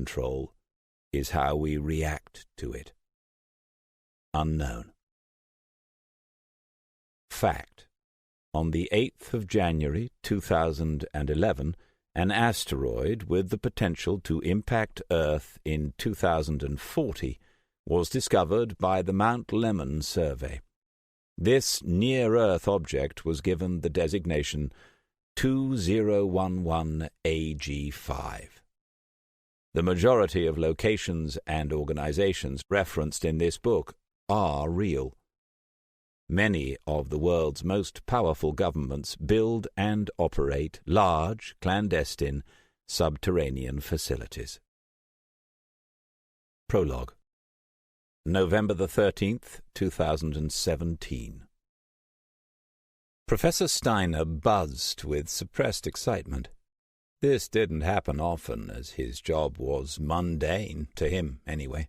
control is how we react to it. Unknown. Fact. On the 8th of January 2011, an asteroid with the potential to impact Earth in 2040 was discovered by the Mount Lemmon survey. This near-Earth object was given the designation 2011 AG5. The majority of locations and organizations referenced in this book are real. Many of the world's most powerful governments build and operate large, clandestine, subterranean facilities. Prologue. November the 13th, 2017. Professor Steiner buzzed with suppressed excitement. This didn't happen often, as his job was mundane, to him anyway.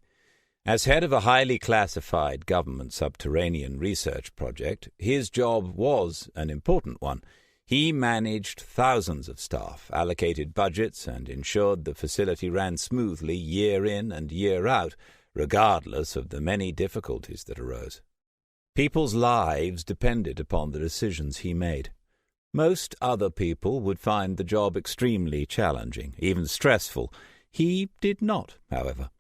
As head of a highly classified government subterranean research project, his job was an important one. He managed thousands of staff, allocated budgets, and ensured the facility ran smoothly year in and year out, regardless of the many difficulties that arose. People's lives depended upon the decisions he made. Most other people would find the job extremely challenging, even stressful. He did not, however.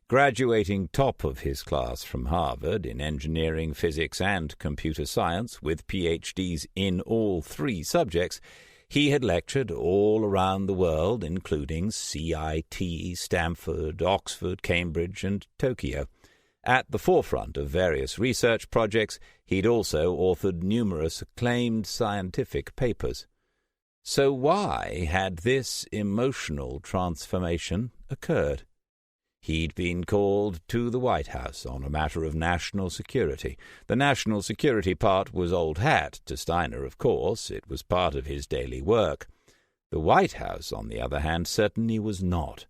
Graduating top of his class from Harvard in engineering, physics, and computer science, with PhDs in all three subjects, he had lectured all around the world, including CIT, Stanford, Oxford, Cambridge, and Tokyo. At the forefront of various research projects, he'd also authored numerous acclaimed scientific papers. So why had this emotional transformation occurred? He'd been called to the White House on a matter of national security. The national security part was old hat to Steiner, of course. It was part of his daily work. The White House, on the other hand, certainly was not.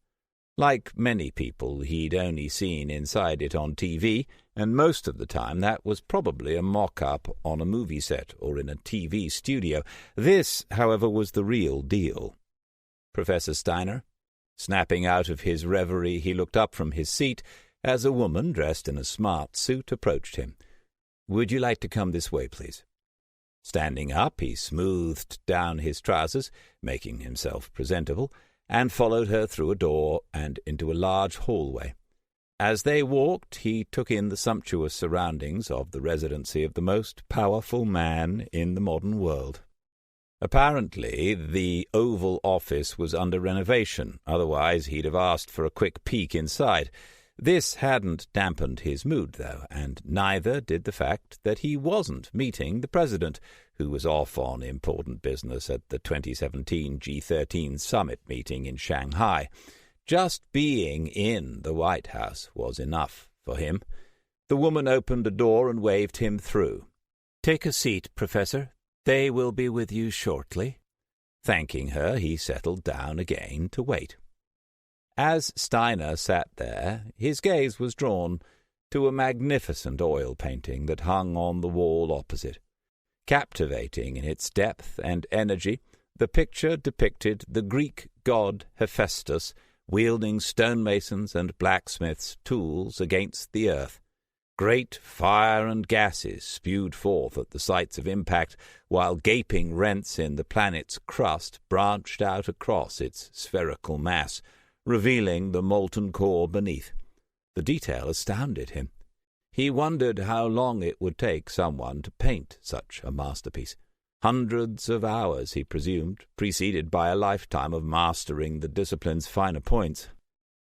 Like many people, he'd only seen inside it on TV, and most of the time that was probably a mock-up on a movie set or in a TV studio. This, however, was the real deal. Professor Steiner? Snapping out of his reverie, he looked up from his seat as a woman dressed in a smart suit approached him. "Would you like to come this way, please?" Standing up, he smoothed down his trousers, making himself presentable, and followed her through a door and into a large hallway. As they walked, he took in the sumptuous surroundings of the residency of the most powerful man in the modern world. Apparently, the Oval Office was under renovation, otherwise he'd have asked for a quick peek inside. This hadn't dampened his mood, though, and neither did the fact that he wasn't meeting the president, who was off on important business at the 2017 G13 summit meeting in Shanghai. Just being in the White House was enough for him. The woman opened a door and waved him through. "Take a seat, Professor. They will be with you shortly." Thanking her, he settled down again to wait. As Steiner sat there, his gaze was drawn to a magnificent oil painting that hung on the wall opposite. Captivating in its depth and energy, the picture depicted the Greek god Hephaestus wielding stonemasons' and blacksmiths' tools against the earth. Great fire and gases spewed forth at the sites of impact, while gaping rents in the planet's crust branched out across its spherical mass, revealing the molten core beneath. The detail astounded him. He wondered how long it would take someone to paint such a masterpiece. Hundreds of hours, he presumed, preceded by a lifetime of mastering the discipline's finer points.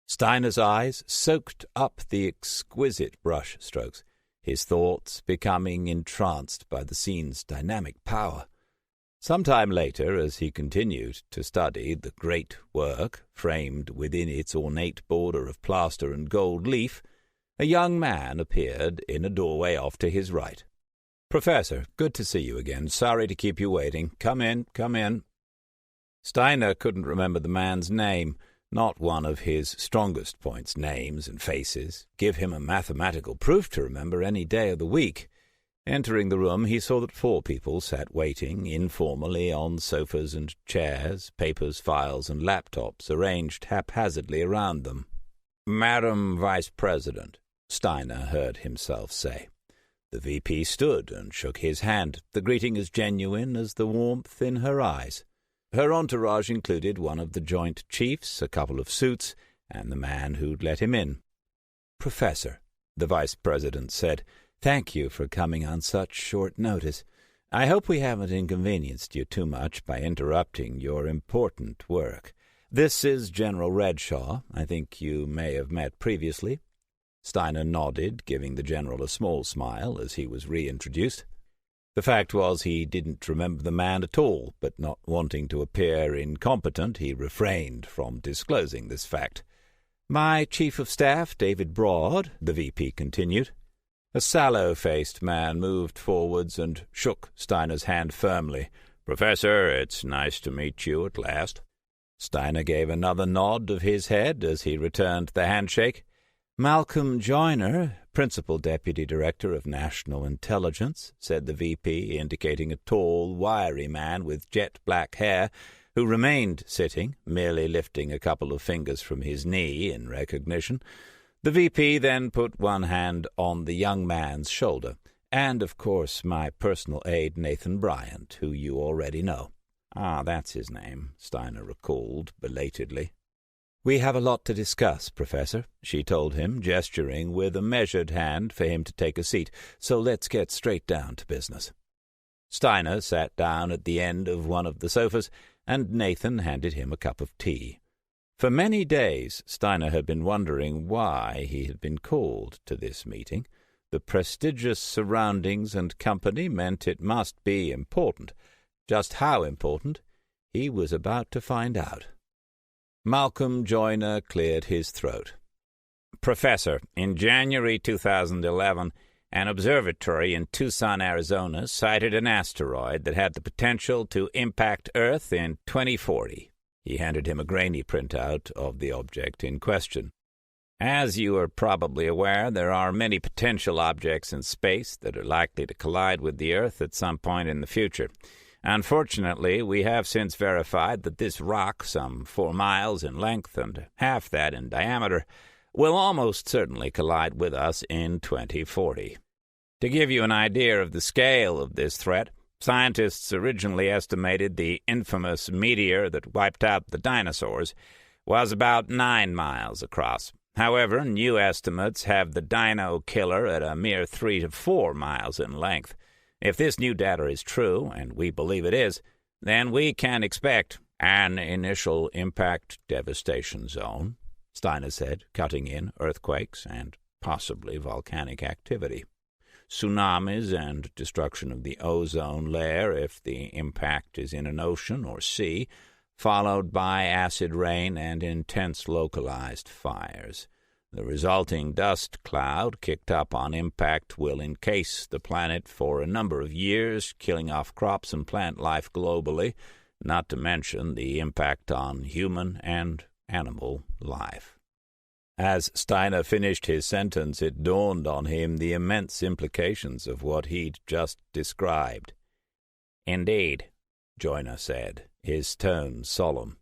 Steiner's eyes soaked up the exquisite brush strokes, his thoughts becoming entranced by the scene's dynamic power. Some time later, as he continued to study the great work framed within its ornate border of plaster and gold leaf, a young man appeared in a doorway off to his right. "Professor, good to see you again. Sorry to keep you waiting. Come in, come in." Steiner couldn't remember the man's name. Not one of his strongest points, names and faces. Give him a mathematical proof to remember any day of the week. Entering the room, he saw that 4 people sat waiting informally on sofas and chairs, papers, files, and laptops arranged haphazardly around them. "Madam Vice President," Steiner heard himself say. The VP stood and shook his hand, the greeting as genuine as the warmth in her eyes. Her entourage included one of the Joint Chiefs, a couple of suits, and the man who'd let him in. "Professor," the Vice President said, "thank you for coming on such short notice. I hope we haven't inconvenienced you too much by interrupting your important work. This is General Redshaw. I think you may have met previously." Steiner nodded, giving the general a small smile as he was reintroduced. The fact was he didn't remember the man at all, but not wanting to appear incompetent, he refrained from disclosing this fact. "My Chief of Staff, David Broad," the VP continued. A sallow-faced man moved forwards and shook Steiner's hand firmly. "Professor, it's nice to meet you at last." Steiner gave another nod of his head as he returned the handshake. "Malcolm Joyner, Principal Deputy Director of National Intelligence," said the VP, indicating a tall, wiry man with jet-black hair, who remained sitting, merely lifting a couple of fingers from his knee in recognition. The VP then put one hand on the young man's shoulder. "And, of course, my personal aide, Nathan Bryant, who you already know." "Ah, that's his name," Steiner recalled belatedly. "We have a lot to discuss, Professor," she told him, gesturing with a measured hand for him to take a seat, "so let's get straight down to business." Steiner sat down at the end of one of the sofas, and Nathan handed him a cup of tea. For many days Steiner had been wondering why he had been called to this meeting. The prestigious surroundings and company meant it must be important. Just how important, he was about to find out. Malcolm Joyner cleared his throat. "Professor, in January 2011, an observatory in Tucson, Arizona, sighted an asteroid that had the potential to impact Earth in 2040. He handed him a grainy printout of the object in question. "As you are probably aware, there are many potential objects in space that are likely to collide with the Earth at some point in the future. Unfortunately, we have since verified that this rock, some 4 miles in length and half that in diameter, will almost certainly collide with us in 2040. To give you an idea of the scale of this threat, scientists originally estimated the infamous meteor that wiped out the dinosaurs was about 9 miles across. However, new estimates have the dino killer at a mere 3 to 4 miles in length. If this new data is true, and we believe it is, then we can expect an initial impact devastation zone," Steiner said, cutting in earthquakes and possibly volcanic activity. "Tsunamis and destruction of the ozone layer if the impact is in an ocean or sea, followed by acid rain and intense localized fires. The resulting dust cloud kicked up on impact will encase the planet for a number of years, killing off crops and plant life globally, not to mention the impact on human and animal life." As Steiner finished his sentence, it dawned on him the immense implications of what he'd just described. "Indeed," Joyner said, his tone solemn.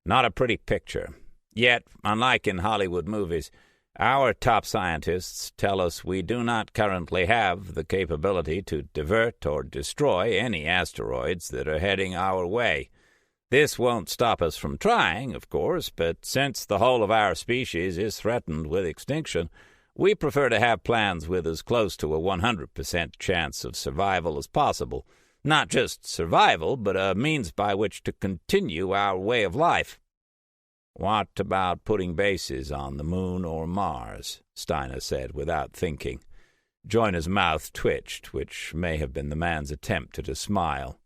"Not a pretty picture. Yet, unlike in Hollywood movies, our top scientists tell us we do not currently have the capability to divert or destroy any asteroids that are heading our way. This won't stop us from trying, of course, but since the whole of our species is threatened with extinction, we prefer to have plans with as close to a 100% chance of survival as possible. Not just survival, but a means by which to continue our way of life." "What about putting bases on the Moon or Mars?" Steiner said without thinking. Joyner's mouth twitched, which may have been the man's attempt at a smile.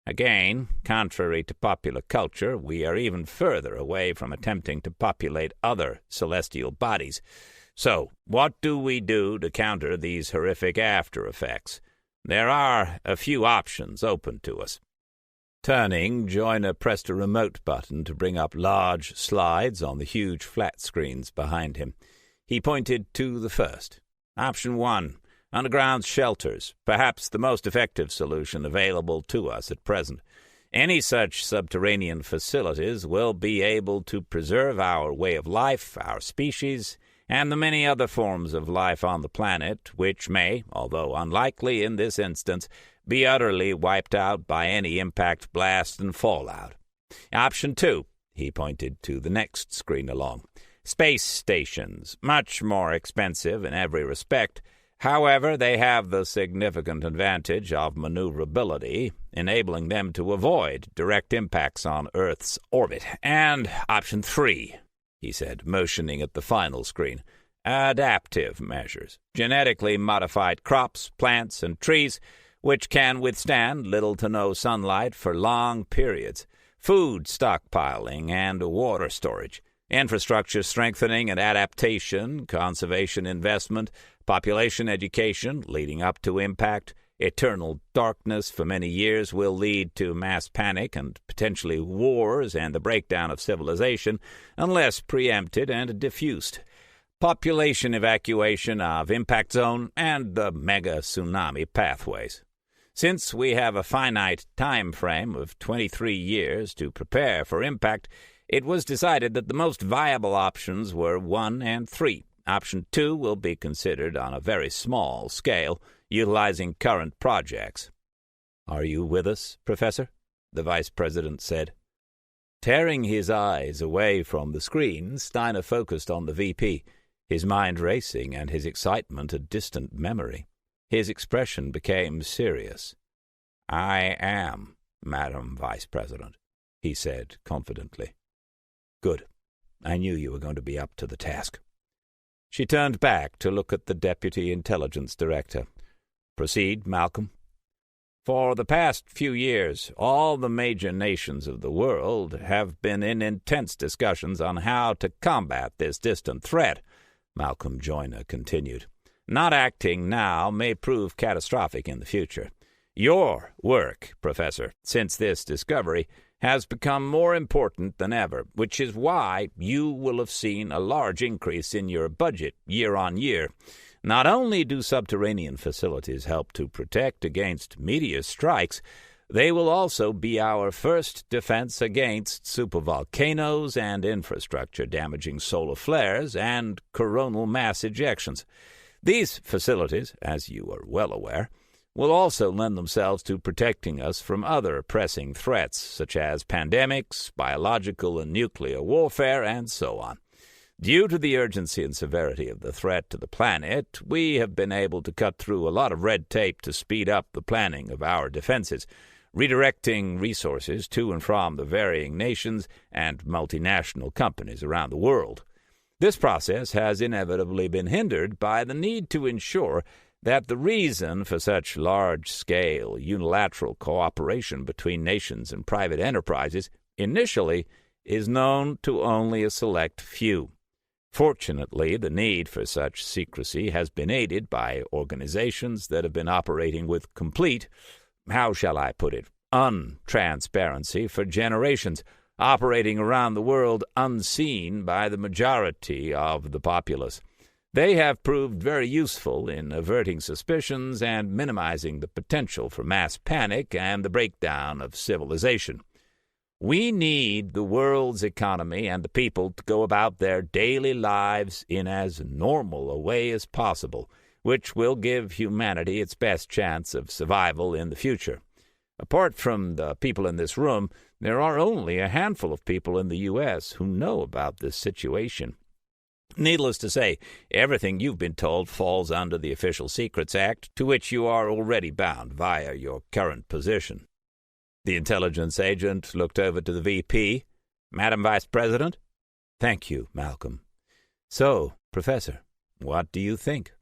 "Again, contrary to popular culture, we are even further away from attempting to populate other celestial bodies. So, what do we do to counter these horrific after-effects? There are a few options open to us." Turning, Joyner pressed a remote button to bring up large slides on the huge flat screens behind him. He pointed to the first. "Option 1. Underground shelters, perhaps the most effective solution available to us at present. Any such subterranean facilities will be able to preserve our way of life, our species, and the many other forms of life on the planet, which may, although unlikely in this instance, be utterly wiped out by any impact, blast, and fallout. Option 2, he pointed to the next screen along. Space stations, much more expensive in every respect. However, they have the significant advantage of maneuverability, enabling them to avoid direct impacts on Earth's orbit. And option 3, he said, motioning at the final screen, adaptive measures, genetically modified crops, plants, and trees, which can withstand little to no sunlight for long periods, food stockpiling and water storage, infrastructure strengthening and adaptation, conservation investment, population education leading up to impact, eternal darkness for many years will lead to mass panic and potentially wars and the breakdown of civilization unless preempted and diffused. Population evacuation of impact zone and the mega tsunami pathways. Since we have a finite time frame of 23 years to prepare for impact, it was decided that the most viable options were 1 and 3. Option 2 will be considered on a very small scale, utilizing current projects. "Are you with us, Professor?" the Vice President said. Tearing his eyes away from the screen, Steiner focused on the VP, his mind racing and his excitement a distant memory. His expression became serious. "I am, Madam Vice President," he said confidently. "Good. I knew you were going to be up to the task." She turned back to look at the Deputy Intelligence Director. "Proceed, Malcolm." "For the past few years, all the major nations of the world have been in intense discussions on how to combat this distant threat," Malcolm Joyner continued. "Not acting now may prove catastrophic in the future. Your work, Professor, since this discovery, has become more important than ever, which is why you will have seen a large increase in your budget year on year. Not only do subterranean facilities help to protect against meteor strikes, they will also be our first defense against supervolcanoes and infrastructure-damaging solar flares and coronal mass ejections. These facilities, as you are well aware, will also lend themselves to protecting us from other pressing threats, such as pandemics, biological and nuclear warfare, and so on. Due to the urgency and severity of the threat to the planet, we have been able to cut through a lot of red tape to speed up the planning of our defenses, redirecting resources to and from the varying nations and multinational companies around the world. This process has inevitably been hindered by the need to ensure that the reason for such large-scale unilateral cooperation between nations and private enterprises initially is known to only a select few. Fortunately, the need for such secrecy has been aided by organizations that have been operating with complete, how shall I put it, untransparency for generations, operating around the world unseen by the majority of the populace. They have proved very useful in averting suspicions and minimizing the potential for mass panic and the breakdown of civilization. We need the world's economy and the people to go about their daily lives in as normal a way as possible, which will give humanity its best chance of survival in the future. Apart from the people in this room, there are only a handful of people in the U.S. who know about this situation. Needless to say, everything you've been told falls under the Official Secrets Act, to which you are already bound via your current position. The intelligence agent looked over to the VP. "Madam Vice President?" "Thank you, Malcolm. So, Professor, what do you think?"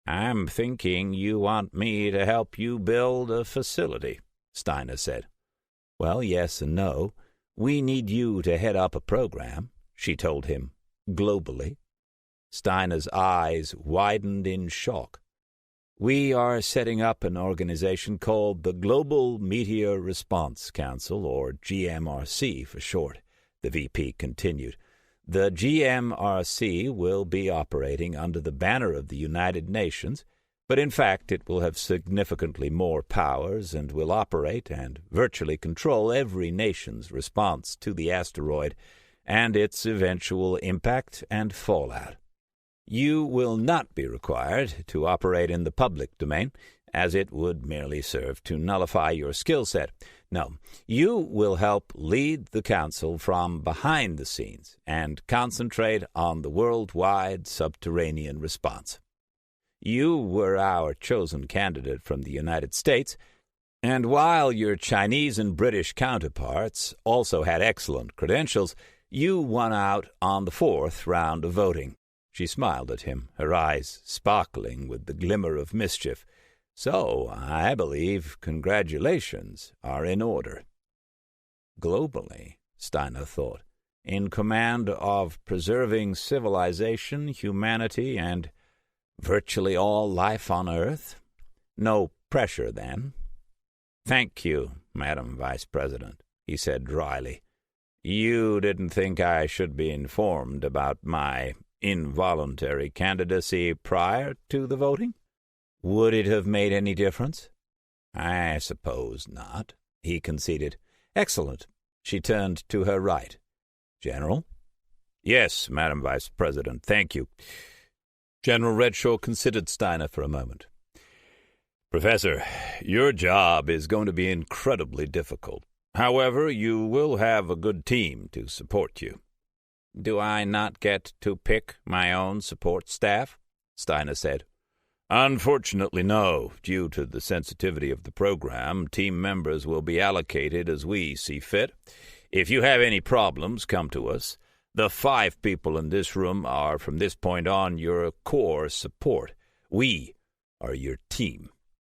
"I'm thinking you want me to help you build a facility," Steiner said. "Well, yes and no. We need you to head up a program," she told him. "Globally." Steiner's eyes widened in shock. "We are setting up an organization called the Global Meteor Response Council, or GMRC for short," the VP continued. "The GMRC will be operating under the banner of the United Nations, But in fact it will have significantly more powers and will operate and virtually control every nation's response to the asteroid and its eventual impact and fallout. You will not be required to operate in the public domain, as it would merely serve to nullify your skill set. No, you will help lead the Council from behind the scenes and concentrate on the worldwide subterranean response. You were our chosen candidate from the United States, and while your Chinese and British counterparts also had excellent credentials, you won out on the 4th round of voting. She smiled at him, her eyes sparkling with the glimmer of mischief. So, I believe congratulations are in order. Globally, Steiner thought, in command of preserving civilization, humanity, and virtually all life on Earth? No pressure, then? Thank you, Madam Vice President, he said dryly. You didn't think I should be informed about my involuntary candidacy prior to the voting? Would it have made any difference? I suppose not, he conceded. Excellent. She turned to her right. General? Yes, Madam Vice President, thank you. General Redshaw considered Steiner for a moment. Professor, your job is going to be incredibly difficult. However, you will have a good team to support you. Do I not get to pick my own support staff? Steiner said. Unfortunately, no. Due to the sensitivity of the program, team members will be allocated as we see fit. If you have any problems, come to us. The 5 people in this room are, from this point on, your core support. We are your team.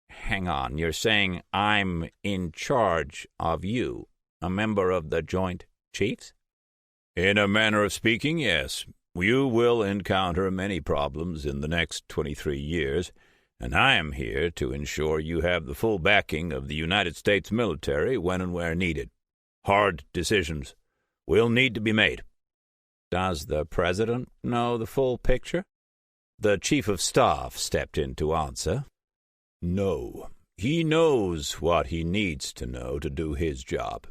Hang on, you're saying I'm in charge of you, a member of the Joint Chiefs? In a manner of speaking, yes. You will encounter many problems in the next 23 years, and I am here to ensure you have the full backing of the United States military when and where needed. Hard decisions will need to be made. Does the President know the full picture? The Chief of Staff stepped in to answer. No, he knows what he needs to know to do his job.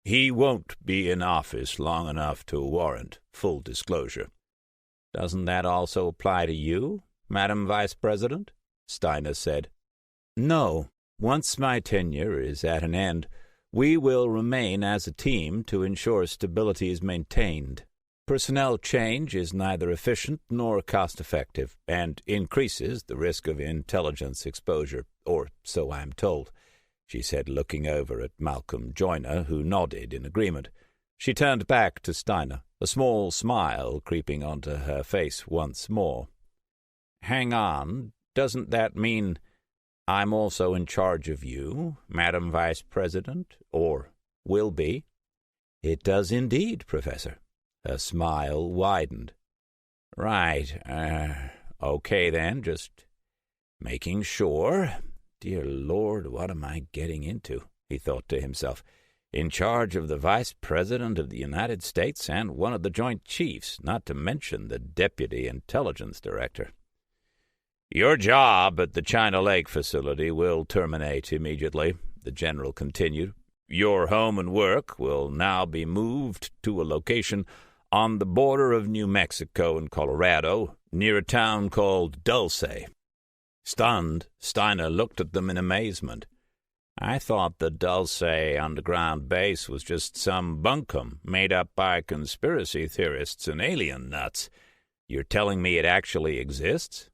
He won't be in office long enough to warrant full disclosure. Doesn't that also apply to you, Madam Vice President? Steiner said. No. Once my tenure is at an end, we will remain as a team to ensure stability is maintained. Personnel change is neither efficient nor cost-effective, and increases the risk of intelligence exposure, or so I am told, she said, looking over at Malcolm Joyner, who nodded in agreement. She turned back to Steiner, a small smile creeping onto her face once more. Hang on, doesn't that mean I'm also in charge of you, Madam Vice President, or will be? It does indeed, Professor. Her smile widened. Right, okay then, just making sure. Dear Lord, what am I getting into? He thought to himself. In charge of the Vice President of the United States and one of the Joint Chiefs, not to mention the Deputy Intelligence Director. Your job at the China Lake facility will terminate immediately, the General continued. Your home and work will now be moved to a location on the border of New Mexico and Colorado, near a town called Dulce. Stunned, Steiner looked at them in amazement. I thought the Dulce underground base was just some bunkum made up by conspiracy theorists and alien nuts. You're telling me it actually exists?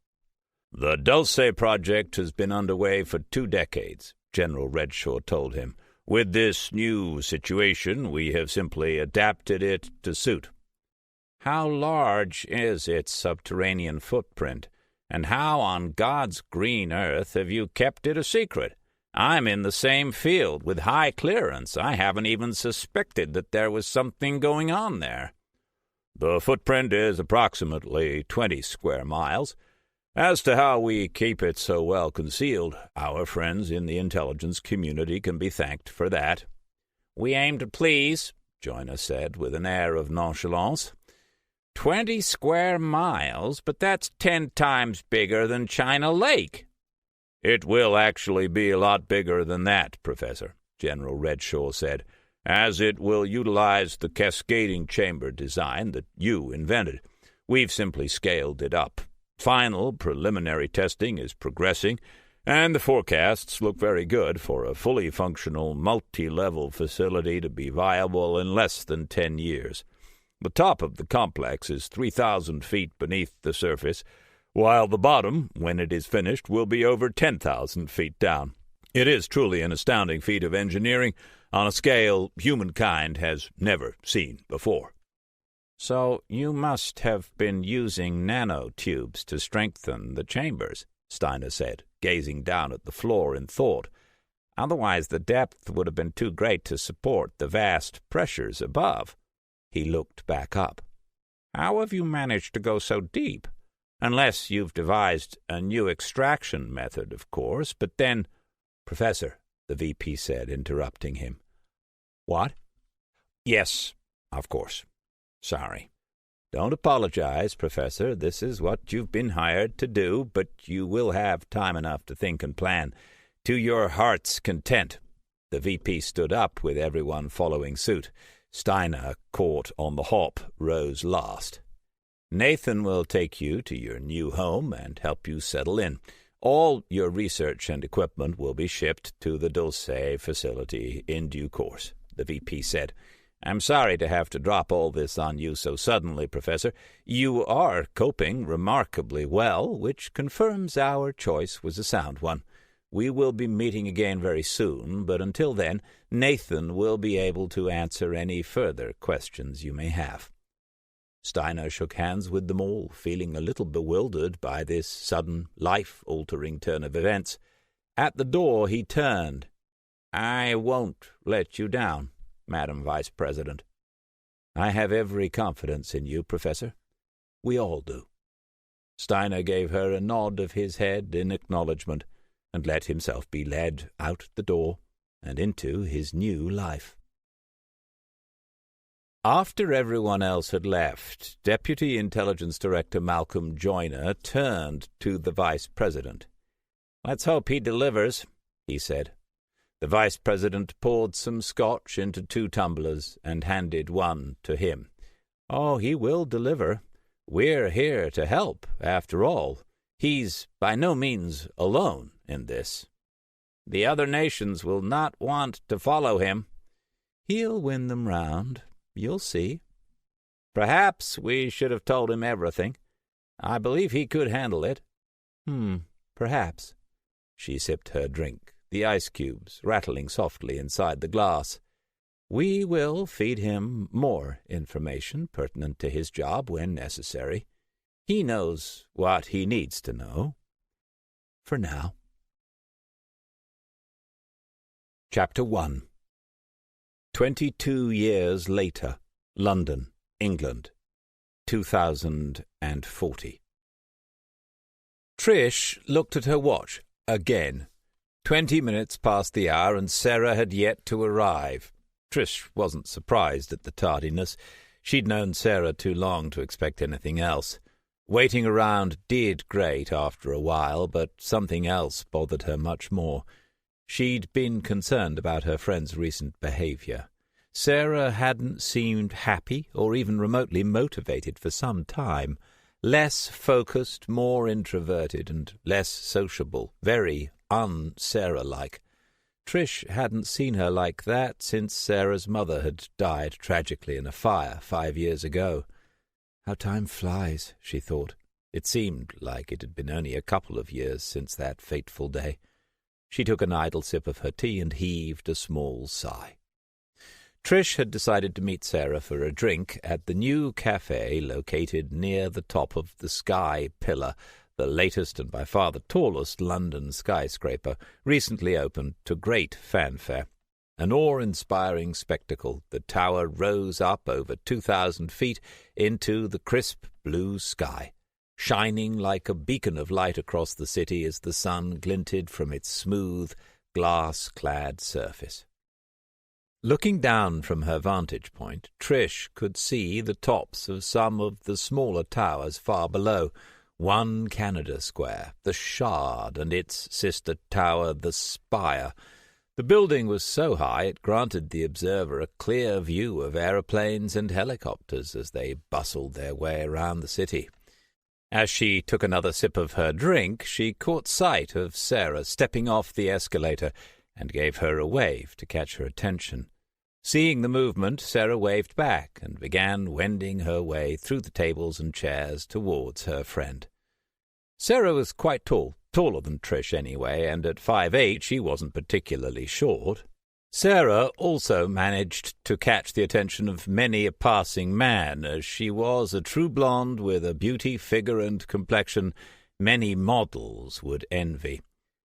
The Dulce project has been underway for 2 decades, General Redshaw told him. With this new situation, we have simply adapted it to suit. How large is its subterranean footprint, and how on God's green earth have you kept it a secret? I'm in the same field with high clearance. I haven't even suspected that there was something going on there. The footprint is approximately 20 square miles. As to how we keep it so well concealed, our friends in the intelligence community can be thanked for that. We aim to please, Joyner said with an air of nonchalance. 20 square miles, but that's 10 times bigger than China Lake. "It will actually be a lot bigger than that, Professor," General Redshaw said, "as it will utilize the cascading chamber design that you invented. We've simply scaled it up. Final preliminary testing is progressing, and the forecasts look very good for a fully functional, multi-level facility to be viable in less than 10 years. The top of the complex is 3,000 feet beneath the surface, while the bottom, when it is finished, will be over 10,000 feet down. It is truly an astounding feat of engineering on a scale humankind has never seen before." "So you must have been using nanotubes to strengthen the chambers," Steiner said, gazing down at the floor in thought. "Otherwise the depth would have been too great to support the vast pressures above." He looked back up. "How have you managed to go so deep? Unless you've devised a new extraction method, of course, but then—" "Professor," the VP said, interrupting him. "What?" "Yes, of course. Sorry. Don't apologize, Professor. This is what you've been hired to do, but you will have time enough to think and plan to your heart's content." The VP stood up, with everyone following suit. Steiner, caught on the hop, rose last. "Nathan will take you to your new home and help you settle in. All your research and equipment will be shipped to the Dulce facility in due course," the VP said. "I'm sorry to have to drop all this on you so suddenly, Professor. You are coping remarkably well, which confirms our choice was a sound one. We will be meeting again very soon, but until then, Nathan will be able to answer any further questions you may have." Steiner shook hands with them all, feeling a little bewildered by this sudden, life-altering turn of events. At the door he turned. "I won't let you down, Madam Vice President. I have every confidence in you, Professor. We all do." Steiner gave her a nod of his head in acknowledgment, and let himself be led out the door and into his new life. After everyone else had left, Deputy Intelligence Director Malcolm Joyner turned to the Vice President. "Let's hope he delivers," he said. The Vice President poured some scotch into 2 tumblers and handed one to him. "Oh, he will deliver. We're here to help, after all. He's by no means alone in this. The other nations will not want to follow him. He'll win them round. You'll see. Perhaps we should have told him everything. I believe he could handle it." Perhaps." She sipped her drink, the ice cubes rattling softly inside the glass. "We will feed him more information pertinent to his job when necessary. He knows what he needs to know. For now." Chapter 1. 22 years later, London, England, 2040. Trish looked at her watch again. 20 minutes past the hour, and Sarah had yet to arrive. Trish wasn't surprised at the tardiness. She'd known Sarah too long to expect anything else. Waiting around did grate after a while, but something else bothered her much more. She'd been concerned about her friend's recent behavior. Sarah hadn't seemed happy or even remotely motivated for some time. Less focused, more introverted, and less sociable. Very un-Sarah-like. Trish hadn't seen her like that since Sarah's mother had died tragically in a fire 5 years ago. How time flies, she thought. It seemed like it had been only a couple of years since that fateful day. She took an idle sip of her tea and heaved a small sigh. Trish had decided to meet Sarah for a drink at the new cafe located near the top of the Sky Pillar, the latest and by far the tallest London skyscraper, recently opened to great fanfare. An awe-inspiring spectacle, the tower rose up over 2,000 feet into the crisp blue sky, shining like a beacon of light across the city as the sun glinted from its smooth, glass-clad surface. Looking down from her vantage point, Trish could see the tops of some of the smaller towers far below, One Canada Square, the Shard, and its sister tower, the Spire. The building was so high it granted the observer a clear view of aeroplanes and helicopters as they bustled their way around the city. As she took another sip of her drink, she caught sight of Sarah stepping off the escalator and gave her a wave to catch her attention. Seeing the movement, Sarah waved back and began wending her way through the tables and chairs towards her friend. Sarah was quite tall, taller than Trish anyway, and at 5'8" she wasn't particularly short. Sarah also managed to catch the attention of many a passing man, as she was a true blonde with a beauty, figure, and complexion many models would envy.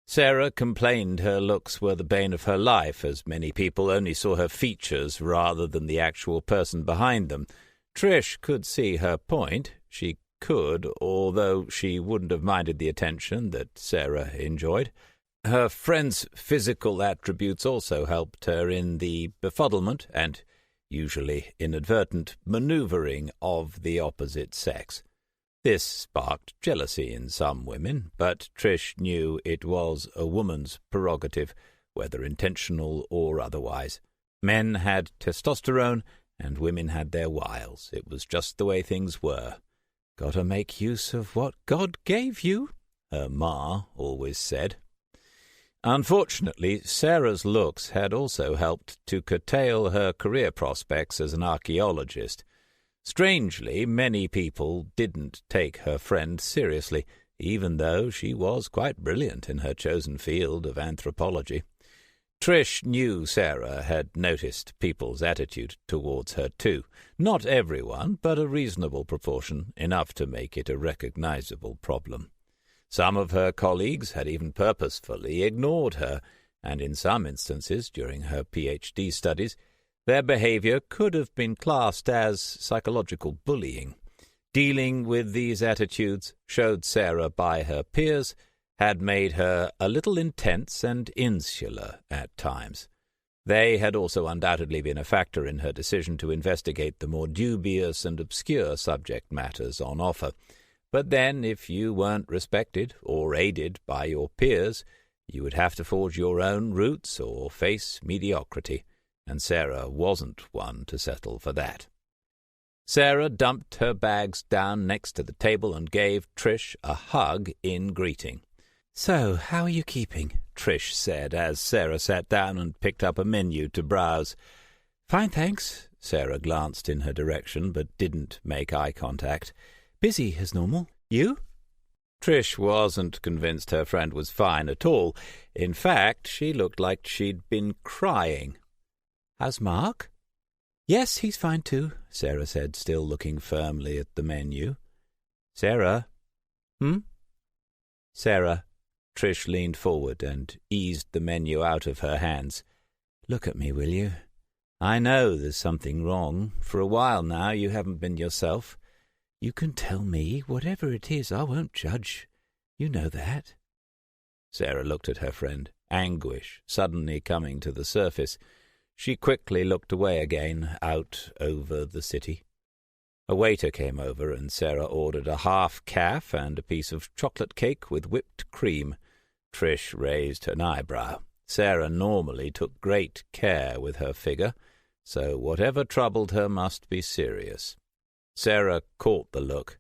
Sarah complained her looks were the bane of her life, as many people only saw her features rather than the actual person behind them. Trish could see her point. She could, although she wouldn't have minded the attention that Sarah enjoyed. Her friend's physical attributes also helped her in the befuddlement and usually inadvertent manoeuvring of the opposite sex. This sparked jealousy in some women, but Trish knew it was a woman's prerogative, whether intentional or otherwise. Men had testosterone, and women had their wiles. It was just the way things were. "Gotta make use of what God gave you," her ma always said. Unfortunately, Sarah's looks had also helped to curtail her career prospects as an archaeologist. Strangely, many people didn't take her friend seriously, even though she was quite brilliant in her chosen field of anthropology. Trish knew Sarah had noticed people's attitude towards her too. Not everyone, but a reasonable proportion, enough to make it a recognizable problem. Some of her colleagues had even purposefully ignored her, and in some instances, during her PhD studies, their behavior could have been classed as psychological bullying. Dealing with these attitudes, showed Sarah by her peers, had made her a little intense and insular at times. They had also undoubtedly been a factor in her decision to investigate the more dubious and obscure subject matters on offer. But then, if you weren't respected or aided by your peers, you would have to forge your own routes or face mediocrity, and Sarah wasn't one to settle for that. Sarah dumped her bags down next to the table and gave Trish a hug in greeting. "So, how are you keeping?" Trish said as Sarah sat down and picked up a menu to browse. "Fine, thanks." Sarah glanced in her direction but didn't make eye contact. "Busy as normal. You?" Trish wasn't convinced her friend was fine at all. In fact, she looked like she'd been crying. "How's Mark?" "Yes, he's fine too," Sarah said, still looking firmly at the menu. "Sarah?" "Sarah." Trish leaned forward and eased the menu out of her hands. "Look at me, will you? I know there's something wrong. For a while now you haven't been yourself. You can tell me whatever it is. I won't judge. You know that." Sarah looked at her friend, anguish suddenly coming to the surface. She quickly looked away again, out over the city. A waiter came over, and Sarah ordered a half calf and a piece of chocolate cake with whipped cream. Trish raised an eyebrow. Sarah normally took great care with her figure, so whatever troubled her must be serious. Sarah caught the look.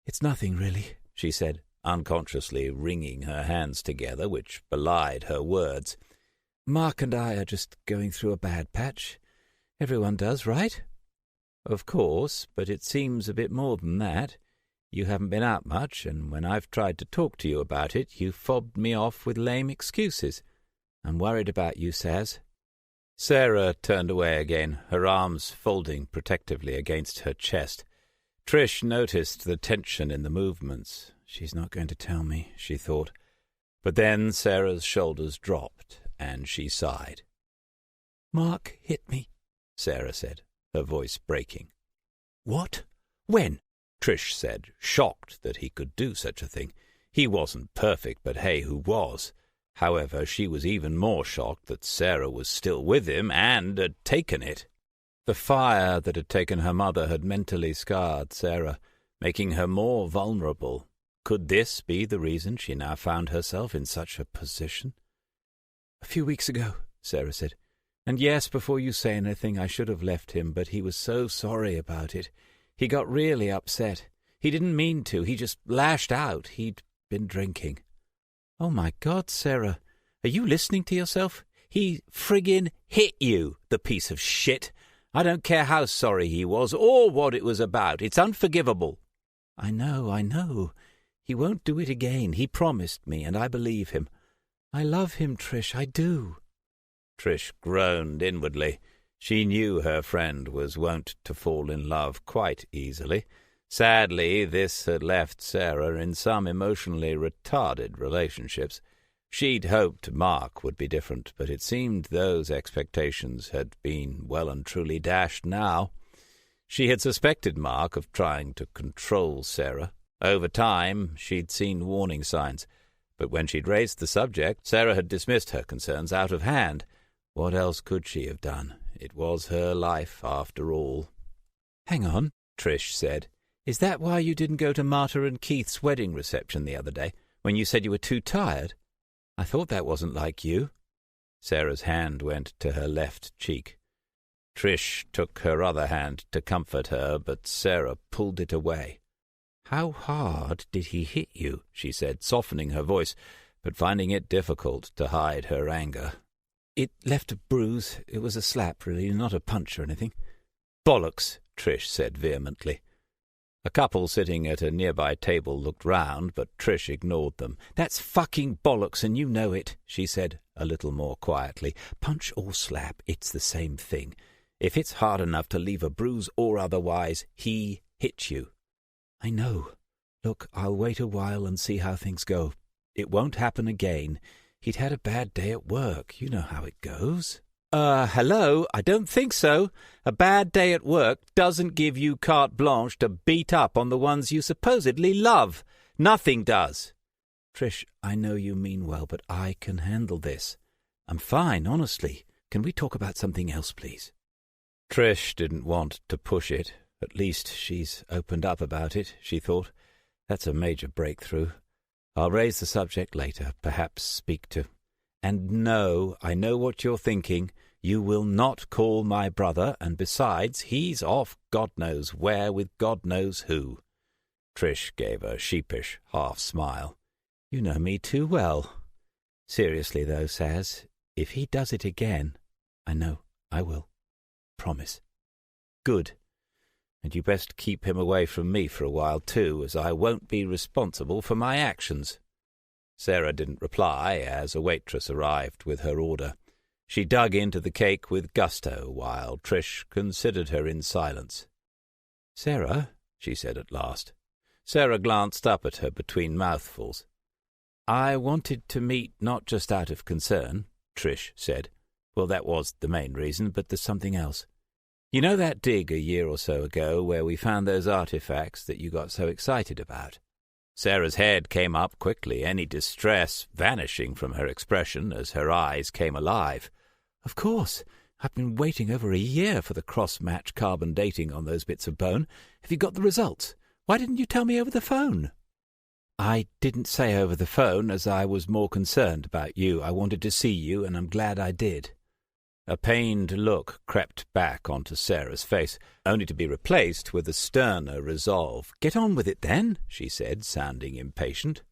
"It's nothing, really," she said, unconsciously wringing her hands together, which belied her words. "Mark and I are just going through a bad patch. Everyone does, right?" "Of course, but it seems a bit more than that. You haven't been out much, and when I've tried to talk to you about it, you've fobbed me off with lame excuses. I'm worried about you, Saz." Sarah turned away again, her arms folding protectively against her chest. Trish noticed the tension in the movements. She's not going to tell me, she thought. But then Sarah's shoulders dropped, and she sighed. "Mark hit me," Sarah said, her voice breaking. "What? When?" Trish said, shocked that he could do such a thing. He wasn't perfect, but hey, who was? However, she was even more shocked that Sarah was still with him and had taken it. The fire that had taken her mother had mentally scarred Sarah, making her more vulnerable. Could this be the reason she now found herself in such a position? "A few weeks ago," Sarah said. "And yes, before you say anything, I should have left him, but he was so sorry about it. He got really upset. He didn't mean to. He just lashed out. He'd been drinking." "Oh, my God, Sarah. Are you listening to yourself? He friggin' hit you, the piece of shit. I don't care how sorry he was or what it was about. It's unforgivable." I know. He won't do it again. He promised me, and I believe him. I love him, Trish, I do." Trish groaned inwardly. She knew her friend was wont to fall in love quite easily. Sadly, this had left Sarah in some emotionally retarded relationships. She'd hoped Mark would be different, but it seemed those expectations had been well and truly dashed now. She had suspected Mark of trying to control Sarah. Over time, she'd seen warning signs, but when she'd raised the subject, Sarah had dismissed her concerns out of hand. What else could she have done? It was her life, after all. "Hang on," Trish said. "Is that why you didn't go to Marta and Keith's wedding reception the other day, when you said you were too tired? I thought that wasn't like you." Sarah's hand went to her left cheek. Trish took her other hand to comfort her, but Sarah pulled it away. "How hard did he hit you?" she said, softening her voice, but finding it difficult to hide her anger. "It left a bruise. It was a slap, really, not a punch or anything." "Bollocks," Trish said vehemently. A couple sitting at a nearby table looked round, but Trish ignored them. "That's fucking bollocks, and you know it," she said a little more quietly. "Punch or slap, it's the same thing. If it's hard enough to leave a bruise or otherwise, he hit you." "I know. Look, I'll wait a while and see how things go. It won't happen again. He'd had a bad day at work. You know how it goes." Hello? I don't think so. A bad day at work doesn't give you carte blanche to beat up on the ones you supposedly love. Nothing does." "Trish, I know you mean well, but I can handle this. I'm fine, honestly. Can we talk about something else, please?" Trish didn't want to push it. At least she's opened up about it, she thought. That's a major breakthrough. I'll raise the subject later, perhaps speak to... And no, I know what you're thinking. You will not call my brother, and besides, he's off God knows where with God knows who. Trish gave a sheepish half-smile. "You know me too well. Seriously, though, Saz, if he does it again, I know I will. Promise." "Good. And you best keep him away from me for a while, too, as I won't be responsible for my actions." Sarah didn't reply as a waitress arrived with her order. She dug into the cake with gusto while Trish considered her in silence. "Sarah," she said at last. Sarah glanced up at her between mouthfuls. "I wanted to meet not just out of concern," Trish said. "Well, that was the main reason, but there's something else. You know that dig a year or so ago where we found those artifacts that you got so excited about?" Sarah's head came up quickly, any distress vanishing from her expression as her eyes came alive. "Of course. I've been waiting over a year for the cross-match carbon dating on those bits of bone. Have you got the results? Why didn't you tell me over the phone?" "I didn't say over the phone, as I was more concerned about you. I wanted to see you, and I'm glad I did." A pained look crept back onto Sarah's face, only to be replaced with a sterner resolve. "Get on with it, then," she said, sounding impatient.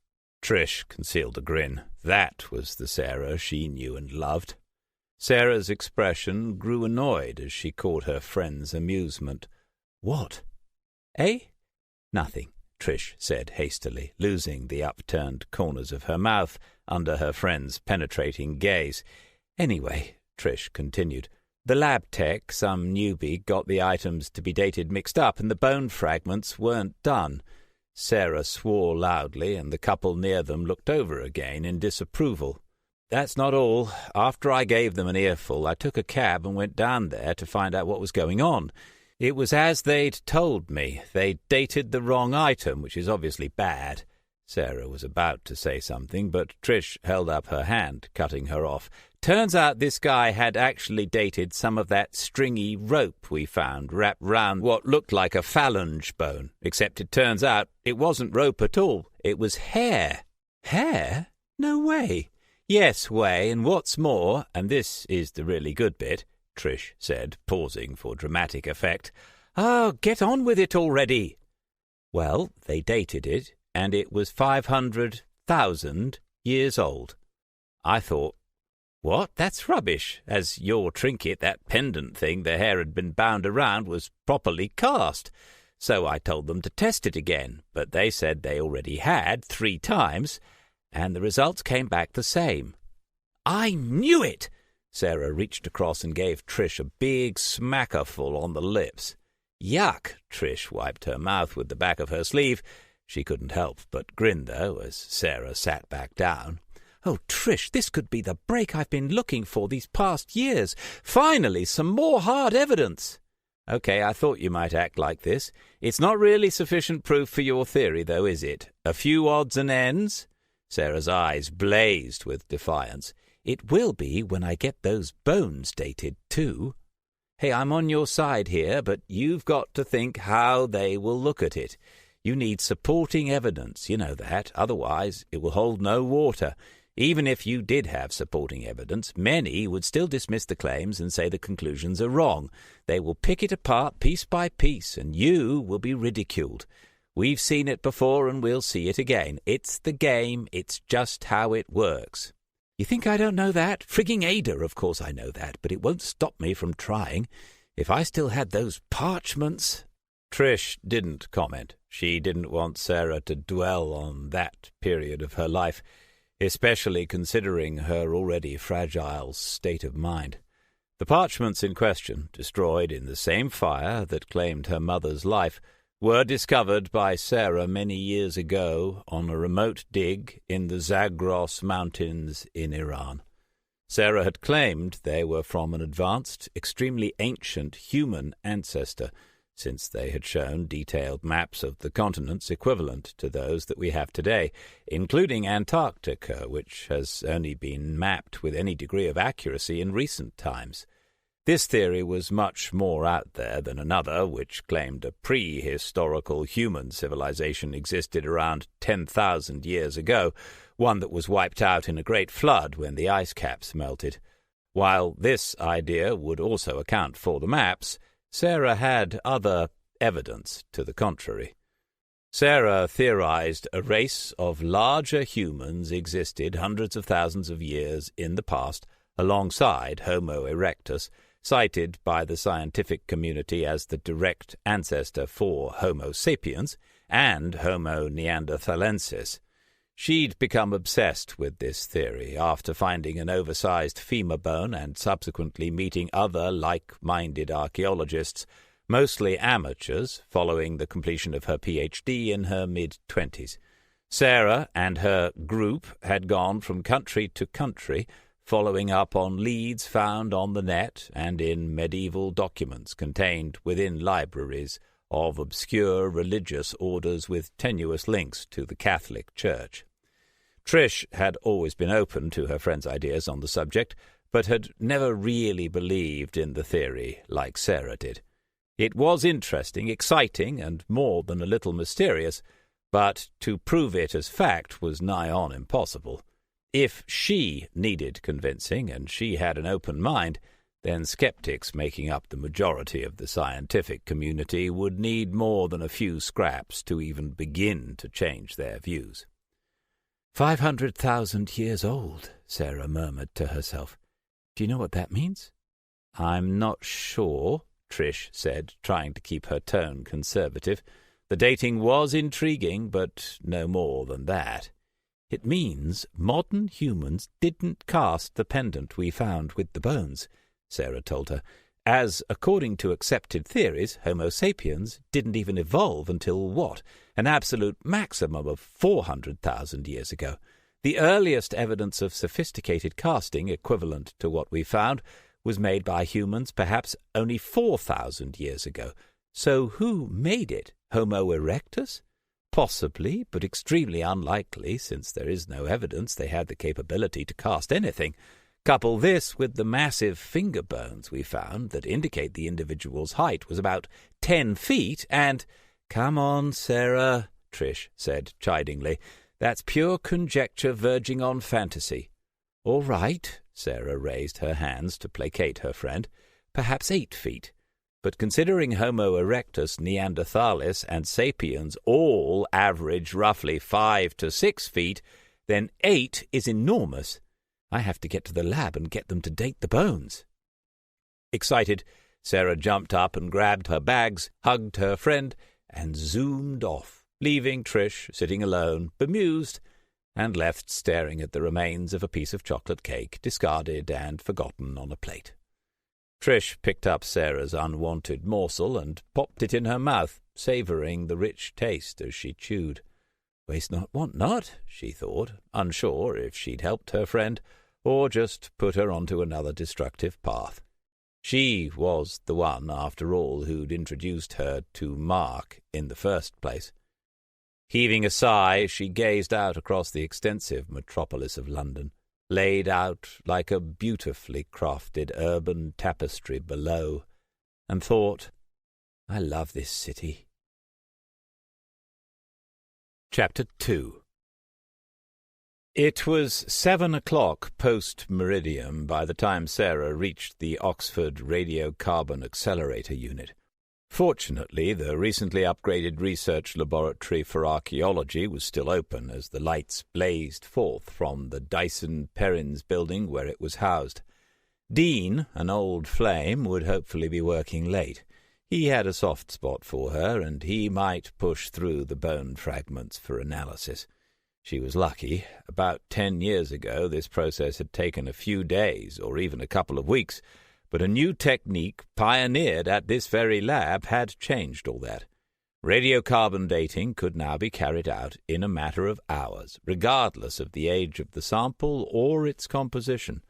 Trish concealed a grin. That was the Sarah she knew and loved. Sarah's expression grew annoyed as she caught her friend's amusement. "What?" "Eh? Nothing," Trish said hastily, losing the upturned corners of her mouth under her friend's penetrating gaze. "Anyway," Trish continued, "the lab tech, some newbie, got the items to be dated mixed up, and the bone fragments weren't done." Sarah swore loudly, and the couple near them looked over again in disapproval. "That's not all. After I gave them an earful, I took a cab and went down there to find out what was going on. It was as they'd told me. They'd dated the wrong item, which is obviously bad." Sarah was about to say something, but Trish held up her hand, cutting her off. "Turns out this guy had actually dated some of that stringy rope we found wrapped round what looked like a phalange bone, except it turns out it wasn't rope at all. It was hair. Hair? No way. Yes, way, and what's more, and this is the really good bit, Trish said, pausing for dramatic effect. Oh, get on with it already. Well, they dated it, and it was 500,000 years old. I thought, what? That's rubbish, as your trinket, that pendant thing the hair had been bound around, was properly cast. So I told them to test it again, but they said they already had 3 times, and the results came back the same. I knew it! Sarah reached across and gave Trish a big smackerful on the lips. Yuck! Trish wiped her mouth with the back of her sleeve. She couldn't help but grin, though, as Sarah sat back down. Oh, Trish, this could be the break I've been looking for these past years. Finally, some more hard evidence. Okay, I thought you might act like this. It's not really sufficient proof for your theory, though, is it? A few odds and ends? Sarah's eyes blazed with defiance. It will be when I get those bones dated, too. Hey, I'm on your side here, but you've got to think how they will look at it. You need supporting evidence, you know that. Otherwise, it will hold no water. Even if you did have supporting evidence, many would still dismiss the claims and say the conclusions are wrong. They will pick it apart piece by piece, and you will be ridiculed. We've seen it before, and we'll see it again. It's the game. It's just how it works. You think I don't know that? Frigging Ada, of course I know that, but it won't stop me from trying. If I still had those parchments... Trish didn't comment. She didn't want Sarah to dwell on that period of her life, especially considering her already fragile state of mind. The parchments in question, destroyed in the same fire that claimed her mother's life, were discovered by Sarah many years ago on a remote dig in the Zagros Mountains in Iran. Sarah had claimed they were from an advanced, extremely ancient human ancestor, since they had shown detailed maps of the continents equivalent to those that we have today, including Antarctica, which has only been mapped with any degree of accuracy in recent times. This theory was much more out there than another, which claimed a prehistorical human civilization existed around 10,000 years ago, one that was wiped out in a great flood when the ice caps melted. While this idea would also account for the maps, Sarah had other evidence to the contrary. Sarah theorized a race of larger humans existed hundreds of thousands of years in the past alongside Homo erectus, cited by the scientific community as the direct ancestor for Homo sapiens and Homo neanderthalensis. She'd become obsessed with this theory after finding an oversized femur bone and subsequently meeting other like-minded archaeologists, mostly amateurs, following the completion of her PhD in her mid-20s. Sarah and her group had gone from country to country, following up on leads found on the net and in medieval documents contained within libraries of obscure religious orders with tenuous links to the Catholic Church. Trish had always been open to her friend's ideas on the subject, but had never really believed in the theory like Sarah did. It was interesting, exciting, and more than a little mysterious, but to prove it as fact was nigh on impossible. If she needed convincing, and she had an open mind, then skeptics making up the majority of the scientific community would need more than a few scraps to even begin to change their views. 500,000 years old, Sarah murmured to herself. Do you know what that means? I'm not sure, Trish said, trying to keep her tone conservative. The dating was intriguing, but no more than that. It means modern humans didn't cast the pendant we found with the bones, Sarah told her, as, according to accepted theories, Homo sapiens didn't even evolve until what? An absolute maximum of 400,000 years ago. The earliest evidence of sophisticated casting equivalent to what we found was made by humans perhaps only 4,000 years ago. So who made it? Homo erectus? Possibly, but extremely unlikely, since there is no evidence they had the capability to cast anything. Couple this with the massive finger bones we found that indicate the individual's height was about 10 feet and... Come on, Sarah, Trish said chidingly. "That's pure conjecture verging on fantasy." "All right," Sarah raised her hands to placate her friend. "Perhaps 8 feet. But considering Homo erectus, Neanderthalis, and Sapiens all average roughly 5 to 6 feet, then 8 is enormous. I have to get to the lab and get them to date the bones." Excited, Sarah jumped up and grabbed her bags, hugged her friend, and zoomed off, leaving Trish sitting alone, bemused, and left staring at the remains of a piece of chocolate cake, discarded and forgotten on a plate. Trish picked up Sarah's unwanted morsel and popped it in her mouth, savouring the rich taste as she chewed. Waste not, want not, she thought, unsure if she'd helped her friend or just put her onto another destructive path. She was the one, after all, who'd introduced her to Mark in the first place. Heaving a sigh, she gazed out across the extensive metropolis of London, laid out like a beautifully crafted urban tapestry below, and thought, "I love this city." Chapter 2. It was 7 o'clock post-meridian by the time Sarah reached the Oxford Radiocarbon Accelerator Unit. Fortunately, the recently upgraded research laboratory for archaeology was still open as the lights blazed forth from the Dyson Perrins building where it was housed. Dean, an old flame, would hopefully be working late. He had a soft spot for her, and he might push through the bone fragments for analysis. She was lucky. About 10 years ago, this process had taken a few days or even a couple of weeks, but a new technique pioneered at this very lab had changed all that. Radiocarbon dating could now be carried out in a matter of hours, regardless of the age of the sample or its composition.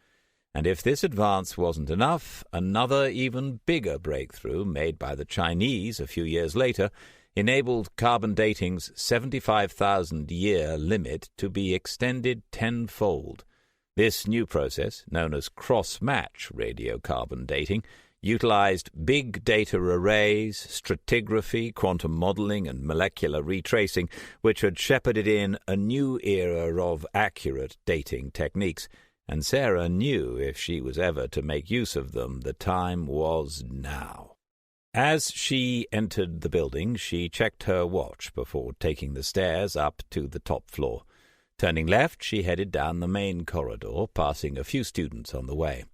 And if this advance wasn't enough, another even bigger breakthrough made by the Chinese a few years later enabled carbon dating's 75,000-year limit to be extended tenfold. This new process, known as cross-match radiocarbon dating, utilized big data arrays, stratigraphy, quantum modeling, and molecular retracing, which had shepherded in a new era of accurate dating techniques, and Sarah knew if she was ever to make use of them, the time was now. As she entered the building, she checked her watch before taking the stairs up to the top floor. Turning left, she headed down the main corridor, passing a few students on the way.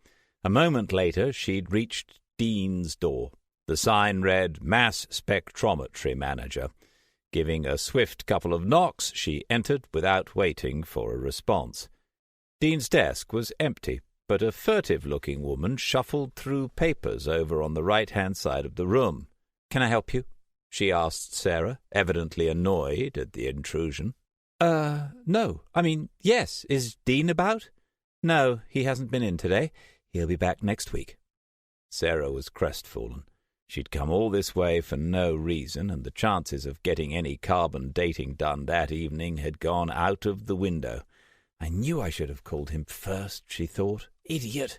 A moment later, she'd reached Dean's door. The sign read Mass Spectrometry Manager. Giving a swift couple of knocks, she entered without waiting for a response. Dean's desk was empty, but a furtive-looking woman shuffled through papers over on the right-hand side of the room. "Can I help you?" she asked Sarah, evidently annoyed at the intrusion. No. Yes. Is Dean about?" "No, he hasn't been in today. He'll be back next week." Sarah was crestfallen. She'd come all this way for no reason, and the chances of getting any carbon dating done that evening had gone out of the window. "I knew I should have called him first," she thought. "Idiot!"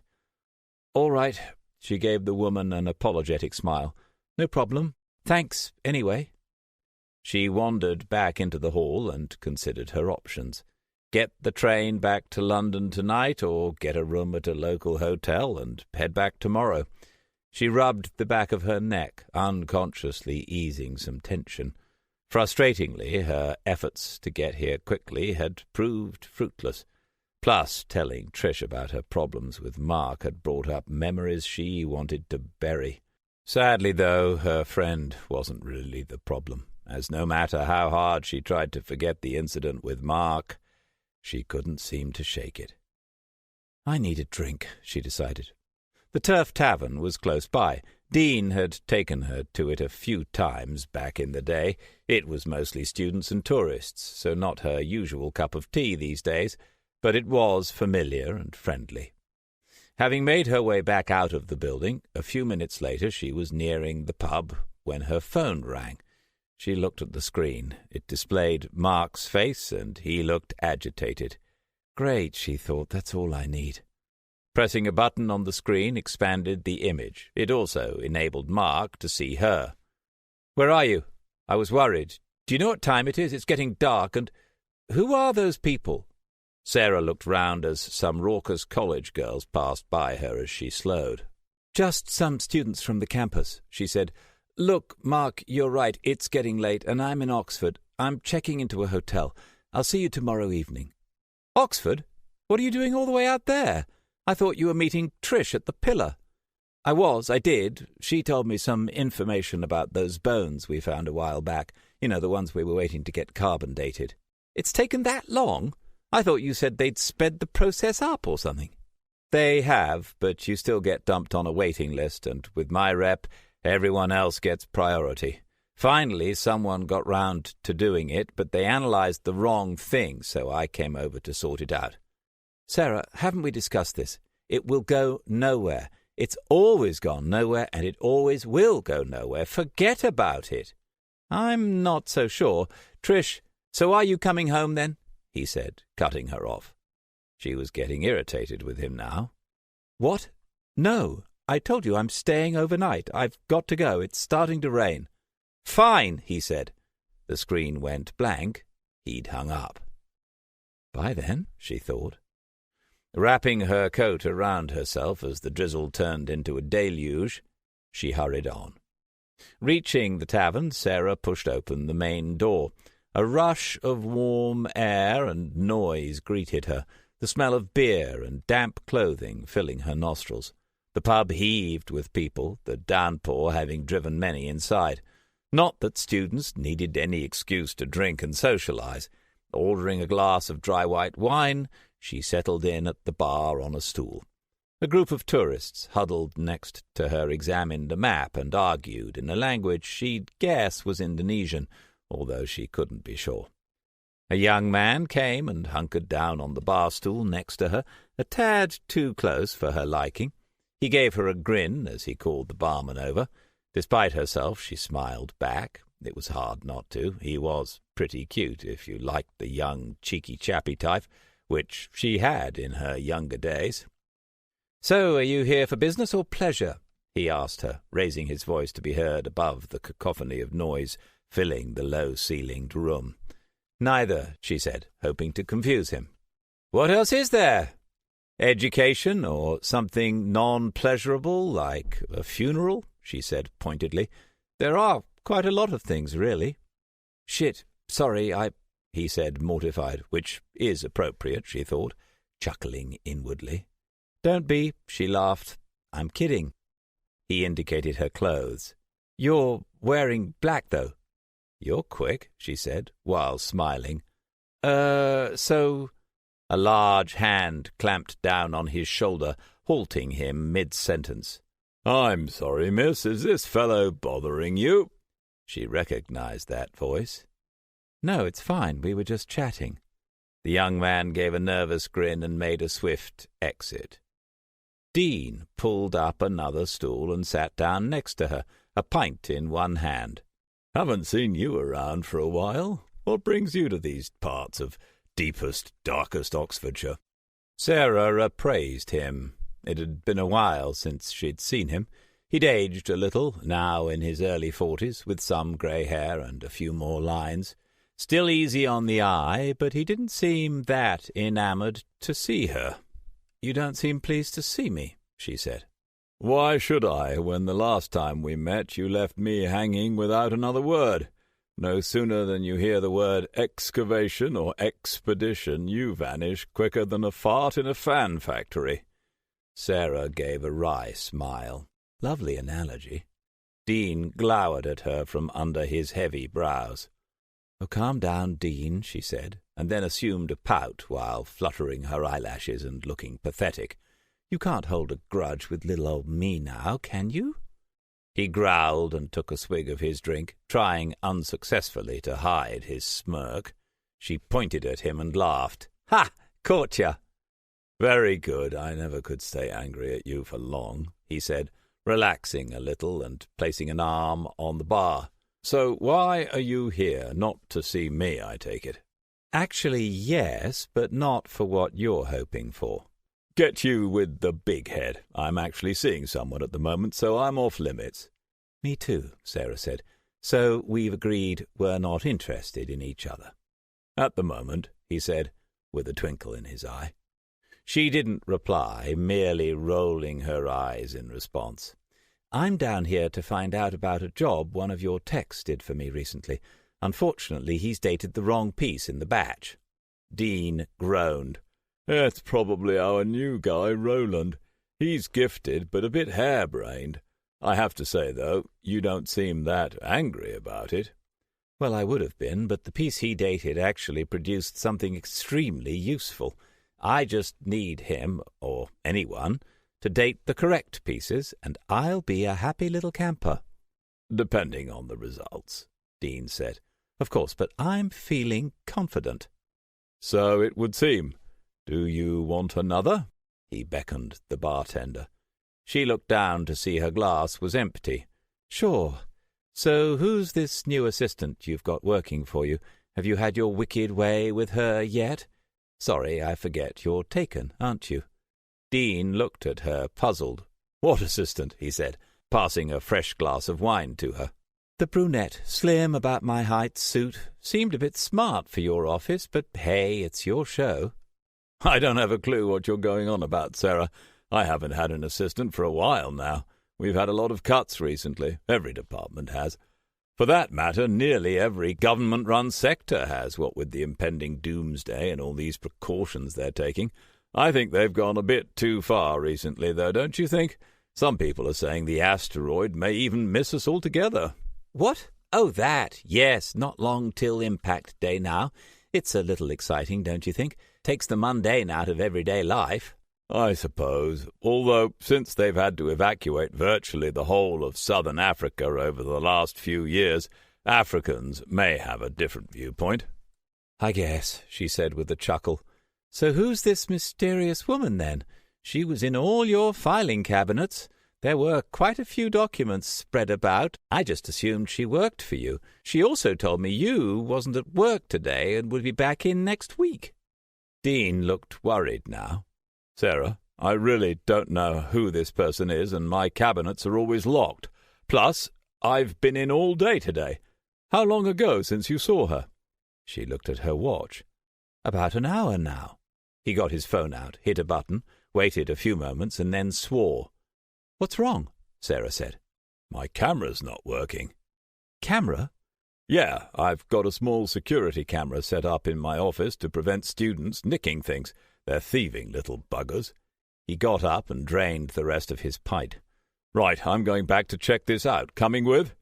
"All right," she gave the woman an apologetic smile. "No problem. Thanks, anyway." She wandered back into the hall and considered her options. Get the train back to London tonight, or get a room at a local hotel and head back tomorrow. She rubbed the back of her neck, unconsciously easing some tension. Frustratingly, her efforts to get here quickly had proved fruitless. Plus, telling Trish about her problems with Mark had brought up memories she wanted to bury. Sadly, though, her friend wasn't really the problem, as no matter how hard she tried to forget the incident with Mark, she couldn't seem to shake it. "I need a drink," she decided. The Turf Tavern was close by. Dean had taken her to it a few times back in the day. It was mostly students and tourists, so not her usual cup of tea these days, but it was familiar and friendly. Having made her way back out of the building, a few minutes later she was nearing the pub when her phone rang. She looked at the screen. It displayed Mark's face, and he looked agitated. "Great," she thought, "that's all I need." Pressing a button on the screen expanded the image. It also enabled Mark to see her. "Where are you? I was worried. Do you know what time it is? It's getting dark, and who are those people?" Sarah looked round as some raucous college girls passed by her as she slowed. "Just some students from the campus," she said. "Look, Mark, you're right. It's getting late, and I'm in Oxford. I'm checking into a hotel. I'll see you tomorrow evening." "Oxford? What are you doing all the way out there? I thought you were meeting Trish at the Pillar." I did. She told me some information about those bones we found a while back. You know, the ones we were waiting to get carbon dated." "It's taken that long? I thought you said they'd sped the process up or something." "They have, but you still get dumped on a waiting list, and with my rep, everyone else gets priority. Finally, someone got round to doing it, but they analysed the wrong thing, so I came over to sort it out." "Sarah, haven't we discussed this? It will go nowhere. It's always gone nowhere, and it always will go nowhere. Forget about it." "I'm not so sure. Trish, so are you coming home then?" he said, cutting her off. She was getting irritated with him now. "What? No. I told you I'm staying overnight. I've got to go. It's starting to rain." "Fine," he said. The screen went blank. He'd hung up. By then, she thought. Wrapping her coat around herself as the drizzle turned into a deluge, she hurried on. Reaching the tavern, Sarah pushed open the main door. A rush of warm air and noise greeted her, the smell of beer and damp clothing filling her nostrils. The pub heaved with people, the downpour having driven many inside. Not that students needed any excuse to drink and socialize. Ordering a glass of dry white wine, she settled in at the bar on a stool. A group of tourists huddled next to her examined a map and argued in a language she'd guess was Indonesian, although she couldn't be sure. A young man came and hunkered down on the bar stool next to her, a tad too close for her liking. He gave her a grin as he called the barman over. Despite herself, she smiled back. It was hard not to. He was pretty cute, if you liked the young, cheeky chappy type, which she had in her younger days. "So, are you here for business or pleasure?" he asked her, raising his voice to be heard above the cacophony of noise filling the low-ceilinged room. "Neither," she said, hoping to confuse him. "What else is there? Education or something non-pleasurable like a funeral?" she said pointedly. "There are quite a lot of things, really." "Shit, sorry, he said, mortified, which is appropriate, she thought, chuckling inwardly. "Don't be," she laughed. "I'm kidding." He indicated her clothes. "You're wearing black, though." "You're quick," she said, while smiling. So—" A large hand clamped down on his shoulder, halting him mid-sentence. "I'm sorry, miss, is this fellow bothering you?" She recognized that voice. "No, it's fine. We were just chatting." The young man gave a nervous grin and made a swift exit. Dean pulled up another stool and sat down next to her, a pint in one hand. "Haven't seen you around for a while. What brings you to these parts of deepest, darkest Oxfordshire?" Sarah appraised him. It had been a while since she'd seen him. He'd aged a little, now in his early 40s, with some grey hair and a few more lines. Still easy on the eye, but he didn't seem that enamoured to see her. "You don't seem pleased to see me," she said. "Why should I, when the last time we met you left me hanging without another word? No sooner than you hear the word excavation or expedition, you vanish quicker than a fart in a fan factory." Sarah gave a wry smile. Lovely analogy. Dean glowered at her from under his heavy brows. "Oh, calm down, Dean," she said, and then assumed a pout while fluttering her eyelashes and looking pathetic. "You can't hold a grudge with little old me now, can you?" He growled and took a swig of his drink, trying unsuccessfully to hide his smirk. She pointed at him and laughed. "Ha! Caught ya!" "Very good. I never could stay angry at you for long," he said, relaxing a little and placing an arm on the bar. "So why are you here? Not to see me, I take it." "Actually, yes, but not for what you're hoping for." "Get you with the big head. I'm actually seeing someone at the moment, so I'm off limits." "Me too," Sarah said. So we've agreed we're not interested in each other. At the moment, he said, with a twinkle in his eye. She didn't reply, merely rolling her eyes in response. I'm down here to find out about a job one of your techs did for me recently. Unfortunately, he's dated the wrong piece in the batch. Dean groaned. It's probably our new guy, Roland. He's gifted, but a bit harebrained. I have to say, though, you don't seem that angry about it. Well, I would have been, but the piece he dated actually produced something extremely useful. I just need him, or anyone, to date the correct pieces, and I'll be a happy little camper. Depending on the results, Dean said. Of course, but I'm feeling confident. So it would seem. Do you want another? He beckoned the bartender. She looked down to see her glass was empty. Sure. So who's this new assistant you've got working for you? Have you had your wicked way with her yet? Sorry, I forget, you're taken, aren't you? Dean looked at her, puzzled. What assistant? He said, passing a fresh glass of wine to her. The brunette, slim, about my height suit. Seemed a bit smart for your office, but hey, it's your show. I don't have a clue what you're going on about, Sarah. I haven't had an assistant for a while now. We've had a lot of cuts recently. Every department has. For that matter, nearly every government-run sector has, what with the impending doomsday and all these precautions they're taking. I think they've gone a bit too far recently, though, don't you think? Some people are saying the asteroid may even miss us altogether. What? Oh, that. Yes, not long till impact day now. It's a little exciting, don't you think? Takes the mundane out of everyday life. I suppose, although since they've had to evacuate virtually the whole of southern Africa over the last few years, Africans may have a different viewpoint. I guess, she said with a chuckle. So who's this mysterious woman, then? She was in all your filing cabinets. There were quite a few documents spread about. I just assumed she worked for you. She also told me you wasn't at work today and would be back in next week. Dean looked worried now. Sarah, I really don't know who this person is, and my cabinets are always locked. Plus, I've been in all day today. How long ago since you saw her? She looked at her watch. About an hour now. He got his phone out, hit a button, waited a few moments, and then swore. What's wrong? Sarah said. My camera's not working. Camera? Yeah, I've got a small security camera set up in my office to prevent students nicking things. They're thieving little buggers. He got up and drained the rest of his pint. Right, I'm going back to check this out. Coming with?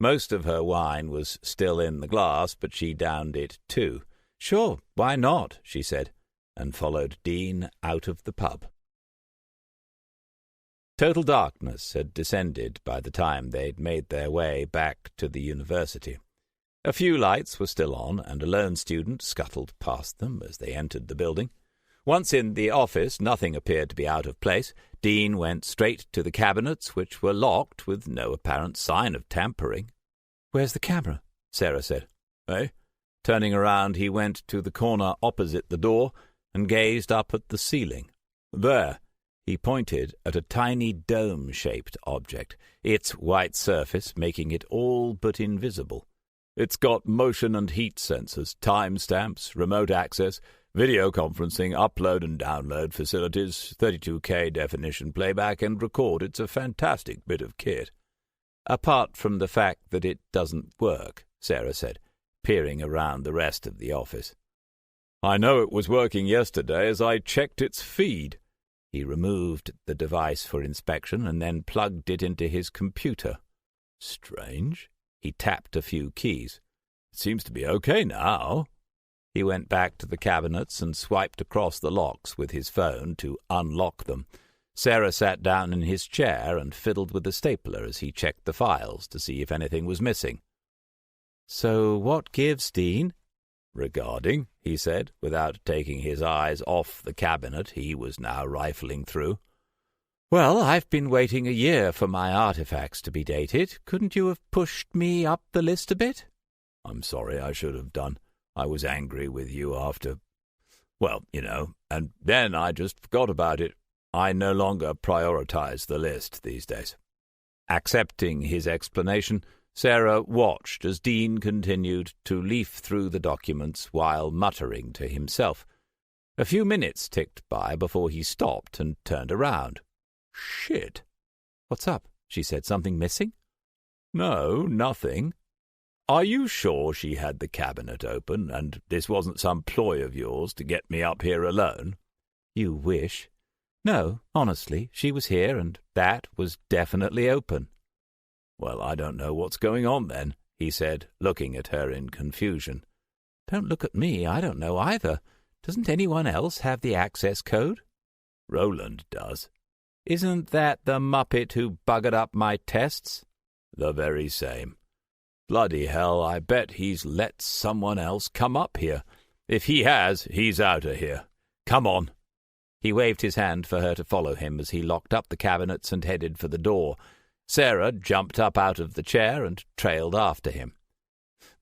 Most of her wine was still in the glass, but she downed it too. Sure, why not? She said, and followed Dean out of the pub. Total darkness had descended by the time they'd made their way back to the university. A few lights were still on, and a lone student scuttled past them as they entered the building. Once in the office, nothing appeared to be out of place. Dean went straight to the cabinets, which were locked with no apparent sign of tampering. Where's the camera? Sarah said. Eh? Turning around, he went to the corner opposite the door and gazed up at the ceiling. There. He pointed at a tiny dome-shaped object, its white surface making it all but invisible. It's got motion and heat sensors, timestamps, remote access, video conferencing, upload and download facilities, 32K definition playback, and record. It's a fantastic bit of kit. Apart from the fact that it doesn't work, Sarah said, peering around the rest of the office. I know it was working yesterday as I checked its feed. He removed the device for inspection and then plugged it into his computer. Strange. He tapped a few keys. It seems to be okay now. He went back to the cabinets and swiped across the locks with his phone to unlock them. Sarah sat down in his chair and fiddled with the stapler as he checked the files to see if anything was missing. So what gives, Dean? Regarding, he said, without taking his eyes off the cabinet he was now rifling through. Well, I've been waiting a year for my artifacts to be dated. Couldn't you have pushed me up the list a bit? I'm sorry, I should have done. I was angry with you after... Well, you know, and then I just forgot about it. I no longer prioritize the list these days. Accepting his explanation, Sarah watched as Dean continued to leaf through the documents while muttering to himself. A few minutes ticked by before he stopped and turned around. "Shit." "What's up?" she said. "Something missing?" "No, nothing. Are you sure she had the cabinet open, and this wasn't some ploy of yours to get me up here alone?" "You wish." "No, honestly, she was here, and that was definitely open." "Well, I don't know what's going on then," he said, looking at her in confusion. "Don't look at me. I don't know either. Doesn't anyone else have the access code?" "Roland does." "Isn't that the muppet who buggered up my tests?" "The very same. Bloody hell, I bet he's let someone else come up here. If he has, he's out of here. Come on." He waved his hand for her to follow him as he locked up the cabinets and headed for the door. Sarah jumped up out of the chair and trailed after him.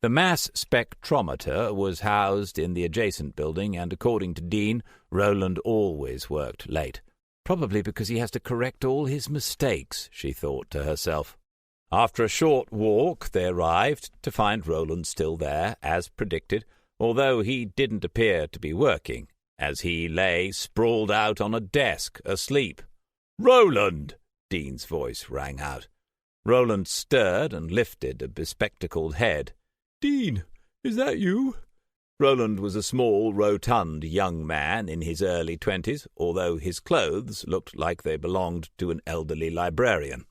The mass spectrometer was housed in the adjacent building, and according to Dean, Roland always worked late. Probably because he has to correct all his mistakes, she thought to herself. After a short walk, they arrived to find Roland still there, as predicted, although he didn't appear to be working, as he lay sprawled out on a desk, asleep. "Roland!" Dean's voice rang out. Roland stirred and lifted a bespectacled head. "Dean, is that you?" Roland was a small, rotund young man in his early 20s, although his clothes looked like they belonged to an elderly librarian.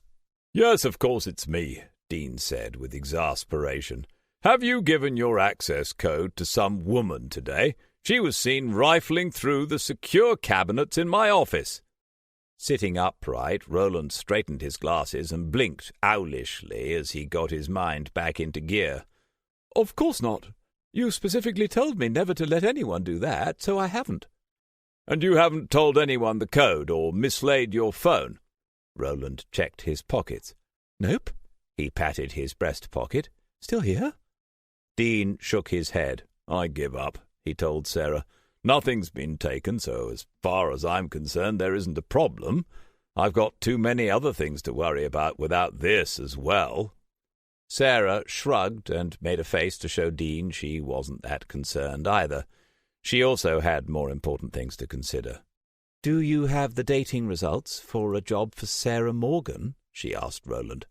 "Yes, of course it's me," Dean said with exasperation. "Have you given your access code to some woman today? She was seen rifling through the secure cabinets in my office." Sitting upright, Roland straightened his glasses and blinked owlishly as he got his mind back into gear. "Of course not. You specifically told me never to let anyone do that, so I haven't." "And you haven't told anyone the code or mislaid your phone?" Roland checked his pockets. "Nope." He patted his breast pocket. "Still here?" Dean shook his head. "I give up," he told Sarah. "Nothing's been taken, so as far as I'm concerned, there isn't a problem. I've got too many other things to worry about without this as well." Sarah shrugged and made a face to show Dean she wasn't that concerned either. She also had more important things to consider. "Do you have the dating results for a job for Sarah Morgan?" she asked Roland.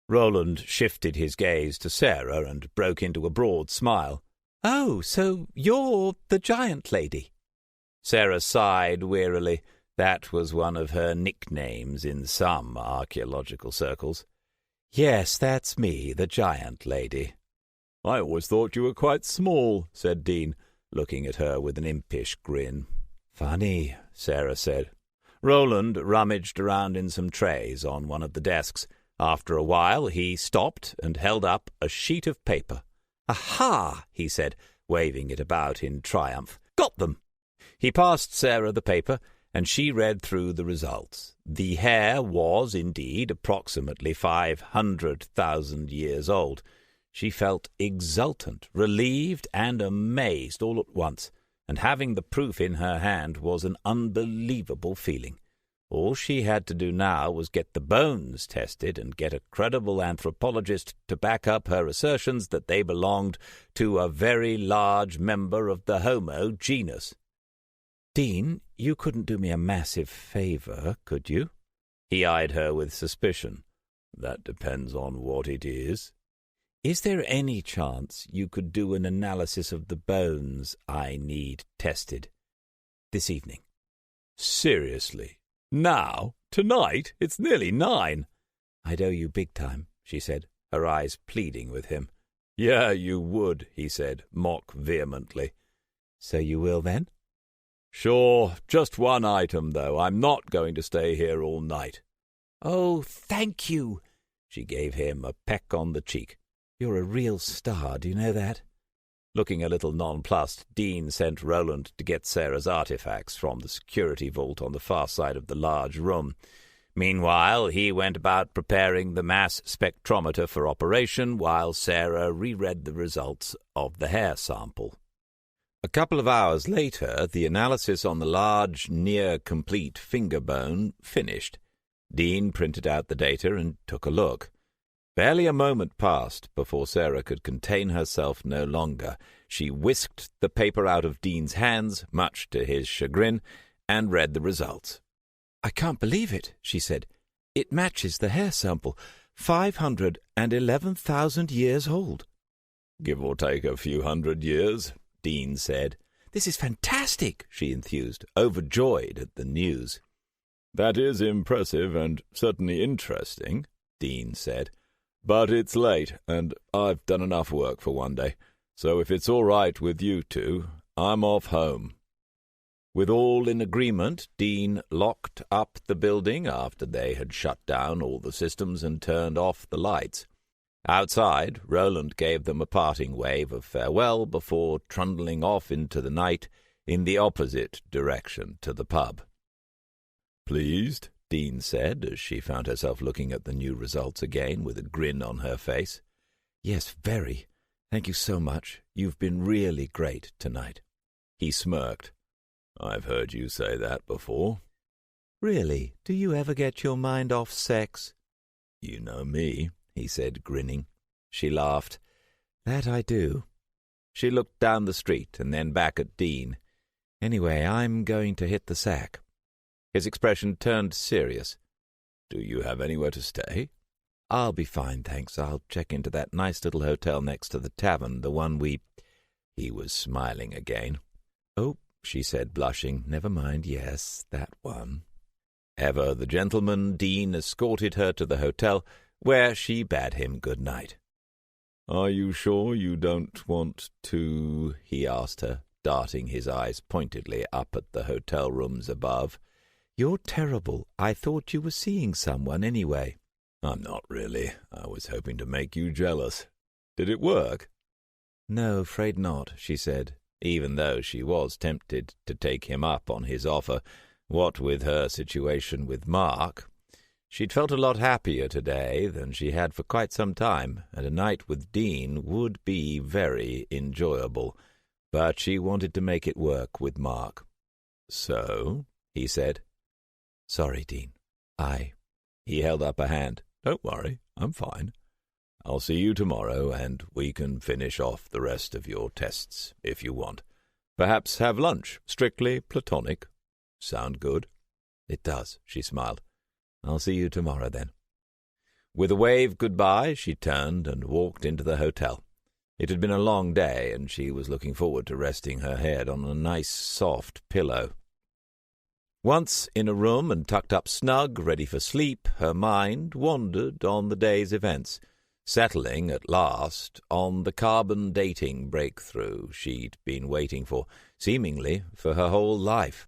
Roland shifted his gaze to Sarah and broke into a broad smile. "Oh, so you're the giant lady." Sarah sighed wearily. That was one of her nicknames in some archaeological circles. "Yes, that's me, the giant lady." "I always thought you were quite small," said Dean, looking at her with an impish grin. "Funny," Sarah said. Roland rummaged around in some trays on one of the desks. After a while he stopped and held up a sheet of paper. "Aha!" he said, waving it about in triumph. "Got them!" He passed Sarah the paper, and she read through the results. The hair was, indeed, approximately 500,000 years old. She felt exultant, relieved, and amazed all at once, and having the proof in her hand was an unbelievable feeling. All she had to do now was get the bones tested and get a credible anthropologist to back up her assertions that they belonged to a very large member of the Homo genus. "Dean, you couldn't do me a massive favor, could you?" He eyed her with suspicion. "That depends on what it is." "Is there any chance you could do an analysis of the bones I need tested this evening?" "Seriously? Now? Tonight? It's nearly 9. "I'd owe you big time," she said, her eyes pleading with him. "Yeah, you would," he said, mock vehemently. "So you will, then?" "Sure. Just one item, though. I'm not going to stay here all night." "Oh, thank you." She gave him a peck on the cheek. "You're a real star, do you know that?" Looking a little nonplussed, Dean sent Roland to get Sarah's artifacts from the security vault on the far side of the large room. Meanwhile, he went about preparing the mass spectrometer for operation, while Sarah reread the results of the hair sample. A couple of hours later, the analysis on the large, near-complete finger bone finished. Dean printed out the data and took a look. Barely a moment passed before Sarah could contain herself no longer. She whisked the paper out of Dean's hands, much to his chagrin, and read the results. "I can't believe it," she said. "It matches the hair sample. 511,000 years old." "Give or take a few hundred years," Dean said. "This is fantastic," she enthused, overjoyed at the news. "That is impressive and certainly interesting," Dean said. "But it's late, and I've done enough work for one day. So if it's all right with you two, I'm off home." With all in agreement, Dean locked up the building after they had shut down all the systems and turned off the lights. Outside, Roland gave them a parting wave of farewell before trundling off into the night in the opposite direction to the pub. "Pleased?" Dean said, as she found herself looking at the new results again with a grin on her face. "Yes, very. Thank you so much. You've been really great tonight." He smirked. "I've heard you say that before." "Really? Do you ever get your mind off sex?" "You know me," he said, grinning. She laughed. "That I do." She looked down the street and then back at Dean. "Anyway, I'm going to hit the sack." His expression turned serious. "Do you have anywhere to stay?" "I'll be fine, thanks. I'll check into that nice little hotel next to the tavern, the one we—" He was smiling again. "Oh," she said, blushing. "Never mind. Yes, that one." Ever the gentleman, Dean escorted her to the hotel, where she bade him good night. "Are you sure you don't want to?" he asked her, darting his eyes pointedly up at the hotel rooms above. "You're terrible. I thought you were seeing someone anyway." "I'm not really. I was hoping to make you jealous. Did it work?" "No, afraid not," she said, even though she was tempted to take him up on his offer. What with her situation with Mark, she'd felt a lot happier today than she had for quite some time, and a night with Dean would be very enjoyable. But she wanted to make it work with Mark. "So?" he said. "Sorry, Dean. He held up a hand. "Don't worry, I'm fine. I'll see you tomorrow, and we can finish off the rest of your tests, if you want. Perhaps have lunch, strictly platonic. Sound good?" "It does," she smiled. "I'll see you tomorrow, then." With a wave goodbye, she turned and walked into the hotel. It had been a long day, and she was looking forward to resting her head on a nice, soft pillow. Once in a room and tucked up snug, ready for sleep, her mind wandered on the day's events, settling at last on the carbon dating breakthrough she'd been waiting for, seemingly for her whole life.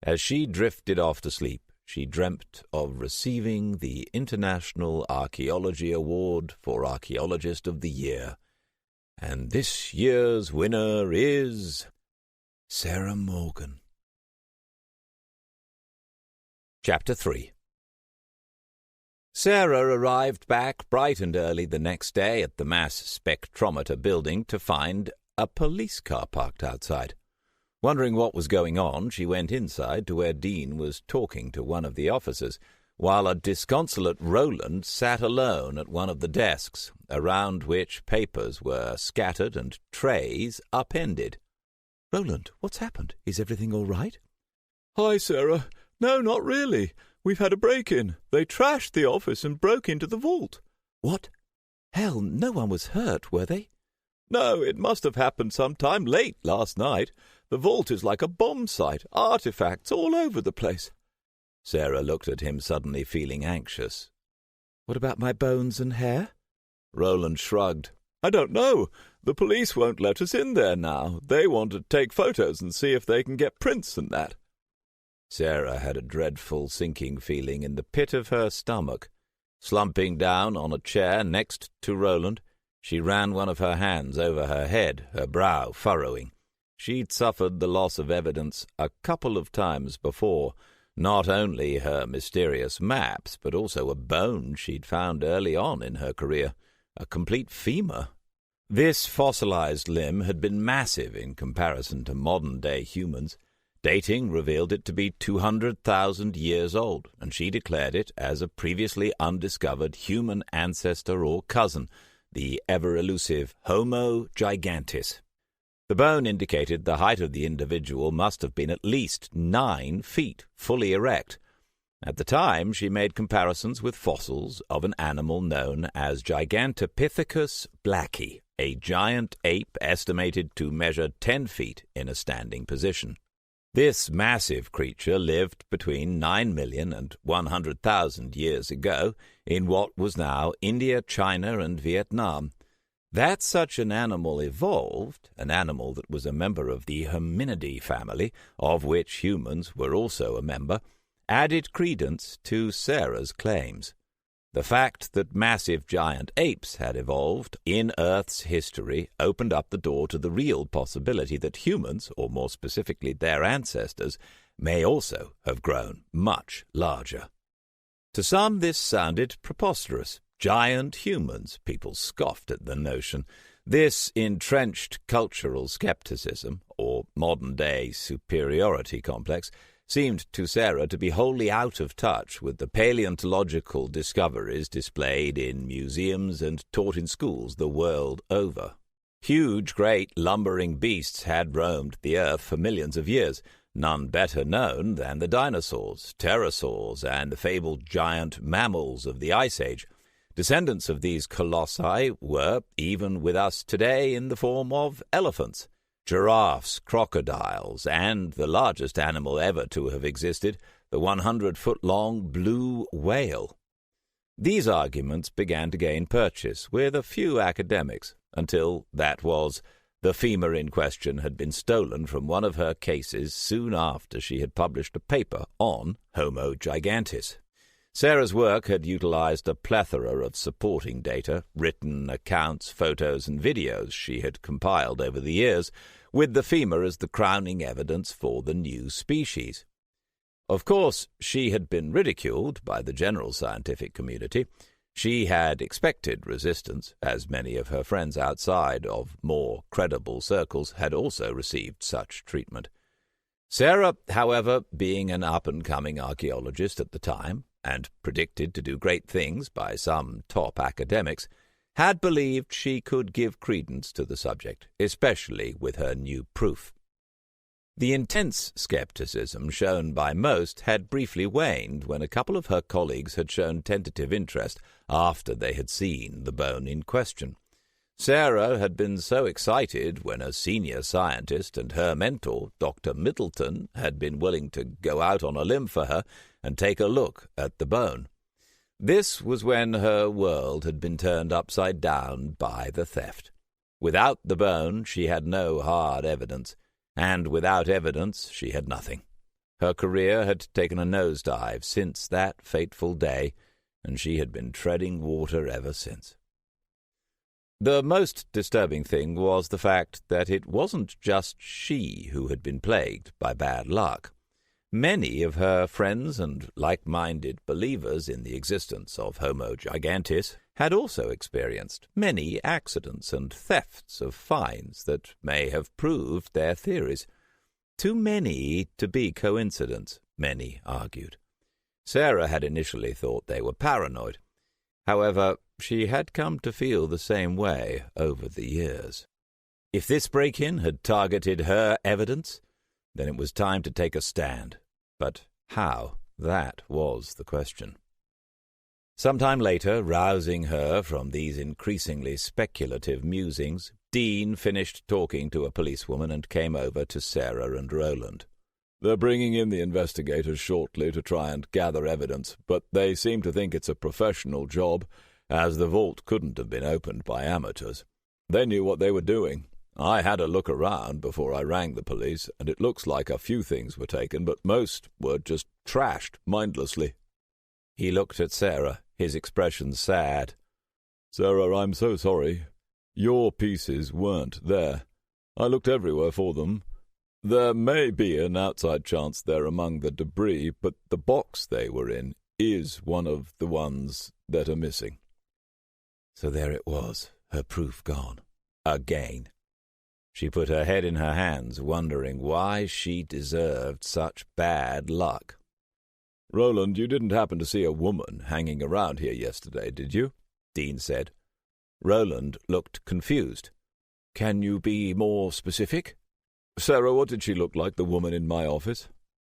As she drifted off to sleep, she dreamt of receiving the International Archaeology Award for Archaeologist of the Year. And this year's winner is Sarah Morgan. Chapter 3. Sarah arrived back bright and early the next day at the mass spectrometer building to find a police car parked outside. Wondering what was going on, she went inside to where Dean was talking to one of the officers, while a disconsolate Roland sat alone at one of the desks, around which papers were scattered and trays upended. "Roland, what's happened? Is everything all right?" "Hi, Sarah. No, not really. We've had a break-in. They trashed the office and broke into the vault." "What? Hell, no one was hurt, were they?" "No, it must have happened sometime late last night. The vault is like a bomb site, artifacts all over the place." Sarah looked at him, suddenly feeling anxious. "What about my bones and hair?" Roland shrugged. "I don't know. The police won't let us in there now. They want to take photos and see if they can get prints and that." Sarah had a dreadful sinking feeling in the pit of her stomach. Slumping down on a chair next to Roland, she ran one of her hands over her head, her brow furrowing. She'd suffered the loss of evidence a couple of times before, not only her mysterious maps, but also a bone she'd found early on in her career, a complete femur. This fossilized limb had been massive in comparison to modern-day humans, Dating revealed it to be 200,000 years old, and she declared it as a previously undiscovered human ancestor or cousin, the ever-elusive Homo gigantis. The bone indicated the height of the individual must have been at least 9 feet, fully erect. At the time, she made comparisons with fossils of an animal known as Gigantopithecus blacki, a giant ape estimated to measure 10 feet in a standing position. This massive creature lived between 9 million and 100,000 years ago in what was now India, China, and Vietnam. That such an animal evolved, an animal that was a member of the Hominidae family, of which humans were also a member, added credence to Sarah's claims. The fact that massive giant apes had evolved in Earth's history opened up the door to the real possibility that humans, or more specifically their ancestors, may also have grown much larger. To some this sounded preposterous. Giant humans, people scoffed at the notion. This entrenched cultural skepticism, or modern-day superiority complex, seemed to Sarah to be wholly out of touch with the paleontological discoveries displayed in museums and taught in schools the world over. Huge, great, lumbering beasts had roamed the earth for millions of years, none better known than the dinosaurs, pterosaurs, and the fabled giant mammals of the Ice Age. Descendants of these colossi were, even with us today, in the form of elephants, giraffes, crocodiles, and the largest animal ever to have existed, the 100-foot-long blue whale. These arguments began to gain purchase with a few academics, until, that was, the femur in question had been stolen from one of her cases soon after she had published a paper on Homo gigantis. Sarah's work had utilized a plethora of supporting data, written accounts, photos, and videos she had compiled over the years, with the femur as the crowning evidence for the new species. Of course, she had been ridiculed by the general scientific community. She had expected resistance, as many of her friends outside of more credible circles had also received such treatment. Sarah, however, being an up-and-coming archaeologist at the time, and predicted to do great things by some top academics, had believed she could give credence to the subject, especially with her new proof. The intense skepticism shown by most had briefly waned when a couple of her colleagues had shown tentative interest after they had seen the bone in question. Sarah had been so excited when a senior scientist and her mentor, Dr. Middleton, had been willing to go out on a limb for her and take a look at the bone. This was when her world had been turned upside down by the theft. Without the bone, she had no hard evidence, and without evidence, she had nothing. Her career had taken a nosedive since that fateful day, and she had been treading water ever since. The most disturbing thing was the fact that it wasn't just she who had been plagued by bad luck. Many of her friends and like-minded believers in the existence of Homo gigantis had also experienced many accidents and thefts of finds that may have proved their theories. Too many to be coincidence, many argued. Sarah had initially thought they were paranoid. However, she had come to feel the same way over the years. If this break-in had targeted her evidence, then it was time to take a stand. But how? That was the question. Sometime later, rousing her from these increasingly speculative musings, Dean finished talking to a policewoman and came over to Sarah and Roland. "They're bringing in the investigators shortly to try and gather evidence, but they seem to think it's a professional job, as the vault couldn't have been opened by amateurs. They knew what they were doing. I had a look around before I rang the police, and it looks like a few things were taken, but most were just trashed mindlessly." He looked at Sarah, his expression sad. "Sarah, I'm so sorry. Your pieces weren't there. I looked everywhere for them. There may be an outside chance they're among the debris, but the box they were in is one of the ones that are missing." So there it was, her proof gone. Again. She put her head in her hands, wondering why she deserved such bad luck. "Roland, you didn't happen to see a woman hanging around here yesterday, did you?" Dean said. Roland looked confused. "Can you be more specific?" "Sarah, what did she look like, the woman in my office?"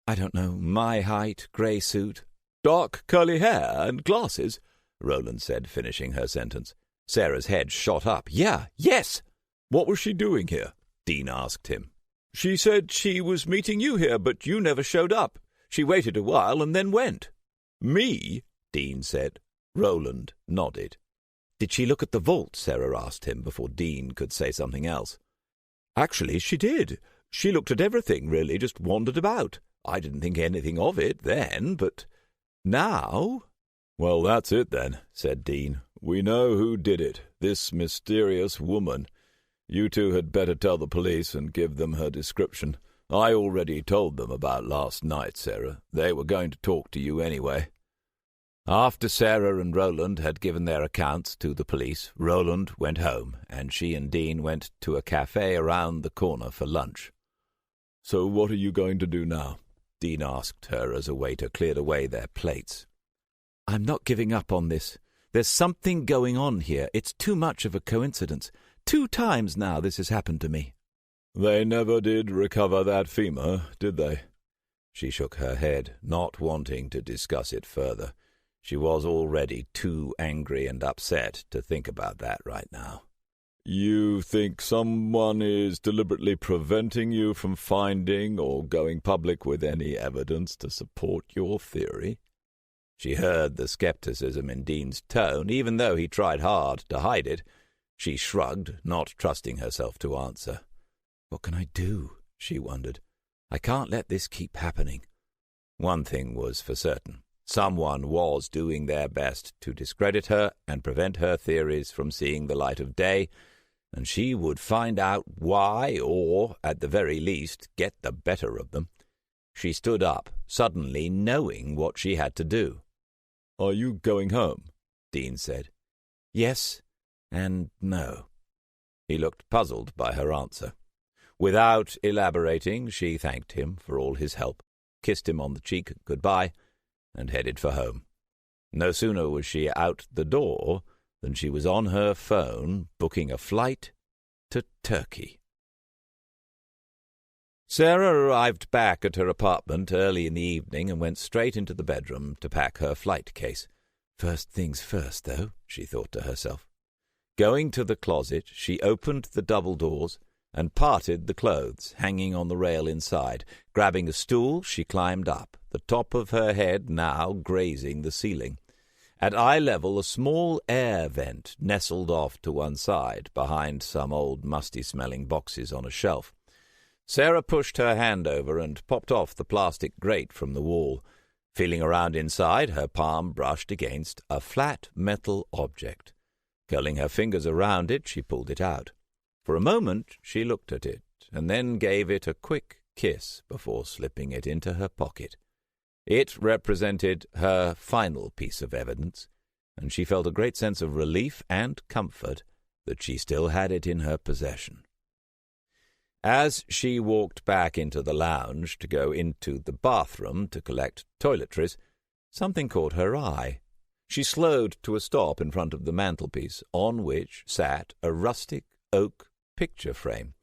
"I don't know. My height, grey suit." "Dark curly hair and glasses," Roland said, finishing her sentence. Sarah's head shot up. Yes! "What was she doing here?" Dean asked him. "She said she was meeting you here, but you never showed up. She waited a while and then went." "Me?" Dean said. Roland nodded. "Did she look at the vault?" Sarah asked him before Dean could say something else. "Actually, she did. She looked at everything, really, just wandered about. I didn't think anything of it then, but now—" "Well, that's it then," said Dean. "We know who did it, this mysterious woman. You two had better tell the police and give them her description. I already told them about last night, Sarah. They were going to talk to you anyway." After Sarah and Roland had given their accounts to the police, Roland went home, and she and Dean went to a cafe around the corner for lunch. "So what are you going to do now?" Dean asked her as a waiter cleared away their plates. "I'm not giving up on this. There's something going on here. It's too much of a coincidence. 2 times now this has happened to me." "They never did recover that femur, did they?" She shook her head, not wanting to discuss it further. She was already too angry and upset to think about that right now. "You think someone is deliberately preventing you from finding or going public with any evidence to support your theory?" She heard the skepticism in Dean's tone, even though he tried hard to hide it. She shrugged, not trusting herself to answer. "What can I do?" she wondered. "I can't let this keep happening." One thing was for certain. Someone was doing their best to discredit her and prevent her theories from seeing the light of day, and she would find out why, or, at the very least, get the better of them. She stood up, suddenly knowing what she had to do. "Are you going home?" Dean said. "Yes and no." He looked puzzled by her answer. Without elaborating, she thanked him for all his help, kissed him on the cheek goodbye, and headed for home. No sooner was she out the door than she was on her phone booking a flight to Turkey. Sarah arrived back at her apartment early in the evening and went straight into the bedroom to pack her flight case. First things first, though, she thought to herself. Going to the closet, she opened the double doors and parted the clothes hanging on the rail inside. Grabbing a stool, she climbed up, the top of her head now grazing the ceiling. At eye level, a small air vent nestled off to one side, behind some old musty-smelling boxes on a shelf. Sarah pushed her hand over and popped off the plastic grate from the wall. Feeling around inside, her palm brushed against a flat metal object. Curling her fingers around it, she pulled it out. For a moment she looked at it, and then gave it a quick kiss before slipping it into her pocket. It represented her final piece of evidence, and she felt a great sense of relief and comfort that she still had it in her possession. As she walked back into the lounge to go into the bathroom to collect toiletries, something caught her eye. She slowed to a stop in front of the mantelpiece, on which sat a rustic oak picture frame.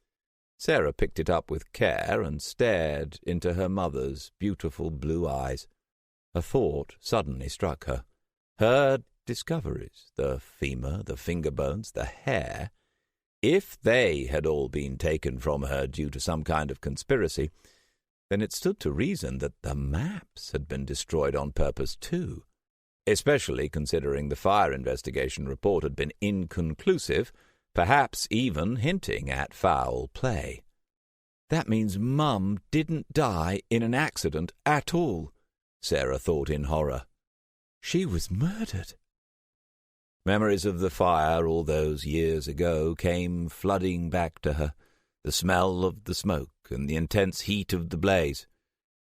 Sarah picked it up with care and stared into her mother's beautiful blue eyes. A thought suddenly struck her. Her discoveries, the femur, the finger bones, the hair, if they had all been taken from her due to some kind of conspiracy, then it stood to reason that the maps had been destroyed on purpose too, especially considering the fire investigation report had been inconclusive, perhaps even hinting at foul play. That means Mum didn't die in an accident at all, Sarah thought in horror. She was murdered. Memories of the fire all those years ago came flooding back to her, the smell of the smoke and the intense heat of the blaze.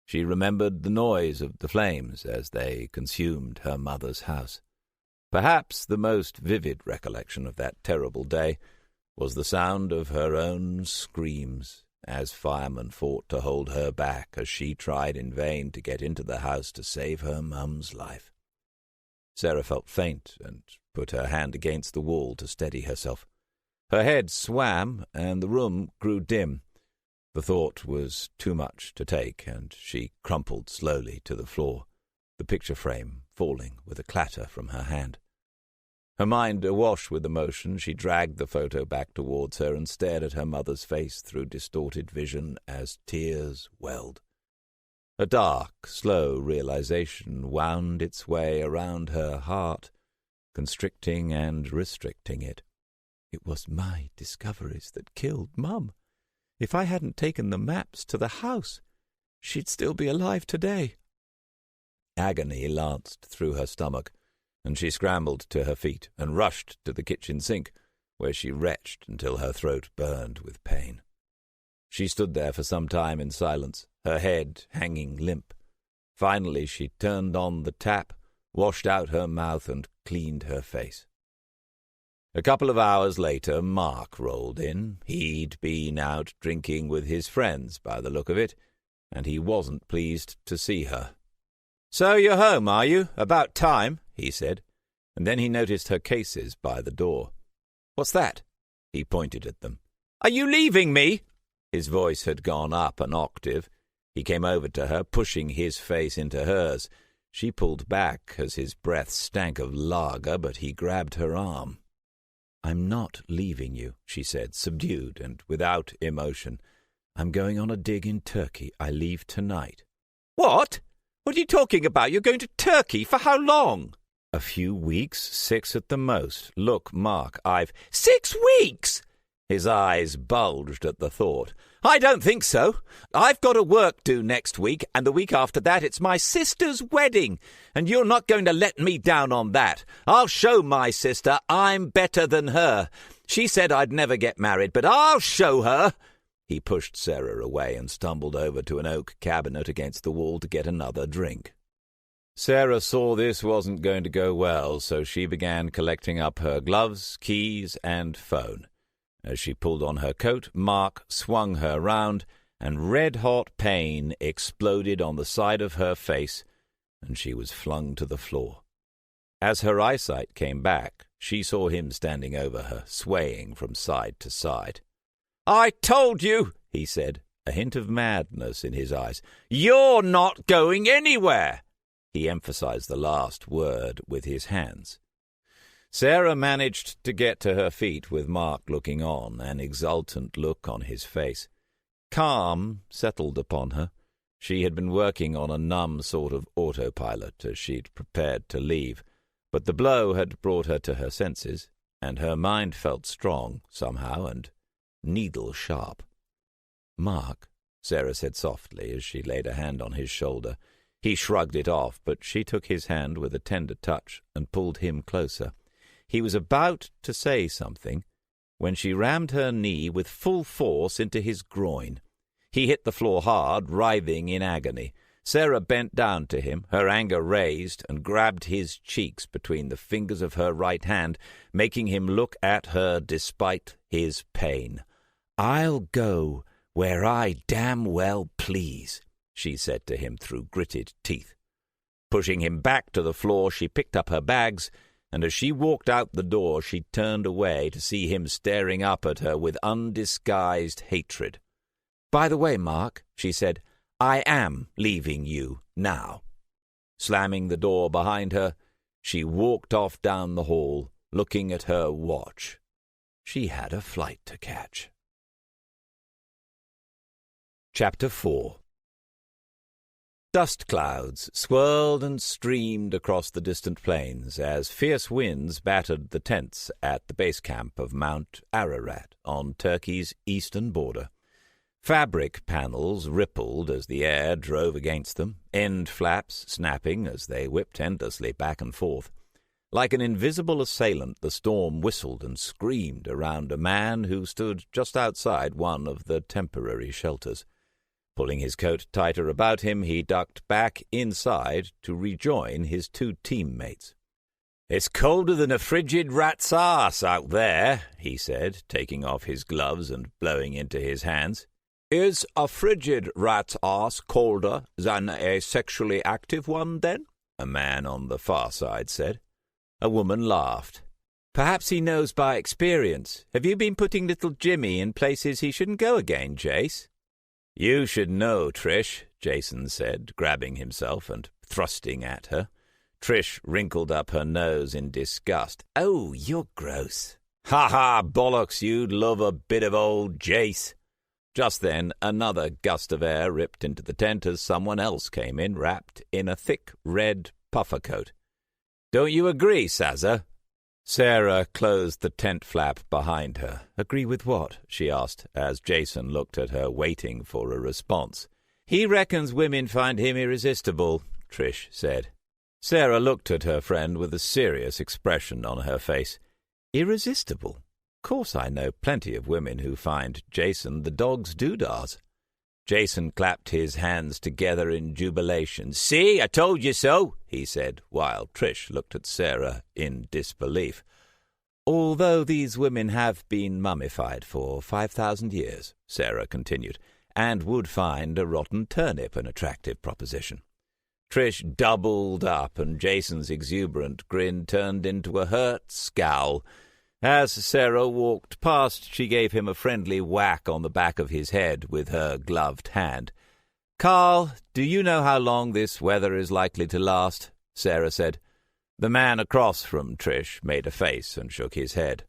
She remembered the noise of the flames as they consumed her mother's house. Perhaps the most vivid recollection of that terrible day was the sound of her own screams as firemen fought to hold her back as she tried in vain to get into the house to save her mum's life. Sarah felt faint and put her hand against the wall to steady herself. Her head swam and the room grew dim. The thought was too much to take, and she crumpled slowly to the floor, the picture frame falling with a clatter from her hand. Her mind awash with emotion, she dragged the photo back towards her and stared at her mother's face through distorted vision as tears welled. A dark, slow realization wound its way around her heart, constricting and restricting it. It was my discoveries that killed Mum. If I hadn't taken the maps to the house, she'd still be alive today. Agony lanced through her stomach, and she scrambled to her feet and rushed to the kitchen sink, where she retched until her throat burned with pain. She stood there for some time in silence, her head hanging limp. Finally she turned on the tap, washed out her mouth, and cleaned her face. A couple of hours later, Mark rolled in. He'd been out drinking with his friends, by the look of it, and he wasn't pleased to see her. "So you're home, are you? About time," he said, and then he noticed her cases by the door. "What's that?" He pointed at them. "Are you leaving me?" His voice had gone up an octave. He came over to her, pushing his face into hers. She pulled back as his breath stank of lager, but he grabbed her arm. "I'm not leaving you," she said, subdued and without emotion. "I'm going on a dig in Turkey. I leave tonight." "What? What are you talking about? You're going to Turkey? For how long?" "A few weeks, 6 at the most. Look, Mark, I've—" "6 weeks?" His eyes bulged at the thought. "I don't think so. I've got a work due next week, and the week after that it's my sister's wedding, and you're not going to let me down on that. I'll show my sister I'm better than her. She said I'd never get married, but I'll show her." He pushed Sarah away and stumbled over to an oak cabinet against the wall to get another drink. Sarah saw this wasn't going to go well, so she began collecting up her gloves, keys, and phone. As she pulled on her coat, Mark swung her round, and red-hot pain exploded on the side of her face, and she was flung to the floor. As her eyesight came back, she saw him standing over her, swaying from side to side. "I told you," he said, a hint of madness in his eyes. "You're not going anywhere." He emphasized the last word with his hands. Sarah managed to get to her feet with Mark looking on, an exultant look on his face. Calm settled upon her. She had been working on a numb sort of autopilot as she'd prepared to leave, but the blow had brought her to her senses, and her mind felt strong, somehow, and needle-sharp. "Mark," Sarah said softly as she laid a hand on his shoulder. He shrugged it off, but she took his hand with a tender touch and pulled him closer. He was about to say something when she rammed her knee with full force into his groin. He hit the floor hard, writhing in agony. Sarah bent down to him, her anger raised, and grabbed his cheeks between the fingers of her right hand, making him look at her despite his pain. "I'll go where I damn well please," she said to him through gritted teeth. Pushing him back to the floor, she picked up her bags, and as she walked out the door, she turned away to see him staring up at her with undisguised hatred. "By the way, Mark," she said, "I am leaving you now." Slamming the door behind her, she walked off down the hall, looking at her watch. She had a flight to catch. Chapter 4. Dust clouds swirled and streamed across the distant plains as fierce winds battered the tents at the base camp of Mount Ararat on Turkey's eastern border. Fabric panels rippled as the air drove against them, end flaps snapping as they whipped endlessly back and forth. Like an invisible assailant, the storm whistled and screamed around a man who stood just outside one of the temporary shelters. Pulling his coat tighter about him, he ducked back inside to rejoin his 2 teammates. "It's colder than a frigid rat's arse out there," he said, taking off his gloves and blowing into his hands. "Is a frigid rat's arse colder than a sexually active one, then?" a man on the far side said. A woman laughed. "Perhaps he knows by experience. Have you been putting little Jimmy in places he shouldn't go again, Jace?" "You should know, Trish," Jason said, grabbing himself and thrusting at her. Trish wrinkled up her nose in disgust. "Oh, you're gross." "Ha-ha, bollocks, you'd love a bit of old Jace." Just then another gust of air ripped into the tent as someone else came in, wrapped in a thick red puffer coat. "Don't you agree, Sazza?" Sarah closed the tent flap behind her. "Agree with what?" she asked, as Jason looked at her, waiting for a response. "He reckons women find him irresistible," Trish said. Sarah looked at her friend with a serious expression on her face. "Irresistible? Of course I know plenty of women who find Jason the dog's doodahs." Jason clapped his hands together in jubilation. "See, I told you so," he said, while Trish looked at Sarah in disbelief. "Although these women have been mummified for 5,000 years, Sarah continued, "and would find a rotten turnip an attractive proposition." Trish doubled up, and Jason's exuberant grin turned into a hurt scowl. As Sarah walked past, she gave him a friendly whack on the back of his head with her gloved hand. "Carl, do you know how long this weather is likely to last?" Sarah said. The man across from Trish made a face and shook his head.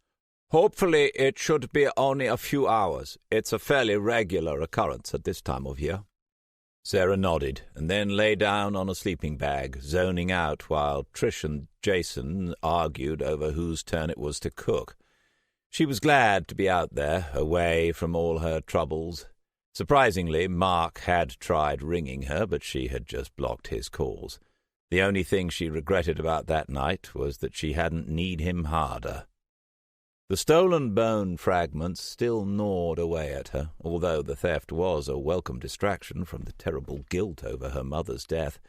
"Hopefully it should be only a few hours. It's a fairly regular occurrence at this time of year." Sarah nodded and then lay down on a sleeping bag, zoning out while Trish and Jason argued over whose turn it was to cook. She was glad to be out there, away from all her troubles. Surprisingly, Mark had tried ringing her, but she had just blocked his calls. The only thing she regretted about that night was that she hadn't kneed him harder. The stolen bone fragments still gnawed away at her, although the theft was a welcome distraction from the terrible guilt over her mother's death,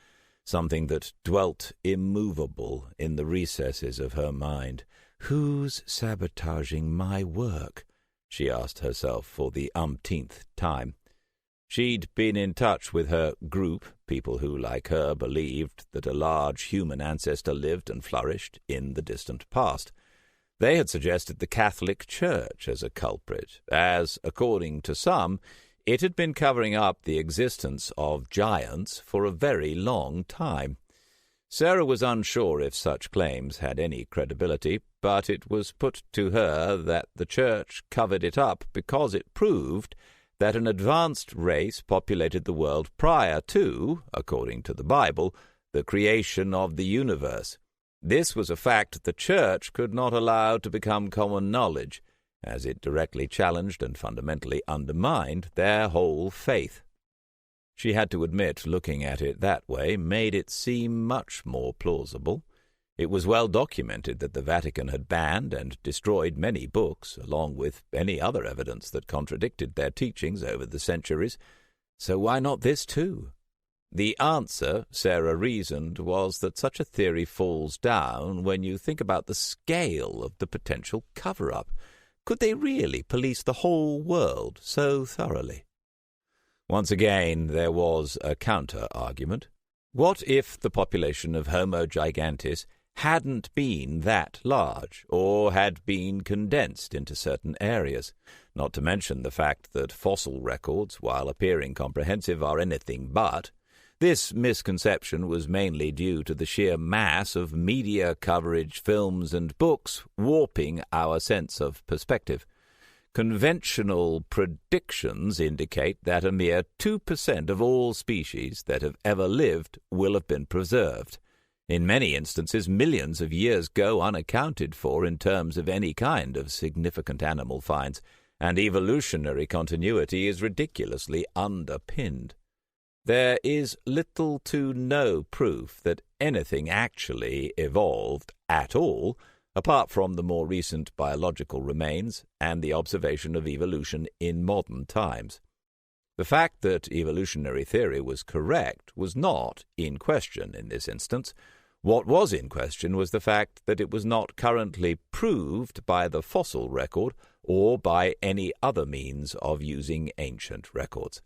something that dwelt immovable in the recesses of her mind. "Who's sabotaging my work?" she asked herself for the umpteenth time. She'd been in touch with her group, people who, like her, believed that a large human ancestor lived and flourished in the distant past. They had suggested the Catholic Church as a culprit, as, according to some, it had been covering up the existence of giants for a very long time. Sarah was unsure if such claims had any credibility, but it was put to her that the Church covered it up because it proved that an advanced race populated the world prior to, according to the Bible, the creation of the universe. This was a fact the Church could not allow to become common knowledge, as it directly challenged and fundamentally undermined their whole faith. She had to admit looking at it that way made it seem much more plausible. It was well documented that the Vatican had banned and destroyed many books, along with any other evidence that contradicted their teachings over the centuries. So why not this too? The answer, Sarah reasoned, was that such a theory falls down when you think about the scale of the potential cover-up. Could they really police the whole world so thoroughly? Once again, there was a counter-argument. What if the population of Homo gigantis hadn't been that large, or had been condensed into certain areas? Not to mention the fact that fossil records, while appearing comprehensive, are anything but. This misconception was mainly due to the sheer mass of media coverage, films, and books warping our sense of perspective. Conventional predictions indicate that a mere 2% of all species that have ever lived will have been preserved. In many instances, millions of years go unaccounted for in terms of any kind of significant animal finds, and evolutionary continuity is ridiculously underpinned. There is little to no proof that anything actually evolved at all, apart from the more recent biological remains and the observation of evolution in modern times. The fact that evolutionary theory was correct was not in question in this instance. What was in question was the fact that it was not currently proved by the fossil record or by any other means of using ancient records.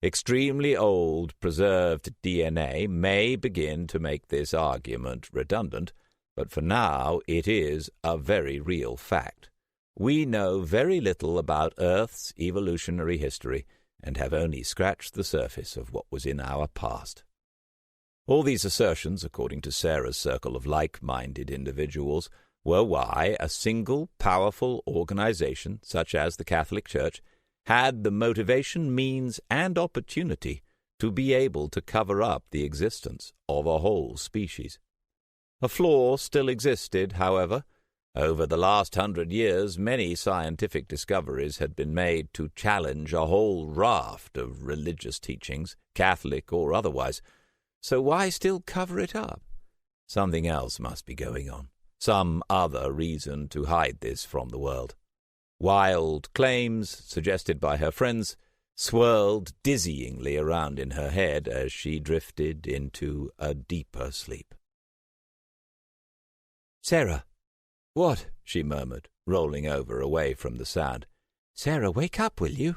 Extremely old preserved DNA may begin to make this argument redundant, but for now it is a very real fact. We know very little about Earth's evolutionary history and have only scratched the surface of what was in our past. All these assertions, according to Sarah's circle of like-minded individuals, were why a single powerful organization, such as the Catholic Church, had the motivation, means, and opportunity to be able to cover up the existence of a whole species. A flaw still existed, however. Over the last 100 years, many scientific discoveries had been made to challenge a whole raft of religious teachings, Catholic or otherwise. So why still cover it up? Something else must be going on, some other reason to hide this from the world. Wild claims, suggested by her friends, swirled dizzyingly around in her head as she drifted into a deeper sleep. "Sarah." "What?" she murmured, rolling over away from the sound. "Sarah, wake up, will you?"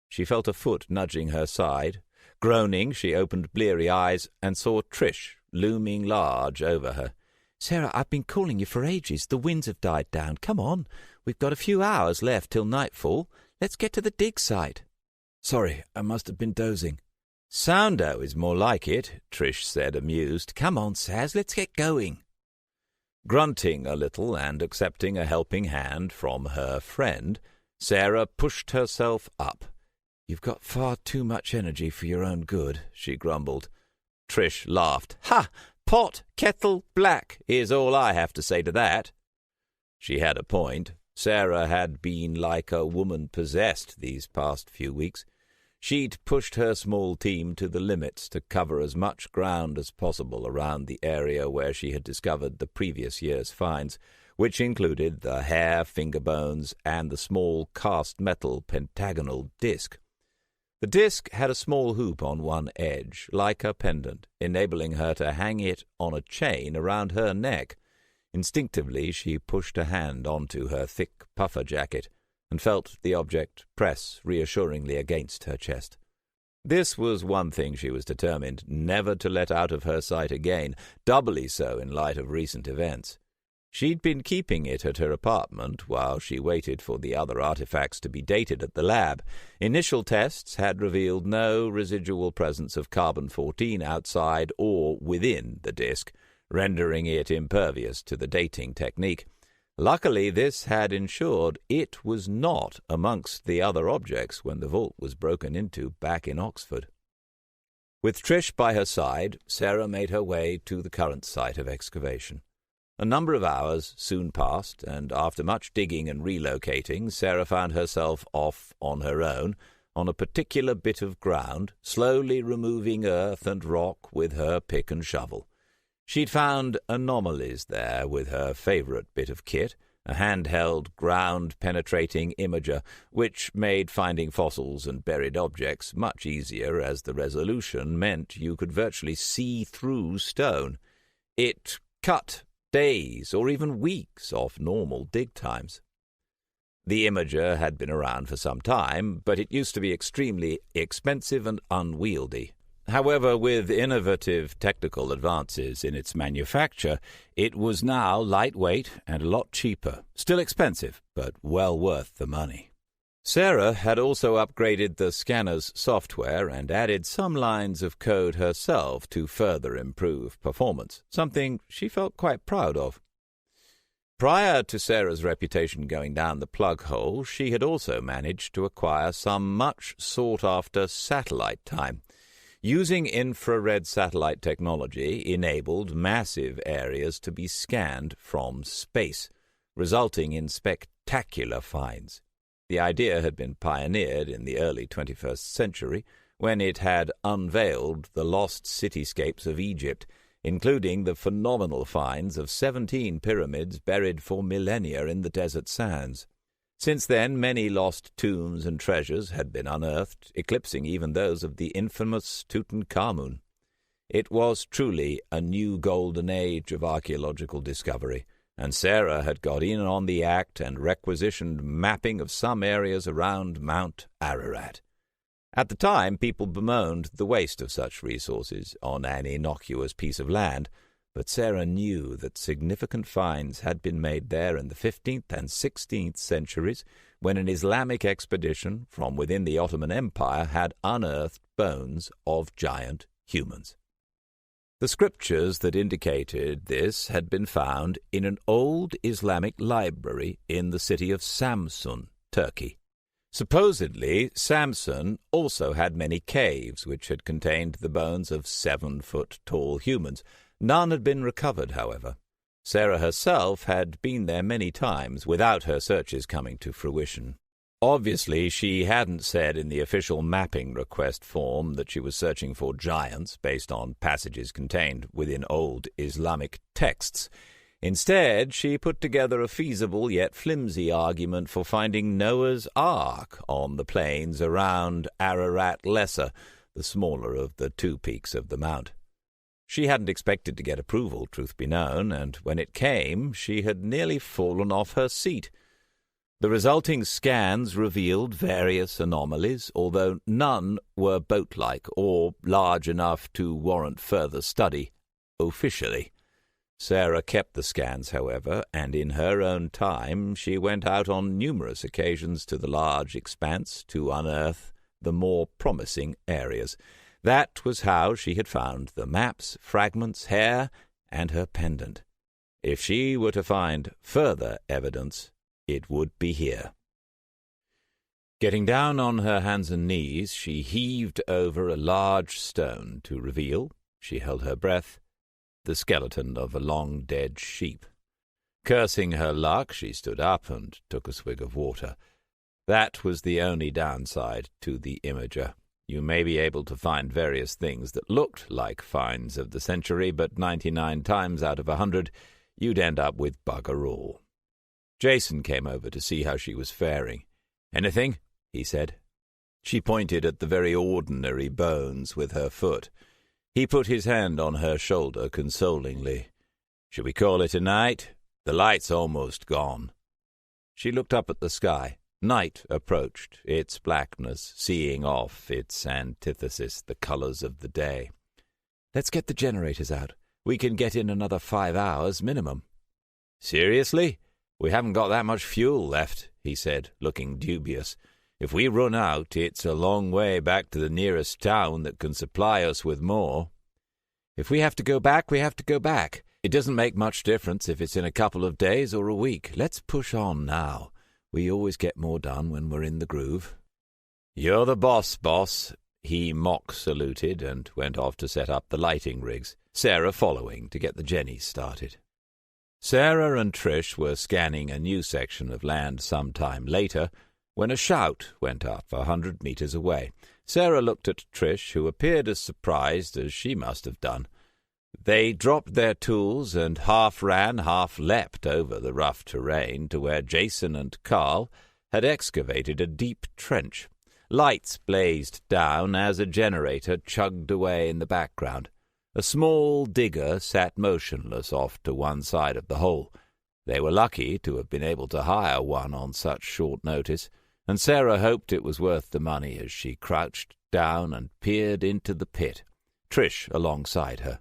She felt a foot nudging her side. Groaning, she opened bleary eyes and saw Trish looming large over her. "Sarah, I've been calling you for ages. The winds have died down. Come on. We've got a few hours left till nightfall. Let's get to the dig site." "Sorry, I must have been dozing." "Soundo is more like it," Trish said, amused. "Come on, Saz, let's get going." Grunting a little and accepting a helping hand from her friend, Sarah pushed herself up. "You've got far too much energy for your own good," she grumbled. Trish laughed. "Ha! Pot, kettle, black is all I have to say to that." She had a point. Sarah had been like a woman possessed these past few weeks. She'd pushed her small team to the limits to cover as much ground as possible around the area where she had discovered the previous year's finds, which included the hair, finger bones, and the small cast metal pentagonal disc. The disc had a small hoop on one edge, like a pendant, enabling her to hang it on a chain around her neck. Instinctively she pushed a hand onto her thick puffer jacket and felt the object press reassuringly against her chest. This was one thing she was determined never to let out of her sight again, doubly so in light of recent events. She'd been keeping it at her apartment while she waited for the other artifacts to be dated at the lab. Initial tests had revealed no residual presence of carbon-14 outside or within the disk, rendering it impervious to the dating technique. Luckily, this had ensured it was not amongst the other objects when the vault was broken into back in Oxford. With Trish by her side, Sarah made her way to the current site of excavation. A number of hours soon passed, and after much digging and relocating, Sarah found herself off on her own, on a particular bit of ground, slowly removing earth and rock with her pick and shovel. She'd found anomalies there with her favourite bit of kit, a handheld, ground-penetrating imager, which made finding fossils and buried objects much easier, as the resolution meant you could virtually see through stone. It cut days or even weeks off normal dig times. The imager had been around for some time, but it used to be extremely expensive and unwieldy. However, with innovative technical advances in its manufacture, it was now lightweight and a lot cheaper. Still expensive, but well worth the money. Sarah had also upgraded the scanner's software and added some lines of code herself to further improve performance, something she felt quite proud of. Prior to Sarah's reputation going down the plug hole, she had also managed to acquire some much sought-after satellite time. Using infrared satellite technology enabled massive areas to be scanned from space, resulting in spectacular finds. The idea had been pioneered in the early 21st century, when it had unveiled the lost cityscapes of Egypt, including the phenomenal finds of 17 pyramids buried for millennia in the desert sands. Since then, many lost tombs and treasures had been unearthed, eclipsing even those of the infamous Tutankhamun. It was truly a new golden age of archaeological discovery, and Sarah had got in on the act and requisitioned mapping of some areas around Mount Ararat. At the time, people bemoaned the waste of such resources on an innocuous piece of land, but Sarah knew that significant finds had been made there in the 15th and 16th centuries, when an Islamic expedition from within the Ottoman Empire had unearthed bones of giant humans. The scriptures that indicated this had been found in an old Islamic library in the city of Samsun, Turkey. Supposedly, Samsun also had many caves which had contained the bones of 7-foot-tall humans. None had been recovered, however. Sarah herself had been there many times without her searches coming to fruition. Obviously, she hadn't said in the official mapping request form that she was searching for giants based on passages contained within old Islamic texts. Instead, she put together a feasible yet flimsy argument for finding Noah's Ark on the plains around Ararat Lesser, the smaller of the two peaks of the mount. She hadn't expected to get approval, truth be known, and when it came, she had nearly fallen off her seat. The resulting scans revealed various anomalies, although none were boat-like or large enough to warrant further study, officially. Sarah kept the scans, however, and in her own time she went out on numerous occasions to the large expanse to unearth the more promising areas. That was how she had found the maps, fragments, hair, and her pendant. If she were to find further evidence, it would be here. Getting down on her hands and knees, she heaved over a large stone to reveal, she held her breath, the skeleton of a long-dead sheep. Cursing her luck, she stood up and took a swig of water. That was the only downside to the imager. You may be able to find various things that looked like finds of the century, but 99 times out of 100, you'd end up with bugger all. Jason came over to see how she was faring. "Anything?" he said. She pointed at the very ordinary bones with her foot. He put his hand on her shoulder consolingly. "Should we call it a night? The light's almost gone." She looked up at the sky. Night approached, its blackness seeing off its antithesis, the colours of the day. "Let's get the generators out. We can get in another 5 hours minimum." "Seriously? We haven't got that much fuel left," he said, looking dubious. "If we run out, it's a long way back to the nearest town that can supply us with more." "If we have to go back, we have to go back. It doesn't make much difference if it's in a couple of days or a week. Let's push on now. We always get more done when we're in the groove." "You're the boss." He mock-saluted and went off to set up the lighting rigs, Sarah following to get the jennies started. Sarah and Trish were scanning a new section of land some time later when a shout went up 100 meters away. Sarah looked at Trish, who appeared as surprised as she must have done. They dropped their tools and half ran, half leapt over the rough terrain to where Jason and Carl had excavated a deep trench. Lights blazed down as a generator chugged away in the background. A small digger sat motionless off to one side of the hole. They were lucky to have been able to hire one on such short notice, and Sarah hoped it was worth the money as she crouched down and peered into the pit, Trish alongside her.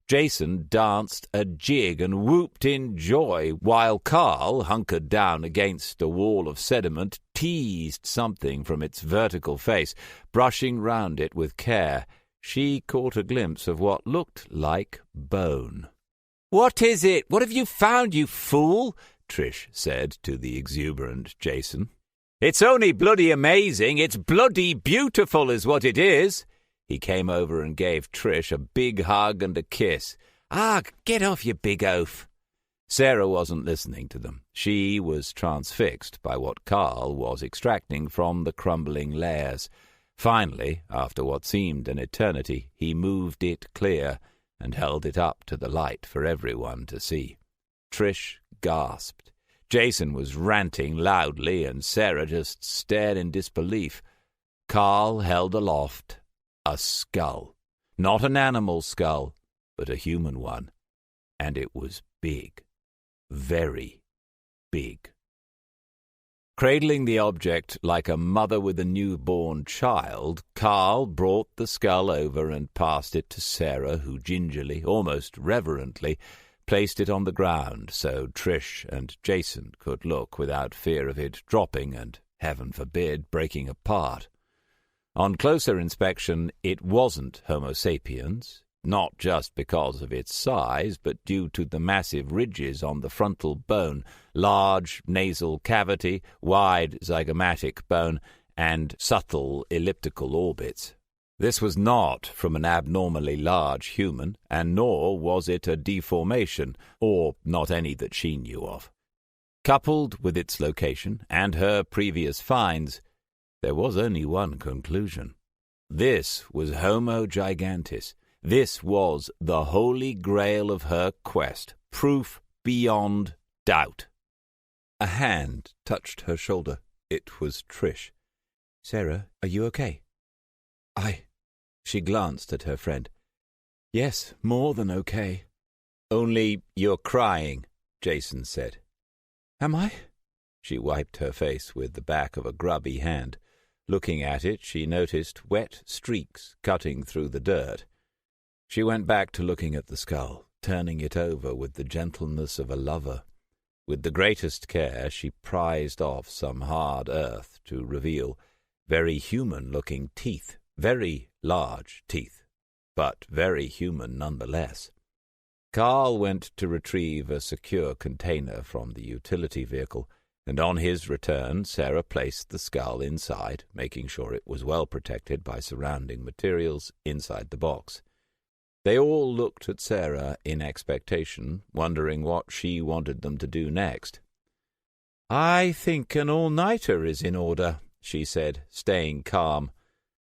Jason danced a jig and whooped in joy, while Carl, hunkered down against a wall of sediment, teased something from its vertical face, brushing round it with care. She caught a glimpse of what looked like bone. "What is it? What have you found, you fool?" Trish said to the exuberant Jason. "It's only bloody amazing. It's bloody beautiful is what it is." He came over and gave Trish a big hug and a kiss. "Ah, get off, you big oaf." Sarah wasn't listening to them. She was transfixed by what Carl was extracting from the crumbling layers. Finally, after what seemed an eternity, he moved it clear and held it up to the light for everyone to see. Trish gasped. Jason was ranting loudly, and Sarah just stared in disbelief. Carl held aloft a skull. Not an animal skull, but a human one. And it was big. Very big. Cradling the object like a mother with a newborn child, Carl brought the skull over and passed it to Sarah, who gingerly, almost reverently, placed it on the ground so Trish and Jason could look without fear of it dropping and, heaven forbid, breaking apart. On closer inspection, it wasn't Homo sapiens, not just because of its size, but due to the massive ridges on the frontal bone, large nasal cavity, wide zygomatic bone, and subtle elliptical orbits. This was not from an abnormally large human, and nor was it a deformation, or not any that she knew of. Coupled with its location and her previous finds, there was only one conclusion. This was Homo gigantis. This was the holy grail of her quest, proof beyond doubt. A hand touched her shoulder. It was Trish. "Sarah, are you okay?" She glanced at her friend. "Yes, more than okay." "Only you're crying," Jason said. "Am I?" She wiped her face with the back of a grubby hand. Looking at it, she noticed wet streaks cutting through the dirt. She went back to looking at the skull, turning it over with the gentleness of a lover. With the greatest care, she prized off some hard earth to reveal very human-looking teeth, very large teeth, but very human nonetheless. Carl went to retrieve a secure container from the utility vehicle, and on his return Sarah placed the skull inside, making sure it was well protected by surrounding materials inside the box. They all looked at Sarah in expectation, wondering what she wanted them to do next. "I think an all-nighter is in order," she said, staying calm.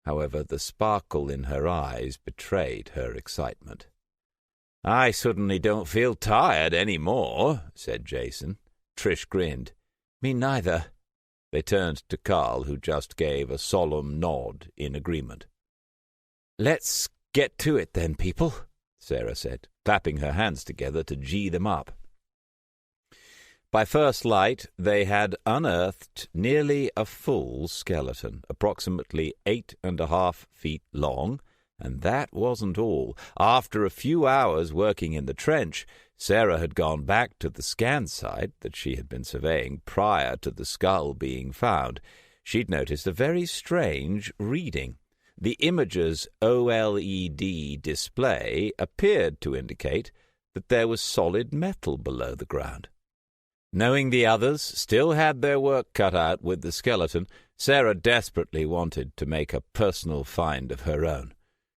However, the sparkle in her eyes betrayed her excitement. "I certainly don't feel tired any more," said Jason. Trish grinned. "Me neither." They turned to Carl, who just gave a solemn nod in agreement. "Let's get to it then, people," Sarah said, clapping her hands together to gee them up. By first light, they had unearthed nearly a full skeleton, approximately 8.5 feet long, and that wasn't all. After a few hours working in the trench, Sarah had gone back to the scan site that she had been surveying prior to the skull being found. She'd noticed a very strange reading. The image's OLED display appeared to indicate that there was solid metal below the ground. Knowing the others still had their work cut out with the skeleton, Sarah desperately wanted to make a personal find of her own.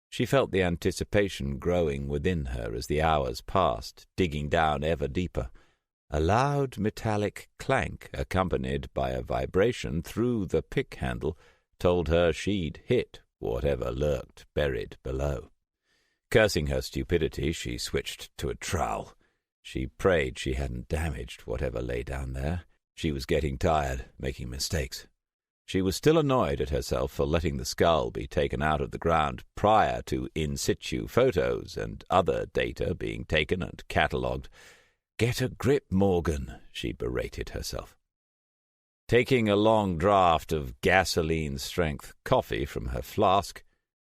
She felt the anticipation growing within her as the hours passed, digging down ever deeper. A loud metallic clank, accompanied by a vibration through the pick handle, told her she'd hit whatever lurked buried below. Cursing her stupidity, she switched to a trowel. She prayed she hadn't damaged whatever lay down there. She was getting tired, making mistakes. She was still annoyed at herself for letting the skull be taken out of the ground prior to in-situ photos and other data being taken and catalogued. "Get a grip, Morgan," she berated herself. Taking a long draught of gasoline-strength coffee from her flask,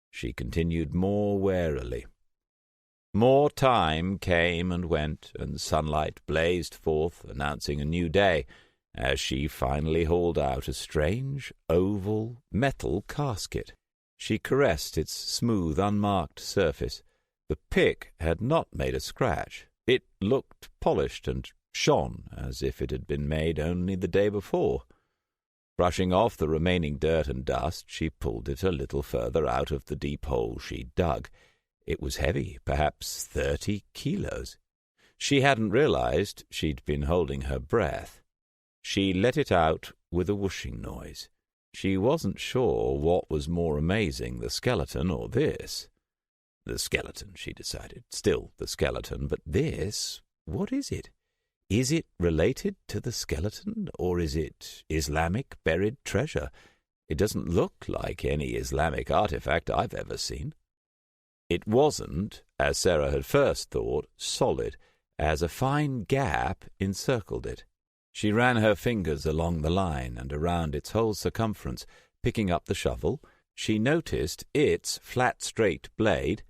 she continued more warily. More time came and went, and sunlight blazed forth, announcing a new day, as she finally hauled out a strange, oval, metal casket. She caressed its smooth, unmarked surface. The pick had not made a scratch. It looked polished and shone as if it had been made only the day before. Brushing off the remaining dirt and dust, she pulled it a little further out of the deep hole she'd dug. It was heavy, perhaps 30 kilos. She hadn't realized she'd been holding her breath. She let it out with a whooshing noise. She wasn't sure what was more amazing, the skeleton or this. The skeleton, she decided. Still the skeleton, but this, what is it? Is it related to the skeleton, or is it Islamic buried treasure? It doesn't look like any Islamic artifact I've ever seen. It wasn't, as Sarah had first thought, solid, as a fine gap encircled it. She ran her fingers along the line and around its whole circumference. Picking up the shovel, she noticed its flat straight blade,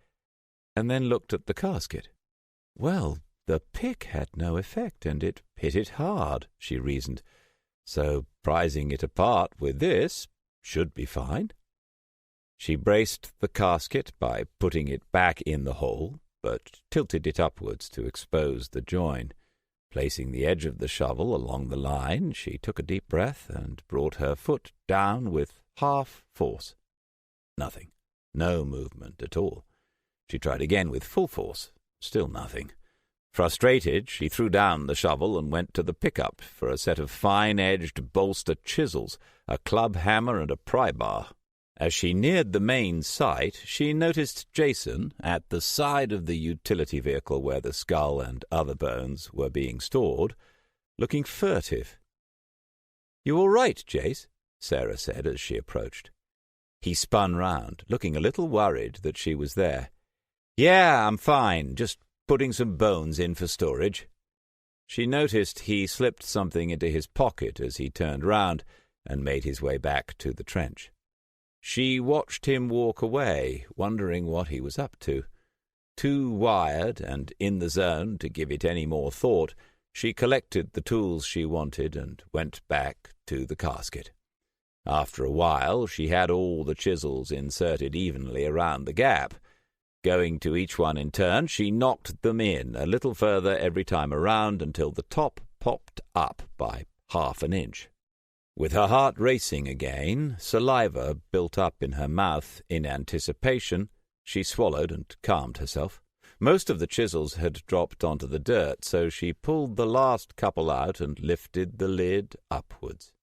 and then looked at the casket. Well, the pick had no effect, and it hit it hard, she reasoned. So prizing it apart with this should be fine. She braced the casket by putting it back in the hole, but tilted it upwards to expose the join. Placing the edge of the shovel along the line, she took a deep breath and brought her foot down with half force. Nothing. No movement at all. She tried again with full force. Still nothing. Frustrated, she threw down the shovel and went to the pickup for a set of fine-edged bolster chisels, a club hammer and a pry bar. As she neared the main site, she noticed Jason at the side of the utility vehicle where the skull and other bones were being stored, looking furtive. "You all right, Jace?" Sarah said as she approached. He spun round, looking a little worried that she was there. "Yeah, I'm fine, just putting some bones in for storage." She noticed he slipped something into his pocket as he turned round and made his way back to the trench. She watched him walk away, wondering what he was up to. Too wired and in the zone to give it any more thought, she collected the tools she wanted and went back to the casket. After a while, she had all the chisels inserted evenly around the gap. Going to each one in turn, she knocked them in a little further every time around until the top popped up by half an inch. With her heart racing again, saliva built up in her mouth in anticipation, she swallowed and calmed herself. Most of the chisels had dropped onto the dirt, so she pulled the last couple out and lifted the lid upwards.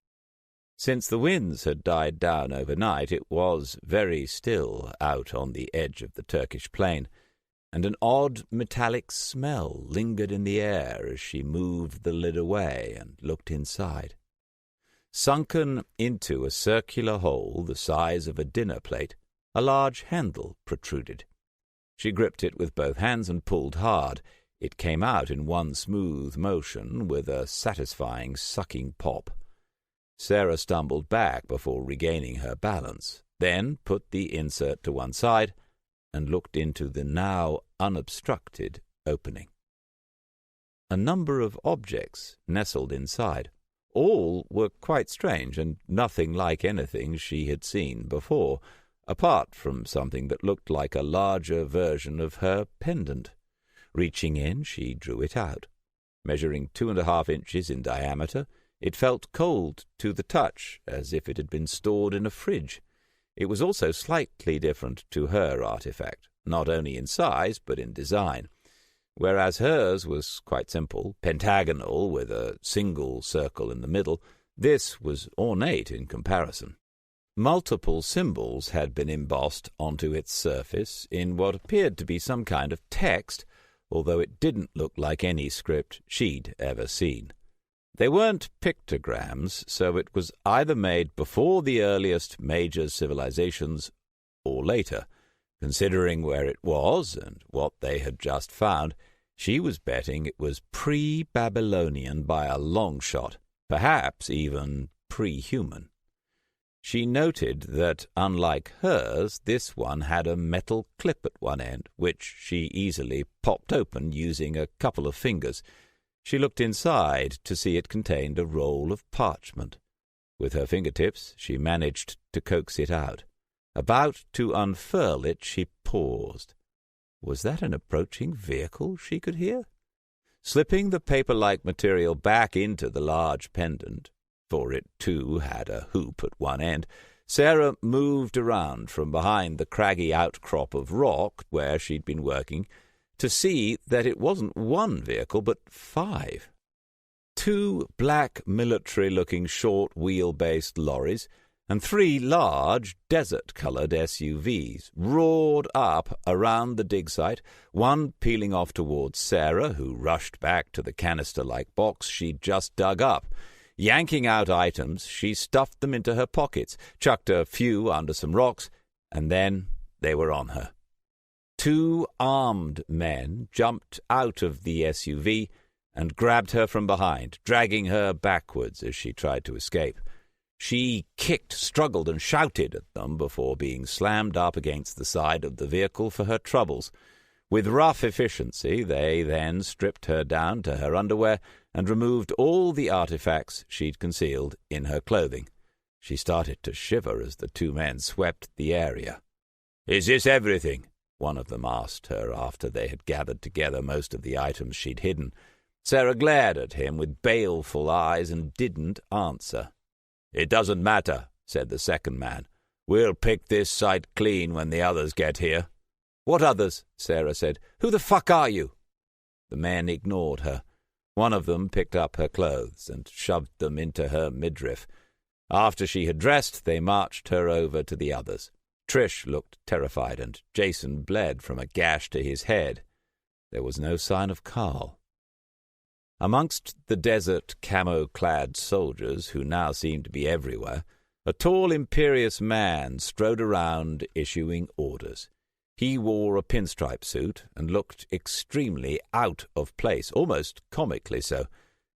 Since the winds had died down overnight, it was very still out on the edge of the Turkish plain, and an odd metallic smell lingered in the air as she moved the lid away and looked inside. Sunken into a circular hole the size of a dinner plate, a large handle protruded. She gripped it with both hands and pulled hard. It came out in one smooth motion with a satisfying sucking pop. Sarah stumbled back before regaining her balance, then put the insert to one side and looked into the now unobstructed opening. A number of objects nestled inside. All were quite strange and nothing like anything she had seen before, apart from something that looked like a larger version of her pendant. Reaching in, she drew it out. Measuring 2.5 inches in diameter, it felt cold to the touch, as if it had been stored in a fridge. It was also slightly different to her artifact, not only in size but in design. Whereas hers was quite simple, pentagonal with a single circle in the middle, this was ornate in comparison. Multiple symbols had been embossed onto its surface in what appeared to be some kind of text, although it didn't look like any script she'd ever seen. They weren't pictograms, so it was either made before the earliest major civilizations or later. Considering where it was and what they had just found, she was betting it was pre-Babylonian by a long shot, perhaps even pre-human. She noted that, unlike hers, this one had a metal clip at one end, which she easily popped open using a couple of fingers. She looked inside to see it contained a roll of parchment. With her fingertips, she managed to coax it out. About to unfurl it, she paused. Was that an approaching vehicle she could hear? Slipping the paper-like material back into the large pendant, for it too had a hoop at one end, Sarah moved around from behind the craggy outcrop of rock where she'd been working to see that it wasn't one vehicle but 5. 2 black military-looking short-wheel-based lorries and 3 large desert-coloured SUVs roared up around the dig site, one peeling off towards Sarah, who rushed back to the canister-like box she'd just dug up. Yanking out items, she stuffed them into her pockets, chucked a few under some rocks, and then they were on her. 2 armed men jumped out of the SUV and grabbed her from behind, dragging her backwards as she tried to escape. She kicked, struggled, and shouted at them before being slammed up against the side of the vehicle for her troubles. With rough efficiency, they then stripped her down to her underwear and removed all the artifacts she'd concealed in her clothing. She started to shiver as the 2 men swept the area. "Is this everything?" one of them asked her after they had gathered together most of the items she'd hidden. Sarah glared at him with baleful eyes and didn't answer. "It doesn't matter," said the second man. "We'll pick this site clean when the others get here." "What others?" Sarah said. "Who the fuck are you?" The men ignored her. One of them picked up her clothes and shoved them into her midriff. After she had dressed, they marched her over to the others. Trish looked terrified, and Jason bled from a gash to his head. There was no sign of Carl. Amongst the desert camo-clad soldiers, who now seemed to be everywhere, a tall, imperious man strode around issuing orders. He wore a pinstripe suit and looked extremely out of place, almost comically so,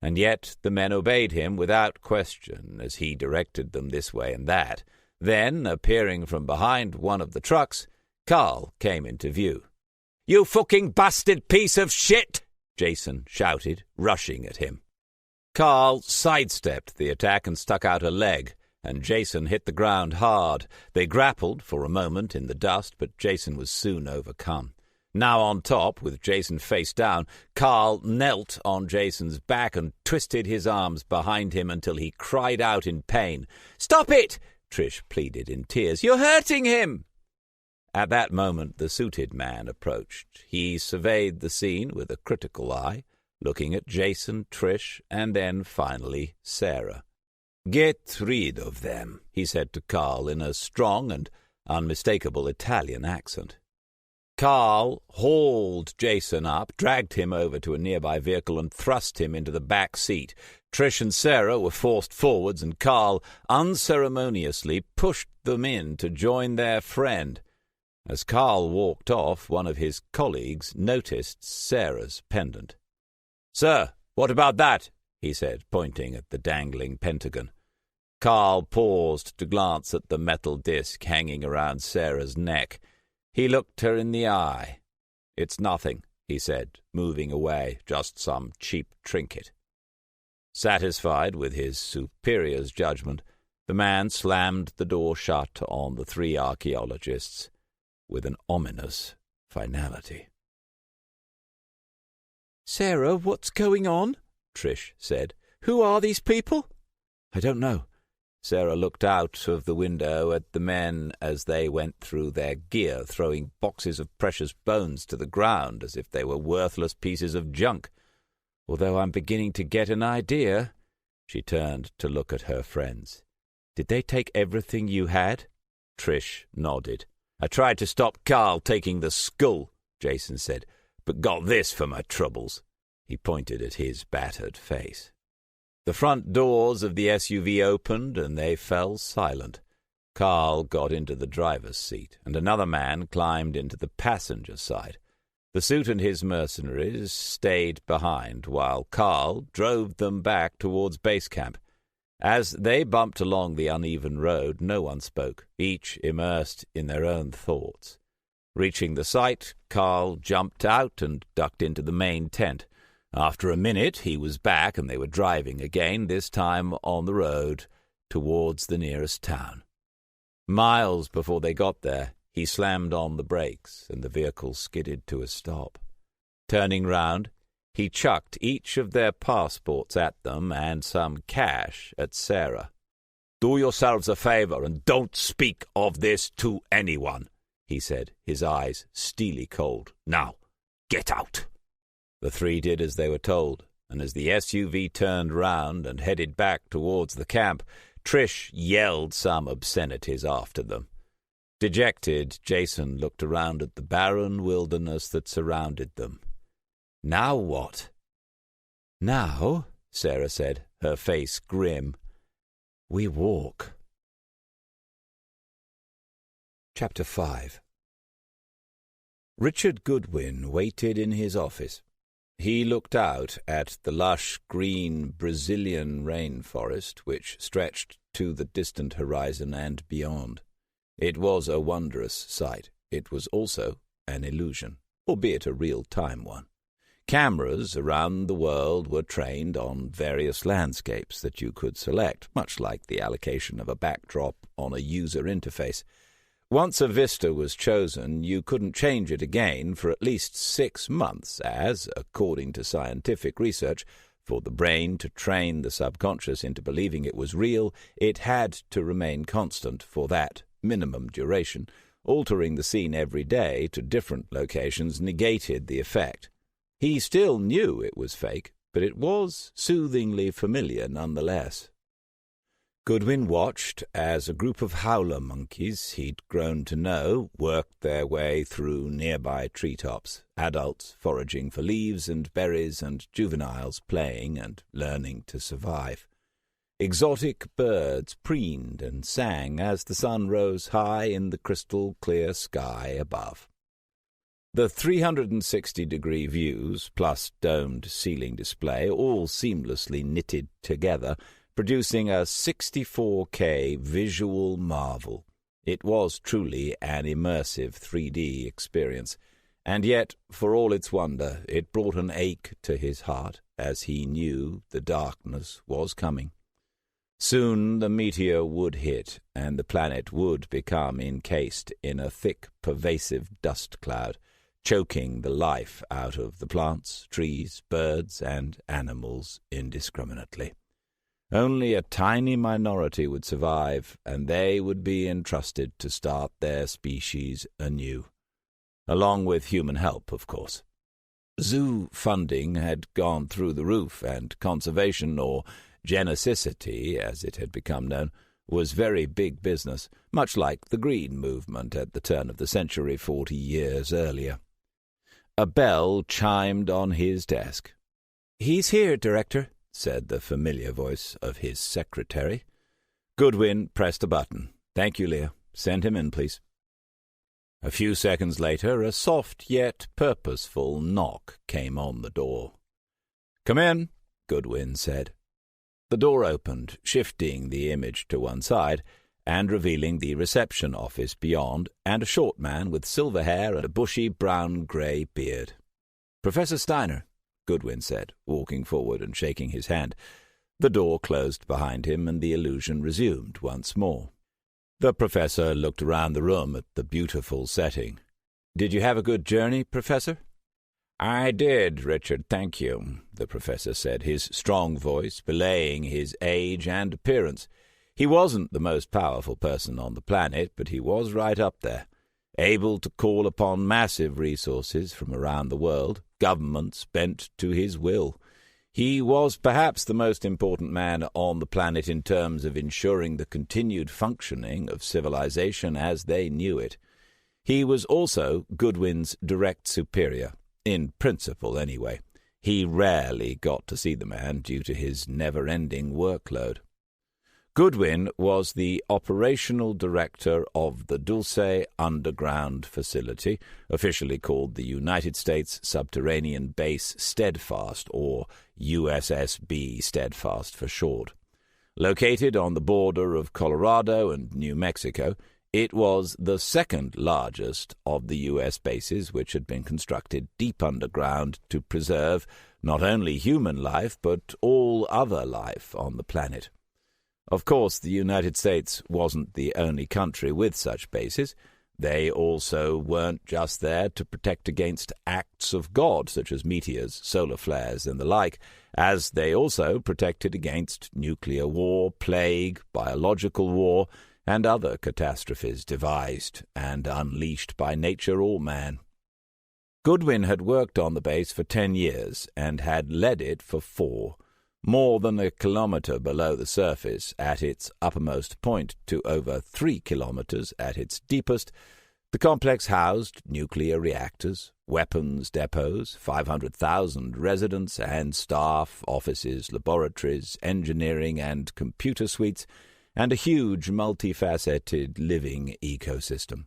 and yet the men obeyed him without question as he directed them this way and that. Then, appearing from behind one of the trucks, Carl came into view. "You fucking bastard piece of shit!" Jason shouted, rushing at him. Carl sidestepped the attack and stuck out a leg, and Jason hit the ground hard. They grappled for a moment in the dust, but Jason was soon overcome. Now on top, with Jason face down, Carl knelt on Jason's back and twisted his arms behind him until he cried out in pain. "Stop it!" Trish pleaded in tears. "You're hurting him!" At that moment, the suited man approached. He surveyed the scene with a critical eye, looking at Jason, Trish, and then, finally, Sarah. "Get rid of them," he said to Carl in a strong and unmistakable Italian accent. Carl hauled Jason up, dragged him over to a nearby vehicle, and thrust him into the back seat. Trish and Sarah were forced forwards, and Carl unceremoniously pushed them in to join their friend. As Carl walked off, one of his colleagues noticed Sarah's pendant. "Sir, what about that?" he said, pointing at the dangling pentagon. Carl paused to glance at the metal disc hanging around Sarah's neck. He looked her in the eye. "It's nothing," he said, moving away, "just some cheap trinket." Satisfied with his superior's judgment, the man slammed the door shut on the 3 archaeologists with an ominous finality. "Sarah, what's going on?" Trish said. "Who are these people?" "I don't know." Sarah looked out of the window at the men as they went through their gear, throwing boxes of precious bones to the ground as if they were worthless pieces of junk. "Although I'm beginning to get an idea." She turned to look at her friends. "Did they take everything you had?" Trish nodded. "I tried to stop Carl taking the skull," Jason said, "but got this for my troubles." He pointed at his battered face. The front doors of the SUV opened, and they fell silent. Carl got into the driver's seat, and another man climbed into the passenger side. The suit and his mercenaries stayed behind, while Carl drove them back towards base camp. As they bumped along the uneven road, no one spoke, each immersed in their own thoughts. Reaching the site, Carl jumped out and ducked into the main tent. After a minute, he was back, and they were driving again, this time on the road towards the nearest town. Miles before they got there, he slammed on the brakes, and the vehicle skidded to a stop. Turning round, he chucked each of their passports at them and some cash at Sarah. "Do yourselves a favor and don't speak of this to anyone," he said, his eyes steely cold. "Now, get out." The 3 did as they were told, and as the SUV turned round and headed back towards the camp, Trish yelled some obscenities after them. Dejected, Jason looked around at the barren wilderness that surrounded them. "Now what?" "Now," Sarah said, her face grim, "we walk." Chapter 5. Richard Goodwin waited in his office. He looked out at the lush green Brazilian rainforest which stretched to the distant horizon and beyond. It was a wondrous sight. It was also an illusion, albeit a real-time one. Cameras around the world were trained on various landscapes that you could select, much like the allocation of a backdrop on a user interface. Once a vista was chosen, you couldn't change it again for at least 6 months, as, according to scientific research, for the brain to train the subconscious into believing it was real, it had to remain constant for that minimum duration. Altering the scene every day to different locations negated the effect. He still knew it was fake, but it was soothingly familiar nonetheless. Goodwin watched as a group of howler monkeys he'd grown to know worked their way through nearby treetops, adults foraging for leaves and berries and juveniles playing and learning to survive. Exotic birds preened and sang as the sun rose high in the crystal-clear sky above. The 360-degree views, plus domed ceiling display, all seamlessly knitted together, producing a 64K visual marvel. It was truly an immersive 3D experience, and yet, for all its wonder, it brought an ache to his heart as he knew the darkness was coming. Soon the meteor would hit, and the planet would become encased in a thick, pervasive dust cloud, choking the life out of the plants, trees, birds, and animals indiscriminately. Only a tiny minority would survive, and they would be entrusted to start their species anew. Along with human help, of course. Zoo funding had gone through the roof, and conservation, or geneticity, as it had become known, was very big business, much like the Green Movement at the turn of the century 40 years earlier. A bell chimed on his desk. "He's here, Director," said the familiar voice of his secretary. Goodwin pressed a button. "Thank you, Leah. Send him in, please." A few seconds later, a soft yet purposeful knock came on the door. "Come in," Goodwin said. The door opened, shifting the image to one side, and revealing the reception office beyond, and a short man with silver hair and a bushy brown-grey beard. "Professor Steiner," Goodwin said, walking forward and shaking his hand. The door closed behind him, and the illusion resumed once more. The professor looked around the room at the beautiful setting. "Did you have a good journey, Professor?" "I did, Richard, thank you," the professor said, his strong voice belaying his age and appearance. He wasn't the most powerful person on the planet, but he was right up there, able to call upon massive resources from around the world, governments bent to his will. He was perhaps the most important man on the planet in terms of ensuring the continued functioning of civilization as they knew it. He was also Goodwin's direct superior. In principle, anyway. He rarely got to see the man due to his never-ending workload. Goodwin was the operational director of the Dulce Underground Facility, officially called the United States Subterranean Base Steadfast, or USSB Steadfast for short. Located on the border of Colorado and New Mexico, it was the second largest of the U.S. bases which had been constructed deep underground to preserve not only human life but all other life on the planet. Of course, the United States wasn't the only country with such bases. They also weren't just there to protect against acts of God, such as meteors, solar flares, and the like, as they also protected against nuclear war, plague, biological war, and other catastrophes devised and unleashed by nature or man. Goodwin had worked on the base for 10 years and had led it for 4, more than a kilometre below the surface at its uppermost point to over 3 kilometres at its deepest. The complex housed nuclear reactors, weapons depots, 500,000 residents and staff, offices, laboratories, engineering and computer suites, and a huge multifaceted living ecosystem.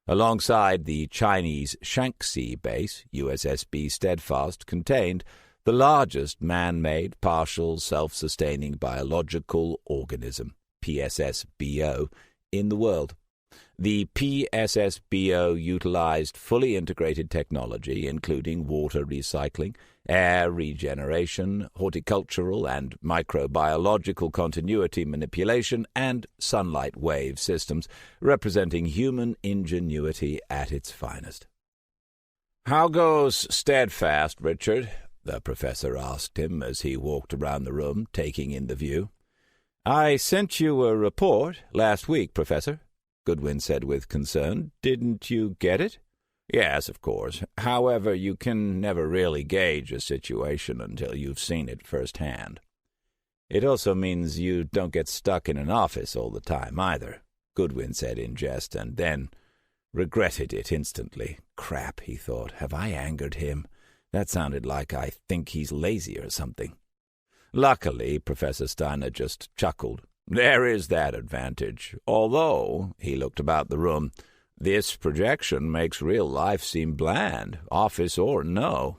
Alongside the Chinese Shanxi base, USSB Steadfast contained the largest man-made partial self-sustaining biological organism, PSSBO, in the world. The PSSBO utilized fully integrated technology, including water recycling, air regeneration, horticultural and microbiological continuity manipulation, and sunlight wave systems, representing human ingenuity at its finest. "How goes Steadfast, Richard?" the professor asked him as he walked around the room, taking in the view. "I sent you a report last week, Professor," Goodwin said with concern. "Didn't you get it?" "Yes, of course. However, you can never really gauge a situation until you've seen it firsthand. It also means you don't get stuck in an office all the time, either," Goodwin said in jest, and then regretted it instantly. Crap, he thought. Have I angered him? That sounded like I think he's lazy or something. Luckily, Professor Steiner just chuckled. "There is that advantage, although," he looked about the room, "this projection makes real life seem bland, office or no."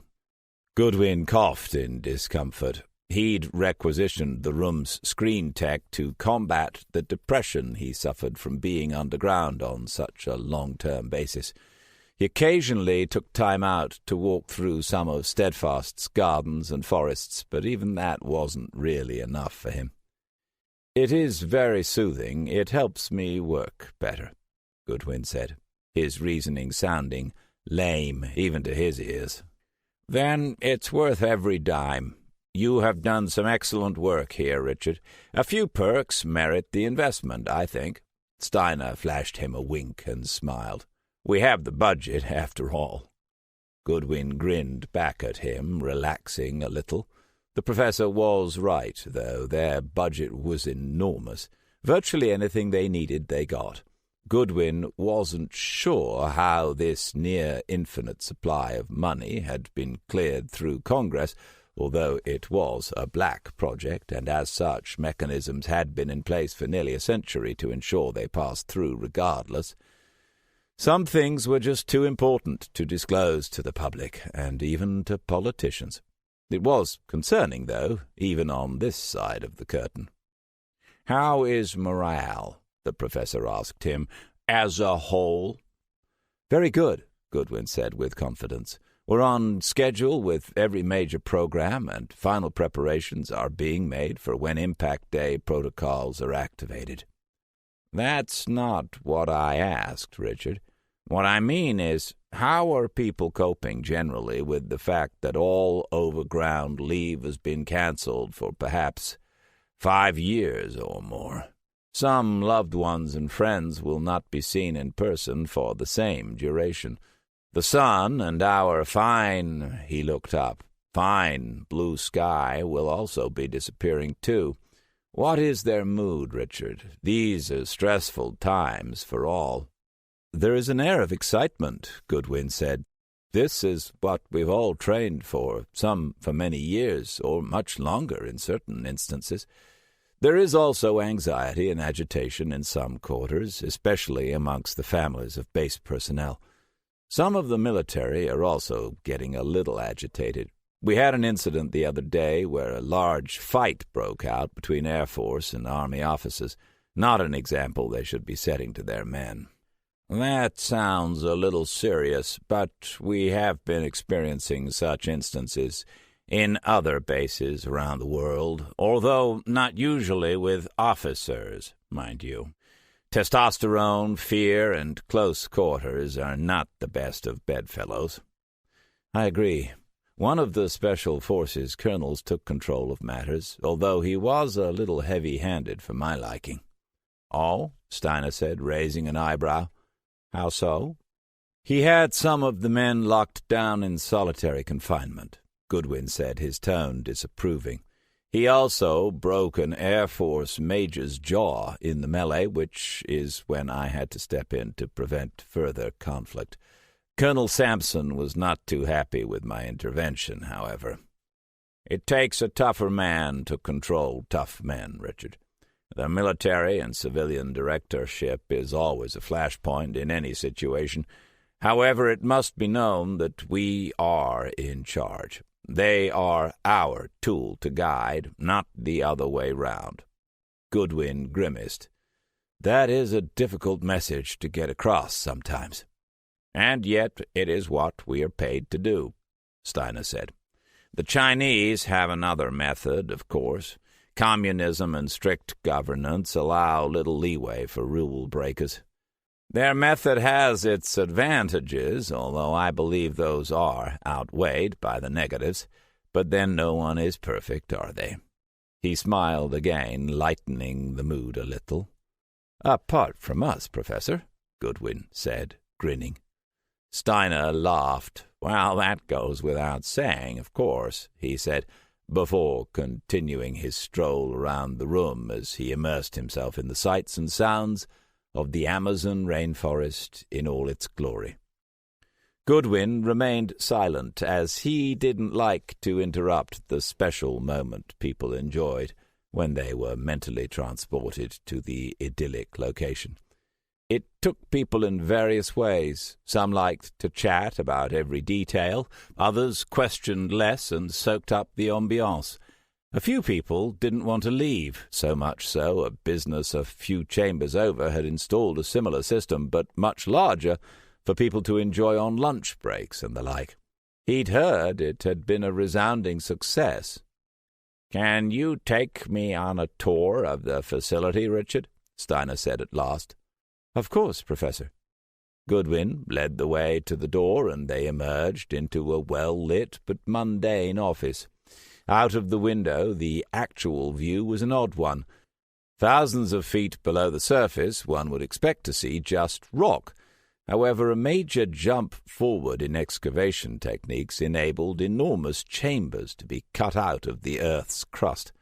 Goodwin coughed in discomfort. He'd requisitioned the room's screen tech to combat the depression he suffered from being underground on such a long-term basis. He occasionally took time out to walk through some of Steadfast's gardens and forests, but even that wasn't really enough for him. "It is very soothing. It helps me work better," Goodwin said, his reasoning sounding lame even to his ears. "Then it's worth every dime. You have done some excellent work here, Richard. A few perks merit the investment, I think." Steiner flashed him a wink and smiled. "We have the budget, after all." Goodwin grinned back at him, relaxing a little. The professor was right, though. Their budget was enormous. Virtually anything they needed they got. Goodwin wasn't sure how this near-infinite supply of money had been cleared through Congress, although it was a black project, and as such mechanisms had been in place for nearly a century to ensure they passed through regardless. Some things were just too important to disclose to the public, and even to politicians. It was concerning, though, even on this side of the curtain. "How is morale?" the professor asked him, "as a whole?" "Very good," Goodwin said with confidence. "We're on schedule with every major program, and final preparations are being made for when Impact Day protocols are activated." "That's not what I asked, Richard. What I mean is, how are people coping generally with the fact that all overground leave has been cancelled for perhaps 5 years or more? Some loved ones and friends will not be seen in person for the same duration. The sun and our fine," he looked up, "fine blue sky will also be disappearing too. What is their mood, Richard? These are stressful times for all." "There is an air of excitement," Goodwin said. "This is what we've all trained for, some for many years, or much longer in certain instances. There is also anxiety and agitation in some quarters, especially amongst the families of base personnel. Some of the military are also getting a little agitated. We had an incident the other day where a large fight broke out between Air Force and Army officers, not an example they should be setting to their men." "That sounds a little serious, but we have been experiencing such instances in other bases around the world, although not usually with officers, mind you. Testosterone, fear, and close quarters are not the best of bedfellows." "I agree. One of the Special Forces colonels took control of matters, although he was a little heavy-handed for my liking." "Oh?" Steiner said, raising an eyebrow. "How so?" "He had some of the men locked down in solitary confinement," Goodwin said, his tone disapproving. "He also broke an Air Force major's jaw in the melee, which is when I had to step in to prevent further conflict. Colonel Sampson was not too happy with my intervention, however. It takes a tougher man to control tough men, Richard. The military and civilian directorship is always a flashpoint in any situation. However, it must be known that we are in charge. They are our tool to guide, not the other way round." Goodwin grimaced. "That is a difficult message to get across sometimes." "And yet it is what we are paid to do," Steiner said. "The Chinese have another method, of course. Communism and strict governance allow little leeway for rule breakers. Their method has its advantages, although I believe those are outweighed by the negatives. But then no one is perfect, are they?" He smiled again, lightening the mood a little. "Apart from us, Professor," Goodwin said, grinning. Steiner laughed. "Well, that goes without saying, of course," he said, before continuing his stroll around the room as he immersed himself in the sights and sounds of the Amazon rainforest in all its glory. Goodwin remained silent, as he didn't like to interrupt the special moment people enjoyed when they were mentally transported to the idyllic location. It took people in various ways. Some liked to chat about every detail, others questioned less and soaked up the ambiance. A few people didn't want to leave, so much so a business a few chambers over had installed a similar system, but much larger, for people to enjoy on lunch breaks and the like. He'd heard it had been a resounding success. "Can you take me on a tour of the facility, Richard?" Steiner said at last. "Of course, Professor." Goodwin led the way to the door, and they emerged into a well-lit but mundane office. Out of the window, the actual view was an odd one. Thousands of feet below the surface, one would expect to see just rock. However, a major jump forward in excavation techniques enabled enormous chambers to be cut out of the Earth's crust.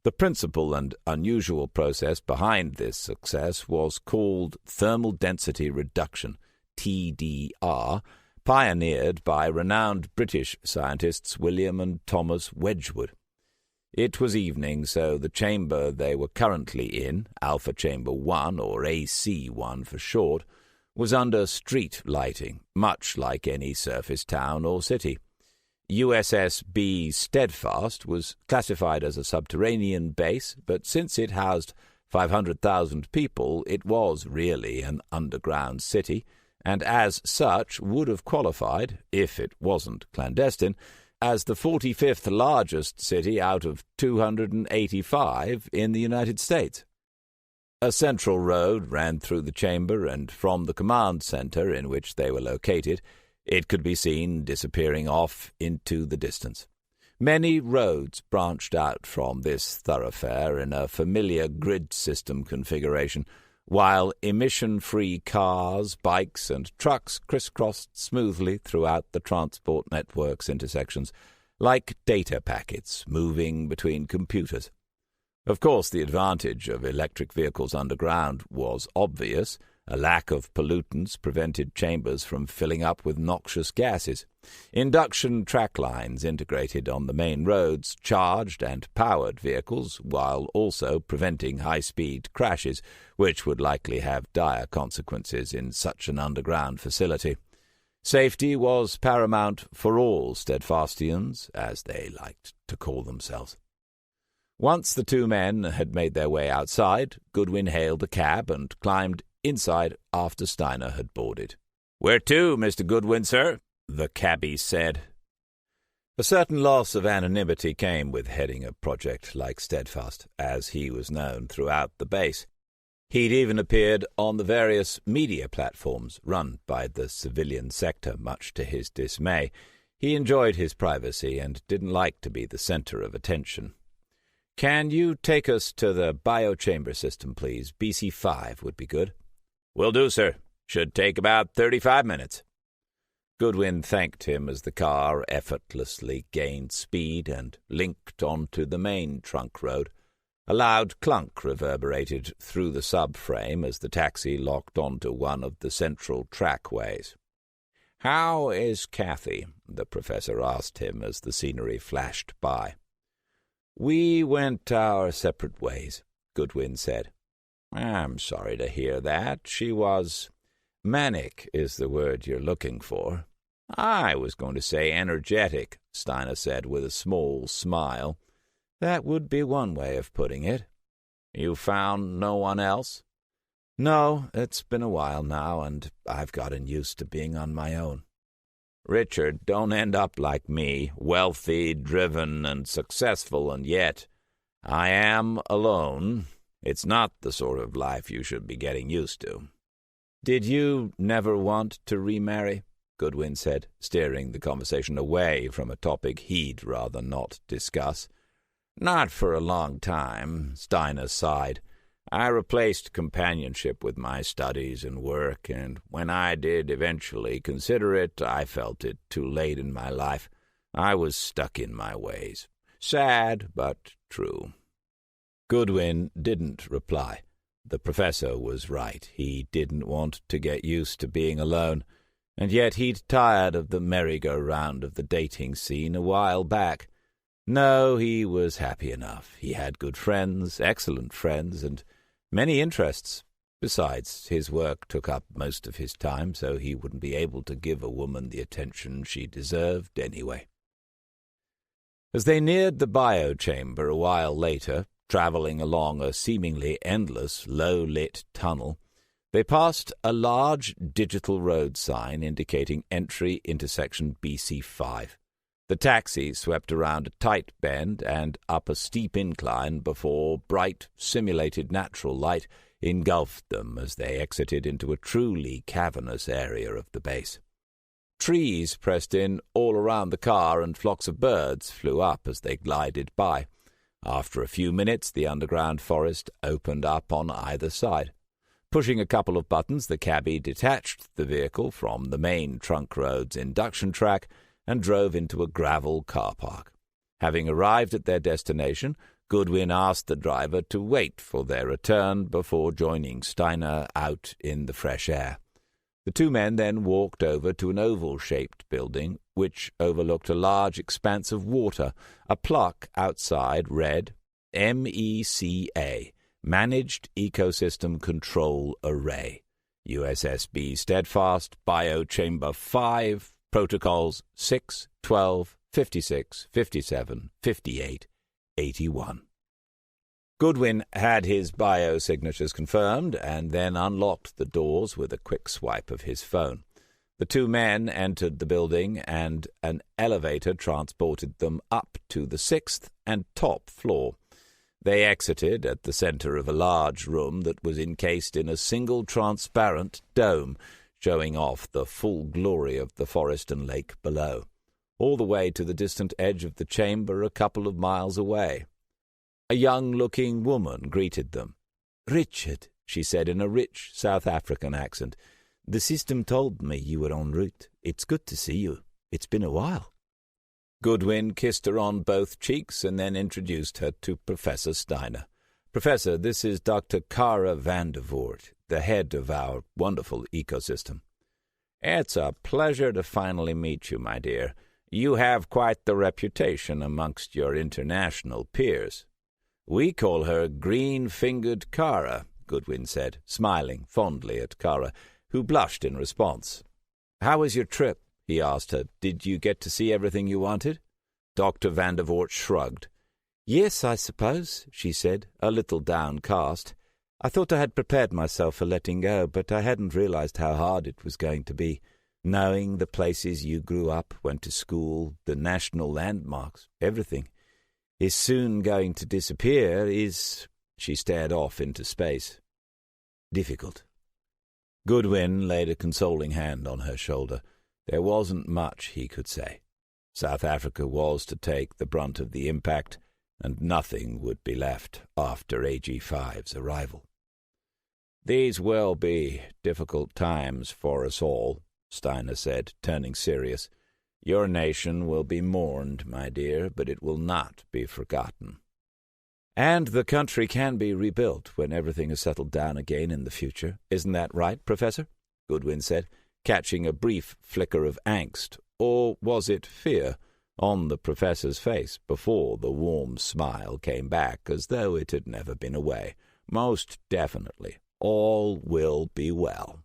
The principal and unusual process behind this success was called thermal density reduction, TDR, pioneered by renowned British scientists William and Thomas Wedgwood. It was evening, so the chamber they were currently in, Alpha Chamber 1, or AC-1 for short, was under street lighting, much like any surface town or city. USS B Steadfast was classified as a subterranean base, but since it housed 500,000 people, it was really an underground city, and as such would have qualified, if it wasn't clandestine, as the 45th largest city out of 285 in the United States. A central road ran through the chamber, and from the command center in which they were located, it could be seen disappearing off into the distance. Many roads branched out from this thoroughfare in a familiar grid system configuration, while emission-free cars, bikes, and trucks crisscrossed smoothly throughout the transport network's intersections, like data packets moving between computers. Of course, the advantage of electric vehicles underground was obvious. A lack of pollutants prevented chambers from filling up with noxious gases. Induction track lines integrated on the main roads charged and powered vehicles, while also preventing high-speed crashes, which would likely have dire consequences in such an underground facility. Safety was paramount for all Steadfastians, as they liked to call themselves. Once the two men had made their way outside, Goodwin hailed a cab and climbed inside after Steiner had boarded. "Where to, Mr. Goodwin, sir?" the cabby said. A certain loss of anonymity came with heading a project like Steadfast, as he was known throughout the base. He'd even appeared on the various media platforms run by the civilian sector, much to his dismay. He enjoyed his privacy and didn't like to be the center of attention. "Can you take us to the biochamber system, please? BC-5 would be good." "Will do, sir. Should take about 35 minutes. Goodwin thanked him as the car effortlessly gained speed and linked onto the main trunk road. A loud clunk reverberated through the subframe as the taxi locked onto one of the central trackways. "How is Kathy?" the professor asked him as the scenery flashed by. "We went our separate ways," Goodwin said. I'm sorry to hear that. She was— manic is the word you're looking for. I was going to say energetic, Steiner said with a small smile. That would be one way of putting it. You found no one else? No, it's been a while now, and I've gotten used to being on my own. Richard, don't end up like me, wealthy, driven, and successful, and yet I am alone. It's not the sort of life you should be getting used to. Did you never want to remarry? Goodwin said, steering the conversation away from a topic he'd rather not discuss. Not for a long time, Steiner sighed. I replaced companionship with my studies and work, and when I did eventually consider it, I felt it too late in my life. I was stuck in my ways. Sad, but true. Goodwin didn't reply. The professor was right. He didn't want to get used to being alone, and yet he'd tired of the merry-go-round of the dating scene a while back. No, he was happy enough. He had good friends, excellent friends, and many interests. Besides, his work took up most of his time, so he wouldn't be able to give a woman the attention she deserved anyway. As they neared the bio-chamber a while later, travelling along a seemingly endless, low-lit tunnel, they passed a large digital road sign indicating entry into section BC5. The taxi swept around a tight bend and up a steep incline before bright, simulated natural light engulfed them as they exited into a truly cavernous area of the base. Trees pressed in all around the car, and flocks of birds flew up as they glided by. After a few minutes, the underground forest opened up on either side. Pushing a couple of buttons, the cabbie detached the vehicle from the main trunk road's induction track and drove into a gravel car park. Having arrived at their destination, Goodwin asked the driver to wait for their return before joining Steiner out in the fresh air. The two men then walked over to an oval-shaped building which overlooked a large expanse of water. A plaque outside read, MECA, Managed Ecosystem Control Array, USSB Steadfast, Biochamber 5, Protocols 6, 12, 56, 57, 58, 81. Goodwin had his biosignatures confirmed and then unlocked the doors with a quick swipe of his phone. The two men entered the building, and an elevator transported them up to the 6th and top floor. They exited at the center of a large room that was encased in a single transparent dome, showing off the full glory of the forest and lake below, all the way to the distant edge of the chamber a couple of miles away. A young-looking woman greeted them. "Richard," she said in a rich South African accent, "the system told me you were en route. It's good to see you. It's been a while." Goodwin kissed her on both cheeks and then introduced her to Professor Steiner. "Professor, this is Dr. Kara van der Voort, the head of our wonderful ecosystem." "It's a pleasure to finally meet you, my dear. You have quite the reputation amongst your international peers." "We call her Green-Fingered Kara," Goodwin said, smiling fondly at Kara, who blushed in response. "How was your trip?" he asked her. "Did you get to see everything you wanted?" Dr. van der Voort shrugged. "Yes, I suppose," she said, a little downcast. "I thought I had prepared myself for letting go, but I hadn't realized how hard it was going to be, knowing the places you grew up, went to school, the national landmarks, everything is soon going to disappear is—" She stared off into space. "Difficult." Goodwin laid a consoling hand on her shoulder. There wasn't much he could say. South Africa was to take the brunt of the impact, and nothing would be left after AG5's arrival. "These will be difficult times for us all," Steiner said, turning serious. "Your nation will be mourned, my dear, but it will not be forgotten. And the country can be rebuilt when everything is settled down again in the future. Isn't that right, Professor?" Goodwin said, catching a brief flicker of angst, or was it fear, on the professor's face before the warm smile came back as though it had never been away. "Most definitely. All will be well."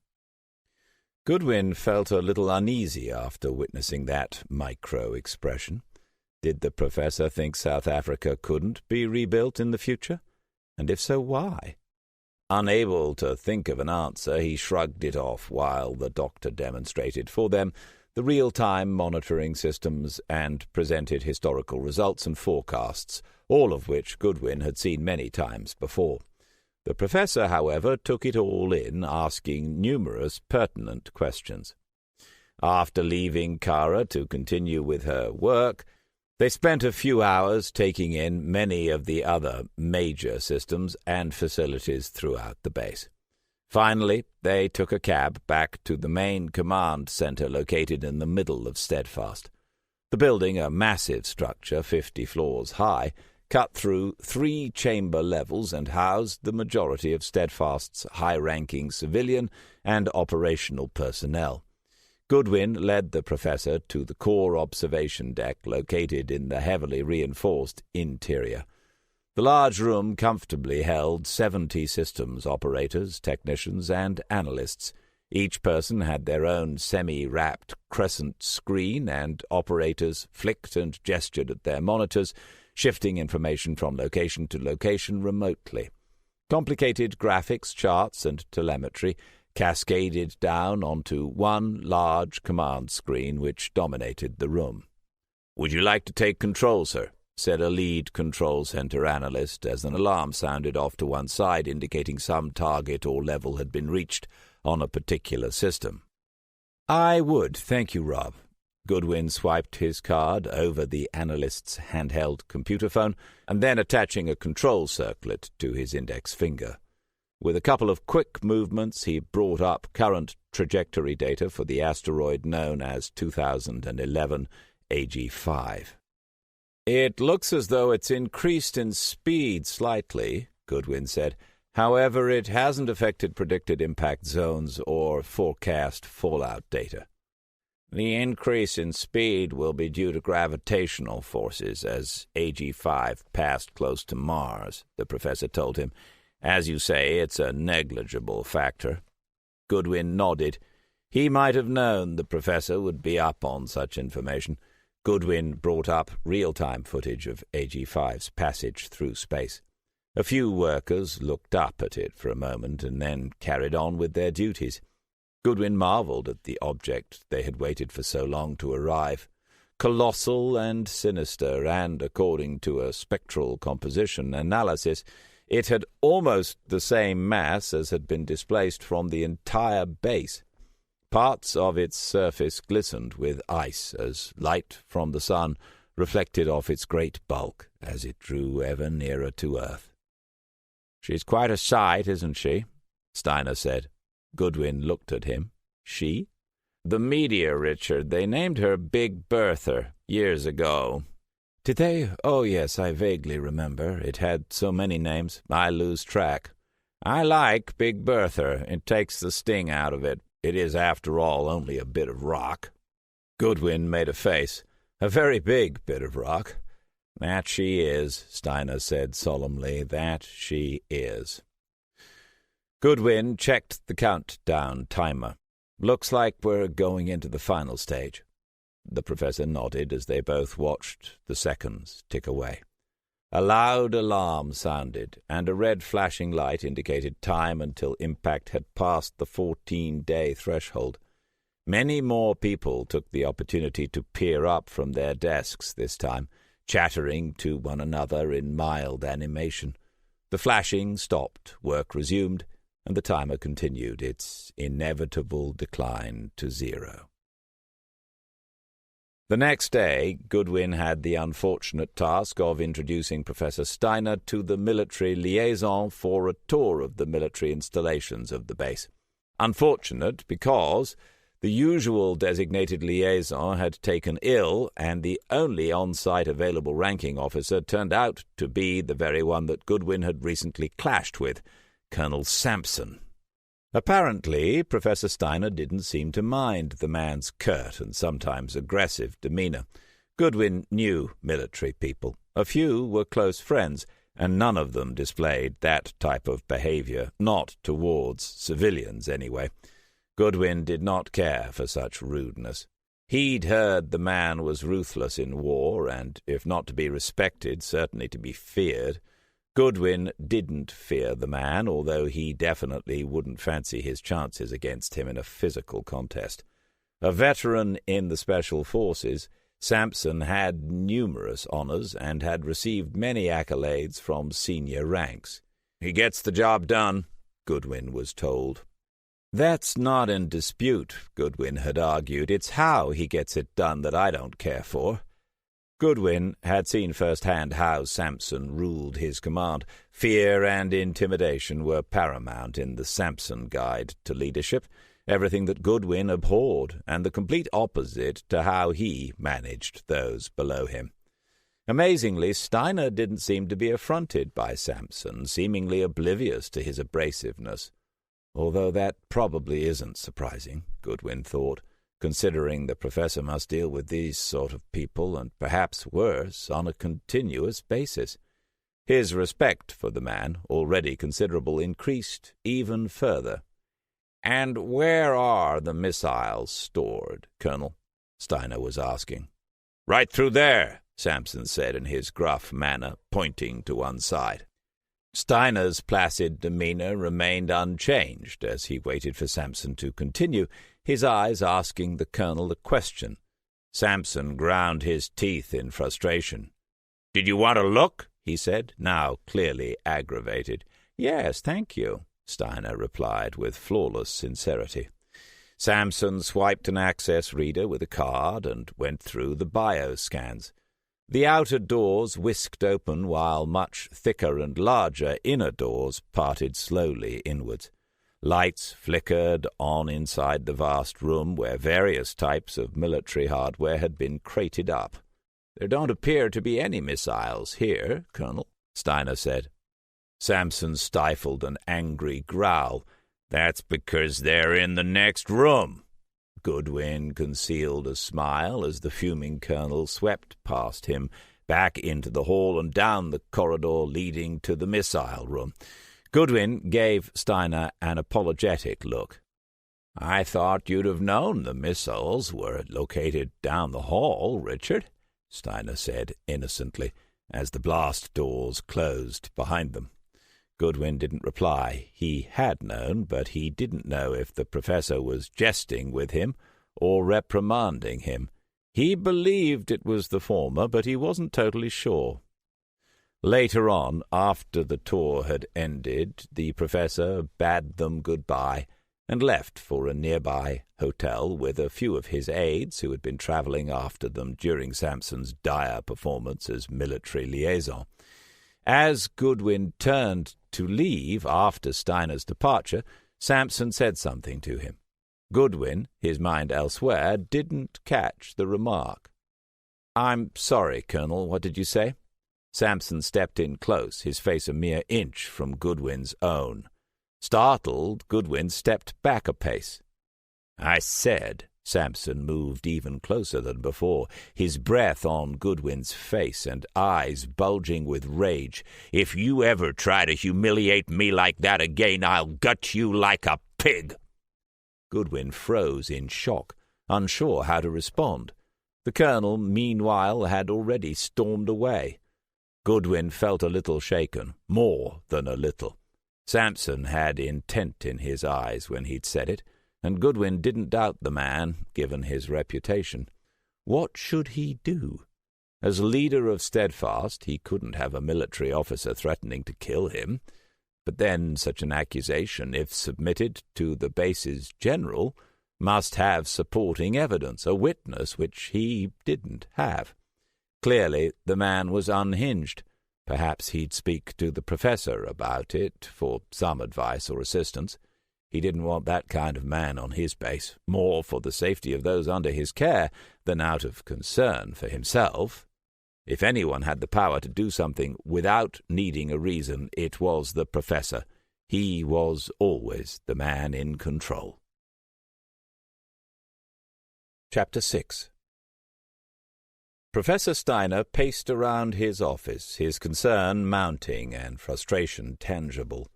Goodwin felt a little uneasy after witnessing that micro-expression. Did the professor think South Africa couldn't be rebuilt in the future? And if so, why? Unable to think of an answer, he shrugged it off while the doctor demonstrated for them the real-time monitoring systems and presented historical results and forecasts, all of which Goodwin had seen many times before. The professor, however, took it all in, asking numerous pertinent questions. After leaving Kara to continue with her work, they spent a few hours taking in many of the other major systems and facilities throughout the base. Finally, they took a cab back to the main command center located in the middle of Steadfast. The building, a massive structure 50 floors high, cut through 3 chamber levels and housed the majority of Steadfast's high-ranking civilian and operational personnel. Goodwin led the professor to the core observation deck located in the heavily reinforced interior. The large room comfortably held 70 systems operators, technicians, and analysts. Each person had their own semi-wrapped crescent screen, and operators flicked and gestured at their monitors, shifting information from location to location remotely. Complicated graphics, charts, and telemetry cascaded down onto one large command screen which dominated the room. "Would you like to take control, sir?" said a lead control center analyst as an alarm sounded off to one side indicating some target or level had been reached on a particular system. "I would, thank you, Rob." Goodwin swiped his card over the analyst's handheld computer phone and then attaching a control circlet to his index finger. With a couple of quick movements, he brought up current trajectory data for the asteroid known as 2011 AG5. "It looks as though it's increased in speed slightly," Goodwin said. "However, it hasn't affected predicted impact zones or forecast fallout data." "The increase in speed will be due to gravitational forces as AG5 passed close to Mars," the professor told him. "As you say, it's a negligible factor." Goodwin nodded. He might have known the professor would be up on such information. Goodwin brought up real-time footage of AG5's passage through space. A few workers looked up at it for a moment and then carried on with their duties. Goodwin marveled at the object they had waited for so long to arrive. Colossal and sinister, and according to a spectral composition analysis, it had almost the same mass as had been displaced from the entire base. Parts of its surface glistened with ice as light from the sun reflected off its great bulk as it drew ever nearer to Earth. "She's quite a sight, isn't she?" Steiner said. Goodwin looked at him. "She?" "The media, Richard. They named her Big Bertha years ago." "Did they? Oh, yes, I vaguely remember. It had so many names, I lose track." "I like Big Bertha. It takes the sting out of it. It is, after all, only a bit of rock." Goodwin made a face. "A very big bit of rock." "That she is," Steiner said solemnly. "That she is." Goodwin checked the countdown timer. "Looks like we're going into the final stage." The professor nodded as they both watched the seconds tick away. A loud alarm sounded, and a red flashing light indicated time until impact had passed the 14-day threshold. Many more people took the opportunity to peer up from their desks this time, chattering to one another in mild animation. The flashing stopped, work resumed, and the timer continued its inevitable decline to 0. The next day, Goodwin had the unfortunate task of introducing Professor Steiner to the military liaison for a tour of the military installations of the base. Unfortunate because the usual designated liaison had taken ill, and the only on-site available ranking officer turned out to be the very one that Goodwin had recently clashed with, Colonel Sampson. Apparently, Professor Steiner didn't seem to mind the man's curt and sometimes aggressive demeanor. Goodwin knew military people. A few were close friends, and none of them displayed that type of behavior, not towards civilians anyway. Goodwin did not care for such rudeness. He'd heard the man was ruthless in war, and, if not to be respected, certainly to be feared. Goodwin didn't fear the man, although he definitely wouldn't fancy his chances against him in a physical contest. A veteran in the Special Forces, Sampson had numerous honors and had received many accolades from senior ranks. "He gets the job done," Goodwin was told. "That's not in dispute," Goodwin had argued. "It's how he gets it done that I don't care for." Goodwin had seen firsthand how Sampson ruled his command. Fear and intimidation were paramount in the Sampson Guide to Leadership, everything that Goodwin abhorred, and the complete opposite to how he managed those below him. Amazingly, Steiner didn't seem to be affronted by Sampson, seemingly oblivious to his abrasiveness. Although that probably isn't surprising, Goodwin thought, considering the professor must deal with these sort of people, and perhaps worse, on a continuous basis. His respect for the man, already considerable, increased even further. "And where are the missiles stored, Colonel?" Steiner was asking. "Right through there," Sampson said in his gruff manner, pointing to one side. Steiner's placid demeanor remained unchanged as he waited for Sampson to continue, his eyes asking the colonel a question. Sampson ground his teeth in frustration. "Did you want to look?" he said, now clearly aggravated. "Yes, thank you," Steiner replied with flawless sincerity. Sampson swiped an access reader with a card and went through the bioscans. The outer doors whisked open while much thicker and larger inner doors parted slowly inwards. Lights flickered on inside the vast room where various types of military hardware had been crated up. "There don't appear to be any missiles here, Colonel," Steiner said. Sampson stifled an angry growl. "That's because they're in the next room." Goodwin concealed a smile as the fuming colonel swept past him, back into the hall and down the corridor leading to the missile room. Goodwin gave Steiner an apologetic look. "I thought you'd have known the missiles were located down the hall, Richard," Steiner said innocently, as the blast doors closed behind them. Goodwin didn't reply. He had known, but he didn't know if the professor was jesting with him or reprimanding him. He believed it was the former, but he wasn't totally sure. Later on, after the tour had ended, the professor bade them goodbye and left for a nearby hotel with a few of his aides who had been traveling after them during Sampson's dire performance as military liaison. As Goodwin turned to leave after Steiner's departure, Sampson said something to him. Goodwin, his mind elsewhere, didn't catch the remark. "I'm sorry, Colonel, what did you say?" Sampson stepped in close, his face a mere inch from Goodwin's own. Startled, Goodwin stepped back a pace. "I said," Sampson moved even closer than before, his breath on Goodwin's face and eyes bulging with rage, "if you ever try to humiliate me like that again, I'll gut you like a pig." Goodwin froze in shock, unsure how to respond. The colonel, meanwhile, had already stormed away. Goodwin felt a little shaken, more than a little. Sampson had intent in his eyes when he'd said it, and Goodwin didn't doubt the man, given his reputation. What should he do? As leader of Steadfast, he couldn't have a military officer threatening to kill him. But then such an accusation, if submitted to the base's general, must have supporting evidence, a witness which he didn't have. Clearly the man was unhinged. Perhaps he'd speak to the professor about it for some advice or assistance. He didn't want that kind of man on his base, more for the safety of those under his care than out of concern for himself. If anyone had the power to do something without needing a reason, it was the professor. He was always the man in control. Chapter 6. Professor Steiner paced around his office, his concern mounting and frustration tangible.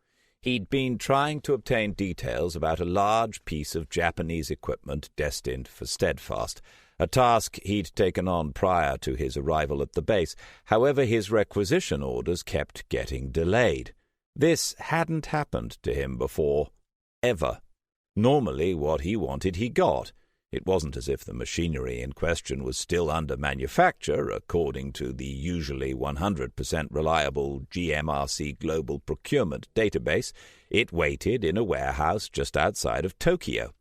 He'd been trying to obtain details about a large piece of Japanese equipment destined for Steadfast, a task he'd taken on prior to his arrival at the base. However, his requisition orders kept getting delayed. This hadn't happened to him before, ever. Normally, what he wanted he got. It wasn't as if the machinery in question was still under manufacture, according to the usually 100% reliable GMRC Global Procurement database. It waited in a warehouse just outside of Tokyo.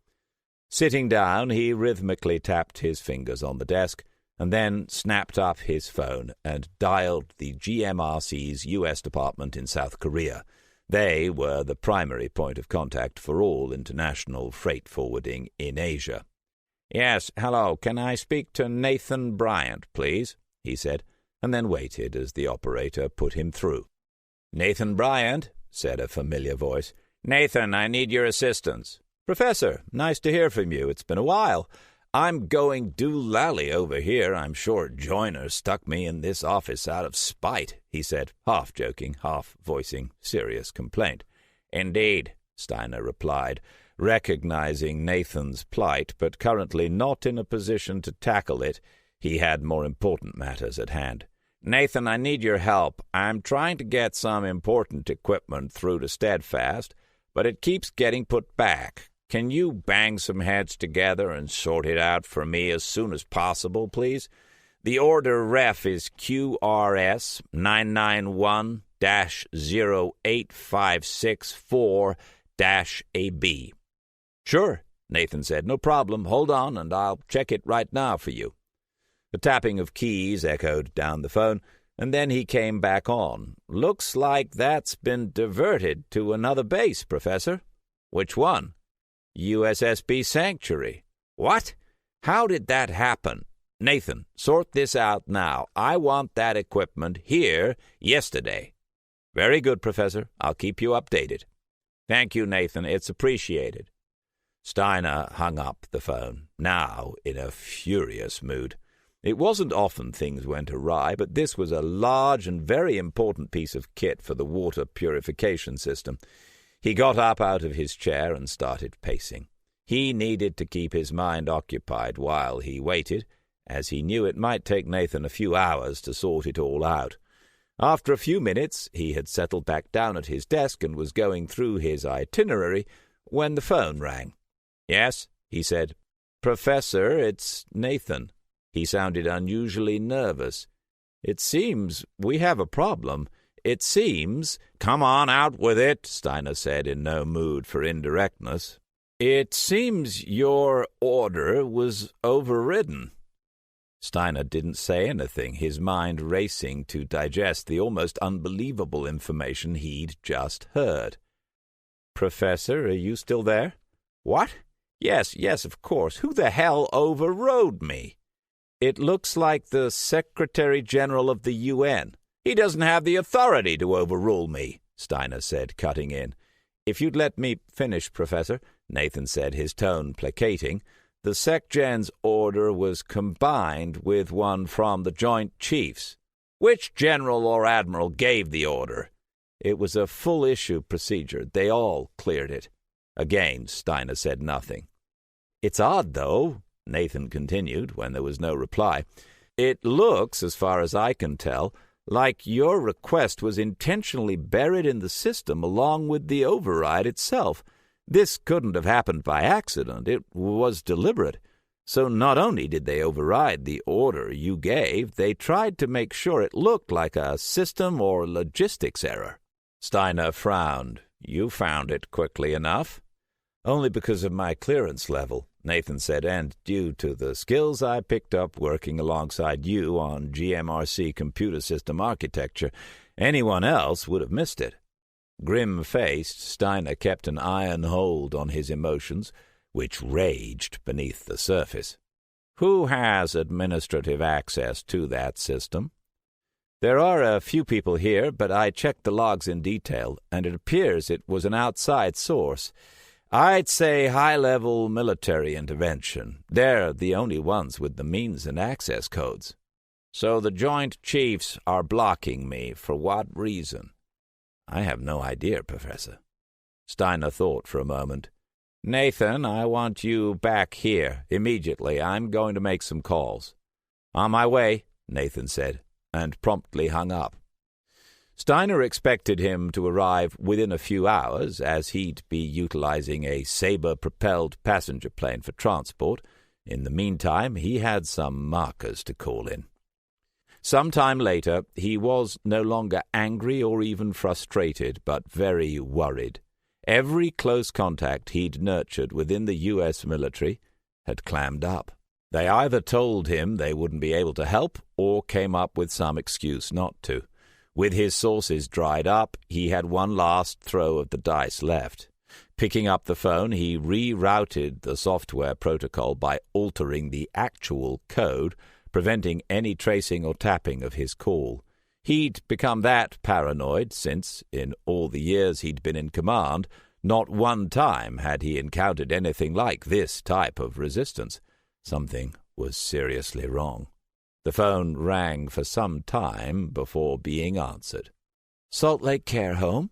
Sitting down, he rhythmically tapped his fingers on the desk, and then snapped up his phone and dialed the GMRC's U.S. department in South Korea. They were the primary point of contact for all international freight forwarding in Asia. "Yes, hello, can I speak to Nathan Bryant, please?" he said, and then waited as the operator put him through. "Nathan Bryant," said a familiar voice. "Nathan, I need your assistance." "Professor, nice to hear from you. It's been a while. I'm going doolally over here. I'm sure Joyner stuck me in this office out of spite," he said, half joking, half voicing serious complaint. "Indeed," Steiner replied, recognizing Nathan's plight, but currently not in a position to tackle it. He had more important matters at hand. "Nathan, I need your help. I'm trying to get some important equipment through to Steadfast, but it keeps getting put back. Can you bang some heads together and sort it out for me as soon as possible, please? The order ref is QRS 991-08564-AB. "Sure," Nathan said. "No problem. Hold on, and I'll check it right now for you." The tapping of keys echoed down the phone, and then he came back on. "Looks like that's been diverted to another base, Professor." "Which one?" "USSB Sanctuary." "What? How did that happen?" "Nathan, sort this out now. I want that equipment here yesterday." "Very good, Professor. I'll keep you updated." "Thank you, Nathan. It's appreciated." Steiner hung up the phone, now in a furious mood. It wasn't often things went awry, but this was a large and very important piece of kit for the water purification system. He got up out of his chair and started pacing. He needed to keep his mind occupied while he waited, as he knew it might take Nathan a few hours to sort it all out. After a few minutes, he had settled back down at his desk and was going through his itinerary when the phone rang. "Yes," he said. "Professor, it's Nathan." He sounded unusually nervous. "It seems we have a problem. It seems—" "Come on, out with it," Steiner said, in no mood for indirectness. "It seems your order was overridden." Steiner didn't say anything, his mind racing to digest the almost unbelievable information he'd just heard. "Professor, are you still there?" "What? Yes, of course. Who the hell overrode me?" "It looks like the Secretary-General of the UN." "He doesn't have the authority to overrule me," Steiner said, cutting in. "If you'd let me finish, Professor," Nathan said, his tone placating. "The SecGen's order was combined with one from the Joint Chiefs." "Which general or admiral gave the order?" "It was a full-issue procedure. They all cleared it." Again, Steiner said nothing. "It's odd, though," Nathan continued, when there was no reply. "It looks, as far as I can tell, like your request was intentionally buried in the system along with the override itself. This couldn't have happened by accident. It was deliberate. So not only did they override the order you gave, they tried to make sure it looked like a system or logistics error." Steiner frowned. "You found it quickly enough." "Only because of my clearance level," Nathan said, "and due to the skills I picked up working alongside you on GMRC computer system architecture. Anyone else would have missed it." Grim-faced, Steiner kept an iron hold on his emotions, which raged beneath the surface. "Who has administrative access to that system?" "There are a few people here, but I checked the logs in detail, and it appears it was an outside source. I'd say high-level military intervention. They're the only ones with the means and access codes." So the Joint Chiefs are blocking me. For what reason? I have no idea, Professor. Steiner thought for a moment. Nathan, I want you back here immediately. I'm going to make some calls. On my way, Nathan said, and promptly hung up. Steiner expected him to arrive within a few hours, as he'd be utilizing a Sabre-propelled passenger plane for transport. In the meantime, he had some markers to call in. Some time later, he was no longer angry or even frustrated, but very worried. Every close contact he'd nurtured within the U.S. military had clammed up. They either told him they wouldn't be able to help or came up with some excuse not to. With his sources dried up, he had one last throw of the dice left. Picking up the phone, he rerouted the software protocol by altering the actual code, preventing any tracing or tapping of his call. He'd become that paranoid since, in all the years he'd been in command, not one time had he encountered anything like this type of resistance. Something was seriously wrong. The phone rang for some time before being answered. Salt Lake Care Home?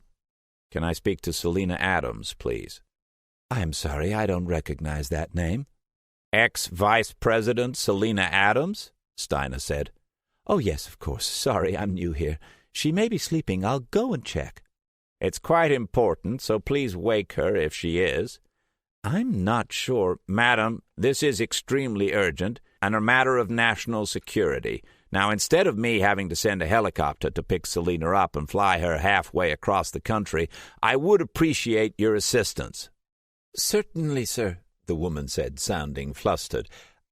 Can I speak to Selina Adams, please? I'm sorry, I don't recognize that name. Ex-Vice President Selina Adams? Steiner said. Oh, yes, of course. Sorry, I'm new here. She may be sleeping. I'll go and check. It's quite important, so please wake her if she is. I'm not sure. Madam, this is extremely urgent and a matter of national security. Now, instead of me having to send a helicopter to pick Selina up and fly her halfway across the country, I would appreciate your assistance. Certainly, sir, the woman said, sounding flustered.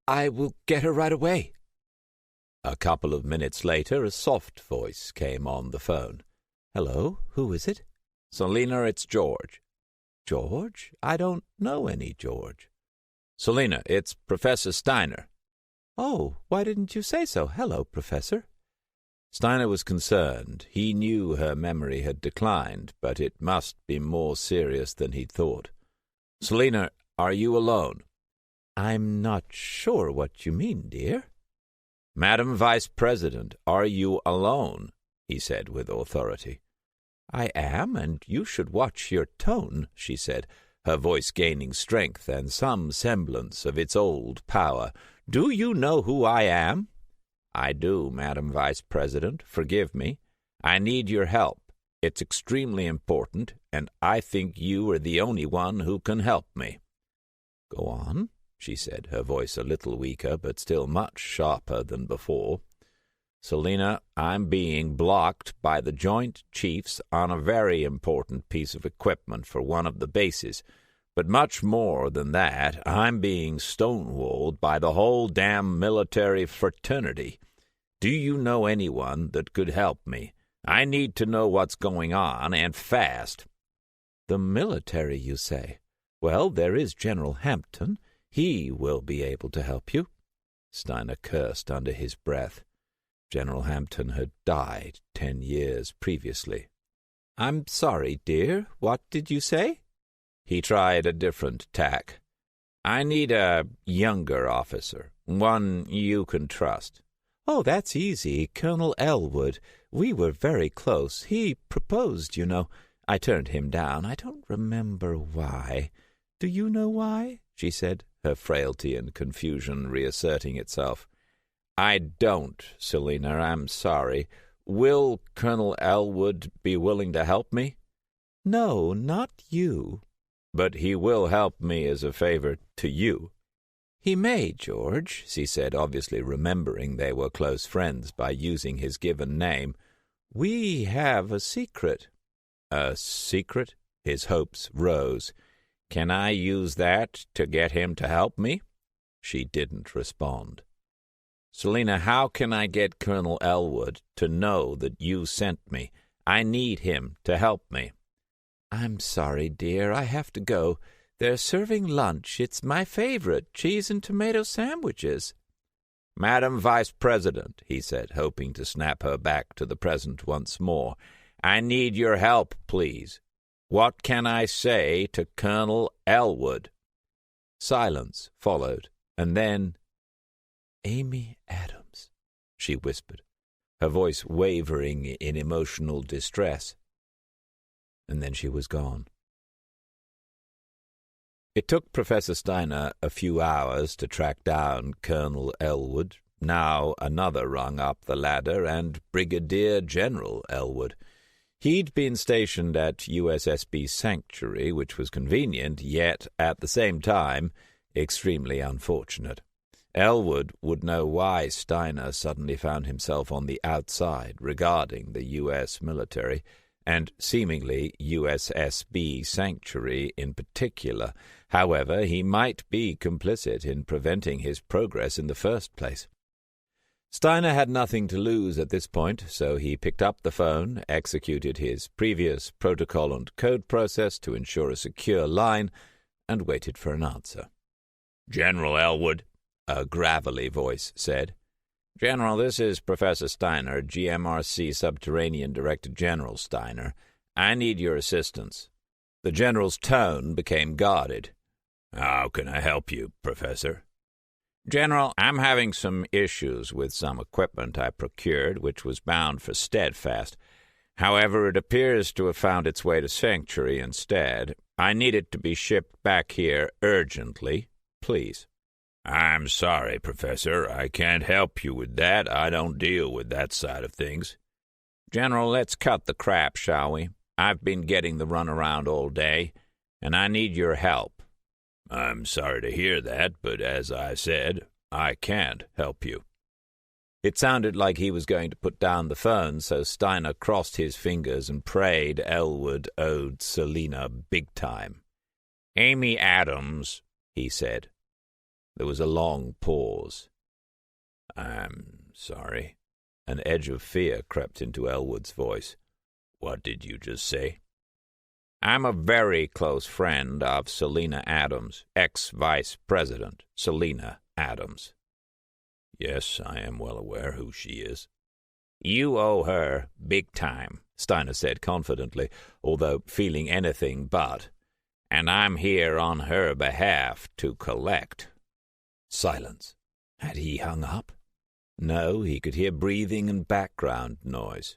I will get her right away. A couple of minutes later, a soft voice came on the phone. Hello, who is it? Selina, it's George. George? I don't know any George. Selina, it's Professor Steiner. Oh, why didn't you say so? Hello, Professor. Steiner was concerned. He knew her memory had declined, but it must be more serious than he'd thought. Selina, are you alone? I'm not sure what you mean, dear. Madam Vice President, are you alone? He said with authority. I am, and you should watch your tone, she said, her voice gaining strength and some semblance of its old power. Do you know who I am? I do, Madam Vice President. Forgive me. I need your help. It's extremely important, and I think you are the only one who can help me. Go on, she said, her voice a little weaker, but still much sharper than before. Selina, I'm being blocked by the Joint Chiefs on a very important piece of equipment for one of the bases. But much more than that, I'm being stonewalled by the whole damn military fraternity. Do you know anyone that could help me? I need to know what's going on, and fast. The military, you say? Well, there is General Hampton. He will be able to help you. Steiner cursed under his breath. General Hampton had died 10 years previously. I'm sorry, dear. What did you say? He tried a different tack. I need a younger officer, one you can trust. Oh, that's easy. Colonel Elwood. We were very close. He proposed, you know. I turned him down. I don't remember why. Do you know why? She said, her frailty and confusion reasserting itself. I don't, Selina. I'm sorry. Will Colonel Elwood be willing to help me? No, not you. But he will help me as a favor to you. He may, George, she said, obviously remembering they were close friends by using his given name. We have a secret. A secret? His hopes rose. Can I use that to get him to help me? She didn't respond. Selina, how can I get Colonel Elwood to know that you sent me? I need him to help me. I'm sorry, dear. I have to go. They're serving lunch. It's my favorite, cheese and tomato sandwiches. Madam Vice President, he said, hoping to snap her back to the present once more, I need your help, please. What can I say to Colonel Elwood? Silence followed, and then, Amy Adams, she whispered, her voice wavering in emotional distress. And then she was gone. It took Professor Steiner a few hours to track down Colonel Elwood, now another rung up the ladder, and Brigadier General Elwood. He'd been stationed at USSB Sanctuary, which was convenient, yet, at the same time, extremely unfortunate. Elwood would know why Steiner suddenly found himself on the outside regarding the U.S. military, and seemingly USSB Sanctuary in particular. However, he might be complicit in preventing his progress in the first place. Steiner had nothing to lose at this point, so he picked up the phone, executed his previous protocol and code process to ensure a secure line, and waited for an answer. "General Elwood," a gravelly voice said. "General, this is Professor Steiner, GMRC Subterranean Director General Steiner. I need your assistance." The general's tone became guarded. "How can I help you, Professor?" "General, I'm having some issues with some equipment I procured, which was bound for Steadfast. However, it appears to have found its way to Sanctuary instead. I need it to be shipped back here urgently, please." "I'm sorry, Professor. I can't help you with that. I don't deal with that side of things." "General, let's cut the crap, shall we? I've been getting the runaround all day, and I need your help." "I'm sorry to hear that, but as I said, I can't help you." It sounded like he was going to put down the phone, so Steiner crossed his fingers and prayed Elwood owed Selina big time. "Amy Adams," he said. There was a long pause. "I'm sorry." An edge of fear crept into Elwood's voice. "What did you just say?" "I'm a very close friend of Selina Adams, ex-vice president, Selina Adams." "Yes, I am well aware who she is." "You owe her big time," Steiner said confidently, although feeling anything but. "And I'm here on her behalf to collect." Silence. Had he hung up? No, he could hear breathing and background noise.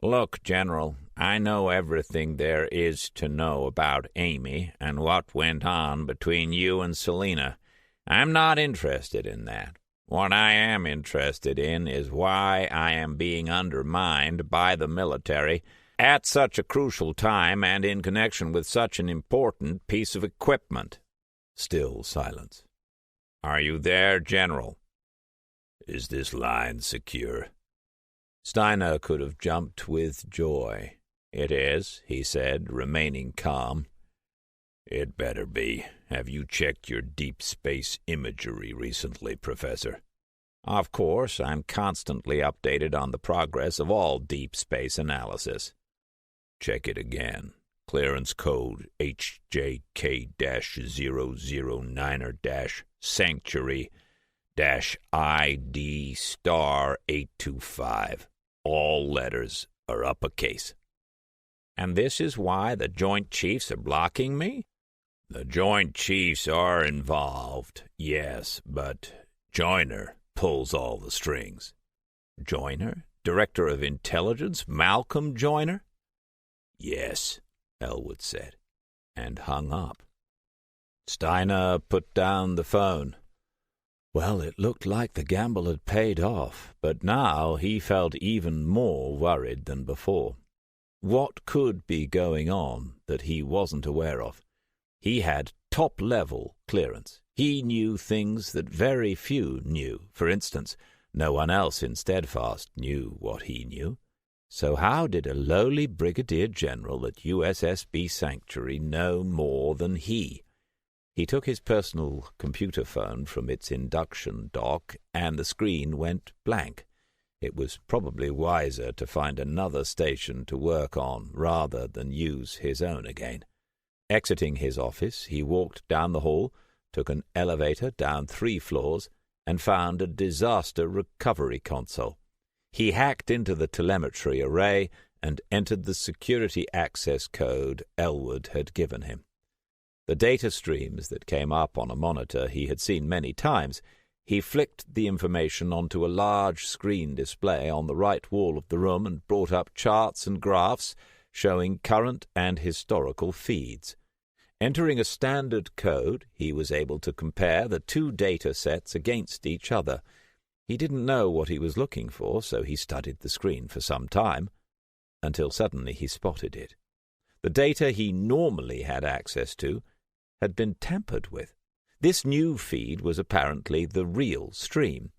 "Look, General, I know everything there is to know about Amy and what went on between you and Selina. I'm not interested in that. What I am interested in is why I am being undermined by the military at such a crucial time and in connection with such an important piece of equipment." Still silence. "Are you there, General?" "Is this line secure?" Steiner could have jumped with joy. "It is," he said, remaining calm. "It better be. Have you checked your deep space imagery recently, Professor?" "Of course, I'm constantly updated on the progress of all deep space analysis." "Check it again. Clearance code HJK-009er-Sanctuary-ID *825. All letters are uppercase." "And this is why the Joint Chiefs are blocking me?" "The Joint Chiefs are involved, yes, but Joyner pulls all the strings." "Joyner? Director of Intelligence? Malcolm Joyner?" "Yes," Elwood said, and hung up. Steiner put down the phone. Well, it looked like the gamble had paid off, but now he felt even more worried than before. What could be going on that he wasn't aware of? He had top-level clearance. He knew things that very few knew. For instance, no one else in Steadfast knew what he knew. So how did a lowly brigadier general at USSB Sanctuary know more than he? He took his personal computer phone from its induction dock, and the screen went blank. It was probably wiser to find another station to work on rather than use his own again. Exiting his office, he walked down the hall, took an elevator down 3 floors, and found a disaster recovery console. He hacked into the telemetry array and entered the security access code Elwood had given him. The data streams that came up on a monitor he had seen many times. He flicked the information onto a large screen display on the right wall of the room and brought up charts and graphs showing current and historical feeds. Entering a standard code, he was able to compare the two data sets against each other. He didn't know what he was looking for, so he studied the screen for some time, until suddenly he spotted it. The data he normally had access to had been tampered with. This new feed was apparently the real stream.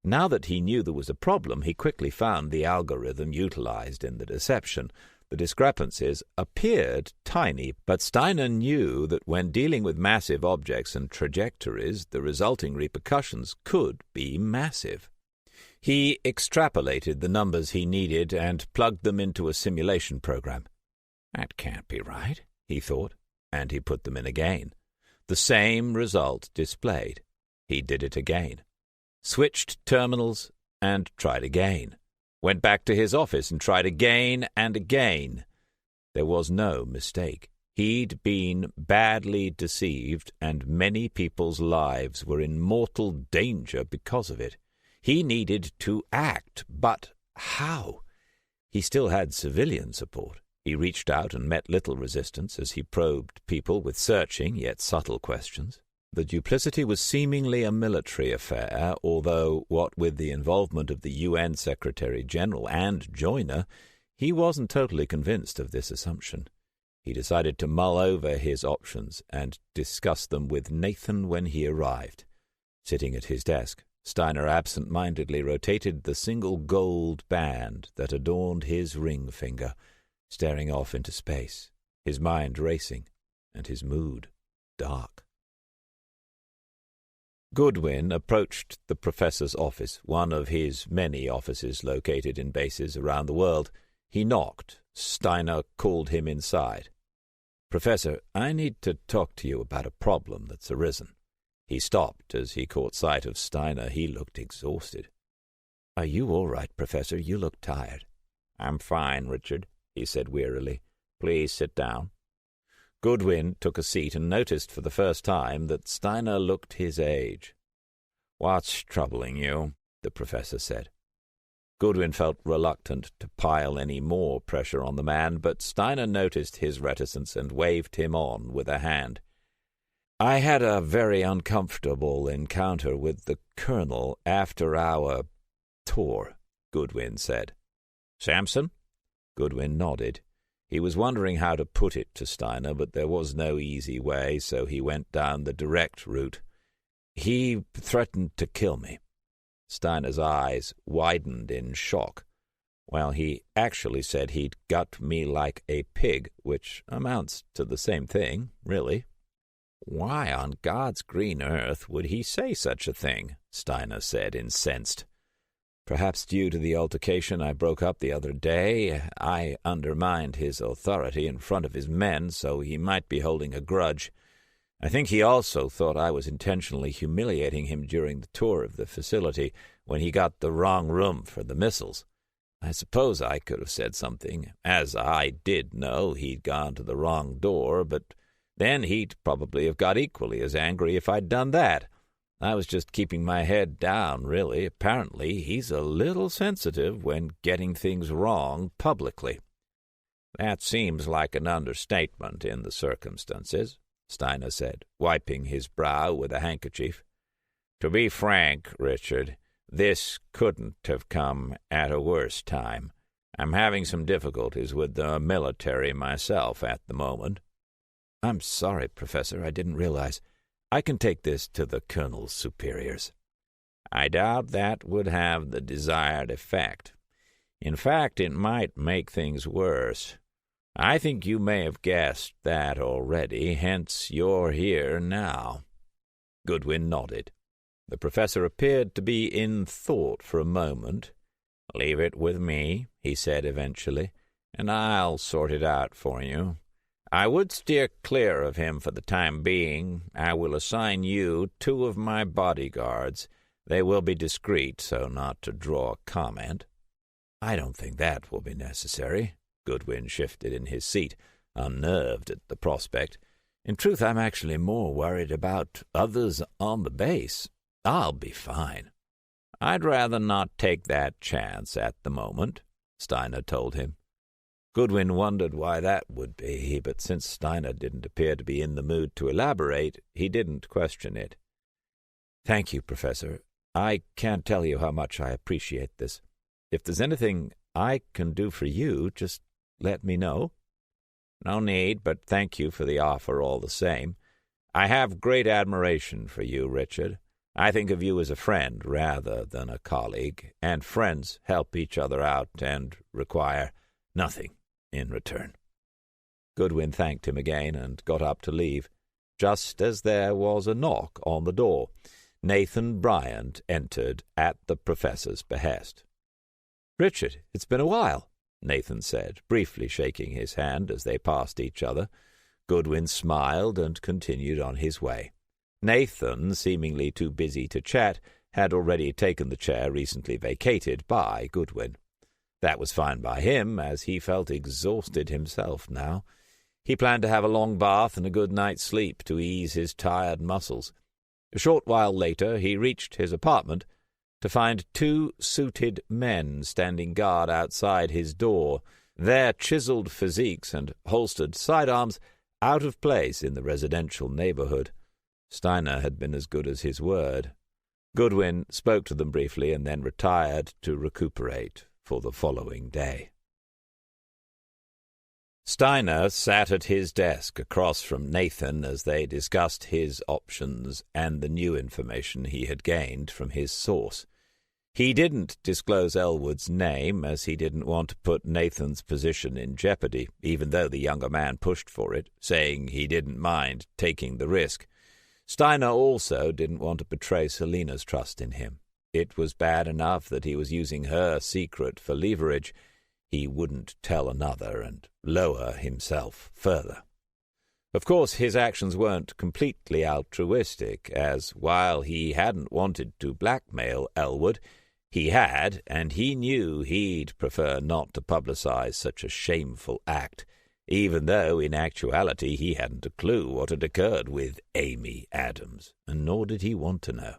Now that he knew there was a problem, he quickly found the algorithm utilized in the deception. The discrepancies appeared tiny, but Steiner knew that when dealing with massive objects and trajectories, the resulting repercussions could be massive. He extrapolated the numbers he needed and plugged them into a simulation program. That can't be right, he thought, and he put them in again. The same result displayed. He did it again. Switched terminals and tried again. Went back to his office and tried again and again. There was no mistake. He'd been badly deceived, and many people's lives were in mortal danger because of it. He needed to act, but how? He still had civilian support. He reached out and met little resistance as he probed people with searching yet subtle questions. The duplicity was seemingly a military affair, although, what with the involvement of the UN Secretary-General and Joyner, he wasn't totally convinced of this assumption. He decided to mull over his options and discuss them with Nathan when he arrived. Sitting at his desk, Steiner absent-mindedly rotated the single gold band that adorned his ring finger, staring off into space, his mind racing and his mood dark. Goodwin approached the professor's office, one of his many offices located in bases around the world. He knocked. Steiner called him inside. "Professor, I need to talk to you about a problem that's arisen." He stopped as he caught sight of Steiner. He looked exhausted. "Are you all right, Professor? You look tired." "I'm fine, Richard," he said wearily. "Please sit down." Goodwin took a seat and noticed for the first time that Steiner looked his age. "What's troubling you?" the professor said. Goodwin felt reluctant to pile any more pressure on the man, but Steiner noticed his reticence and waved him on with a hand. "I had a very uncomfortable encounter with the colonel after our tour," Goodwin said. "Sampson?" Goodwin nodded. He was wondering how to put it to Steiner, but there was no easy way, so he went down the direct route. "He threatened to kill me." Steiner's eyes widened in shock. "Well, he actually said he'd gut me like a pig, which amounts to the same thing, really." "Why on God's green earth would he say such a thing?" Steiner said, incensed. "Perhaps due to the altercation I broke up the other day, I undermined his authority in front of his men, so he might be holding a grudge. I think he also thought I was intentionally humiliating him during the tour of the facility when he got the wrong room for the missiles. I suppose I could have said something, as I did know he'd gone to the wrong door, but then he'd probably have got equally as angry if I'd done that. I was just keeping my head down, really. Apparently he's a little sensitive when getting things wrong publicly." "That seems like an understatement in the circumstances," Steiner said, wiping his brow with a handkerchief. "To be frank, Richard, this couldn't have come at a worse time. I'm having some difficulties with the military myself at the moment." "I'm sorry, Professor, I didn't realize. I can take this to the colonel's superiors." "I doubt that would have the desired effect. In fact, it might make things worse. I think you may have guessed that already, hence you're here now." Goodwin nodded. The professor appeared to be in thought for a moment. "Leave it with me," he said eventually, "and I'll sort it out for you. I would steer clear of him for the time being. I will assign you 2 of my bodyguards. They will be discreet, so not to draw comment." "I don't think that will be necessary." Goodwin shifted in his seat, unnerved at the prospect. "In truth, I'm actually more worried about others on the base. I'll be fine." "I'd rather not take that chance at the moment," Steiner told him. Goodwin wondered why that would be, but since Steiner didn't appear to be in the mood to elaborate, he didn't question it. "Thank you, Professor. I can't tell you how much I appreciate this. If there's anything I can do for you, just let me know." "No need, but thank you for the offer all the same. I have great admiration for you, Richard. I think of you as a friend rather than a colleague, and friends help each other out and require nothing in return." Goodwin thanked him again and got up to leave, just as there was a knock on the door. Nathan Bryant entered at the professor's behest. "Richard, it's been a while," Nathan said, briefly shaking his hand as they passed each other. Goodwin smiled and continued on his way. Nathan, seemingly too busy to chat, had already taken the chair recently vacated by Goodwin. That was fine by him, as he felt exhausted himself now. He planned to have a long bath and a good night's sleep to ease his tired muscles. A short while later he reached his apartment to find 2 suited men standing guard outside his door, their chiseled physiques and holstered sidearms out of place in the residential neighborhood. Steiner had been as good as his word. Goodwin spoke to them briefly and then retired to recuperate for the following day. Steiner sat at his desk across from Nathan as they discussed his options and the new information he had gained from his source. He didn't disclose Elwood's name, as he didn't want to put Nathan's position in jeopardy, even though the younger man pushed for it, saying he didn't mind taking the risk. Steiner also didn't want to betray Selina's trust in him. It was bad enough that he was using her secret for leverage. He wouldn't tell another and lower himself further. Of course, his actions weren't completely altruistic, as while he hadn't wanted to blackmail Elwood, he had, and he knew he'd prefer not to publicize such a shameful act, even though in actuality he hadn't a clue what had occurred with Amy Adams, and nor did he want to know.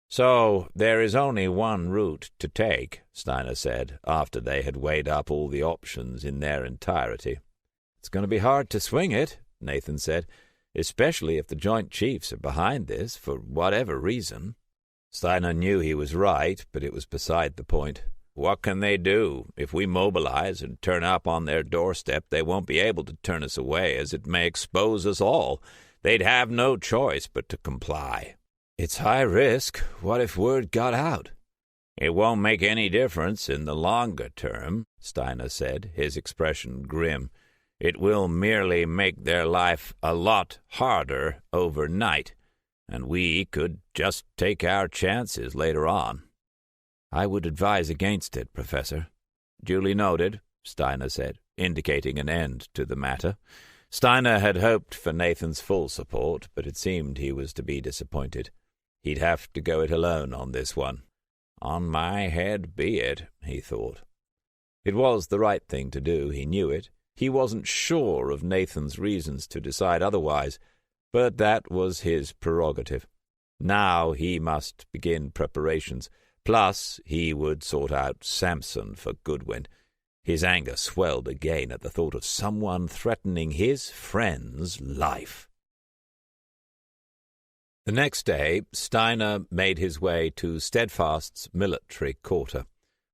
"So there is only one route to take," Steiner said, after they had weighed up all the options in their entirety. "It's going to be hard to swing it," Nathan said, "especially if the Joint Chiefs are behind this, for whatever reason." Steiner knew he was right, but it was beside the point. What can they do? If we mobilize and turn up on their doorstep, they won't be able to turn us away, as it may expose us all. They'd have no choice but to comply. "It's high risk. What if word got out?" "It won't make any difference in the longer term," Steiner said, his expression grim. "It will merely make their life a lot harder overnight, and we could just take our chances later on." "I would advise against it, Professor." "Duly noted," Steiner said, indicating an end to the matter. Steiner had hoped for Nathan's full support, but it seemed he was to be disappointed. He'd have to go it alone on this one. "On my head be it," he thought. It was the right thing to do, he knew it. He wasn't sure of Nathan's reasons to decide otherwise, but that was his prerogative. Now he must begin preparations. Plus, he would sort out Samson for Goodwin. His anger swelled again at the thought of someone threatening his friend's life. The next day, Steiner made his way to Steadfast's military quarter.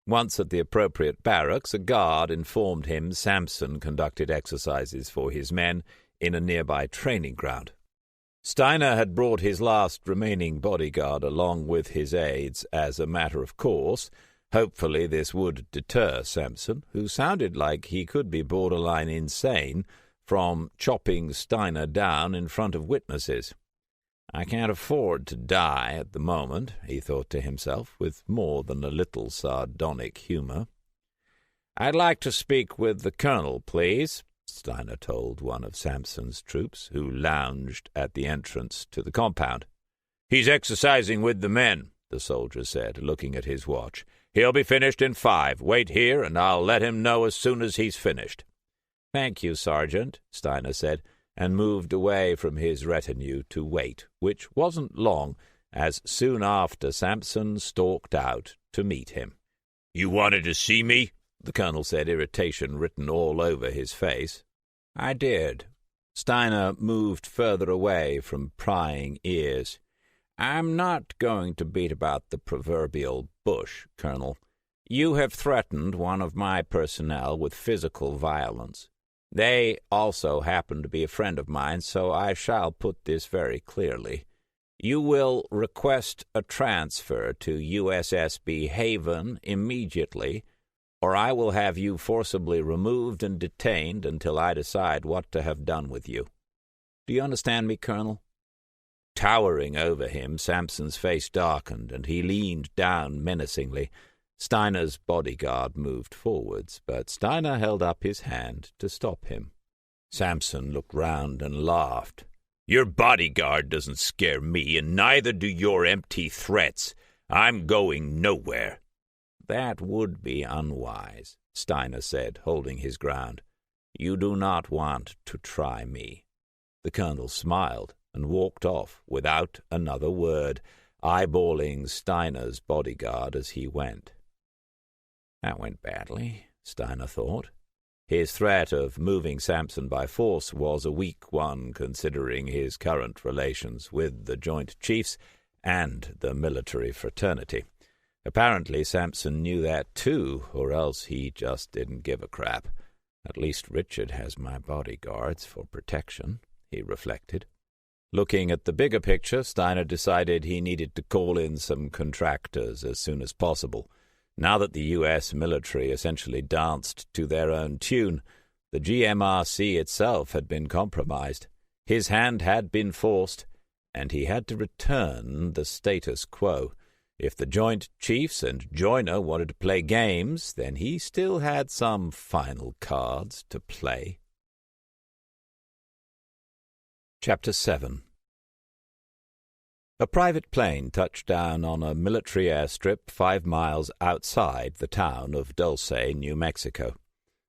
Once at the appropriate barracks, a guard informed him Samson conducted exercises for his men in a nearby training ground. Steiner had brought his last remaining bodyguard along with his aides as a matter of course. Hopefully this would deter Samson, who sounded like he could be borderline insane, from chopping Steiner down in front of witnesses. "I can't afford to die at the moment," he thought to himself, with more than a little sardonic humor. "I'd like to speak with the colonel, please," Steiner told one of Samson's troops, who lounged at the entrance to the compound. "He's exercising with the men," the soldier said, looking at his watch. "He'll be finished in 5. Wait here, and I'll let him know as soon as he's finished." "Thank you, Sergeant," Steiner said, and moved away from his retinue to wait, which wasn't long, as soon after Sampson stalked out to meet him. "You wanted to see me?" the colonel said, irritation written all over his face. "I did." Steiner moved further away from prying ears. "I'm not going to beat about the proverbial bush, Colonel. You have threatened one of my personnel with physical violence. They also happen to be a friend of mine, so I shall put this very clearly. You will request a transfer to USSB Haven immediately, or I will have you forcibly removed and detained until I decide what to have done with you. Do you understand me, Colonel?" Towering over him, Sampson's face darkened, and he leaned down menacingly. Steiner's bodyguard moved forwards, but Steiner held up his hand to stop him. Sampson looked round and laughed. "Your bodyguard doesn't scare me, and neither do your empty threats. I'm going nowhere." "That would be unwise," Steiner said, holding his ground. "You do not want to try me." The colonel smiled and walked off without another word, eyeballing Steiner's bodyguard as he went. That went badly, Steiner thought. His threat of moving Sampson by force was a weak one, considering his current relations with the Joint Chiefs and the military fraternity. Apparently Sampson knew that too, or else he just didn't give a crap. At least Richard has my bodyguards for protection, he reflected. Looking at the bigger picture, Steiner decided he needed to call in some contractors as soon as possible. Now that the U.S. military essentially danced to their own tune, the GMRC itself had been compromised. His hand had been forced, and he had to return the status quo. If the Joint Chiefs and Joyner wanted to play games, then he still had some final cards to play. Chapter 7. A private plane touched down on a military airstrip 5 miles outside the town of Dulce, New Mexico.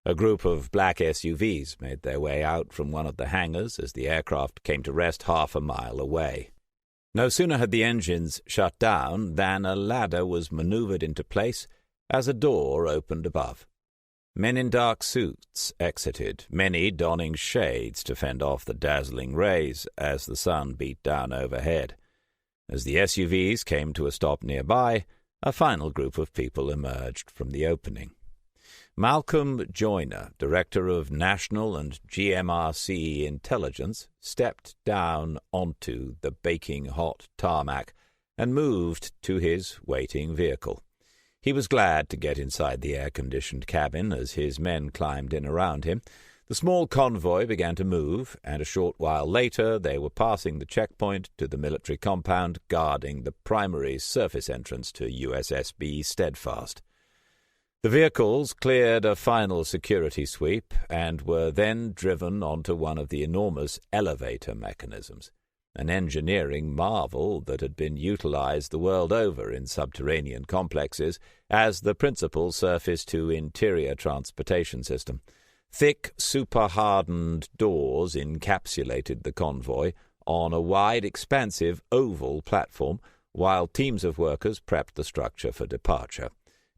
A group of black SUVs made their way out from one of the hangars as the aircraft came to rest half a mile away. No sooner had the engines shut down than a ladder was maneuvered into place as a door opened above. Men in dark suits exited, many donning shades to fend off the dazzling rays as the sun beat down overhead. As the SUVs came to a stop nearby, a final group of people emerged from the opening. Malcolm Joyner, Director of National and GMRC Intelligence, stepped down onto the baking hot tarmac and moved to his waiting vehicle. He was glad to get inside the air-conditioned cabin as his men climbed in around him. The small convoy began to move, and a short while later they were passing the checkpoint to the military compound guarding the primary surface entrance to USSB Steadfast. The vehicles cleared a final security sweep and were then driven onto one of the enormous elevator mechanisms, an engineering marvel that had been utilized the world over in subterranean complexes as the principal surface-to-interior transportation system. Thick, super-hardened doors encapsulated the convoy on a wide, expansive oval platform, while teams of workers prepped the structure for departure.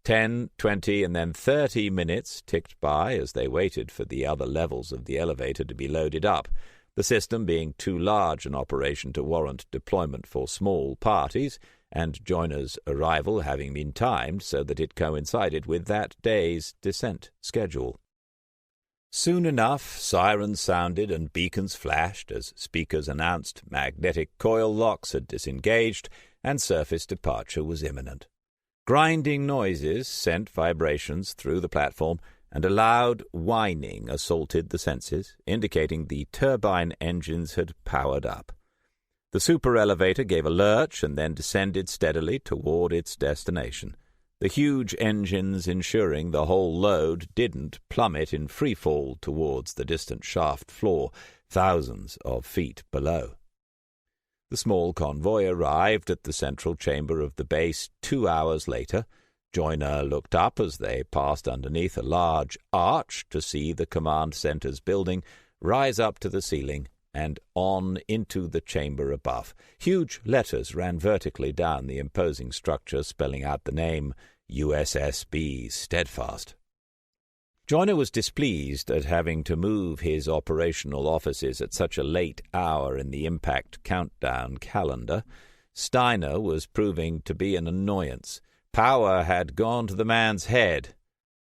10, 20, and then 30 minutes ticked by as they waited for the other levels of the elevator to be loaded up, the system being too large an operation to warrant deployment for small parties, and Joyner's arrival having been timed so that it coincided with that day's descent schedule. Soon enough, sirens sounded and beacons flashed as speakers announced magnetic coil locks had disengaged and surface departure was imminent. Grinding noises sent vibrations through the platform, and a loud whining assaulted the senses, indicating the turbine engines had powered up. The super-elevator gave a lurch and then descended steadily toward its destination, the huge engines ensuring the whole load didn't plummet in free fall towards the distant shaft floor, thousands of feet below. The small convoy arrived at the central chamber of the base 2 hours later. Joyner looked up as they passed underneath a large arch to see the command center's building rise up to the ceiling and on into the chamber above. Huge letters ran vertically down the imposing structure, spelling out the name USSB Steadfast. Joyner was displeased at having to move his operational offices at such a late hour in the impact countdown calendar. Steiner was proving to be an annoyance. Power had gone to the man's head.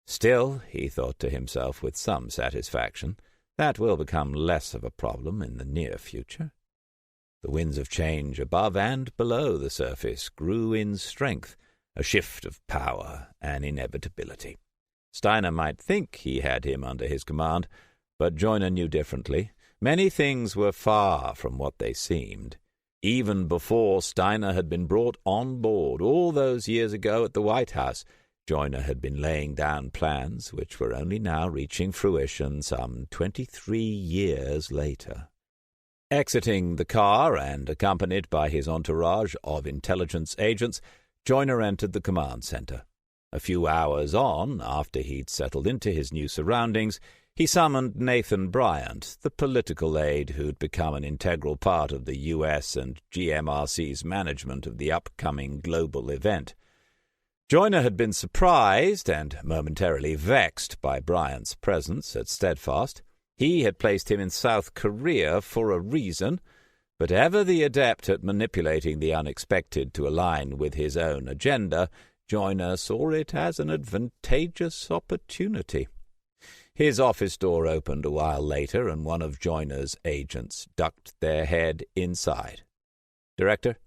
Still, he thought to himself with some satisfaction, that will become less of a problem in the near future. The winds of change above and below the surface grew in strength, a shift of power, an inevitability. Steiner might think he had him under his command, but Joyner knew differently. Many things were far from what they seemed. Even before Steiner had been brought on board, all those years ago at the White House, Joyner had been laying down plans which were only now reaching fruition some 23 years later. Exiting the car and accompanied by his entourage of intelligence agents, Joyner entered the command center. A few hours on, after he'd settled into his new surroundings, he summoned Nathan Bryant, the political aide who'd become an integral part of the U.S. and GMRC's management of the upcoming global event. Joyner had been surprised and momentarily vexed by Bryant's presence at Steadfast. He had placed him in South Korea for a reason, but ever the adept at manipulating the unexpected to align with his own agenda, Joyner saw it as an advantageous opportunity. His office door opened a while later, and one of Joyner's agents ducked their head inside. "Director?"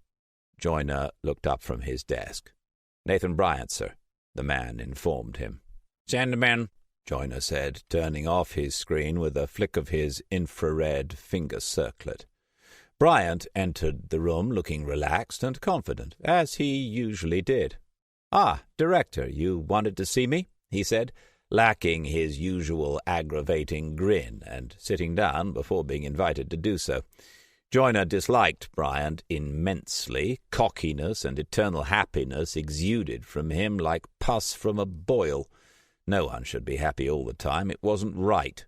Joyner looked up from his desk. "Nathan Bryant, sir," the man informed him. "Send him in," Joyner said, turning off his screen with a flick of his infrared finger circlet. Bryant entered the room looking relaxed and confident, as he usually did. "Ah, Director, you wanted to see me?" he said, lacking his usual aggravating grin and sitting down before being invited to do so. Joyner disliked Bryant immensely. Cockiness and eternal happiness exuded from him like pus from a boil. No one should be happy all the time. It wasn't right.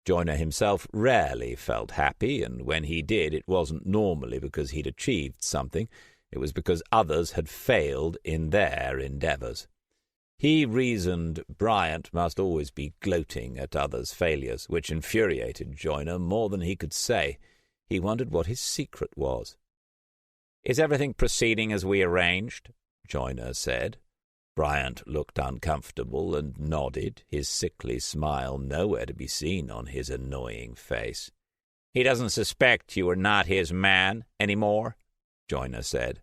Joyner himself rarely felt happy, and when he did, it wasn't normally because he'd achieved something. It was because others had failed in their endeavors. He reasoned Bryant must always be gloating at others' failures, which infuriated Joyner more than he could say. He wondered what his secret was. "Is everything proceeding as we arranged?" Joyner said. Bryant looked uncomfortable and nodded, his sickly smile nowhere to be seen on his annoying face. "He doesn't suspect you are not his man any more?" Joyner said.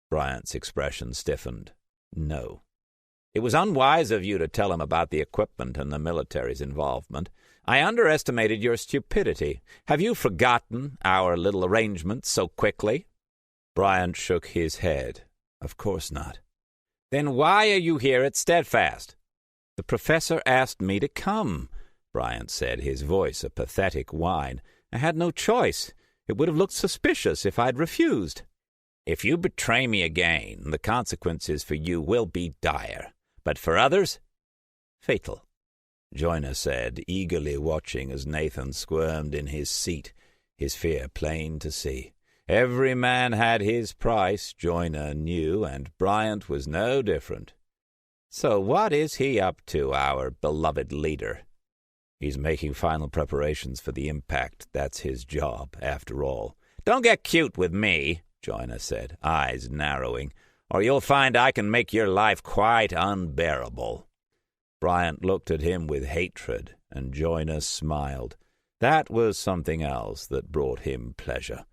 Bryant's expression stiffened. "No." "It was unwise of you to tell him about the equipment and the military's involvement. I underestimated your stupidity. Have you forgotten our little arrangement so quickly?" Bryant shook his head. "Of course not." "Then why are you here at Steadfast?" "The professor asked me to come," Bryant said, his voice a pathetic whine. "I had no choice. It would have looked suspicious if I'd refused." "If you betray me again, the consequences for you will be dire, but for others, fatal," Joyner said, eagerly watching as Nathan squirmed in his seat, his fear plain to see. Every man had his price, Joyner knew, and Bryant was no different. "So what is he up to, our beloved leader?" "He's making final preparations for the impact. That's his job, after all." "Don't get cute with me," Joyner said, eyes narrowing, "or you'll find I can make your life quite unbearable." Bryant looked at him with hatred, and Joyner smiled. That was something else that brought him pleasure.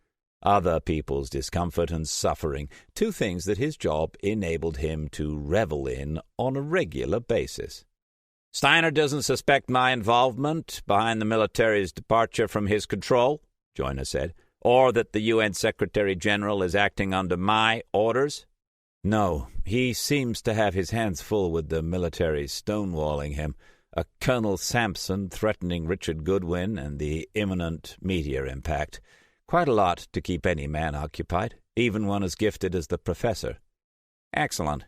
Other people's discomfort and suffering, two things that his job enabled him to revel in on a regular basis. "Steiner doesn't suspect my involvement behind the military's departure from his control," Joyner said, "or that the UN Secretary-General is acting under my orders?" "No, he seems to have his hands full with the military stonewalling him, a Colonel Sampson threatening Richard Goodwin and the imminent meteor impact. Quite a lot to keep any man occupied, even one as gifted as the professor." "Excellent.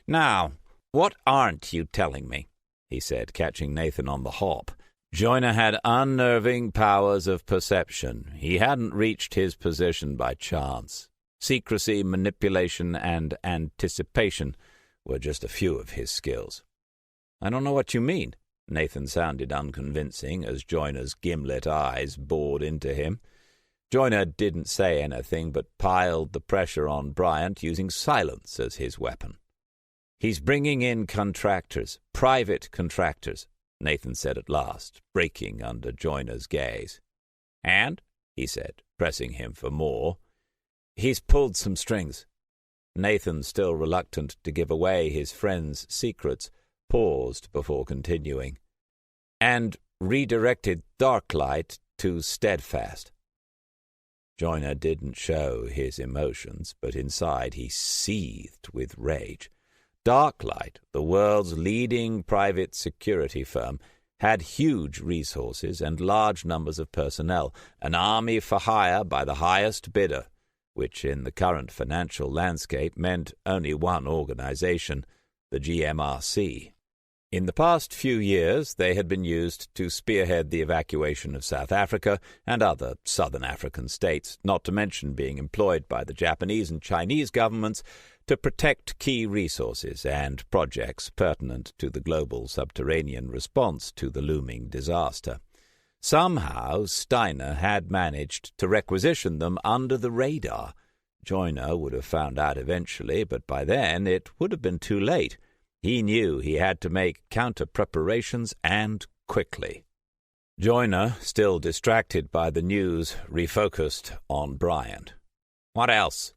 Now, what aren't you telling me?" he said, catching Nathan on the hop. Joyner had unnerving powers of perception. He hadn't reached his position by chance. Secrecy, manipulation, and anticipation were just a few of his skills. "I don't know what you mean." Nathan sounded unconvincing as Joyner's gimlet eyes bored into him. Joyner didn't say anything, but piled the pressure on Bryant, using silence as his weapon. "He's bringing in contractors, private contractors," Nathan said at last, breaking under Joyner's gaze. "And?" he said, pressing him for more. "He's pulled some strings." Nathan, still reluctant to give away his friend's secrets, paused before continuing. "And redirected Darklight to Steadfast." Joyner didn't show his emotions, but inside he seethed with rage. Darklight, the world's leading private security firm, had huge resources and large numbers of personnel, an army for hire by the highest bidder, which in the current financial landscape meant only one organization, the GMRC. In the past few years, they had been used to spearhead the evacuation of South Africa and other southern African states, not to mention being employed by the Japanese and Chinese governments to protect key resources and projects pertinent to the global subterranean response to the looming disaster. Somehow, Steiner had managed to requisition them under the radar. Joyner would have found out eventually, but by then it would have been too late. He knew he had to make counter-preparations, and quickly. Joyner, still distracted by the news, refocused on Bryant. "What else?"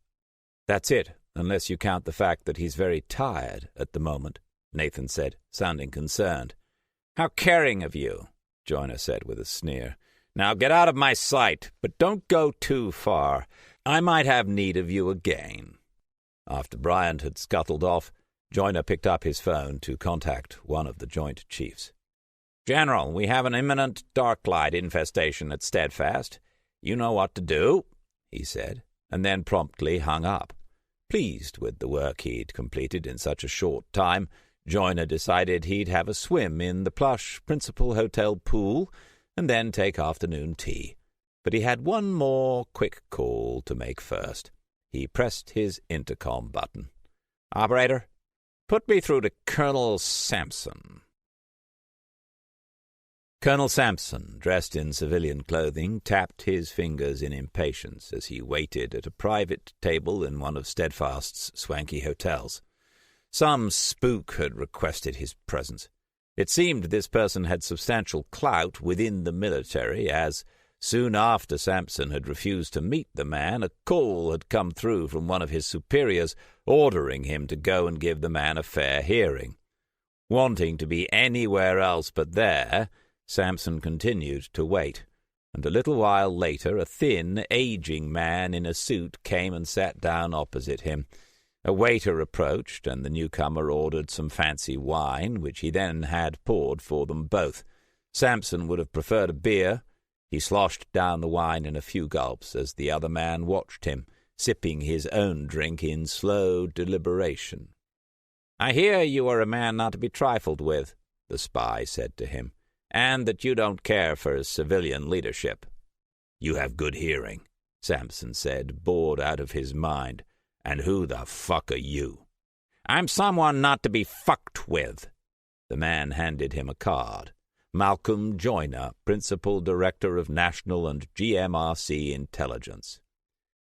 "That's it, unless you count the fact that he's very tired at the moment," Nathan said, sounding concerned. "How caring of you," Joyner said with a sneer. "Now get out of my sight, but don't go too far. I might have need of you again." After Bryant had scuttled off, Joyner picked up his phone to contact one of the Joint Chiefs. "General, we have an imminent Darklight infestation at Steadfast. You know what to do," he said, and then promptly hung up. Pleased with the work he'd completed in such a short time, Joyner decided he'd have a swim in the plush Principal Hotel pool and then take afternoon tea. But he had one more quick call to make first. He pressed his intercom button. "Operator, put me through to Colonel Sampson." Colonel Sampson, dressed in civilian clothing, tapped his fingers in impatience as he waited at a private table in one of Steadfast's swanky hotels. Some spook had requested his presence. It seemed this person had substantial clout within the military, as, soon after Sampson had refused to meet the man, a call had come through from one of his superiors ordering him to go and give the man a fair hearing. Wanting to be anywhere else but there, Sampson continued to wait, and a little while later a thin, aging man in a suit came and sat down opposite him. A waiter approached, and the newcomer ordered some fancy wine, which he then had poured for them both. Sampson would have preferred a beer. He sloshed down the wine in a few gulps as the other man watched him, sipping his own drink in slow deliberation. "I hear you are a man not to be trifled with," the spy said to him, "and that you don't care for civilian leadership." "You have good hearing," Sampson said, bored out of his mind. "And who the fuck are you?" "I'm someone not to be fucked with." The man handed him a card. Malcolm Joyner, Principal Director of National and GMRC Intelligence.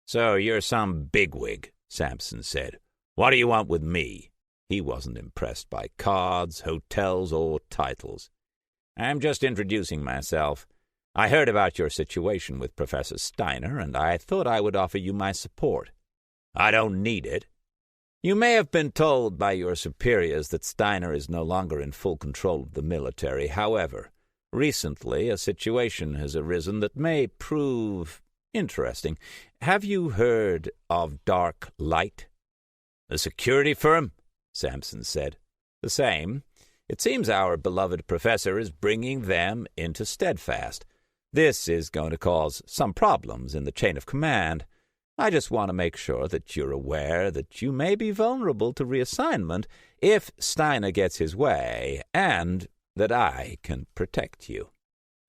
"So you're some bigwig," Sampson said. "What do you want with me?" He wasn't impressed by cards, hotels, or titles. "I'm just introducing myself. I heard about your situation with Professor Steiner, and I thought I would offer you my support." "I don't need it." "You may have been told by your superiors that Steiner is no longer in full control of the military. However, recently a situation has arisen that may prove interesting. Have you heard of Darklight?" "A security firm?" Sampson said. "The same. It seems our beloved professor is bringing them into Steadfast. This is going to cause some problems in the chain of command. I just want to make sure that you're aware that you may be vulnerable to reassignment if Steiner gets his way, and that I can protect you."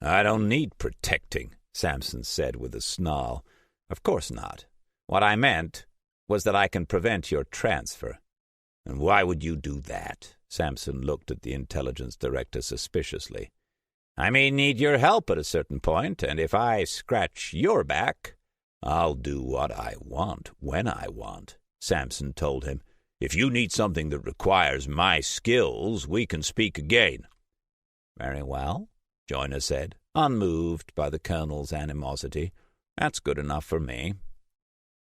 "I don't need protecting," Samson said with a snarl. "Of course not. What I meant was that I can prevent your transfer." "And why would you do that?" Samson looked at the intelligence director suspiciously. "I may need your help at a certain point, and if I scratch your back, I'll do what I want when I want," Samson told him. "If you need something that requires my skills, we can speak again." "Very well," Joyner said, unmoved by the colonel's animosity. "That's good enough for me."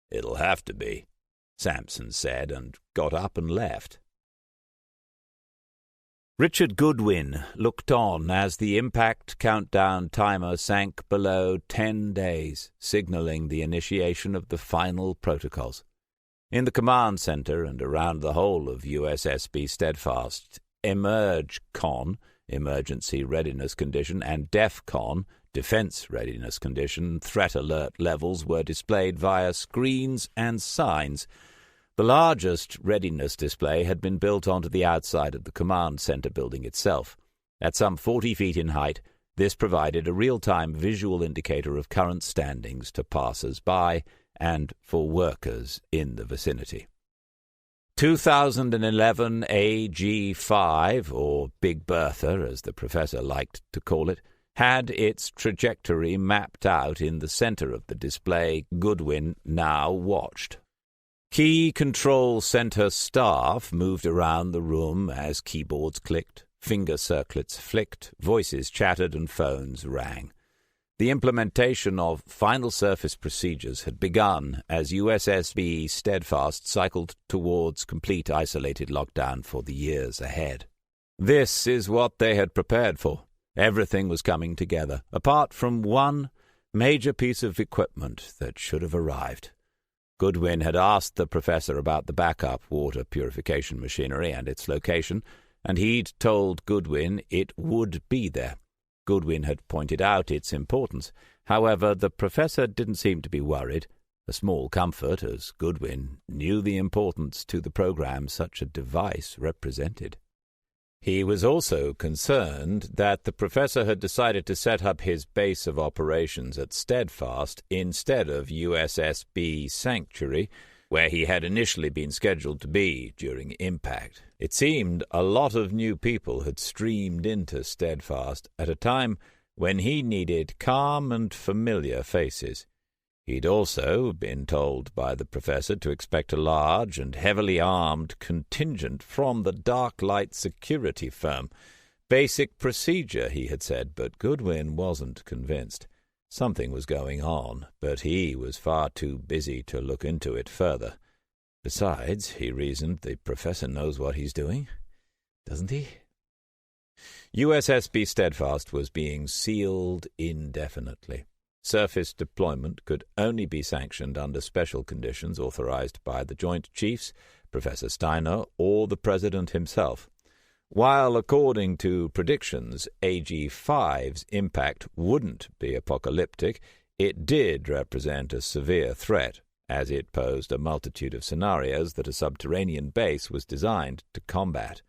"It'll have to be," Samson said, and got up and left. Richard Goodwin looked on as the impact countdown timer sank below 10 days, signaling the initiation of the final protocols. In the command center and around the whole of USSB Steadfast, EMERGE-CON, Emergency Readiness Condition, and DEF-CON, Defense Readiness Condition, threat alert levels were displayed via screens and signs. The largest readiness display had been built onto the outside of the command center building itself. At some 40 feet in height, this provided a real-time visual indicator of current standings to passers-by and for workers in the vicinity. 2011 AG5, or Big Bertha, as the professor liked to call it, had its trajectory mapped out in the center of the display Goodwin now watched. Key control center staff moved around the room as keyboards clicked, finger circlets flicked, voices chattered, and phones rang. The implementation of final surface procedures had begun as USSB Steadfast cycled towards complete isolated lockdown for the years ahead. This is what they had prepared for. Everything was coming together, apart from one major piece of equipment that should have arrived. Goodwin had asked the professor about the backup water purification machinery and its location, and he'd told Goodwin it would be there. Goodwin had pointed out its importance. However, the professor didn't seem to be worried, a small comfort, as Goodwin knew the importance to the program such a device represented. He was also concerned that the professor had decided to set up his base of operations at Steadfast instead of USSB Sanctuary, where he had initially been scheduled to be during impact. It seemed a lot of new people had streamed into Steadfast at a time when he needed calm and familiar faces. He'd also been told by the professor to expect a large and heavily armed contingent from the Dark Light security firm. Basic procedure, he had said, but Goodwin wasn't convinced. Something was going on, but he was far too busy to look into it further. Besides, he reasoned, the professor knows what he's doing, doesn't he? USSB Steadfast was being sealed indefinitely. Surface deployment could only be sanctioned under special conditions authorized by the Joint Chiefs, Professor Steiner, or the President himself. While, according to predictions, AG-5's impact wouldn't be apocalyptic, it did represent a severe threat, as it posed a multitude of scenarios that a subterranean base was designed to combat.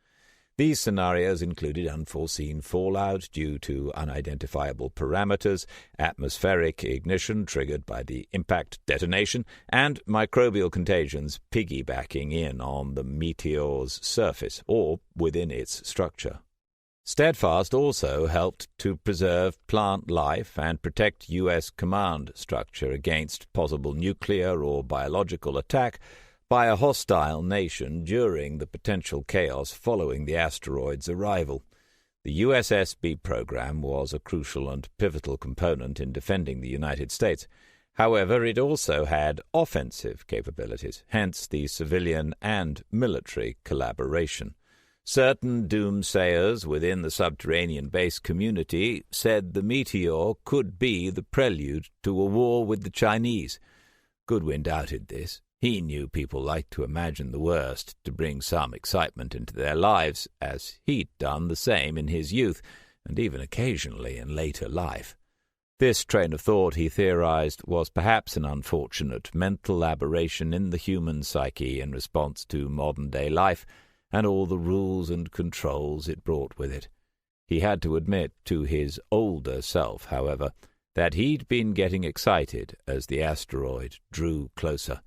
These scenarios included unforeseen fallout due to unidentifiable parameters, atmospheric ignition triggered by the impact detonation, and microbial contagions piggybacking in on the meteor's surface or within its structure. Steadfast also helped to preserve plant life and protect U.S. command structure against possible nuclear or biological attack by a hostile nation during the potential chaos following the asteroid's arrival. The USSB program was a crucial and pivotal component in defending the United States. However, it also had offensive capabilities, hence the civilian and military collaboration. Certain doomsayers within the subterranean base community said the meteor could be the prelude to a war with the Chinese. Goodwin doubted this. He knew people liked to imagine the worst to bring some excitement into their lives, as he'd done the same in his youth, and even occasionally in later life. This train of thought, he theorized, was perhaps an unfortunate mental aberration in the human psyche in response to modern-day life and all the rules and controls it brought with it. He had to admit to his older self, however, that he'd been getting excited as the asteroid drew closer.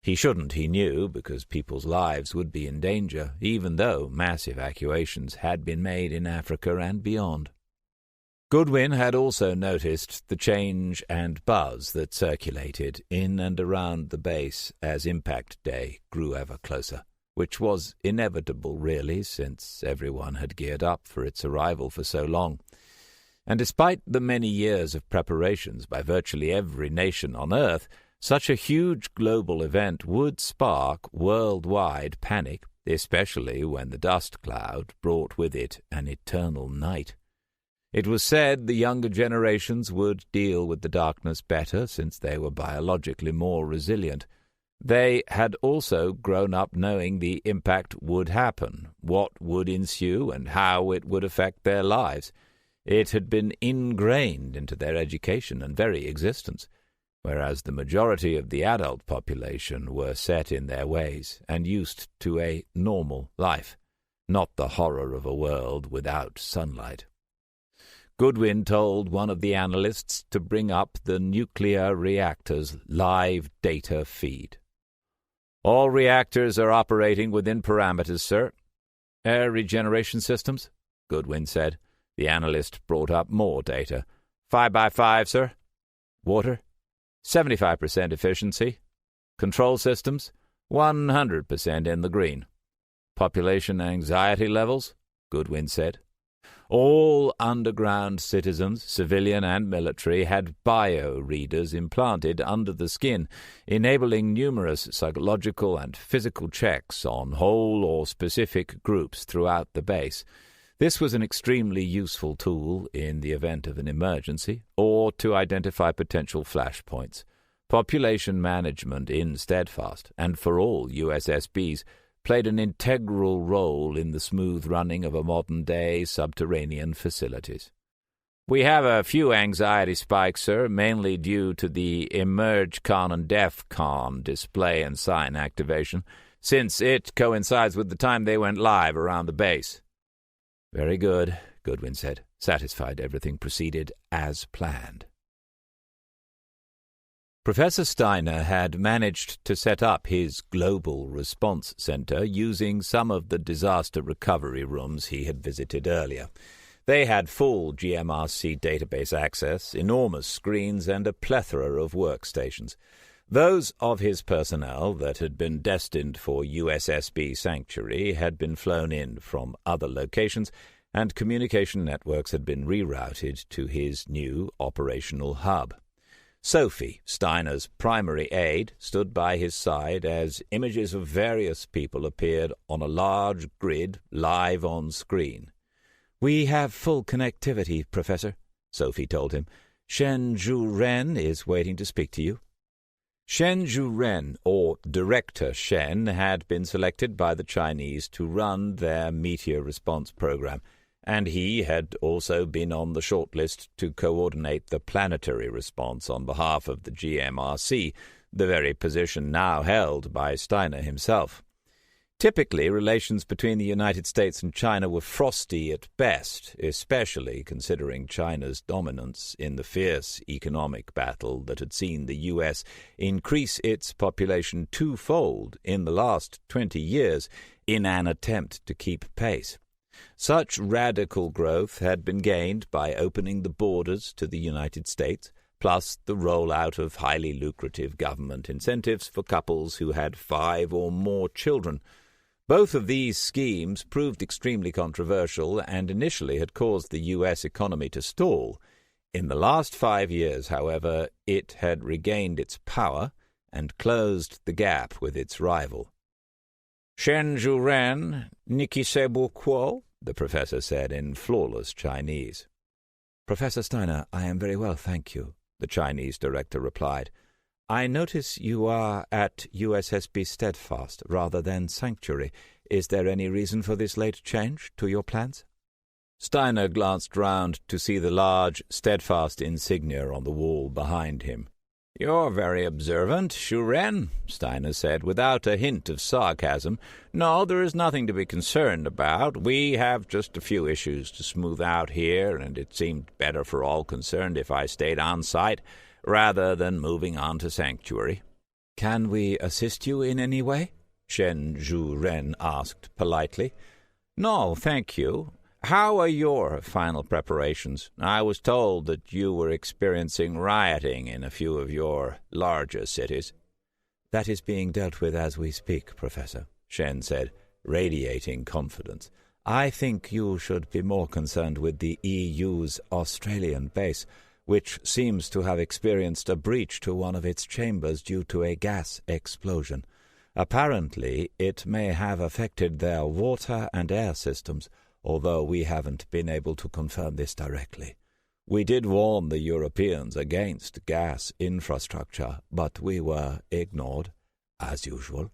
He shouldn't, he knew, because people's lives would be in danger, even though mass evacuations had been made in Africa and beyond. Goodwin had also noticed the change and buzz that circulated in and around the base as Impact Day grew ever closer, which was inevitable, really, since everyone had geared up for its arrival for so long. And despite the many years of preparations by virtually every nation on Earth, such a huge global event would spark worldwide panic, especially when the dust cloud brought with it an eternal night. It was said the younger generations would deal with the darkness better since they were biologically more resilient. They had also grown up knowing the impact would happen, what would ensue, and how it would affect their lives. It had been ingrained into their education and very existence, whereas the majority of the adult population were set in their ways and used to a normal life, not the horror of a world without sunlight. Goodwin told one of the analysts to bring up the nuclear reactor's live data feed. "All reactors are operating within parameters, sir." "Air regeneration systems?" Goodwin said. The analyst brought up more data. 5x5, sir." "Water?" 75% efficiency. "Control systems?" 100% in the green. "Population anxiety levels?" Goodwin said. All underground citizens, civilian and military, had bio-readers implanted under the skin, enabling numerous psychological and physical checks on whole or specific groups throughout the base. This was an extremely useful tool in the event of an emergency, or to identify potential flashpoints. Population management in Steadfast, and for all USSBs, played an integral role in the smooth running of a modern-day subterranean facilities. "We have a few anxiety spikes, sir, mainly due to the EmergeCon and DEFCON display and sign activation, since it coincides with the time they went live around the base." "Very good," Goodwin said, satisfied everything proceeded as planned. Professor Steiner had managed to set up his Global Response Center using some of the disaster recovery rooms he had visited earlier. They had full GMRC database access, enormous screens, and a plethora of workstations. Those of his personnel that had been destined for USSB Sanctuary had been flown in from other locations, and communication networks had been rerouted to his new operational hub. Sophie, Steiner's primary aide, stood by his side as images of various people appeared on a large grid live on screen. "We have full connectivity, Professor," Sophie told him. "Shen Zhu-Ren is waiting to speak to you." Shen Zhu-Ren, or Director Shen, had been selected by the Chinese to run their meteor response program, and he had also been on the shortlist to coordinate the planetary response on behalf of the GMRC, the very position now held by Steiner himself. Typically, relations between the United States and China were frosty at best, especially considering China's dominance in the fierce economic battle that had seen the U.S. increase its population twofold in the last 20 years in an attempt to keep pace. Such radical growth had been gained by opening the borders to the United States, plus the rollout of highly lucrative government incentives for couples who had 5 or more children. Both of these schemes proved extremely controversial and initially had caused the U.S. economy to stall. In the last 5 years, however, it had regained its power and closed the gap with its rival. "Shen Zhu-Ren, Niki Sebu Kuo," the professor said in flawless Chinese. "Professor Steiner, I am very well, thank you," the Chinese director replied. "I notice you are at USSB Steadfast rather than Sanctuary. Is there any reason for this late change to your plans?" Steiner glanced round to see the large Steadfast insignia on the wall behind him. "You're very observant, Shuren," Steiner said, without a hint of sarcasm. "No, there is nothing to be concerned about. We have just a few issues to smooth out here, and it seemed better for all concerned if I stayed on site rather than moving on to Sanctuary." "Can we assist you in any way?" Shen Zhu-Ren asked politely. "No, thank you. How are your final preparations? I was told that you were experiencing rioting in a few of your larger cities." "That is being dealt with as we speak, Professor," Shen said, radiating confidence. "I think you should be more concerned with the EU's Australian base, which seems to have experienced a breach to one of its chambers due to a gas explosion. Apparently, it may have affected their water and air systems, although we haven't been able to confirm this directly. We did warn the Europeans against gas infrastructure, but we were ignored, as usual."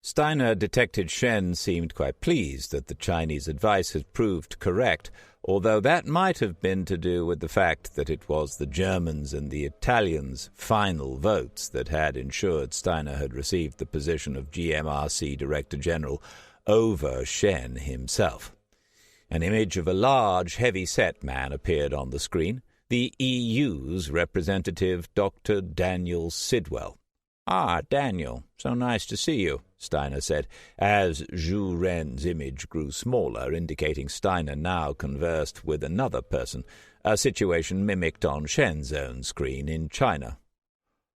Steiner detected Shen seemed quite pleased that the Chinese advice had proved correct, although that might have been to do with the fact that it was the Germans and the Italians' final votes that had ensured Steiner had received the position of GMRC Director General over Shen himself. An image of a large, heavy-set man appeared on the screen, the EU's representative, Dr. Daniel Sidwell. "Ah, Daniel, so nice to see you," Steiner said, as Zhu Ren's image grew smaller, indicating Steiner now conversed with another person, a situation mimicked on Shen's own screen in China.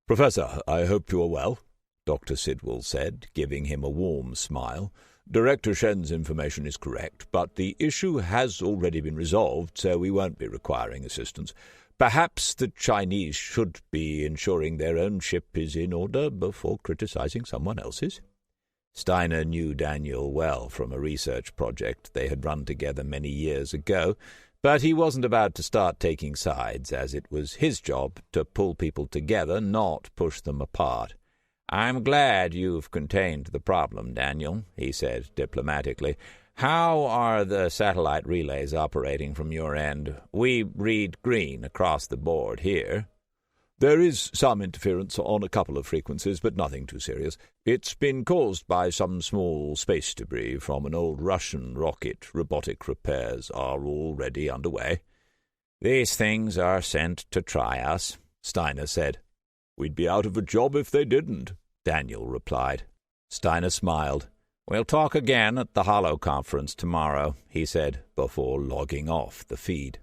"Professor, I hope you are well," Dr. Sidwell said, giving him a warm smile. "Director Shen's information is correct, but the issue has already been resolved, so we won't be requiring assistance. Perhaps the Chinese should be ensuring their own ship is in order before criticizing someone else's." Steiner knew Daniel well from a research project they had run together many years ago, but he wasn't about to start taking sides, as it was his job to pull people together, not push them apart. "I'm glad you've contained the problem, Daniel," he said diplomatically. "How are the satellite relays operating from your end? We read green across the board here." "There is some interference on a couple of frequencies, but nothing too serious. It's been caused by some small space debris from an old Russian rocket. Robotic repairs are already underway." "These things are sent to try us," Steiner said. "We'd be out of a job if they didn't," Daniel replied. Steiner smiled. "We'll talk again at the Hollow Conference tomorrow," he said, before logging off the feed.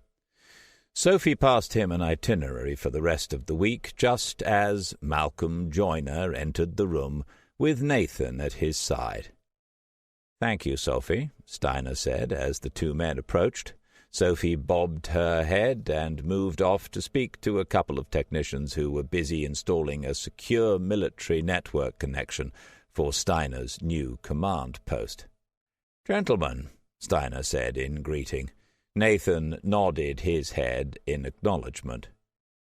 Sophie passed him an itinerary for the rest of the week, just as Malcolm Joyner entered the room with Nathan at his side. "Thank you, Sophie," Steiner said as the two men approached. Sophie bobbed her head and moved off to speak to a couple of technicians who were busy installing a secure military network connection for Steiner's new command post. "Gentlemen," Steiner said in greeting. Nathan nodded his head in acknowledgement.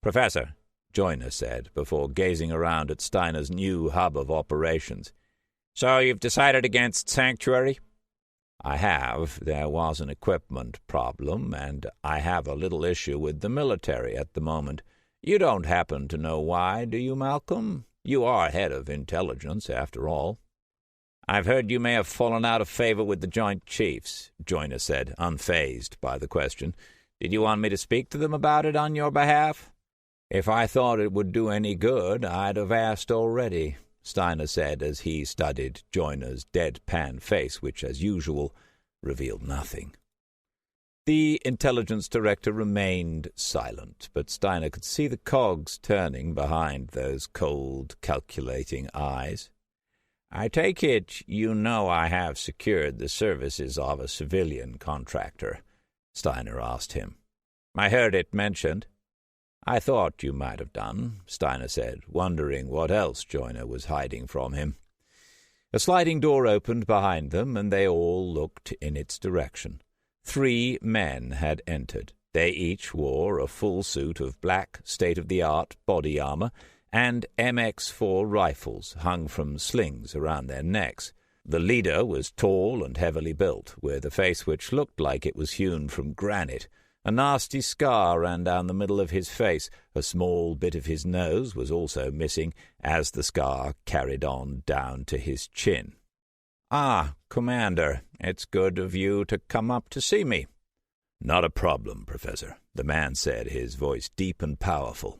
"Professor," Joyner said, before gazing around at Steiner's new hub of operations. "So you've decided against Sanctuary?" "I have. There was an equipment problem, and I have a little issue with the military at the moment. You don't happen to know why, do you, Malcolm? You are head of intelligence, after all." "I've heard you may have fallen out of favor with the Joint Chiefs," Joyner said, unfazed by the question. "Did you want me to speak to them about it on your behalf?" "If I thought it would do any good, I'd have asked already," Steiner said as he studied Joyner's deadpan face, which, as usual, revealed nothing. The intelligence director remained silent, but Steiner could see the cogs turning behind those cold, calculating eyes. "I take it you know I have secured the services of a civilian contractor?" Steiner asked him. "I heard it mentioned." "I thought you might have done," Steiner said, wondering what else Joyner was hiding from him. A sliding door opened behind them, and they all looked in its direction. 3 men had entered. They each wore a full suit of black, state-of-the-art body armor, and MX-4 rifles hung from slings around their necks. The leader was tall and heavily built, with a face which looked like it was hewn from granite, A nasty scar ran down the middle of his face. A small bit of his nose was also missing, as the scar carried on down to his chin. "Ah, Commander, it's good of you to come up to see me." "Not a problem, Professor," the man said, his voice deep and powerful.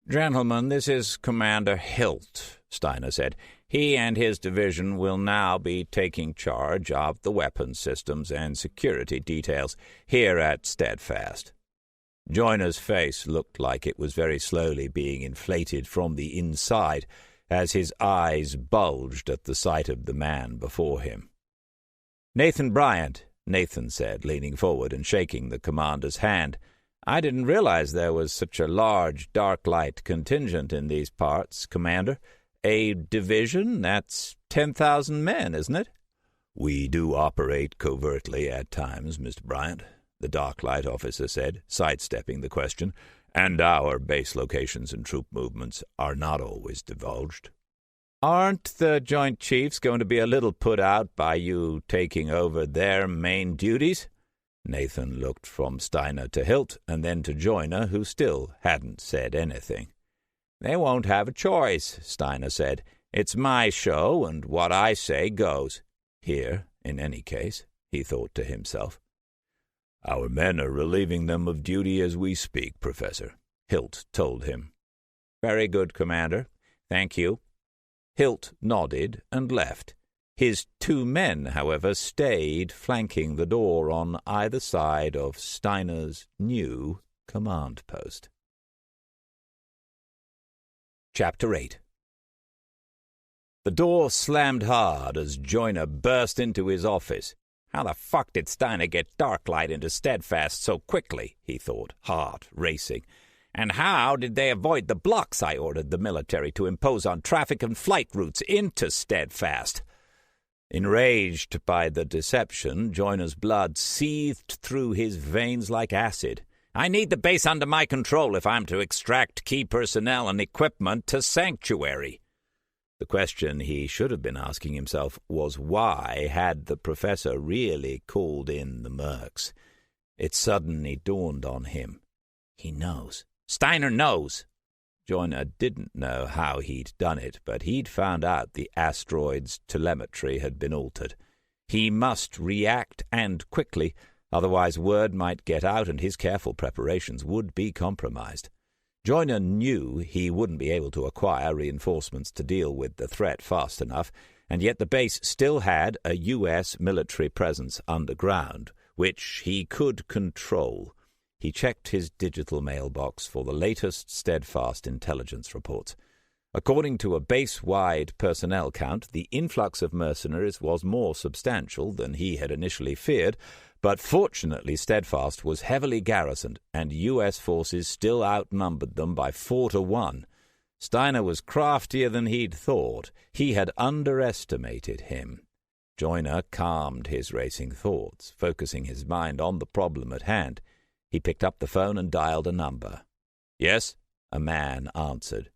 "Gentlemen, this is Commander Hilt," Steiner said. "He and his division will now be taking charge of the weapons systems and security details here at Steadfast." Joyner's face looked like it was very slowly being inflated from the inside as his eyes bulged at the sight of the man before him. "Nathan Bryant," Nathan said, leaning forward and shaking the commander's hand. "I didn't realize there was such a large dark light contingent in these parts, Commander. A division? That's 10,000 men, isn't it?" "We do operate covertly at times, Mr. Bryant," the dark light officer said, sidestepping the question, "and our base locations and troop movements are not always divulged." "Aren't the Joint Chiefs going to be a little put out by you taking over their main duties?" Nathan looked from Steiner to Hilt and then to Joyner, who still hadn't said anything. "They won't have a choice," Steiner said. "It's my show, and what I say goes. Here, in any case," he thought to himself. "Our men are relieving them of duty as we speak, Professor," Hilt told him. "Very good, Commander. Thank you." Hilt nodded and left. His 2 men, however, stayed flanking the door on either side of Steiner's new command post. Chapter 8. The door slammed hard as Joyner burst into his office. How the fuck did Steiner get Darklight into Steadfast so quickly, he thought, heart racing. And how did they avoid the blocks I ordered the military to impose on traffic and flight routes into Steadfast? Enraged by the deception, Joyner's blood seethed through his veins like acid. I need the base under my control if I'm to extract key personnel and equipment to Sanctuary. The question he should have been asking himself was why had the professor really called in the mercs? It suddenly dawned on him. He knows. Steiner knows. Joyner didn't know how he'd done it, but he'd found out the asteroid's telemetry had been altered. He must react, and quickly, otherwise word might get out and his careful preparations would be compromised. Joyner knew he wouldn't be able to acquire reinforcements to deal with the threat fast enough, and yet the base still had a U.S. military presence underground, which he could control. He checked his digital mailbox for the latest Steadfast intelligence reports. According to a base-wide personnel count, the influx of mercenaries was more substantial than he had initially feared, but fortunately Steadfast was heavily garrisoned, and U.S. forces still outnumbered them by 4-1. Steiner was craftier than he'd thought. He had underestimated him. Joyner calmed his racing thoughts, focusing his mind on the problem at hand. He picked up the phone and dialed a number. "Yes?" a man answered.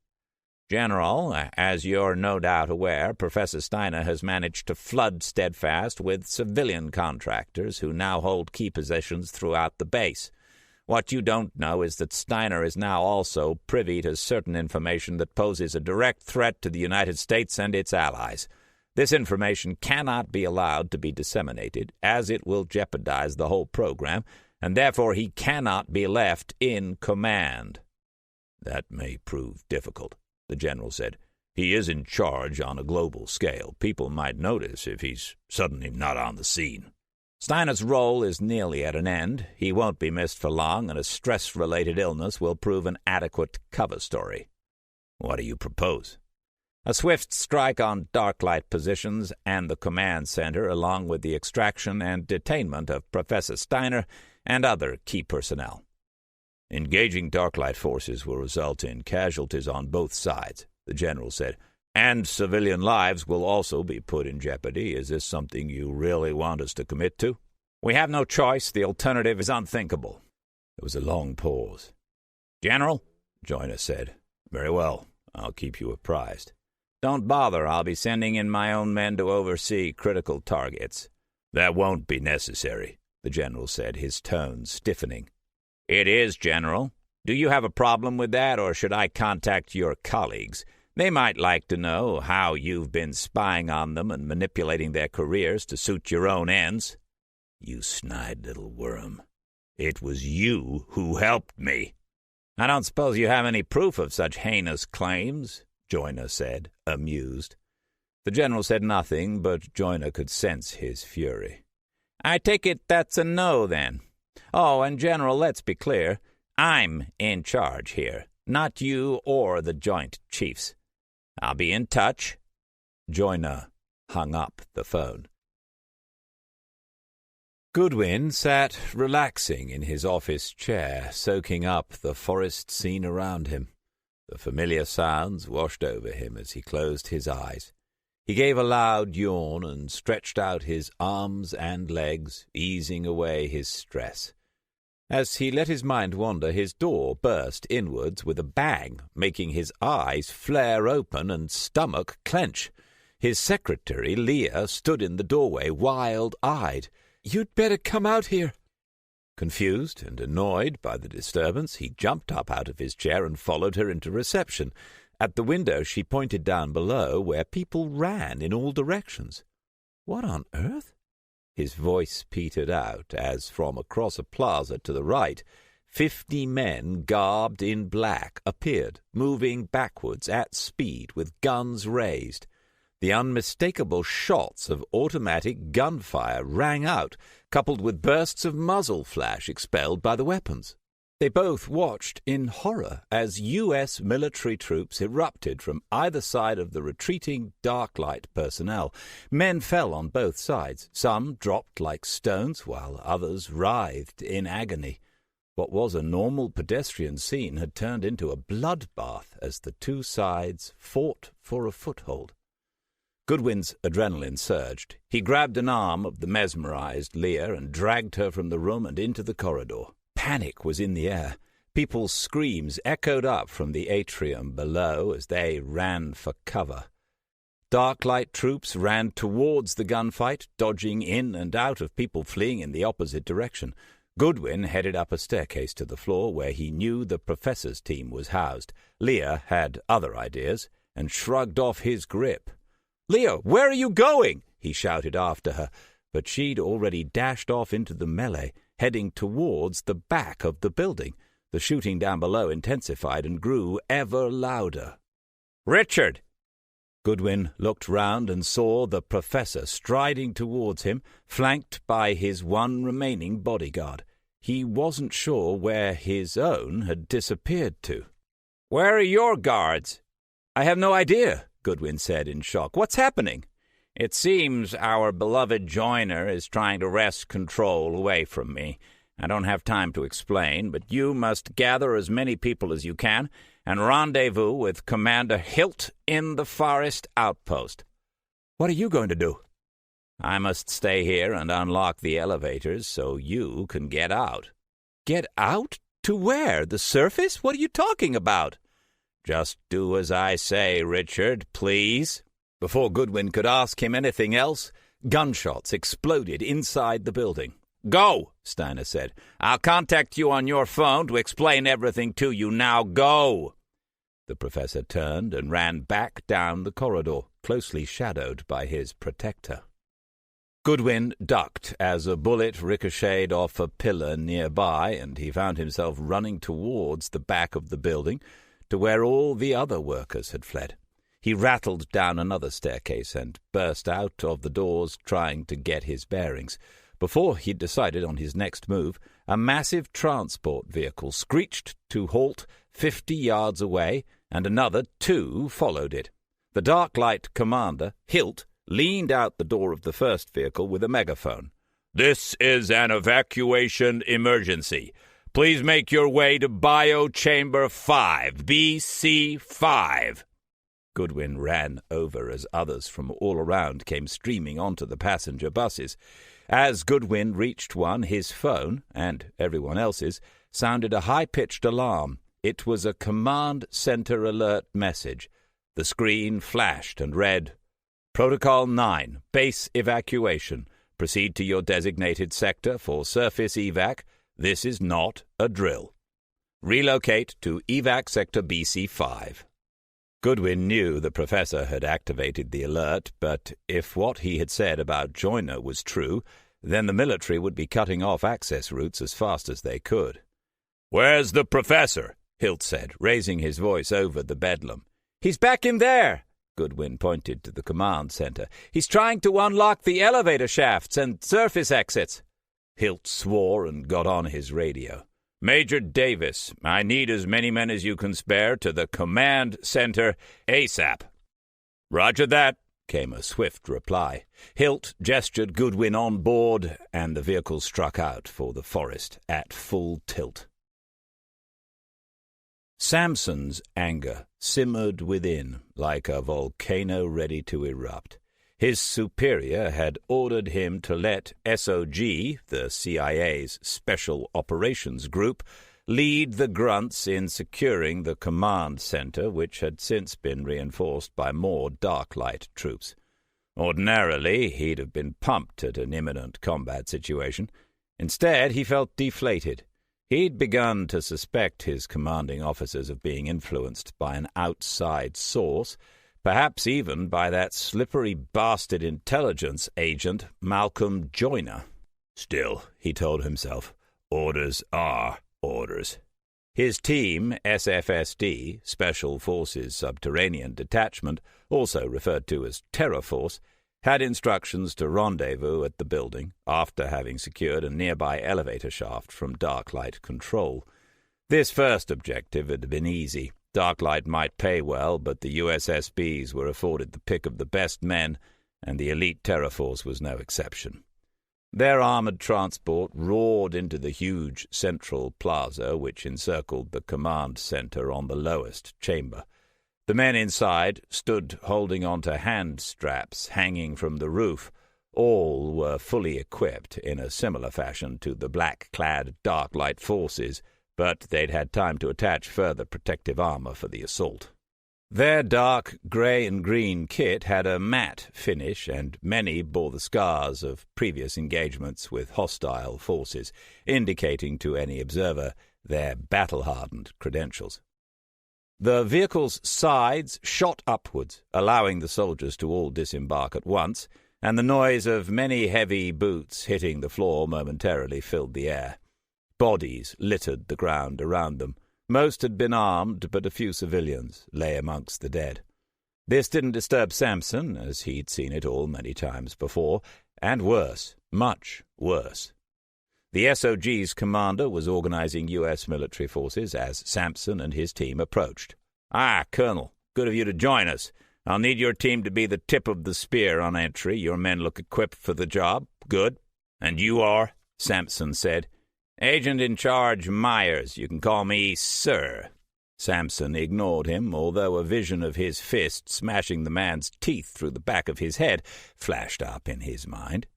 "General, as you're no doubt aware, Professor Steiner has managed to flood Steadfast with civilian contractors who now hold key positions throughout the base. What you don't know is that Steiner is now also privy to certain information that poses a direct threat to the United States and its allies. This information cannot be allowed to be disseminated, as it will jeopardize the whole program, and therefore he cannot be left in command." "That may prove difficult," the general said. "He is in charge on a global scale. People might notice if he's suddenly not on the scene." "Steiner's role is nearly at an end. He won't be missed for long, and a stress-related illness will prove an adequate cover story." "What do you propose?" "A swift strike on Darklight positions and the command center, along with the extraction and detainment of Professor Steiner and other key personnel." "Engaging Darklight forces will result in casualties on both sides," the general said, "and civilian lives will also be put in jeopardy. Is this something you really want us to commit to?" "We have no choice. The alternative is unthinkable." There was a long pause. "General," Joyner said, "Very well. I'll keep you apprised." "Don't bother. I'll be sending in my own men to oversee critical targets." "That won't be necessary," the general said, his tone stiffening. "It is, General. Do you have a problem with that, or should I contact your colleagues? They might like to know how you've been spying on them and manipulating their careers to suit your own ends." "You snide little worm. It was you who helped me." "I don't suppose you have any proof of such heinous claims," Joyner said, amused. The general said nothing, but Joyner could sense his fury. "I take it that's a no, then. Oh, and, General, let's be clear. I'm in charge here, not you or the Joint Chiefs. I'll be in touch." Joyner hung up the phone. Goodwin sat relaxing in his office chair, soaking up the forest scene around him. The familiar sounds washed over him as he closed his eyes. He gave a loud yawn and stretched out his arms and legs, easing away his stress. As he let his mind wander, his door burst inwards with a bang, making his eyes flare open and stomach clench. His secretary, Leah, stood in the doorway, wild-eyed. "You'd better come out here." Confused and annoyed by the disturbance, he jumped up out of his chair and followed her into reception. At the window she pointed down below, where people ran in all directions. "What on earth?" His voice petered out as from across a plaza to the right 50 men garbed in black appeared, moving backwards at speed with guns raised. The unmistakable shots of automatic gunfire rang out, coupled with bursts of muzzle flash expelled by the weapons. They both watched in horror as U.S. military troops erupted from either side of the retreating Darklight personnel. Men fell on both sides. Some dropped like stones, while others writhed in agony. What was a normal pedestrian scene had turned into a bloodbath as the two sides fought for a foothold. Goodwin's adrenaline surged. He grabbed an arm of the mesmerized Leah and dragged her from the room and into the corridor. Panic was in the air. People's screams echoed up from the atrium below as they ran for cover. Darklight troops ran towards the gunfight, dodging in and out of people fleeing in the opposite direction. Goodwin headed up a staircase to the floor where he knew the professor's team was housed. Leah had other ideas and shrugged off his grip. "Leah, where are you going?" he shouted after her, but she'd already dashed off into the melee, heading towards the back of the building. The shooting down below intensified and grew ever louder. "Richard!" Goodwin looked round and saw the professor striding towards him, flanked by his one remaining bodyguard. He wasn't sure where his own had disappeared to. "Where are your guards?" "I have no idea," Goodwin said in shock. "What's happening?" "It seems our beloved Joyner is trying to wrest control away from me. I don't have time to explain, but you must gather as many people as you can and rendezvous with Commander Hilt in the forest outpost." "What are you going to do?" "I must stay here and unlock the elevators so you can get out." "Get out? To where? The surface? What are you talking about?" "Just do as I say, Richard, please." Before Goodwin could ask him anything else, gunshots exploded inside the building. "Go," Steiner said. "I'll contact you on your phone to explain everything to you. Now go." The professor turned and ran back down the corridor, closely shadowed by his protector. Goodwin ducked as a bullet ricocheted off a pillar nearby, and he found himself running towards the back of the building, to where all the other workers had fled. He rattled down another staircase and burst out of the doors, trying to get his bearings. Before he'd decided on his next move, a massive transport vehicle screeched to halt 50 yards away, and another 2 followed it. The Darklight commander, Hilt, leaned out the door of the first vehicle with a megaphone. "This is an evacuation emergency. Please make your way to Biochamber 5, BC5. Goodwin ran over as others from all around came streaming onto the passenger buses. As Goodwin reached one, his phone, and everyone else's, sounded a high-pitched alarm. It was a command center alert message. The screen flashed and read, "Protocol 9, base evacuation. Proceed to your designated sector for surface evac. This is not a drill. Relocate to evac sector BC-5. Goodwin knew the professor had activated the alert, but if what he had said about Joyner was true, then the military would be cutting off access routes as fast as they could. "Where's the professor?" Hilt said, raising his voice over the bedlam. "He's back in there," Goodwin pointed to the command center. "He's trying to unlock the elevator shafts and surface exits." Hilt swore and got on his radio. "Major Davis, I need as many men as you can spare to the command center ASAP." "Roger that," came a swift reply. Hilt gestured Goodwin on board, and the vehicle struck out for the forest at full tilt. Samson's anger simmered within like a volcano ready to erupt. His superior had ordered him to let SOG, the CIA's Special Operations Group, lead the grunts in securing the command center, which had since been reinforced by more Darklight troops. Ordinarily, he'd have been pumped at an imminent combat situation. Instead, he felt deflated. He'd begun to suspect his commanding officers of being influenced by an outside source, perhaps even by that slippery bastard intelligence agent Malcolm Joyner. Still, he told himself, orders are orders. His team, SFSD, Special Forces Subterranean Detachment, also referred to as Terror Force, had instructions to rendezvous at the building after having secured a nearby elevator shaft from Darklight control. This first objective had been easy. Darklight might pay well, but the USSBs were afforded the pick of the best men, and the elite Terror Force was no exception. Their armored transport roared into the huge central plaza which encircled the command center on the lowest chamber. The men inside stood holding on to hand straps hanging from the roof. All were fully equipped in a similar fashion to the black-clad Darklight forces, but they'd had time to attach further protective armor for the assault. Their dark grey and green kit had a matte finish, and many bore the scars of previous engagements with hostile forces, indicating to any observer their battle-hardened credentials. The vehicle's sides shot upwards, allowing the soldiers to all disembark at once, and the noise of many heavy boots hitting the floor momentarily filled the air. Bodies littered the ground around them. Most had been armed, but a few civilians lay amongst the dead. This didn't disturb Samson, as he'd seen it all many times before, and worse, much worse. The SOG's commander was organizing U.S. military forces as Samson and his team approached. "Ah, Colonel, good of you to join us. I'll need your team to be the tip of the spear on entry. Your men look equipped for the job. Good. And you are?" Samson said. "Agent in charge Myers. You can call me Sir." Samson ignored him, although a vision of his fist smashing the man's teeth through the back of his head flashed up in his mind.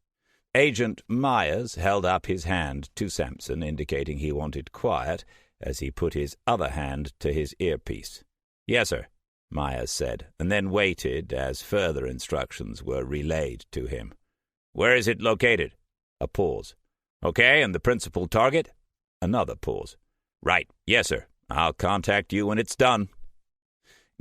Agent Myers held up his hand to Samson, indicating he wanted quiet, as he put his other hand to his earpiece. "Yes, sir," Myers said, and then waited as further instructions were relayed to him. "Where is it located?" A pause. "Okay, and the principal target?" Another pause. "Right, yes, sir. I'll contact you when it's done."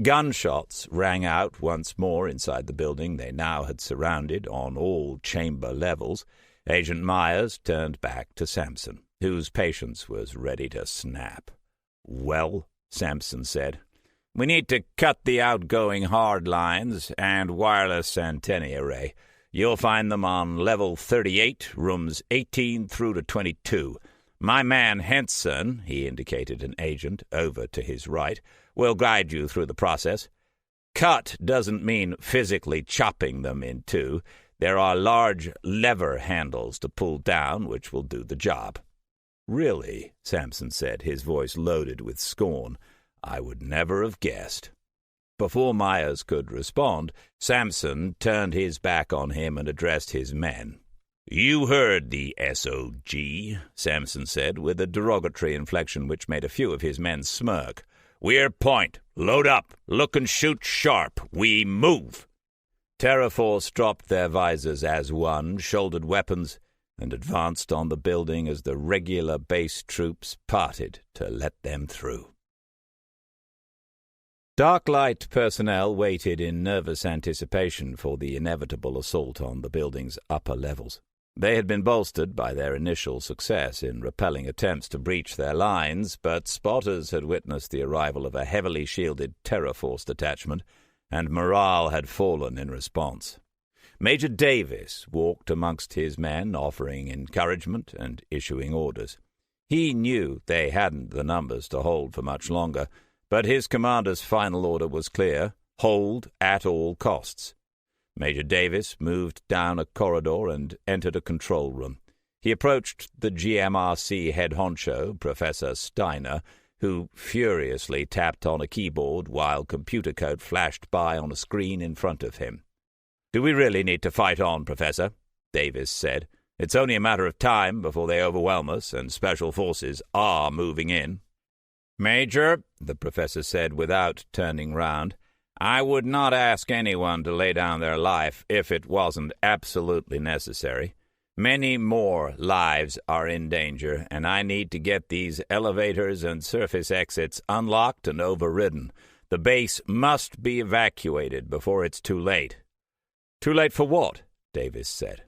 Gunshots rang out once more inside the building they now had surrounded on all chamber levels. Agent Myers turned back to Samson, whose patience was ready to snap. "Well," Samson said, "we need to cut the outgoing hard lines and wireless antennae array. You'll find them on level 38, rooms 18 through to 22. My man Henson," he indicated an agent over to his right, "will guide you through the process. Cut doesn't mean physically chopping them in two. There are large lever handles to pull down, which will do the job." "Really?" Samson said, his voice loaded with scorn. "I would never have guessed." Before Myers could respond, Samson turned his back on him and addressed his men. "You heard the SOG," Samson said, with a derogatory inflection which made a few of his men smirk. "We're point. Load up. Look and shoot sharp. We move." Terror Force dropped their visors as one, shouldered weapons, and advanced on the building as the regular base troops parted to let them through. Dark light personnel waited in nervous anticipation for the inevitable assault on the building's upper levels. They had been bolstered by their initial success in repelling attempts to breach their lines, but spotters had witnessed the arrival of a heavily shielded Terror Force detachment, and morale had fallen in response. Major Davis walked amongst his men, offering encouragement and issuing orders. He knew they hadn't the numbers to hold for much longer, but his commander's final order was clear: hold at all costs. Major Davis moved down a corridor and entered a control room. He approached the GMRC head honcho, Professor Steiner, who furiously tapped on a keyboard while computer code flashed by on a screen in front of him. "Do we really need to fight on, Professor?" Davis said. "It's only a matter of time before they overwhelm us, and special forces are moving in." "Major," the professor said without turning round, "I would not ask anyone to lay down their life if it wasn't absolutely necessary. Many more lives are in danger, and I need to get these elevators and surface exits unlocked and overridden. The base must be evacuated before it's too late." "Too late for what?" Davis said.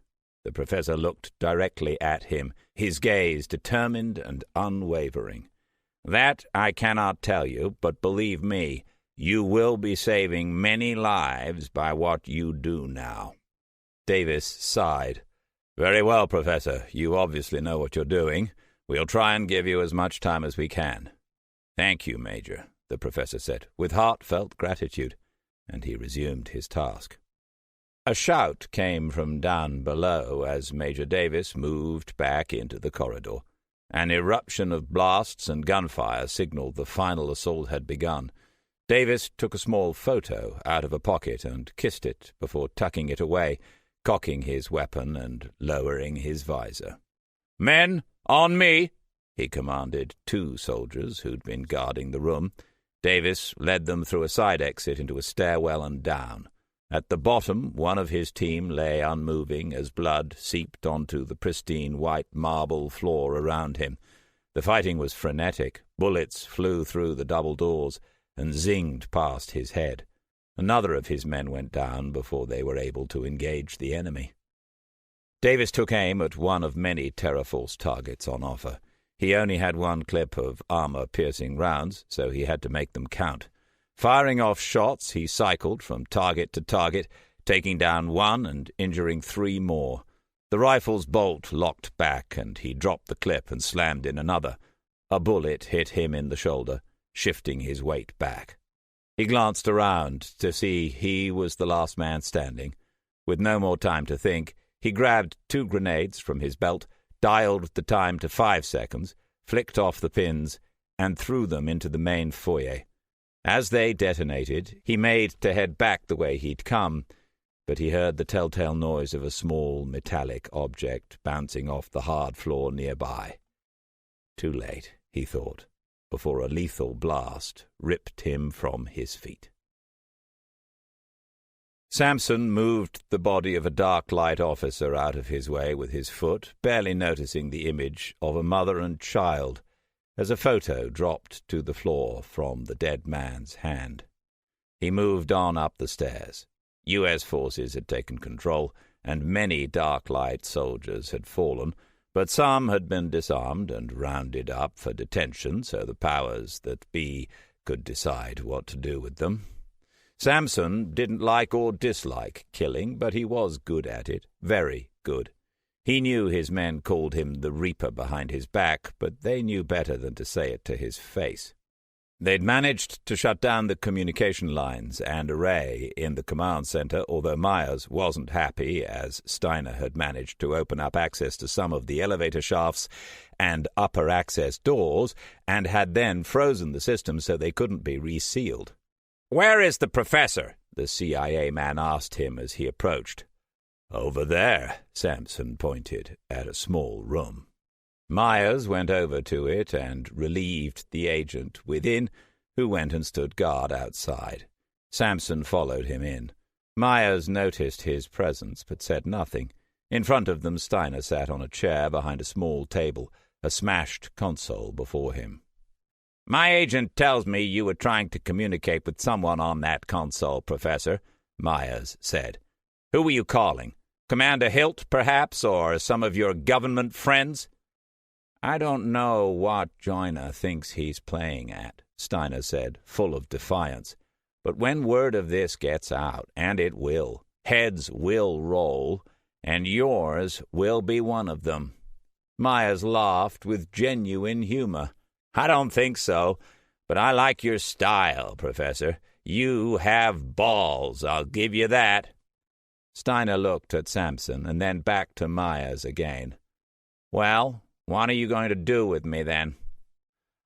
The professor looked directly at him, his gaze determined and unwavering. "That I cannot tell you, but believe me, you will be saving many lives by what you do now." Davis sighed. "Very well, Professor. You obviously know what you're doing. We'll try and give you as much time as we can." "Thank you, Major," the professor said, with heartfelt gratitude, and he resumed his task. A shout came from down below as Major Davis moved back into the corridor. An eruption of blasts and gunfire signaled the final assault had begun. Davis took a small photo out of a pocket and kissed it before tucking it away, cocking his weapon and lowering his visor. "Men, on me!" he commanded 2 soldiers who'd been guarding the room. Davis led them through a side exit into a stairwell and down. At the bottom, one of his team lay unmoving as blood seeped onto the pristine white marble floor around him. The fighting was frenetic. Bullets flew through the double doors and zinged past his head. Another of his men went down before they were able to engage the enemy. Davis took aim at one of many Terror Force targets on offer. He only had 1 clip of armor-piercing rounds, so he had to make them count. Firing off shots, he cycled from target to target, taking down 1 and injuring 3 more. The rifle's bolt locked back, and he dropped the clip and slammed in another. A bullet hit him in the shoulder, shifting his weight back. He glanced around to see he was the last man standing. With no more time to think, he grabbed 2 grenades from his belt, dialed the time to 5 seconds, flicked off the pins, and threw them into the main foyer. As they detonated, he made to head back the way he'd come, but he heard the telltale noise of a small metallic object bouncing off the hard floor nearby. Too late, he thought, before a lethal blast ripped him from his feet. Samson moved the body of a dark light officer out of his way with his foot, barely noticing the image of a mother and child as a photo dropped to the floor from the dead man's hand. He moved on up the stairs. U.S. forces had taken control, and many Dark Light soldiers had fallen, but some had been disarmed and rounded up for detention so the powers that be could decide what to do with them. Samson didn't like or dislike killing, but he was good at it, very good. He knew his men called him the Reaper behind his back, but they knew better than to say it to his face. They'd managed to shut down the communication lines and array in the command center, although Myers wasn't happy, as Steiner had managed to open up access to some of the elevator shafts and upper access doors, and had then frozen the system so they couldn't be resealed. "Where is the professor?" the CIA man asked him as he approached. "Over there," Samson pointed at a small room. Myers went over to it and relieved the agent within, who went and stood guard outside. Samson followed him in. Myers noticed his presence but said nothing. In front of them, Steiner sat on a chair behind a small table, a smashed console before him. "My agent tells me you were trying to communicate with someone on that console, Professor," Myers said. "Who were you calling? Commander Hilt, perhaps, or some of your government friends?" "I don't know what Joyner thinks he's playing at," Steiner said, full of defiance. "But when word of this gets out, and it will, heads will roll, and yours will be one of them." Myers laughed with genuine humor. "I don't think so, but I like your style, Professor. You have balls, I'll give you that." Steiner looked at Sampson and then back to Myers again. "Well, what are you going to do with me, then?"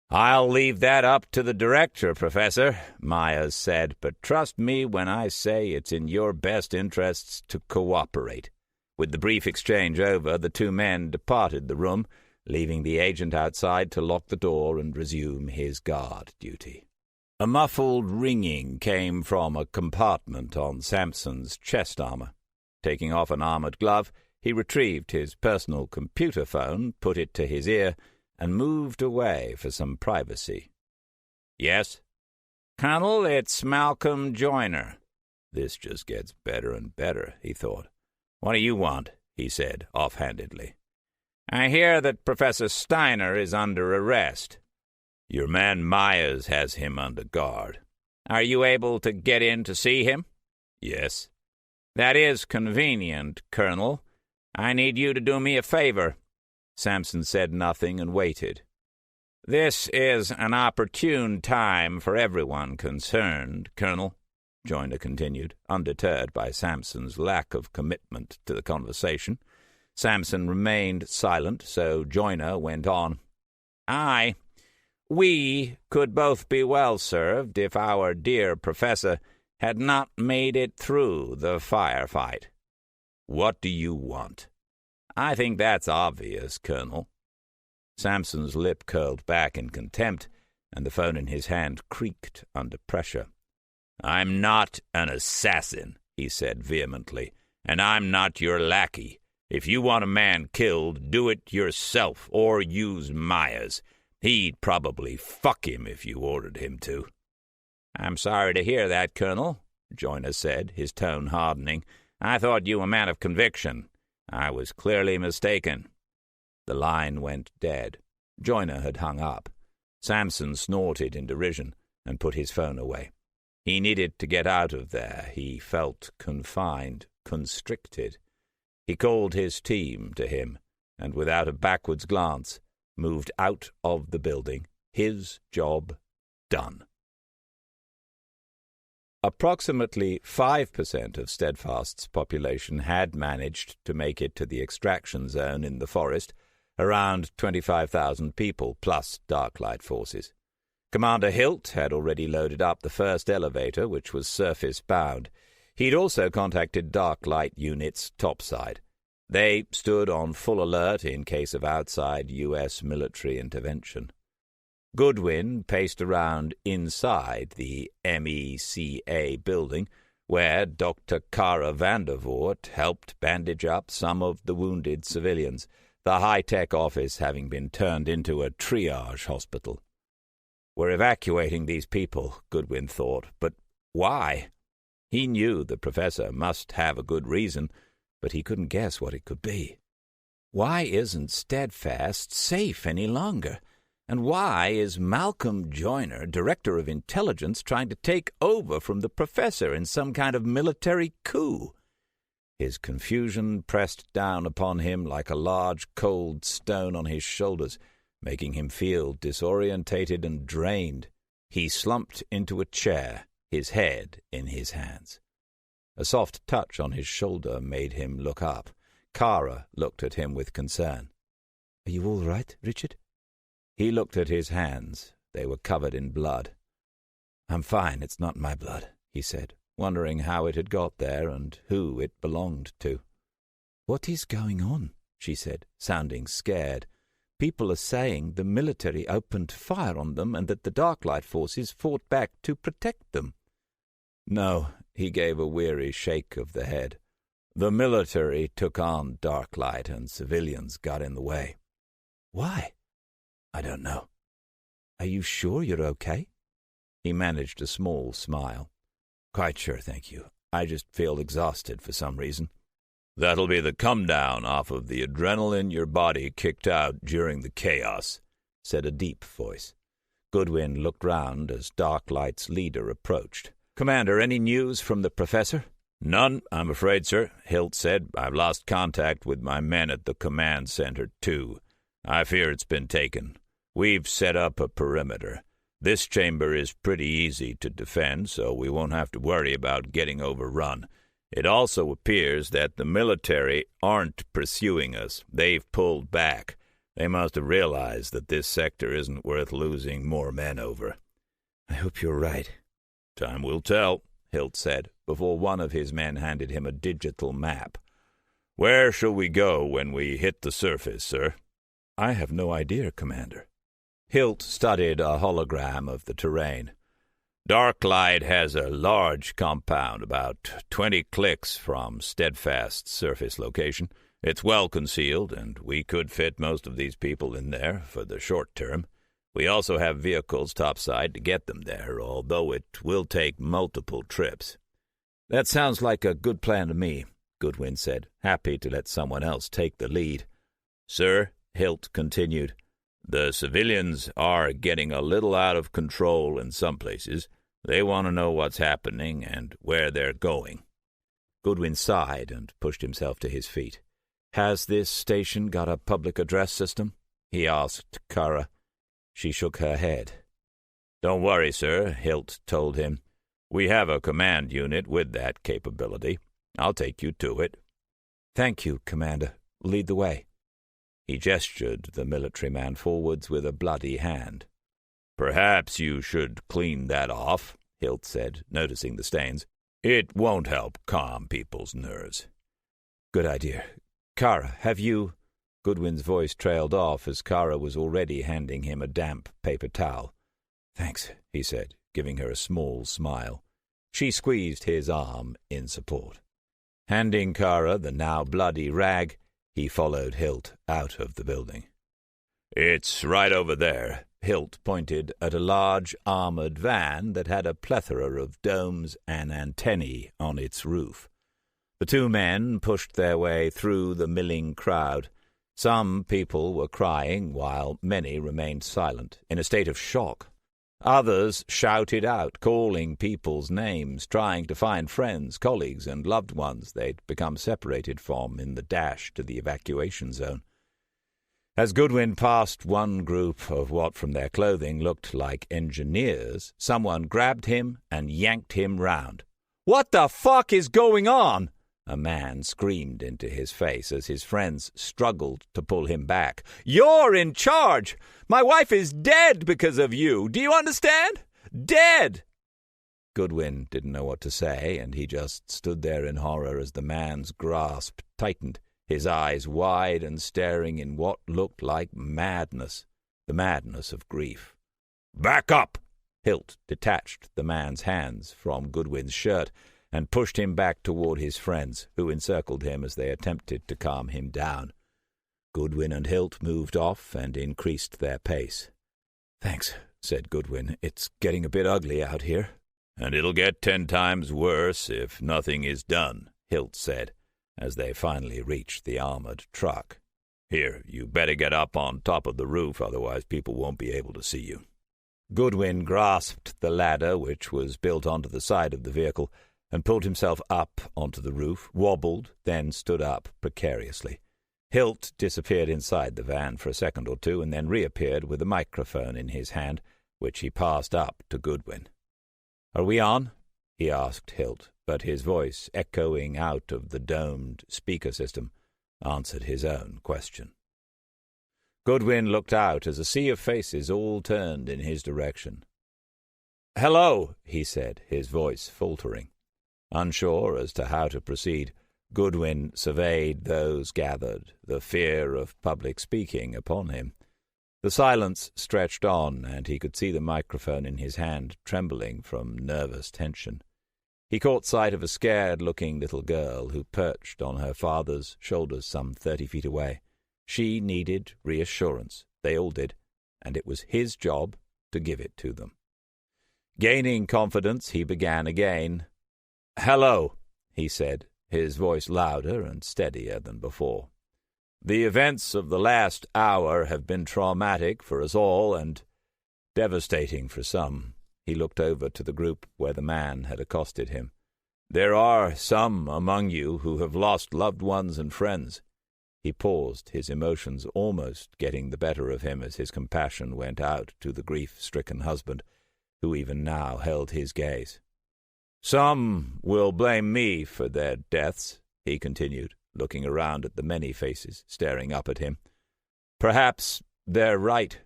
"I'll leave that up to the director, Professor," Myers said, "but trust me when I say it's in your best interests to cooperate." With the brief exchange over, the two men departed the room, leaving the agent outside to lock the door and resume his guard duty. A muffled ringing came from a compartment on Sampson's chest armor. Taking off an armored glove, he retrieved his personal computer phone, put it to his ear, and moved away for some privacy. "Yes?" "Colonel, it's Malcolm Joyner." "This just gets better and better," he thought. "What do you want?" he said offhandedly. "I hear that Professor Steiner is under arrest." "Your man Myers has him under guard." "Are you able to get in to see him?" "Yes." "That is convenient, Colonel. I need you to do me a favor." Sampson said nothing and waited. "This is an opportune time for everyone concerned, Colonel," Joyner continued, undeterred by Sampson's lack of commitment to the conversation. Sampson remained silent, so Joyner went on. We could both be well served if our dear professor had not made it through the firefight." "What do you want?" "I think that's obvious, Colonel." Sampson's lip curled back in contempt, and the phone in his hand creaked under pressure. "I'm not an assassin," he said vehemently, "and I'm not your lackey. If you want a man killed, do it yourself, or use Myers. He'd probably fuck him if you ordered him to." "I'm sorry to hear that, Colonel," Joyner said, his tone hardening. "I thought you a man of conviction. I was clearly mistaken." The line went dead. Joyner had hung up. Sampson snorted in derision and put his phone away. He needed to get out of there. He felt confined, constricted. He called his team to him, and without a backwards glance, moved out of the building, his job done. Approximately 5% of Steadfast's population had managed to make it to the extraction zone in the forest, around 25,000 people plus Darklight forces. Commander Hilt had already loaded up the first elevator, which was surface-bound. He'd also contacted Darklight units topside. They stood on full alert in case of outside U.S. military intervention. Goodwin paced around inside the MECA building, where Dr. Kara Vandervoort helped bandage up some of the wounded civilians, the high-tech office having been turned into a triage hospital. "We're evacuating these people," Goodwin thought, but why? He knew the professor must have a good reason, but he couldn't guess what it could be. Why isn't Steadfast safe any longer? And why is Malcolm Joyner, Director of Intelligence, trying to take over from the professor in some kind of military coup? His confusion pressed down upon him like a large cold stone on his shoulders, making him feel disorientated and drained. He slumped into a chair, his head in his hands. A soft touch on his shoulder made him look up. Kara looked at him with concern. "Are you all right, Richard?" He looked at his hands. They were covered in blood. "I'm fine, it's not my blood," he said, wondering how it had got there and who it belonged to. "What is going on?" she said, sounding scared. "People are saying the military opened fire on them and that the Darklight forces fought back to protect them." "No," he gave a weary shake of the head. The military took on Darklight and civilians got in the way. Why? I don't know. Are you sure you're okay? He managed a small smile. Quite sure, thank you. I just feel exhausted for some reason. That'll be the come-down off of the adrenaline your body kicked out during the chaos, said a deep voice. Goodwin looked round as Darklight's leader approached. Commander, any news from the professor? None, I'm afraid, sir, Hilt said. I've lost contact with my men at the command center, too. I fear it's been taken. We've set up a perimeter. This chamber is pretty easy to defend, so we won't have to worry about getting overrun. It also appears that the military aren't pursuing us. They've pulled back. They must have realized that this sector isn't worth losing more men over. I hope you're right. Time will tell, Hilt said, before one of his men handed him a digital map. Where shall we go when we hit the surface, sir? I have no idea, Commander. Hilt studied a hologram of the terrain. Darklight has a large compound, about 20 clicks from Steadfast's surface location. It's well concealed, and we could fit most of these people in there for the short term. We also have vehicles topside to get them there, although it will take multiple trips. That sounds like a good plan to me, Goodwin said, happy to let someone else take the lead. Sir, Hilt continued, the civilians are getting a little out of control in some places. They want to know what's happening and where they're going. Goodwin sighed and pushed himself to his feet. Has this station got a public address system? He asked Kara. She shook her head. Don't worry, sir, Hilt told him. We have a command unit with that capability. I'll take you to it. Thank you, Commander. Lead the way. He gestured the military man forwards with a bloody hand. Perhaps you should clean that off, Hilt said, noticing the stains. It won't help calm people's nerves. Good idea. Kara, have you... Goodwin's voice trailed off as Kara was already handing him a damp paper towel. Thanks, he said, giving her a small smile. She squeezed his arm in support. Handing Kara the now bloody rag, he followed Hilt out of the building. It's right over there. Hilt pointed at a large armored van that had a plethora of domes and antennae on its roof. The two men pushed their way through the milling crowd. Some people were crying, while many remained silent, in a state of shock. Others shouted out, calling people's names, trying to find friends, colleagues, and loved ones they'd become separated from in the dash to the evacuation zone. As Goodwin passed one group of what from their clothing looked like engineers, someone grabbed him and yanked him round. "What the fuck is going on?" a man screamed into his face as his friends struggled to pull him back. "You're in charge! My wife is dead because of you! Do you understand? Dead!" Goodwin didn't know what to say, and he just stood there in horror as the man's grasp tightened, his eyes wide and staring in what looked like madness, the madness of grief. "Back up!" Hilt detached the man's hands from Goodwin's shirt and pushed him back toward his friends, who encircled him as they attempted to calm him down. Goodwin and Hilt moved off and increased their pace. "Thanks," said Goodwin. "It's getting a bit ugly out here." "And it'll get 10 times worse if nothing is done," Hilt said, as they finally reached the armored truck. "Here, you better get up on top of the roof, otherwise people won't be able to see you." Goodwin grasped the ladder, which was built onto the side of the vehicle, and pulled himself up onto the roof, wobbled, then stood up precariously. Hilt disappeared inside the van for a second or two, and then reappeared with a microphone in his hand, which he passed up to Goodwin. "Are we on?" he asked Hilt, but his voice, echoing out of the domed speaker system, answered his own question. Goodwin looked out as a sea of faces all turned in his direction. "Hello," he said, his voice faltering. Unsure as to how to proceed, Goodwin surveyed those gathered, the fear of public speaking upon him. The silence stretched on, and he could see the microphone in his hand trembling from nervous tension. He caught sight of a scared-looking little girl who perched on her father's shoulders some 30 feet away. She needed reassurance. They all did, and it was his job to give it to them. Gaining confidence, he began again. "Hello," he said, his voice louder and steadier than before. "The events of the last hour have been traumatic for us all and devastating for some." He looked over to the group where the man had accosted him. "There are some among you who have lost loved ones and friends." He paused, his emotions almost getting the better of him as his compassion went out to the grief-stricken husband, who even now held his gaze. "Some will blame me for their deaths," he continued, looking around at the many faces staring up at him. "Perhaps they're right.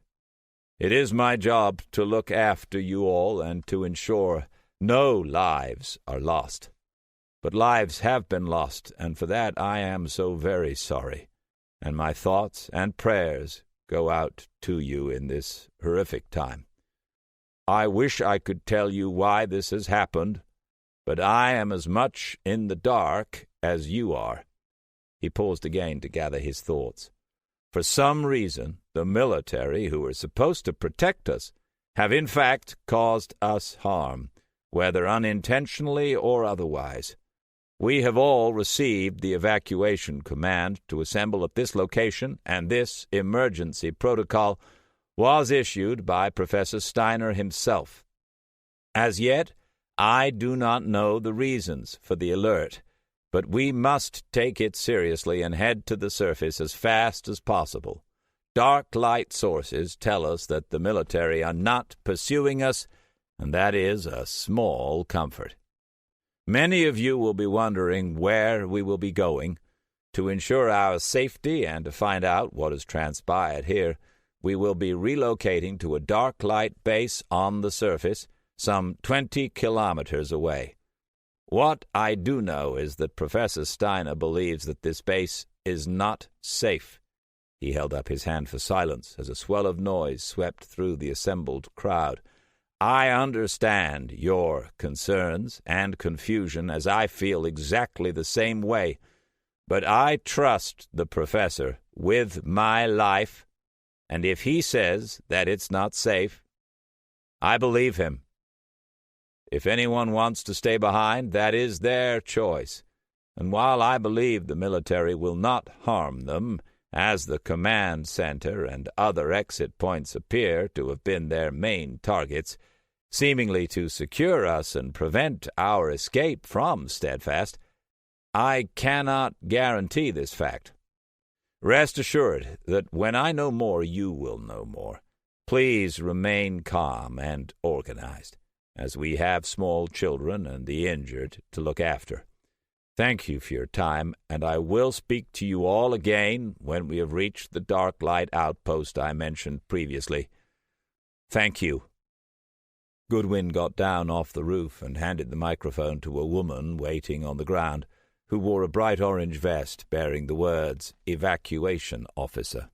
It is my job to look after you all and to ensure no lives are lost. But lives have been lost, and for that I am so very sorry, and my thoughts and prayers go out to you in this horrific time. I wish I could tell you why this has happened, but I am as much in the dark as you are." He paused again to gather his thoughts. "For some reason, the military, who are supposed to protect us, have in fact caused us harm, whether unintentionally or otherwise. We have all received the evacuation command to assemble at this location, and this emergency protocol was issued by Professor Steiner himself. As yet, I do not know the reasons for the alert, but we must take it seriously and head to the surface as fast as possible. Dark light sources tell us that the military are not pursuing us, and that is a small comfort. Many of you will be wondering where we will be going. To ensure our safety and to find out what has transpired here, we will be relocating to a dark light base on the surface, some 20 kilometers away. What I do know is that Professor Steiner believes that this base is not safe." He held up his hand for silence as a swell of noise swept through the assembled crowd. "I understand your concerns and confusion, as I feel exactly the same way, but I trust the professor with my life, and if he says that it's not safe, I believe him. If anyone wants to stay behind, that is their choice, and while I believe the military will not harm them, as the command center and other exit points appear to have been their main targets, seemingly to secure us and prevent our escape from Steadfast, I cannot guarantee this fact. Rest assured that when I know more, you will know more. Please remain calm and organized, as we have small children and the injured to look after. Thank you for your time, and I will speak to you all again when we have reached the dark light outpost I mentioned previously. Thank you." Goodwin got down off the roof and handed the microphone to a woman waiting on the ground, who wore a bright orange vest bearing the words "Evacuation Officer."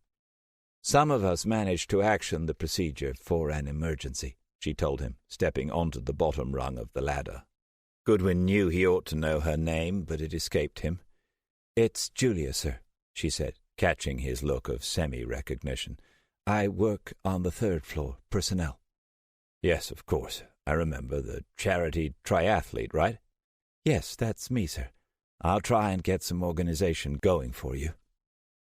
"Some of us managed to action the procedure for an emergency," she told him, stepping onto the bottom rung of the ladder. Goodwin knew he ought to know her name, but it escaped him. "It's Julia, sir," she said, catching his look of semi-recognition. "I work on the 3rd floor, personnel." "Yes, of course. I remember. The charity triathlete, right?" "Yes, that's me, sir. I'll try and get some organization going for you."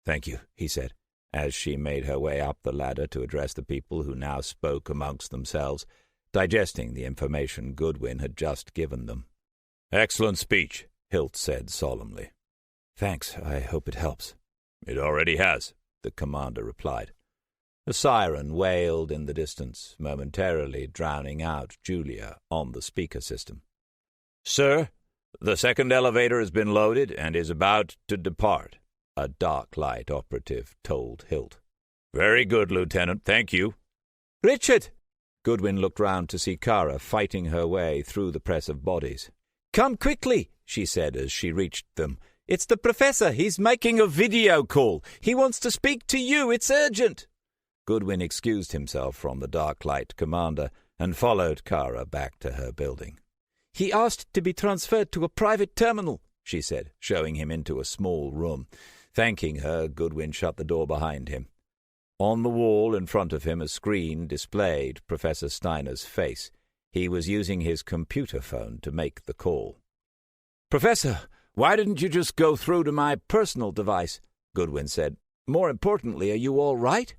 "Thank you," he said, as she made her way up the ladder to address the people who now spoke amongst themselves, digesting the information Goodwin had just given them. "Excellent speech," Hilt said solemnly. "Thanks. I hope it helps." "It already has," the commander replied. A siren wailed in the distance, momentarily drowning out Julia on the speaker system. "Sir, the 2nd elevator has been loaded and is about to depart," a dark light operative told Hilt. "Very good, Lieutenant. Thank you." "Richard!" Goodwin looked round to see Kara fighting her way through the press of bodies. "Come quickly," she said as she reached them. "It's the professor. He's making a video call. He wants to speak to you. It's urgent." Goodwin excused himself from the dark light commander and followed Kara back to her building. He asked to be transferred to a private terminal, she said, showing him into a small room. Thanking her, Goodwin shut the door behind him. On the wall in front of him a screen displayed Professor Steiner's face. He was using his computer phone to make the call. "Professor, why didn't you just go through to my personal device?" Goodwin said. "More importantly, are you all right?"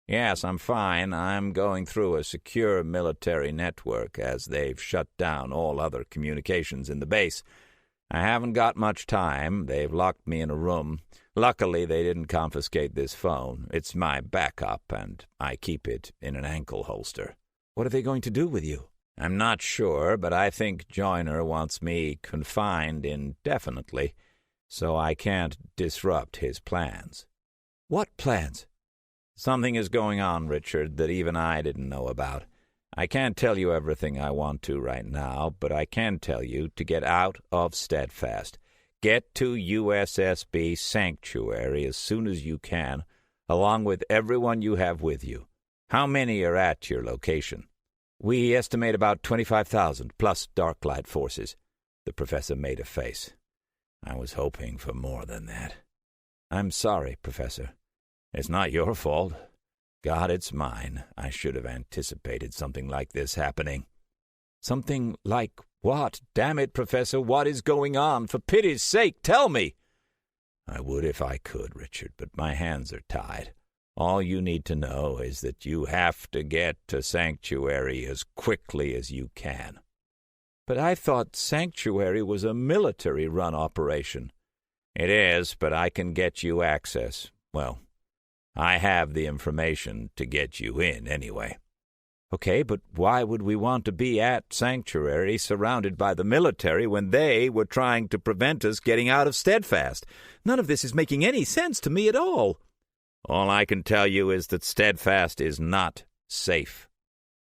"Yes, I'm fine. I'm going through a secure military network as they've shut down all other communications in the base. I haven't got much time. They've locked me in a room. Luckily, they didn't confiscate this phone. It's my backup, and I keep it in an ankle holster." "What are they going to do with you?" "I'm not sure, but I think Joyner wants me confined indefinitely, so I can't disrupt his plans." "What plans?" "Something is going on, Richard, that even I didn't know about. I can't tell you everything I want to right now, but I can tell you to get out of Steadfast. Get to USSB Sanctuary as soon as you can, along with everyone you have with you. How many are at your location?" "We estimate about 25,000, plus Darklight forces." The professor made a face. "I was hoping for more than that." "I'm sorry, Professor." "It's not your fault. God, it's mine. I should have anticipated something like this happening." "Something like what? Damn it, Professor, what is going on? For pity's sake, tell me!" "I would if I could, Richard, but my hands are tied. All you need to know is that you have to get to Sanctuary as quickly as you can." "But I thought Sanctuary was a military-run operation." "It is, but I can get you access. Well, I have the information to get you in, anyway." "Okay, but why would we want to be at Sanctuary surrounded by the military when they were trying to prevent us getting out of Steadfast? None of this is making any sense to me at all." "All I can tell you is that Steadfast is not safe."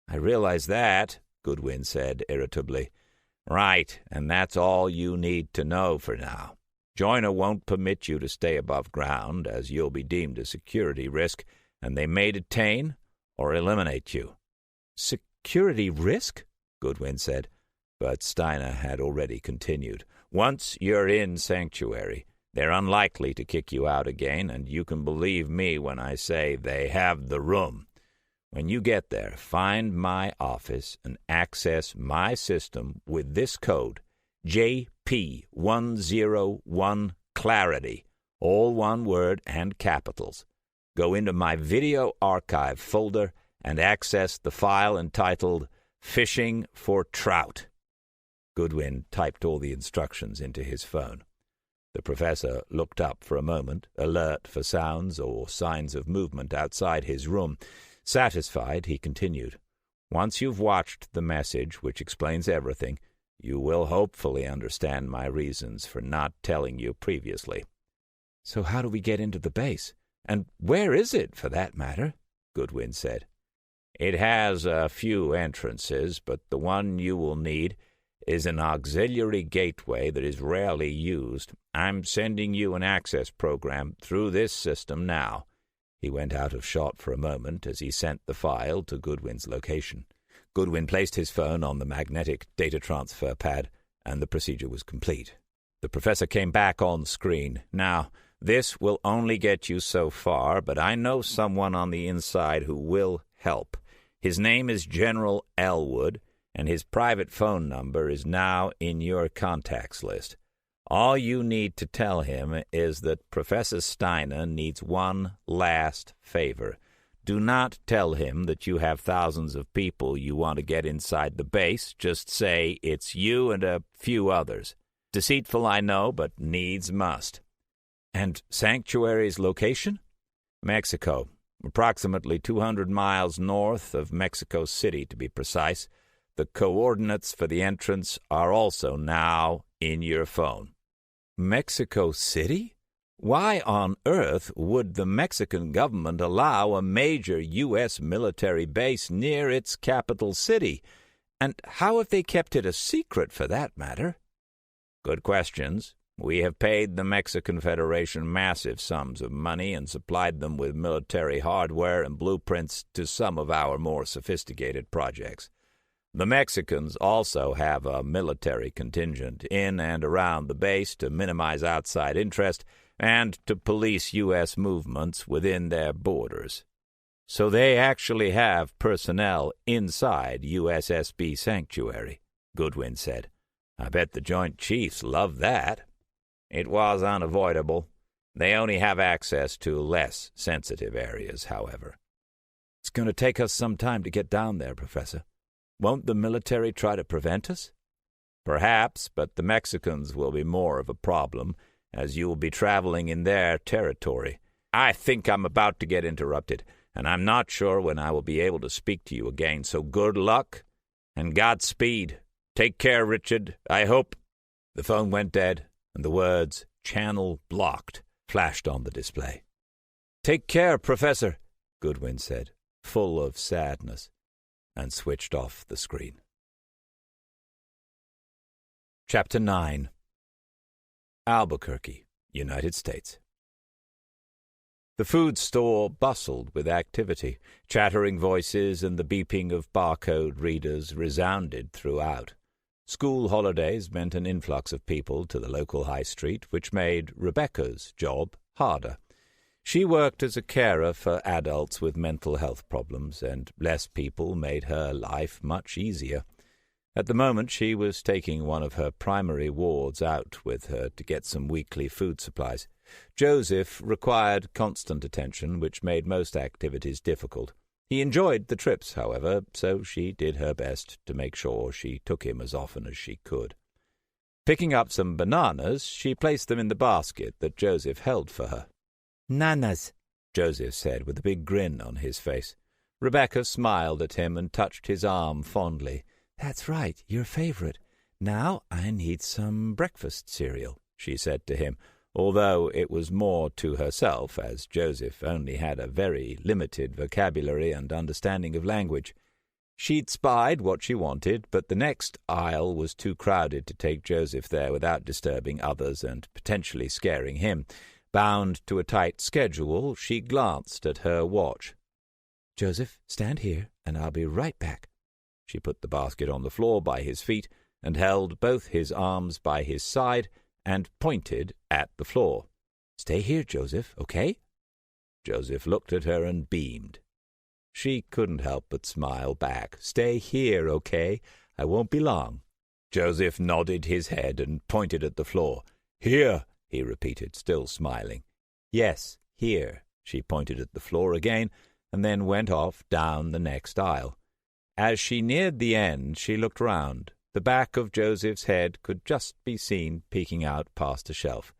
"I realize that," Goodwin said irritably. "Right, and that's all you need to know for now. Joyner won't permit you to stay above ground, as you'll be deemed a security risk, and they may detain or eliminate you." "Security risk?" Goodwin said, but Steiner had already continued. "Once you're in Sanctuary, they're unlikely to kick you out again, and you can believe me when I say they have the room. When you get there, find my office and access my system with this code, JP101 Clarity, all one word and capitals. Go into my video archive folder and access the file entitled Fishing for Trout." Goodwin typed all the instructions into his phone. The professor looked up for a moment, alert for sounds or signs of movement outside his room. Satisfied, he continued. "Once you've watched the message, which explains everything, you will hopefully understand my reasons for not telling you previously." "So how do we get into the base? And where is it, for that matter?" Goodwin said. "It has a few entrances, but the one you will need is an auxiliary gateway that is rarely used. I'm sending you an access program through this system now." He went out of shot for a moment as he sent the file to Goodwin's location. Goodwin placed his phone on the magnetic data transfer pad, and the procedure was complete. The professor came back on screen. "Now, this will only get you so far, but I know someone on the inside who will help. His name is General Elwood, and his private phone number is now in your contacts list. All you need to tell him is that Professor Steiner needs one last favor. Do not tell him that you have thousands of people you want to get inside the base. Just say it's you and a few others. Deceitful, I know, but needs must." "And Sanctuary's location?" "Mexico. Approximately 200 miles north of Mexico City, to be precise. The coordinates for the entrance are also now in your phone." "Mexico City? Why on earth would the Mexican government allow a major U.S. military base near its capital city? And how have they kept it a secret, for that matter?" "Good questions. We have paid the Mexican Federation massive sums of money and supplied them with military hardware and blueprints to some of our more sophisticated projects. The Mexicans also have a military contingent in and around the base to minimize outside interest and to police U.S. movements within their borders. So they actually have personnel inside USSB Sanctuary, Goodwin said. I bet the Joint Chiefs love that. It was unavoidable. They only have access to less sensitive areas, however. It's going to take us some time to get down there, Professor. Won't the military try to prevent us? Perhaps, but the Mexicans will be more of a problem, as you will be traveling in their territory. I think I'm about to get interrupted, and I'm not sure when I will be able to speak to you again, so good luck and Godspeed. Take care, Richard, I hope. The phone went dead, and the words, "Channel blocked," flashed on the display. "Take care, Professor," Goodwin said, full of sadness, and switched off the screen. Chapter 9. Albuquerque, United States. The food store bustled with activity. Chattering voices and the beeping of barcode readers resounded throughout. School holidays meant an influx of people to the local high street, which made Rebecca's job harder. She worked as a carer for adults with mental health problems, and less people made her life much easier. At the moment, she was taking one of her primary wards out with her to get some weekly food supplies. Joseph required constant attention, which made most activities difficult. He enjoyed the trips, however, so she did her best to make sure she took him as often as she could. Picking up some bananas, she placed them in the basket that Joseph held for her. "Nanas," Joseph said with a big grin on his face. Rebecca smiled at him and touched his arm fondly. "That's right, your favorite. Now I need some breakfast cereal," she said to him, although it was more to herself, as Joseph only had a very limited vocabulary and understanding of language. She'd spied what she wanted, but the next aisle was too crowded to take Joseph there without disturbing others and potentially scaring him. Bound to a tight schedule, she glanced at her watch. "Joseph, stand here, and I'll be right back." She put the basket on the floor by his feet and held both his arms by his side and pointed at the floor. "Stay here, Joseph, okay?" Joseph looked at her and beamed. She couldn't help but smile back. "Stay here, okay? I won't be long." Joseph nodded his head and pointed at the floor. "Here," he repeated, still smiling. "Yes, here." She pointed at the floor again, and then went off down the next aisle. As she neared the end, she looked round. The back of Joseph's head could just be seen peeking out past a shelf.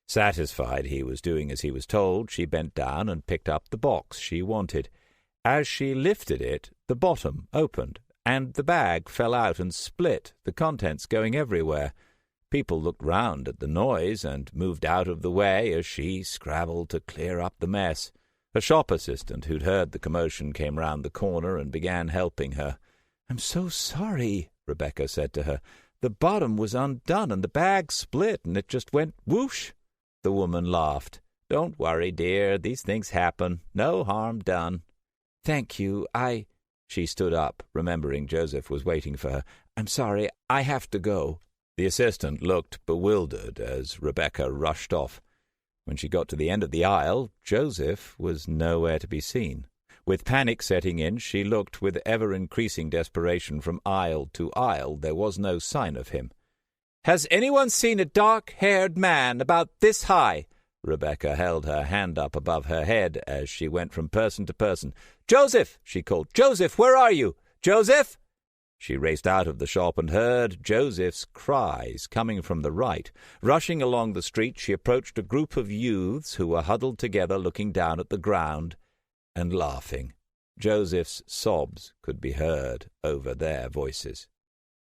Satisfied he was doing as he was told, she bent down and picked up the box she wanted. As she lifted it, the bottom opened, and the bag fell out and split, the contents going everywhere. People looked round at the noise and moved out of the way as she scrabbled to clear up the mess. A shop assistant who'd heard the commotion came round the corner and began helping her. "I'm so sorry," Rebecca said to her. "The bottom was undone, and the bag split, and it just went whoosh." The woman laughed. "Don't worry, dear. These things happen. No harm done." "Thank you. She stood up, remembering Joseph was waiting for her. "I'm sorry. I have to go." The assistant looked bewildered as Rebecca rushed off. When she got to the end of the aisle, Joseph was nowhere to be seen. With panic setting in, she looked with ever-increasing desperation from aisle to aisle. There was no sign of him. "Has anyone seen a dark-haired man about this high?" Rebecca held her hand up above her head as she went from person to person. "Joseph!" she called. "Joseph, where are you? Joseph!" She raced out of the shop and heard Joseph's cries coming from the right. Rushing along the street, she approached a group of youths who were huddled together looking down at the ground and laughing. Joseph's sobs could be heard over their voices.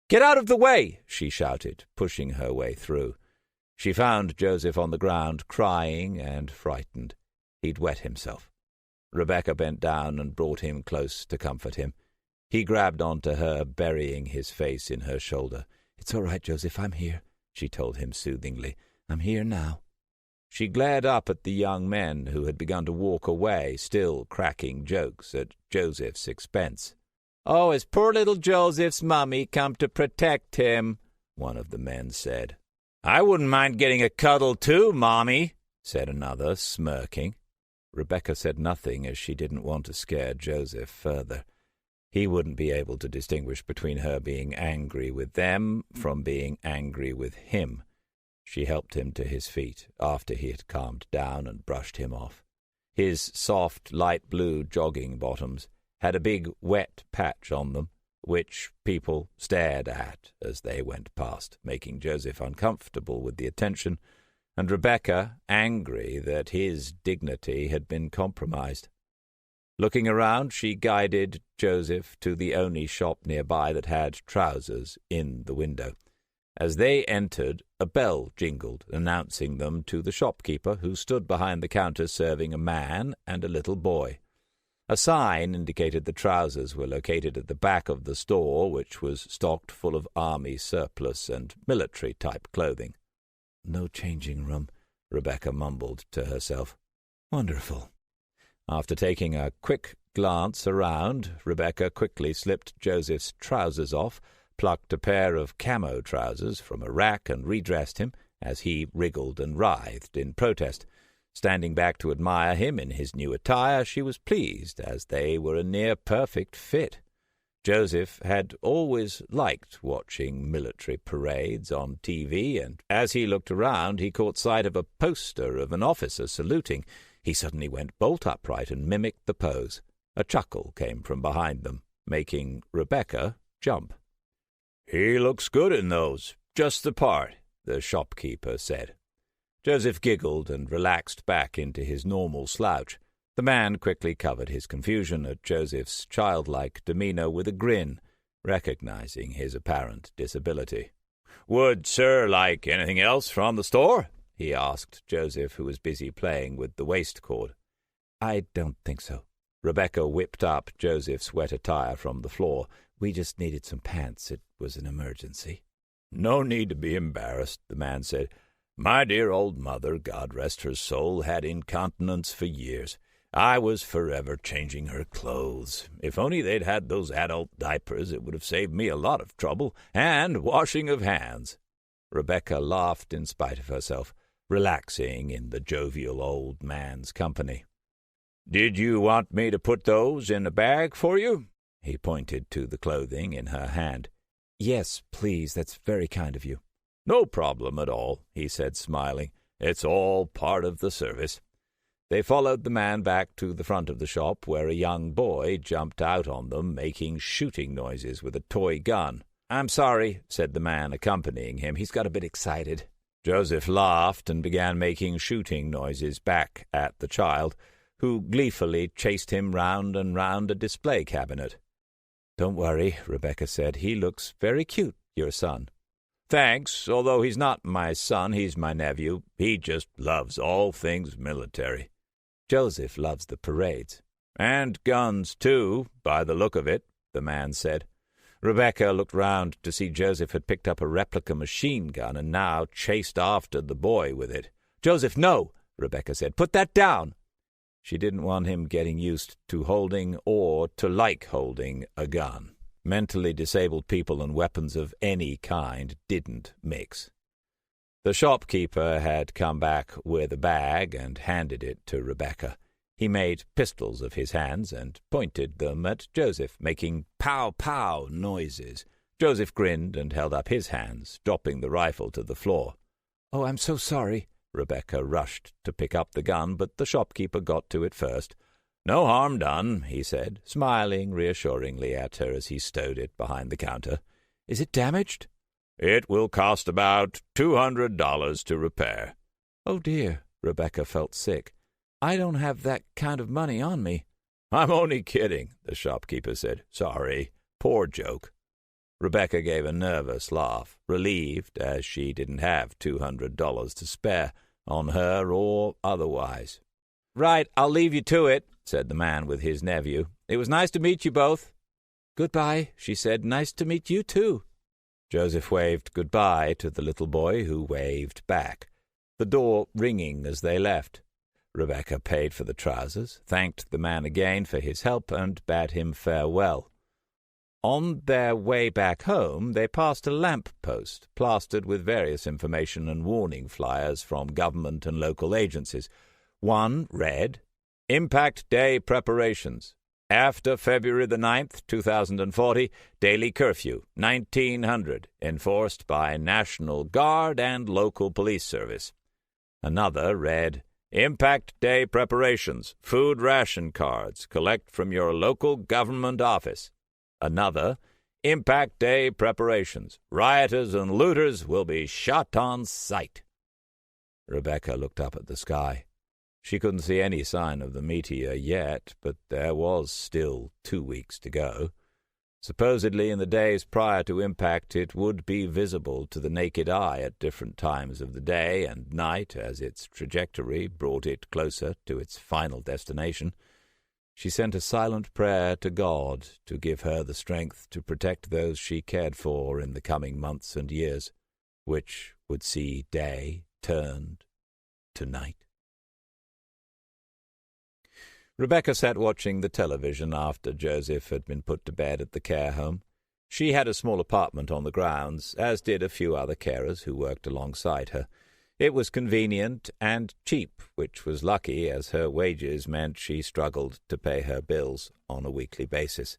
"Get out of the way!" she shouted, pushing her way through. She found Joseph on the ground, crying and frightened. He'd wet himself. Rebecca bent down and brought him close to comfort him. He grabbed onto her, burying his face in her shoulder. "It's all right, Joseph, I'm here," she told him soothingly. "I'm here now." She glared up at the young men who had begun to walk away, still cracking jokes at Joseph's expense. "Oh, has poor little Joseph's mummy come to protect him?" one of the men said. "I wouldn't mind getting a cuddle too, Mommy," said another, smirking. Rebecca said nothing, as she didn't want to scare Joseph further. He wouldn't be able to distinguish between her being angry with them from being angry with him. She helped him to his feet after he had calmed down and brushed him off. His soft, light blue jogging bottoms had a big wet patch on them, which people stared at as they went past, making Joseph uncomfortable with the attention, and Rebecca angry that his dignity had been compromised. Looking around, she guided Joseph to the only shop nearby that had trousers in the window. As they entered, a bell jingled, announcing them to the shopkeeper, who stood behind the counter serving a man and a little boy. A sign indicated the trousers were located at the back of the store, which was stocked full of army surplus and military-type clothing. "No changing room," Rebecca mumbled to herself. "Wonderful." After taking a quick glance around, Rebecca quickly slipped Joseph's trousers off, plucked a pair of camo trousers from a rack and redressed him as he wriggled and writhed in protest. Standing back to admire him in his new attire, she was pleased, as they were a near-perfect fit. Joseph had always liked watching military parades on TV, and as he looked around he caught sight of a poster of an officer saluting. He suddenly went bolt upright and mimicked the pose. A chuckle came from behind them, making Rebecca jump. "He looks good in those. Just the part," the shopkeeper said. Joseph giggled and relaxed back into his normal slouch. The man quickly covered his confusion at Joseph's childlike demeanor with a grin, recognizing his apparent disability. "Would sir like anything else from the store?" he asked Joseph, who was busy playing with the waistcord. "I don't think so." Rebecca whipped up Joseph's wet attire from the floor. "We just needed some pants. It was an emergency." "No need to be embarrassed," the man said. "My dear old mother, God rest her soul, had incontinence for years. I was forever changing her clothes. If only they'd had those adult diapers, it would have saved me a lot of trouble and washing of hands." Rebecca laughed in spite of herself, relaxing in the jovial old man's company. "Did you want me to put those in a bag for you?" He pointed to the clothing in her hand. "Yes, please. That's very kind of you." "No problem at all," he said, smiling. "It's all part of the service." They followed the man back to the front of the shop, where a young boy jumped out on them, making shooting noises with a toy gun. "I'm sorry," said the man accompanying him. "He's got a bit excited." Joseph laughed and began making shooting noises back at the child, who gleefully chased him round and round a display cabinet. "Don't worry," Rebecca said. "He looks very cute, your son." "Thanks. Although he's not my son, he's my nephew. He just loves all things military." "Joseph loves the parades." "And guns, too, by the look of it," the man said. Rebecca looked round to see Joseph had picked up a replica machine gun and now chased after the boy with it. "Joseph, no!" Rebecca said. "Put that down." She didn't want him getting used to holding or to like holding a gun. Mentally disabled people and weapons of any kind didn't mix. The shopkeeper had come back with a bag and handed it to Rebecca. He made pistols of his hands and pointed them at Joseph, making pow-pow noises. Joseph grinned and held up his hands, dropping the rifle to the floor. "Oh, I'm so sorry." Rebecca rushed to pick up the gun, but the shopkeeper got to it first. "No harm done," he said, smiling reassuringly at her as he stowed it behind the counter. "Is it damaged?" "It will cost about $200 to repair." "Oh, dear." Rebecca felt sick. "I don't have that kind of money on me." "I'm only kidding," the shopkeeper said. "Sorry. Poor joke." Rebecca gave a nervous laugh, relieved, as she didn't have $200 to spare, on her or otherwise. "Right, I'll leave you to it," said the man with his nephew. "It was nice to meet you both." "Goodbye," she said. "Nice to meet you, too." Joseph waved goodbye to the little boy, who waved back, the door ringing as they left. Rebecca paid for the trousers, thanked the man again for his help, and bade him farewell. On their way back home, they passed a lamp post plastered with various information and warning flyers from government and local agencies. One read, "Impact Day Preparations. After February the 9th, 2040, daily curfew, 1900, enforced by National Guard and local police service." Another read, "Impact Day Preparations. Food ration cards. Collect from your local government office." Another, "Impact Day Preparations. Rioters and looters will be shot on sight." Rebecca looked up at the sky. She couldn't see any sign of the meteor yet, but there was still 2 weeks to go. Supposedly in the days prior to impact it would be visible to the naked eye at different times of the day and night as its trajectory brought it closer to its final destination. She sent a silent prayer to God to give her the strength to protect those she cared for in the coming months and years, which would see day turned to night. Rebecca sat watching the television after Joseph had been put to bed at the care home. She had a small apartment on the grounds, as did a few other carers who worked alongside her. It was convenient and cheap, which was lucky, as her wages meant she struggled to pay her bills on a weekly basis.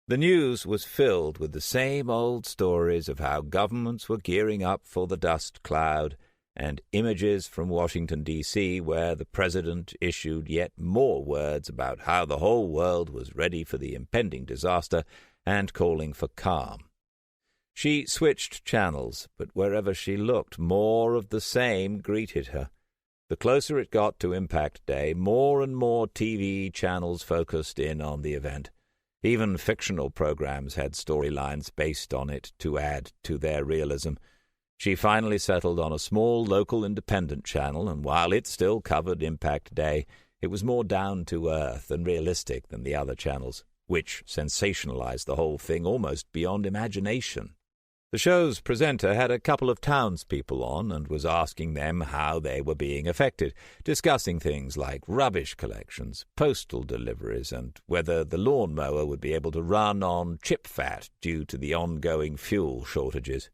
The news was filled with the same old stories of how governments were gearing up for the dust cloud, and images from Washington, D.C., where the president issued yet more words about how the whole world was ready for the impending disaster and calling for calm. She switched channels, but wherever she looked, more of the same greeted her. The closer it got to Impact Day, more and more TV channels focused in on the event. Even fictional programs had storylines based on it to add to their realism. She finally settled on a small local independent channel, and while it still covered Impact Day, it was more down-to-earth and realistic than the other channels, which sensationalized the whole thing almost beyond imagination. The show's presenter had a couple of townspeople on and was asking them how they were being affected, discussing things like rubbish collections, postal deliveries, and whether the lawnmower would be able to run on chip fat due to the ongoing fuel shortages.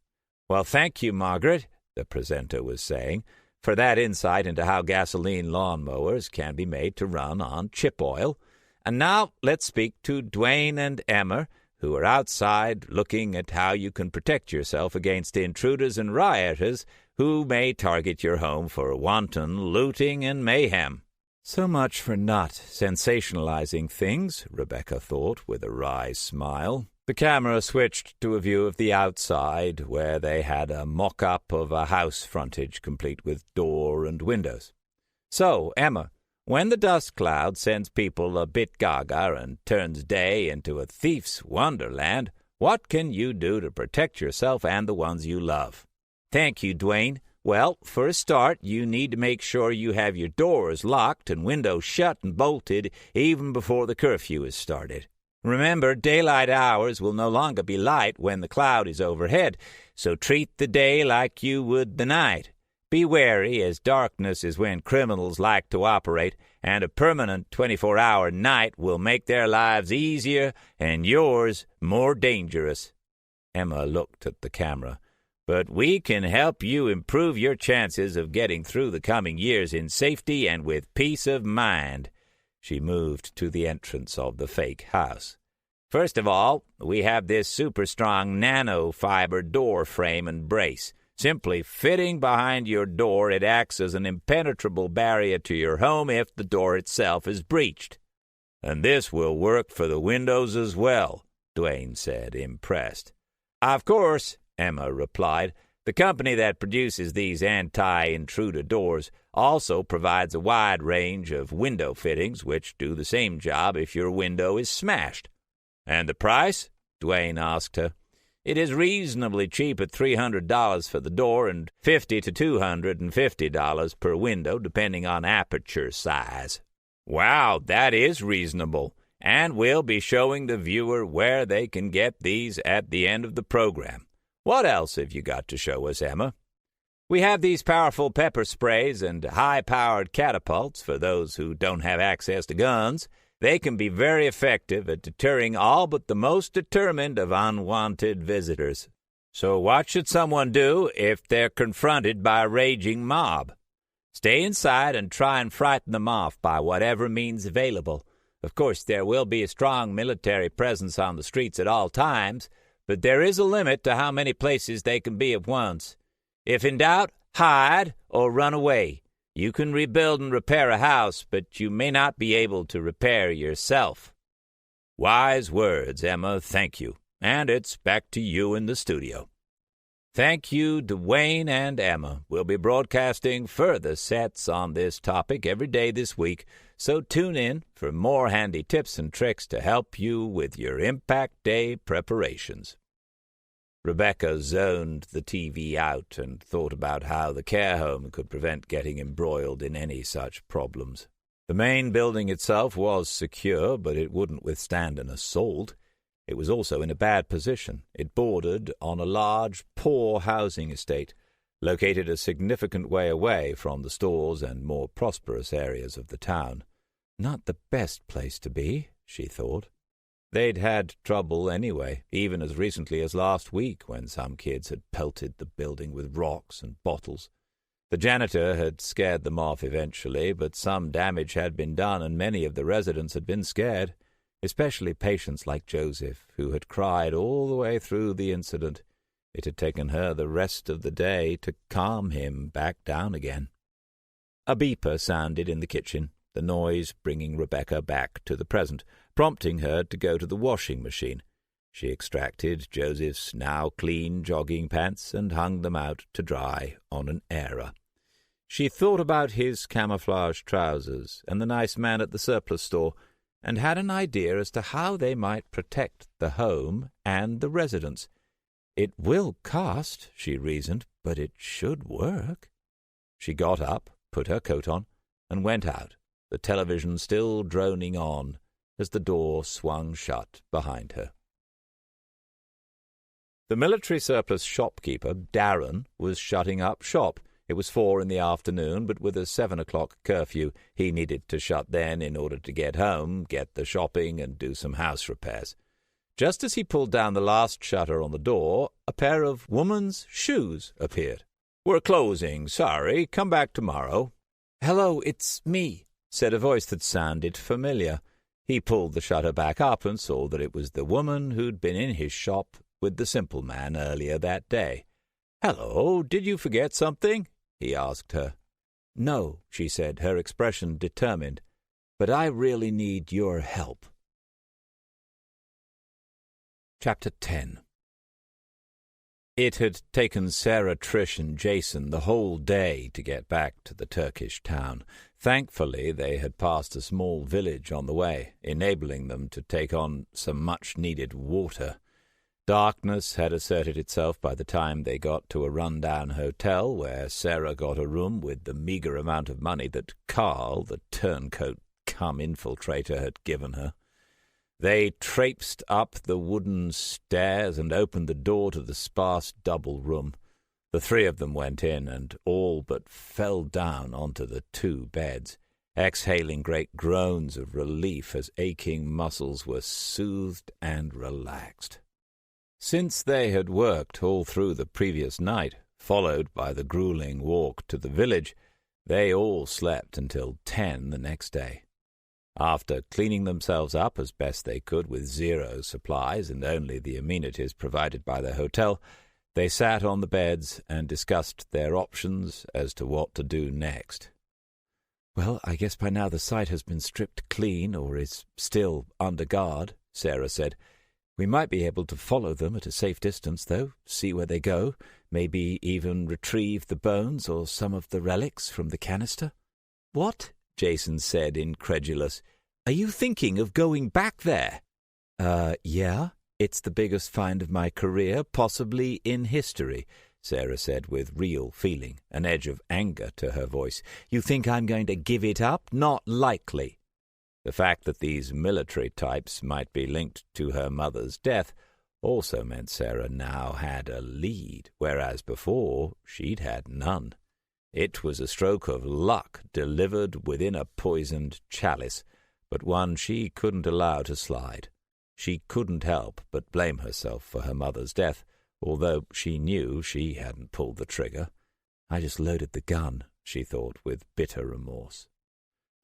"Well, thank you, Margaret," the presenter was saying, "for that insight into how gasoline lawnmowers can be made to run on chip oil. And now let's speak to Dwayne and Emma, who are outside looking at how you can protect yourself against intruders and rioters who may target your home for wanton looting and mayhem." So much for not sensationalizing things, Rebecca thought with a wry smile. The camera switched to a view of the outside, where they had a mock-up of a house frontage complete with door and windows. "So, Emma, when the dust cloud sends people a bit gaga and turns day into a thief's wonderland, what can you do to protect yourself and the ones you love?" "Thank you, Dwayne. Well, for a start, you need to make sure you have your doors locked and windows shut and bolted even before the curfew is started. Remember, daylight hours will no longer be light when the cloud is overhead, so treat the day like you would the night. Be wary, as darkness is when criminals like to operate, and a permanent 24-hour night will make their lives easier and yours more dangerous." Emma looked at the camera. "But we can help you improve your chances of getting through the coming years in safety and with peace of mind." She moved to the entrance of the fake house. "First of all, we have this super-strong nano-fiber door frame and brace. Simply fitting behind your door, it acts as an impenetrable barrier to your home if the door itself is breached." "And this will work for the windows as well," Dwayne said, impressed. "Of course," Emma replied. "The company that produces these anti-intruder doors also provides a wide range of window fittings which do the same job if your window is smashed." "And the price?" Dwayne asked her. "It is reasonably cheap at $300 for the door and $50 to $250 per window, depending on aperture size." "Wow, that is reasonable. And we'll be showing the viewer where they can get these at the end of the program. What else have you got to show us, Emma?" "We have these powerful pepper sprays and high-powered catapults for those who don't have access to guns. They can be very effective at deterring all but the most determined of unwanted visitors. So what should someone do if they're confronted by a raging mob? Stay inside and try and frighten them off by whatever means available. Of course, there will be a strong military presence on the streets at all times, but there is a limit to how many places they can be at once. If in doubt, hide or run away. You can rebuild and repair a house, but you may not be able to repair yourself. Wise words, Emma, thank you. And it's back to you in the studio. Thank you, Dwayne and Emma. We'll be broadcasting further sets on this topic every day this week, so tune in for more handy tips and tricks to help you with your Impact Day preparations. Rebecca zoned the TV out and thought about how the care home could prevent getting embroiled in any such problems. The main building itself was secure, but it wouldn't withstand an assault. It was also in a bad position. It bordered on a large, poor housing estate, located a significant way away from the stores and more prosperous areas of the town. Not the best place to be, she thought. They'd had trouble anyway, even as recently as last week, when some kids had pelted the building with rocks and bottles. The janitor had scared them off eventually, but some damage had been done, and many of the residents had been scared, especially patients like Joseph, who had cried all the way through the incident. It had taken her the rest of the day to calm him back down again. A beeper sounded in the kitchen, the noise bringing Rebecca back to the present, prompting her to go to the washing machine. She extracted Joseph's now clean jogging pants and hung them out to dry on an airer. She thought about his camouflage trousers and the nice man at the surplus store, and had an idea as to how they might protect the home and the residents. It will cost, she reasoned, but it should work. She got up, put her coat on, and went out, the television still droning on as the door swung shut behind her. The military surplus shopkeeper, Darren, was shutting up shop. It was 4 p.m, but with a 7 o'clock curfew, he needed to shut then in order to get home, get the shopping, and do some house repairs. Just as he pulled down the last shutter on the door, a pair of woman's shoes appeared. "We're closing, sorry. Come back tomorrow." "Hello, it's me," said a voice that sounded familiar. He pulled the shutter back up and saw that it was the woman who'd been in his shop with the simple man earlier that day. "Hello, did you forget something?" he asked her. "No," she said, her expression determined, "but I really need your help." Chapter 10. It had taken Sarah, Trish, and Jason the whole day to get back to the Turkish town. Thankfully, they had passed a small village on the way, enabling them to take on some much-needed water. Darkness had asserted itself by the time they got to a run-down hotel, where Sarah got a room with the meagre amount of money that Carl, the turncoat-cum-infiltrator, had given her. They traipsed up the wooden stairs and opened the door to the sparse double room. The 3 of them went in and all but fell down onto the 2 beds, exhaling great groans of relief as aching muscles were soothed and relaxed. Since they had worked all through the previous night, followed by the grueling walk to the village, they all slept until 10 the next day. After cleaning themselves up as best they could with 0 supplies and only the amenities provided by the hotel, they sat on the beds and discussed their options as to what to do next. "Well, I guess by now the site has been stripped clean or is still under guard," Sarah said. "We might be able to follow them at a safe distance, though, see where they go, maybe even retrieve the bones or some of the relics from the canister." "What?" Jason said, incredulous. "Are you thinking of going back there?" Yeah. It's the biggest find of my career, possibly in history," Sarah said with real feeling, an edge of anger to her voice. "You think I'm going to give it up? Not likely." The fact that these military types might be linked to her mother's death also meant Sarah now had a lead, whereas before she'd had none. It was a stroke of luck delivered within a poisoned chalice, but one she couldn't allow to slide. She couldn't help but blame herself for her mother's death, although she knew she hadn't pulled the trigger. "I just loaded the gun," she thought with bitter remorse.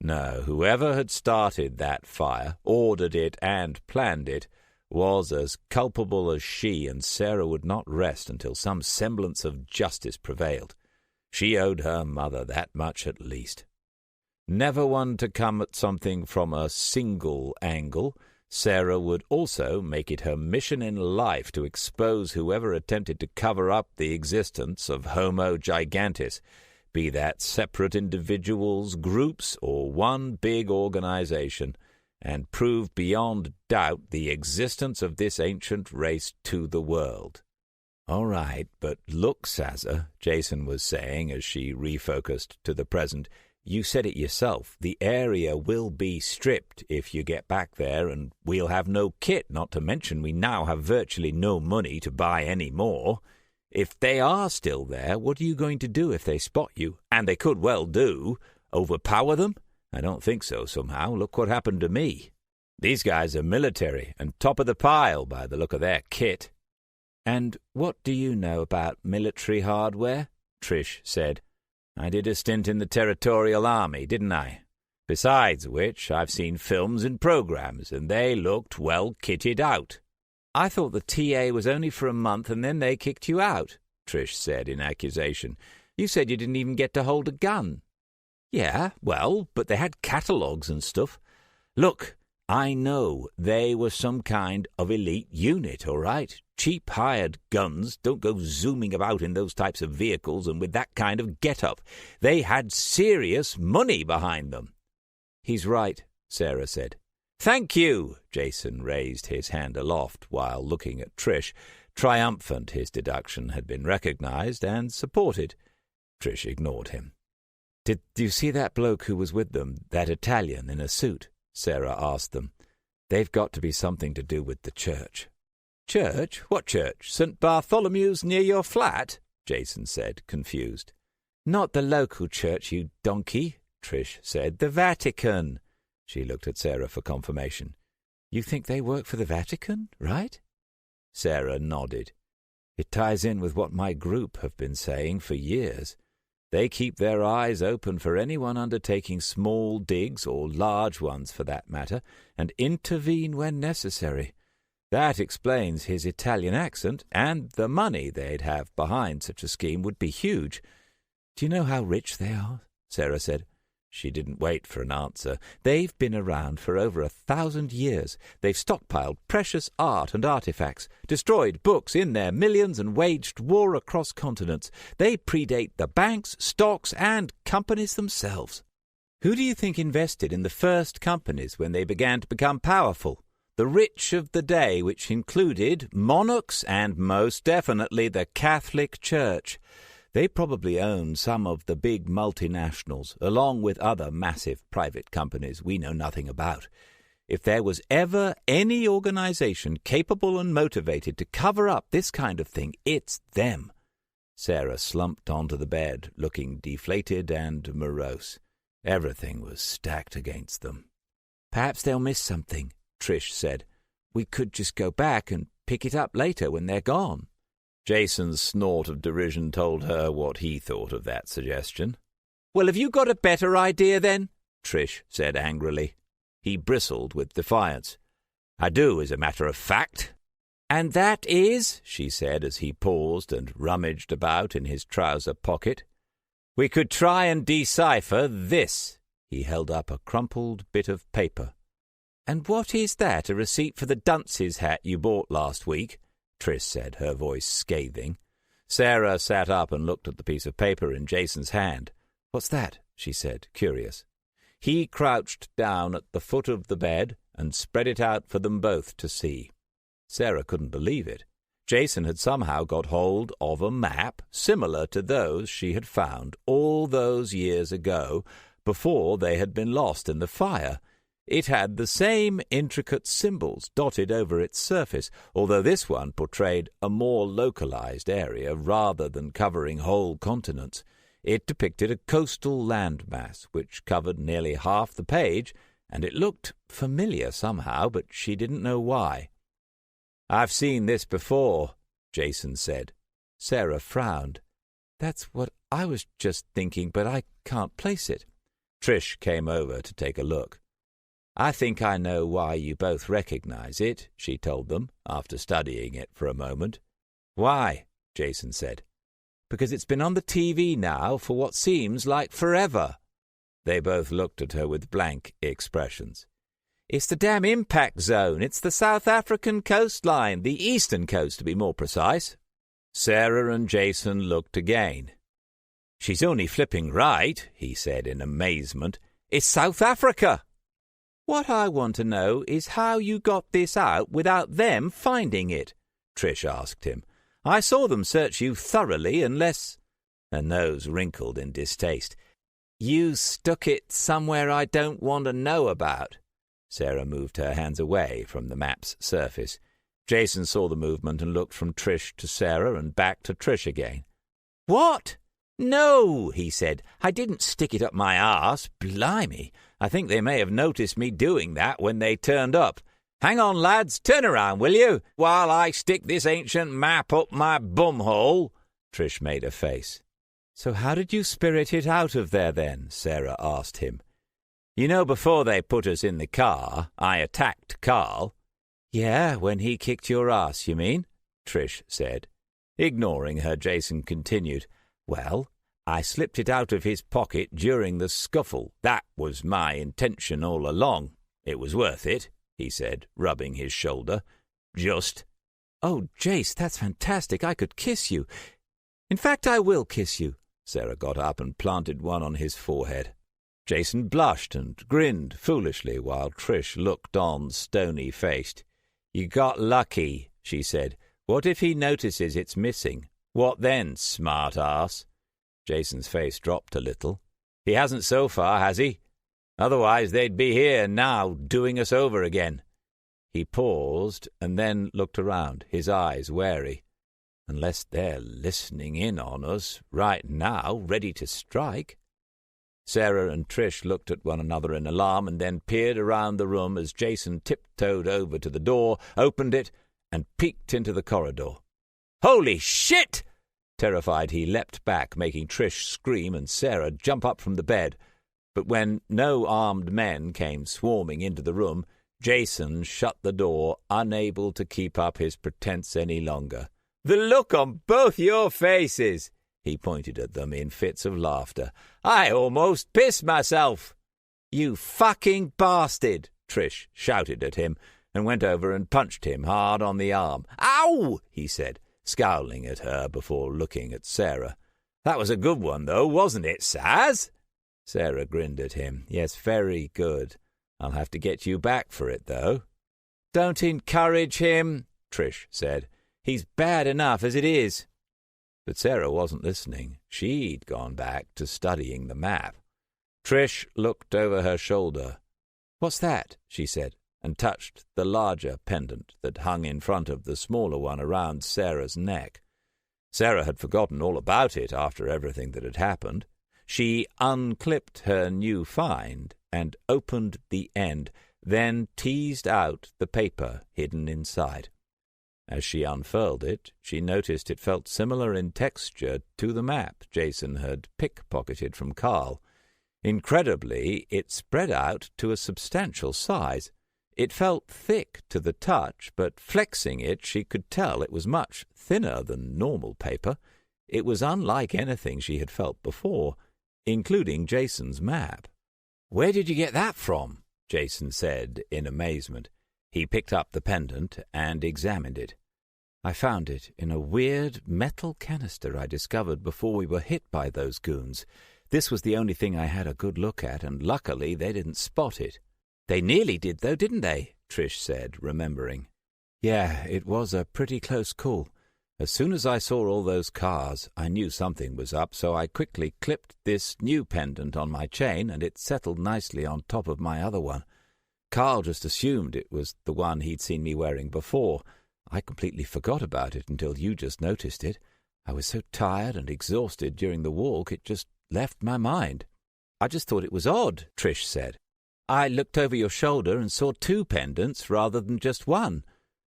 No, whoever had started that fire, ordered it and planned it, was as culpable as she, and Sarah would not rest until some semblance of justice prevailed. She owed her mother that much at least. Never one to come at something from a single angle, Sarah would also make it her mission in life to expose whoever attempted to cover up the existence of Homo gigantis, be that separate individuals, groups, or one big organization, and prove beyond doubt the existence of this ancient race to the world. "All right, but look, Sazza," Jason was saying as she refocused to the present, "you said it yourself. The area will be stripped if you get back there, and we'll have no kit, not to mention we now have virtually no money to buy any more. If they are still there, what are you going to do if they spot you? And they could well do. Overpower them? I don't think so, somehow. Look what happened to me. These guys are military, and top of the pile by the look of their kit." "And what do you know about military hardware?" Trish said. "I did a stint in the Territorial Army, didn't I? Besides which, I've seen films and programs, and they looked well kitted out." "I thought the TA was only for a month, and then they kicked you out," Trish said in accusation. "You said you didn't even get to hold a gun." "Yeah, well, but they had catalogues and stuff. Look, I know they were some kind of elite unit, all right? Cheap hired guns don't go zooming about in those types of vehicles and with that kind of get-up. They had serious money behind them." "He's right," Sarah said. "Thank you!" Jason raised his hand aloft while looking at Trish, triumphant his deduction had been recognized and supported. Trish ignored him. "Did you see that bloke who was with them, that Italian in a suit?" Sarah asked them. "They've got to be something to do with the church." "Church? What church? St. Bartholomew's near your flat?" Jason said, confused. "Not the local church, you donkey," Trish said. "The Vatican." She looked at Sarah for confirmation. "You think they work for the Vatican, right?" Sarah nodded. "It ties in with what my group have been saying for years. They keep their eyes open for anyone undertaking small digs, or large ones for that matter, and intervene when necessary. That explains his Italian accent, and the money they'd have behind such a scheme would be huge. Do you know how rich they are?" Sarah said. She didn't wait for an answer. "They've been around for over 1,000 years. They've stockpiled precious art and artifacts, destroyed books in their millions, and waged war across continents. They predate the banks, stocks, and companies themselves. Who do you think invested in the first companies when they began to become powerful? The rich of the day, which included monarchs and most definitely the Catholic Church. They probably own some of the big multinationals, along with other massive private companies we know nothing about. If there was ever any organization capable and motivated to cover up this kind of thing, it's them." Sarah slumped onto the bed, looking deflated and morose. Everything was stacked against them. "Perhaps they'll miss something," Trish said. "We could just go back and pick it up later when they're gone." Jason's snort of derision told her what he thought of that suggestion. "Well, have you got a better idea, then?" Trish said angrily. He bristled with defiance. "I do, as a matter of fact." "And that is?" she said as he paused and rummaged about in his trouser pocket. "We could try and decipher this." He held up a crumpled bit of paper. "And what is that, a receipt for the dunce's hat you bought last week?" Trish said, her voice scathing. Sarah sat up and looked at the piece of paper in Jason's hand. "What's that?" she said, curious. He crouched down at the foot of the bed and spread it out for them both to see. Sarah couldn't believe it. Jason had somehow got hold of a map similar to those she had found all those years ago, before they had been lost in the fire. It had the same intricate symbols dotted over its surface, although this one portrayed a more localized area rather than covering whole continents. It depicted a coastal landmass which covered nearly half the page and it looked familiar somehow, but she didn't know why. "I've seen this before," Jason said. Sarah frowned. "That's what I was just thinking, but I can't place it." Trish came over to take a look. "I think I know why you both recognize it," she told them, after studying it for a moment. "Why?" Jason said. "Because it's been on the TV now for what seems like forever." They both looked at her with blank expressions. "It's the damn impact zone. It's the South African coastline, the eastern coast to be more precise." Sarah and Jason looked again. "She's only flipping right," he said in amazement. "It's South Africa." "What I want to know is how you got this out without them finding it," Trish asked him. "I saw them search you thoroughly unless—" Her nose wrinkled in distaste. "You stuck it somewhere I don't want to know about." Sarah moved her hands away from the map's surface. Jason saw the movement and looked from Trish to Sarah and back to Trish again. "What? No," he said. "I didn't stick it up my arse. Blimey, I think they may have noticed me doing that when they turned up. Hang on, lads, turn around, will you, while I stick this ancient map up my bumhole." Trish made a face. "So how did you spirit it out of there, then?" Sarah asked him. "You know, before they put us in the car, I attacked Carl." "Yeah, when he kicked your ass, you mean?" Trish said. Ignoring her, Jason continued, "Well, I slipped it out of his pocket during the scuffle. That was my intention all along. It was worth it," he said, rubbing his shoulder. "Just." "Oh, Jace, that's fantastic. I could kiss you. In fact, I will kiss you." Sarah got up and planted one on his forehead. Jason blushed and grinned foolishly while Trish looked on stony-faced. "You got lucky," she said. "What if he notices it's missing? What then, smart-ass?" Jason's face dropped a little. "He hasn't so far, has he? Otherwise they'd be here now, doing us over again." He paused and then looked around, his eyes wary. "Unless they're listening in on us right now, ready to strike." Sarah and Trish looked at one another in alarm and then peered around the room as Jason tiptoed over to the door, opened it, and peeked into the corridor. "Holy shit!" Terrified, he leapt back, making Trish scream and Sarah jump up from the bed. But when no armed men came swarming into the room, Jason shut the door, unable to keep up his pretense any longer. "The look on both your faces!" He pointed at them in fits of laughter. "I almost pissed myself." "You fucking bastard!" Trish shouted at him and went over and punched him hard on the arm. "Ow!" he said, scowling at her before looking at Sarah. "That was a good one, though, wasn't it, Saz?" Sarah grinned at him. "Yes, very good. I'll have to get you back for it, though." "Don't encourage him," Trish said. "He's bad enough as it is." But Sarah wasn't listening. She'd gone back to studying the map. Trish looked over her shoulder. "What's that?" she said, and touched the larger pendant that hung in front of the smaller one around Sarah's neck. Sarah had forgotten all about it after everything that had happened. She unclipped her new find and opened the end, then teased out the paper hidden inside. As she unfurled it, she noticed it felt similar in texture to the map Jason had pickpocketed from Carl. Incredibly, it spread out to a substantial size. It felt thick to the touch, but flexing it, she could tell it was much thinner than normal paper. It was unlike anything she had felt before, including Jason's map. "Where did you get that from?" Jason said in amazement. He picked up the pendant and examined it. "I found it in a weird metal canister I discovered before we were hit by those goons. This was the only thing I had a good look at, and luckily they didn't spot it." "They nearly did, though, didn't they?" Trish said, remembering. "Yeah, it was a pretty close call. As soon as I saw all those cars, I knew something was up, so I quickly clipped this new pendant on my chain, and it settled nicely on top of my other one. Carl just assumed it was the one he'd seen me wearing before. I completely forgot about it until you just noticed it. I was so tired and exhausted during the walk, it just left my mind." "I just thought it was odd," Trish said. I looked over your shoulder and saw 2 pendants rather than just one."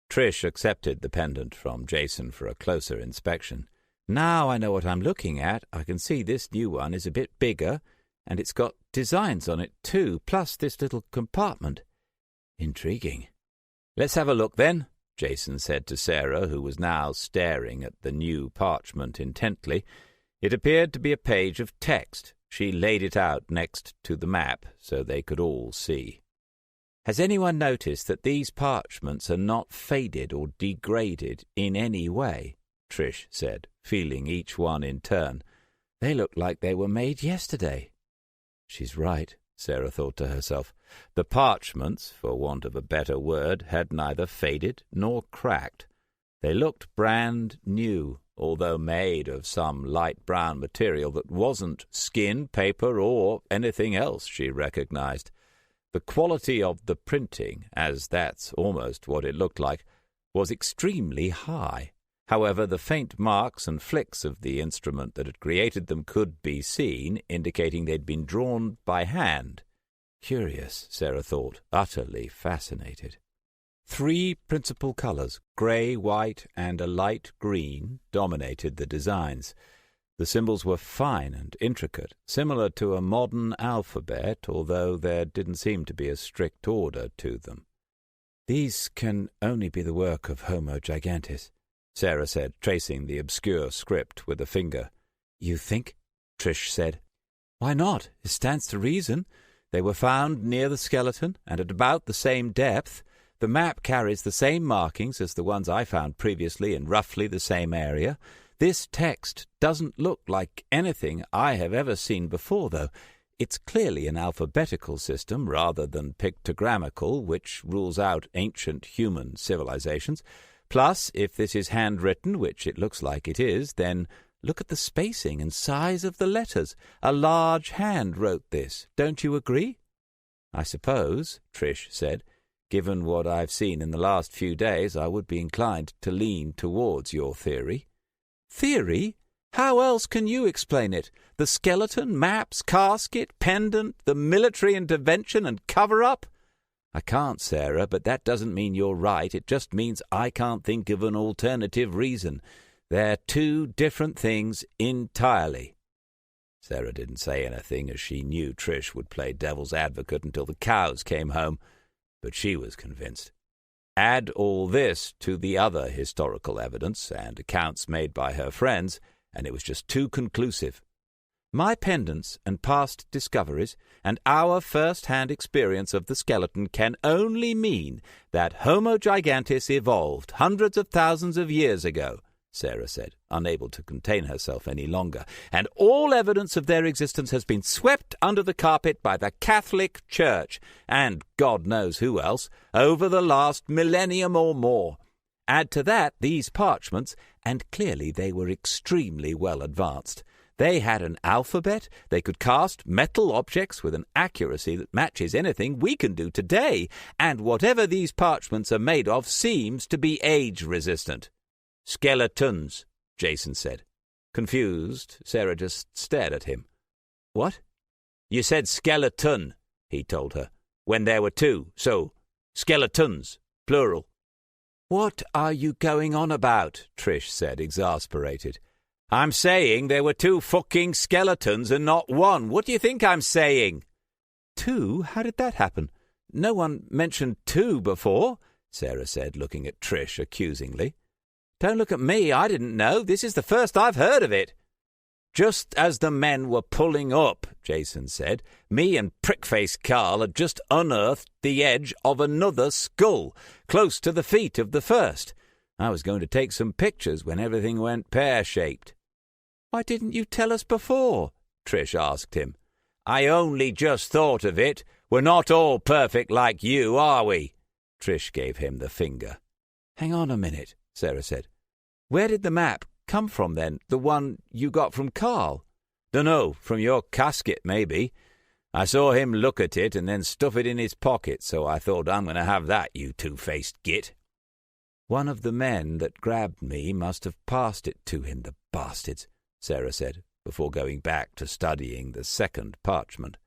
Trish accepted the pendant from Jason for a closer inspection. "Now I know what I'm looking at. I can see this new one is a bit bigger, and it's got designs on it too, plus this little compartment. Intriguing." "Let's have a look then," Jason said to Sarah, who was now staring at the new parchment intently. It appeared to be a page of text. She laid it out next to the map so they could all see. "Has anyone noticed that these parchments are not faded or degraded in any way?" Trish said, feeling each one in turn. "They look like they were made yesterday." She's right, Sarah thought to herself. The parchments, for want of a better word, had neither faded nor cracked. They looked brand new, although made of some light brown material that wasn't skin, paper, or anything else she recognized. The quality of the printing, as that's almost what it looked like, was extremely high. However, the faint marks and flicks of the instrument that had created them could be seen, indicating they'd been drawn by hand. Curious, Sarah thought, utterly fascinated. 3 principal colours, grey, white, and a light green, dominated the designs. The symbols were fine and intricate, similar to a modern alphabet, although there didn't seem to be a strict order to them. "These can only be the work of Homo gigantis," Sarah said, tracing the obscure script with a finger. "You think?" Trish said. "Why not? It stands to reason. They were found near the skeleton and at about the same depth. The map carries the same markings as the ones I found previously in roughly the same area. This text doesn't look like anything I have ever seen before, though. It's clearly an alphabetical system rather than pictogrammical, which rules out ancient human civilizations. Plus, if this is handwritten, which it looks like it is, then look at the spacing and size of the letters. A large hand wrote this. Don't you agree?" "I suppose," Trish said. "Given what I've seen in the last few days, I would be inclined to lean towards your theory." "Theory? How else can you explain it? The skeleton, maps, casket, pendant, the military intervention and cover-up?" "I can't, Sarah, but that doesn't mean you're right. It just means I can't think of an alternative reason. They're 2 different things entirely." Sarah didn't say anything, as she knew Trish would play devil's advocate until the cows came home, but she was convinced. Add all this to the other historical evidence and accounts made by her friends, and it was just too conclusive. "My pendants and past discoveries and our first-hand experience of the skeleton can only mean that Homo gigantis evolved hundreds of thousands of years ago," Sarah said, unable to contain herself any longer, "and all evidence of their existence has been swept under the carpet by the Catholic Church, and God knows who else, over the last millennium or more. Add to that these parchments, and clearly they were extremely well advanced. They had an alphabet, they could cast metal objects with an accuracy that matches anything we can do today, and whatever these parchments are made of seems to be age-resistant." "Skeletons," Jason said. Confused, Sarah just stared at him. "What?" "You said skeleton," he told her, "when there were 2, so skeletons, plural." "What are you going on about?" Trish said, exasperated. "I'm saying there were 2 fucking skeletons and not 1. What do you think I'm saying?" 2? How did that happen? No one mentioned 2 before," Sarah said, looking at Trish accusingly. "Don't look at me. I didn't know. This is the first I've heard of it." "Just as the men were pulling up," Jason said, "me and Prickface Carl had just unearthed the edge of another skull, close to the feet of the first. I was going to take some pictures when everything went pear-shaped." "Why didn't you tell us before?" Trish asked him. "I only just thought of it. We're not all perfect like you, are we?" Trish gave him the finger. "Hang on a minute," Sarah said. "Where did the map come from, then? The one you got from Carl?" "Dunno, from your casket, maybe. I saw him look at it and then stuff it in his pocket, so I thought, I'm going to have that, you 2-faced git." "One of the men that grabbed me must have passed it to him, the bastards," Sarah said, before going back to studying the second parchment.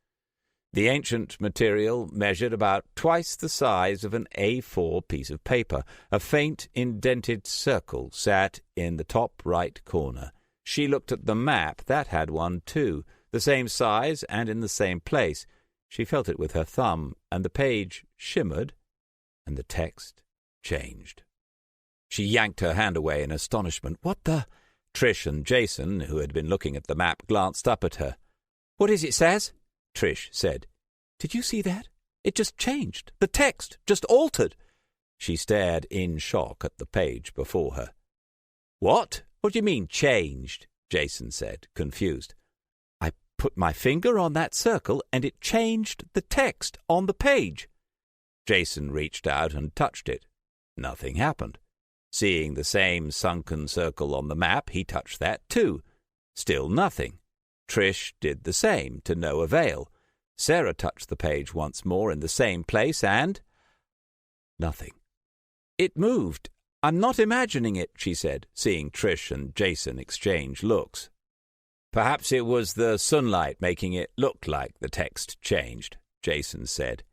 The ancient material measured about twice the size of an A4 piece of paper. A faint indented circle sat in the top right corner. She looked at the map. That had one too, the same size and in the same place. She felt it with her thumb, and the page shimmered, and the text changed. She yanked her hand away in astonishment. What the? Trish and Jason, who had been looking at the map, glanced up at her. What is it says? Trish said. Did you see that? It just changed. The text just altered. She stared in shock at the page before her. What? What do you mean, changed? Jason said, confused. I put my finger on that circle and it changed the text on the page. Jason reached out and touched it. Nothing happened. Seeing the same sunken circle on the map, he touched that too. Still nothing. Trish did the same, to no avail. Sarah touched the page once more in the same place, and nothing. It moved. I'm not imagining it, she said, seeing Trish and Jason exchange looks. Perhaps it was the sunlight making it look like the text changed, Jason said.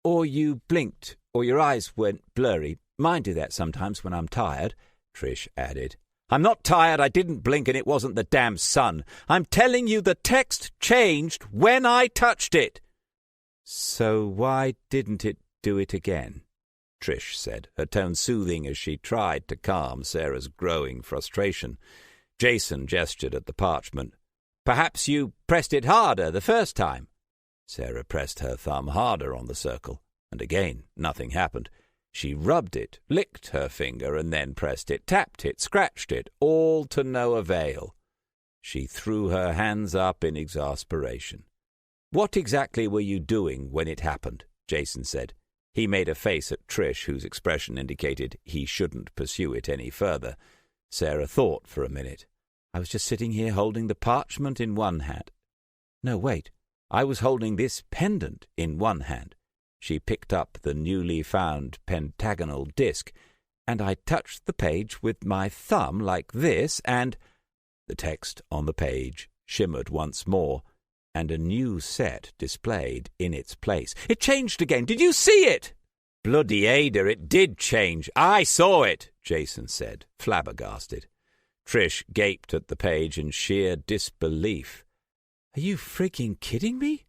Or you blinked, or your eyes went blurry. Mine do that sometimes when I'm tired, Trish added. I'm not tired, I didn't blink and it wasn't the damn sun. I'm telling you the text changed when I touched it. So why didn't it do it again? Trish said, her tone soothing as she tried to calm Sarah's growing frustration. Jason gestured at the parchment. Perhaps you pressed it harder the first time. Sarah pressed her thumb harder on the circle, and again nothing happened. She rubbed it, licked her finger, and then pressed it, tapped it, scratched it, all to no avail. She threw her hands up in exasperation. What exactly were you doing when it happened? Jason said. He made a face at Trish, whose expression indicated he shouldn't pursue it any further. Sarah thought for a minute. I was just sitting here holding the parchment in one hand. No, wait. I was holding this pendant in one hand. She picked up the newly found pentagonal disc, and I touched the page with my thumb like this, and the text on the page shimmered once more, and a new set displayed in its place. It changed again. Did you see it? Bloody Ada, it did change. I saw it, Jason said, flabbergasted. Trish gaped at the page in sheer disbelief. Are you freaking kidding me?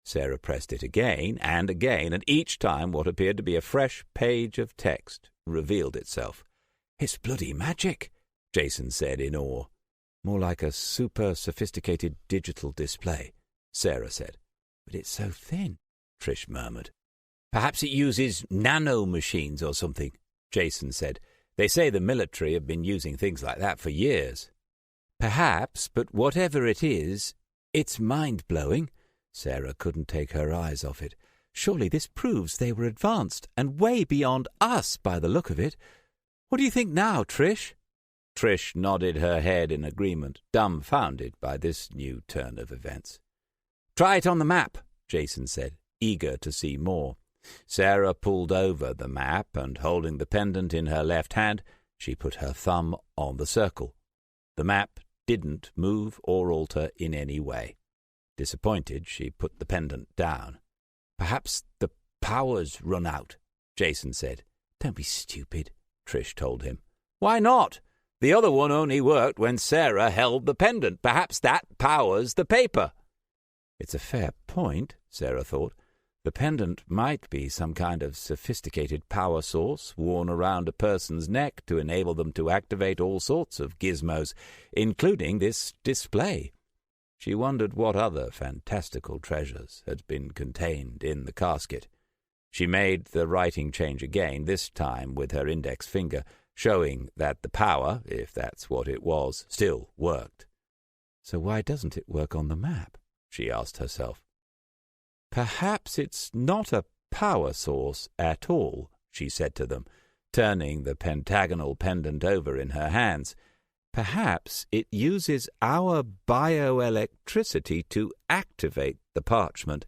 Sarah pressed it again, and each time what appeared to be a fresh page of text revealed itself. It's bloody magic, Jason said in awe. More like a super sophisticated digital display, Sarah said. But it's so thin, Trish murmured. Perhaps it uses nano-machines or something, Jason said. They say the military have been using things like that for years. Perhaps, but whatever it is, it's mind-blowing. Sarah couldn't take her eyes off it. Surely this proves they were advanced and way beyond us by the look of it. What do you think now, Trish? Trish nodded her head in agreement, dumbfounded by this new turn of events. Try it on the map, Jason said, eager to see more. Sarah pulled over the map, and holding the pendant in her left hand, she put her thumb on the circle. The map didn't move or alter in any way. Disappointed, she put the pendant down. Perhaps the power's run out, Jason said. Don't be stupid, Trish told him. Why not? The other one only worked when Sarah held the pendant. Perhaps that powers the paper. It's a fair point, Sarah thought. The pendant might be some kind of sophisticated power source worn around a person's neck to enable them to activate all sorts of gizmos, including this display. She wondered what other fantastical treasures had been contained in the casket. She made the writing change again, this time with her index finger, showing that the power, if that's what it was, still worked. So why doesn't it work on the map? She asked herself. Perhaps it's not a power source at all, she said to them, turning the pentagonal pendant over in her hands. Perhaps it uses our bioelectricity to activate the parchment.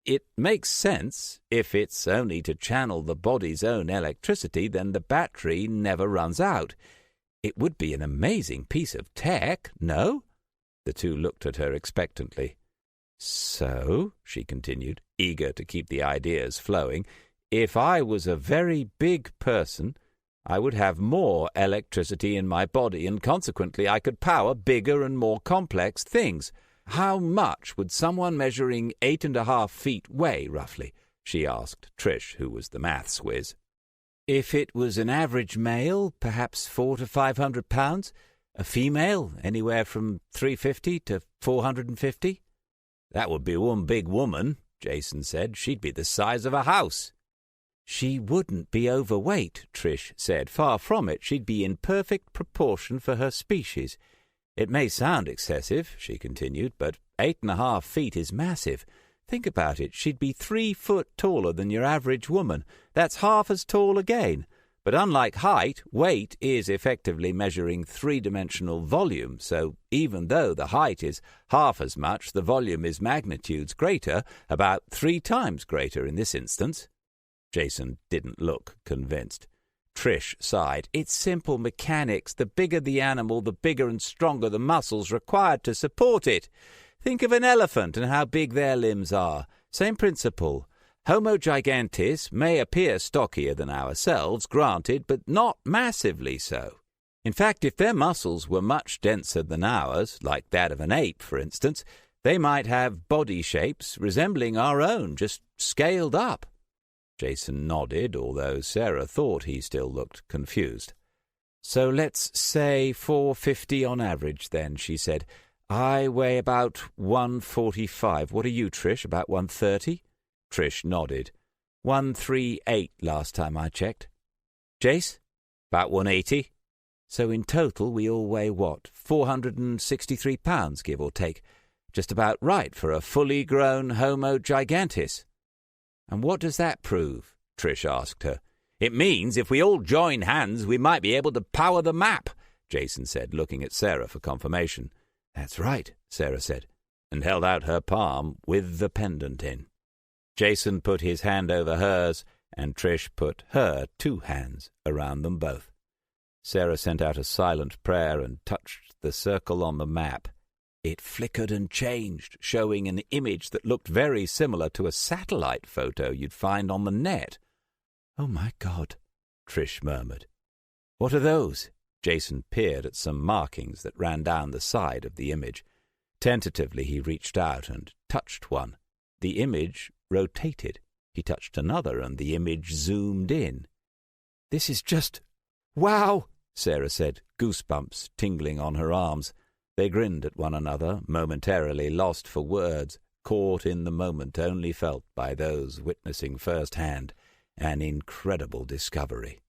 It makes sense. If it's only to channel the body's own electricity, then the battery never runs out. It would be an amazing piece of tech, no? The two looked at her expectantly. So, she continued, eager to keep the ideas flowing, if I was a very big person, I would have more electricity in my body, and consequently I could power bigger and more complex things. How much would someone measuring 8.5 feet weigh, roughly? She asked Trish, who was the maths whiz. If it was an average male, perhaps 400 to 500 pounds. A female, anywhere from 350 to 450. That would be one big woman, Jason said. She'd be the size of a house. She wouldn't be overweight, Trish said. Far from it. She'd be in perfect proportion for her species. It may sound excessive, she continued, but 8.5 feet is massive. Think about it. She'd be 3 foot taller than your average woman. That's half as tall again. But unlike height, weight is effectively measuring three-dimensional volume, so even though the height is half as much, the volume is magnitudes greater, about 3 times greater in this instance. Jason didn't look convinced. Trish sighed. It's simple mechanics. The bigger the animal, the bigger and stronger the muscles required to support it. Think of an elephant and how big their limbs are. Same principle. Homo gigantis may appear stockier than ourselves, granted, but not massively so. In fact, if their muscles were much denser than ours, like that of an ape, for instance, they might have body shapes resembling our own, just scaled up. Jason nodded, although Sarah thought he still looked confused. So let's say 450 on average, then, she said. I weigh about 145. What are you, Trish, about 130? Trish nodded. 138 last time I checked. Jace? About 180. So in total we all weigh what? 463 pounds, give or take. Just about right for a fully grown Homo gigantis. And what does that prove? Trish asked her. It means if we all join hands we might be able to power the map, Jason said, looking at Sarah for confirmation. That's right, Sarah said, and held out her palm with the pendant in. Jason put his hand over hers, and Trish put her 2 hands around them both. Sarah sent out a silent prayer and touched the circle on the map. It flickered and changed, showing an image that looked very similar to a satellite photo you'd find on the net. Oh, my God, Trish murmured. What are those? Jason peered at some markings that ran down the side of the image. Tentatively he reached out and touched one. The image rotated. He touched another, and the image zoomed in. This is just... wow, Sarah said, goosebumps tingling on her arms. They grinned at one another, momentarily lost for words, caught in the moment only felt by those witnessing firsthand an incredible discovery.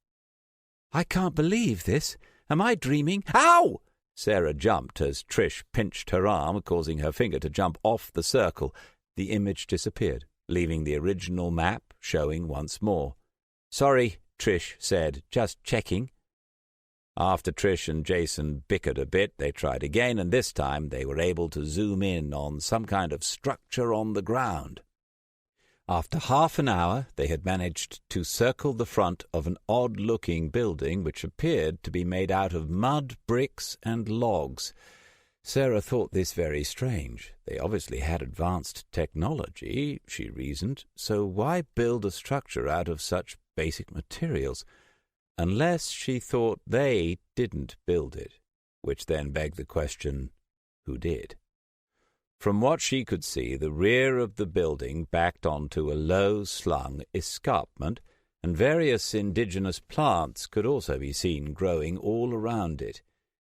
I can't believe this. Am I dreaming? Ow! Sarah jumped as Trish pinched her arm, causing her finger to jump off the circle. The image disappeared, leaving the original map showing once more. Sorry, Trish said, just checking. After Trish and Jason bickered a bit, they tried again, and this time they were able to zoom in on some kind of structure on the ground. After half an hour, they had managed to circle the front of an odd-looking building which appeared to be made out of mud, bricks, and logs. Sarah thought this very strange. They obviously had advanced technology, she reasoned, so why build a structure out of such basic materials? Unless she thought they didn't build it, which then begged the question, who did? From what she could see, the rear of the building backed onto a low-slung escarpment, and various indigenous plants could also be seen growing all around it.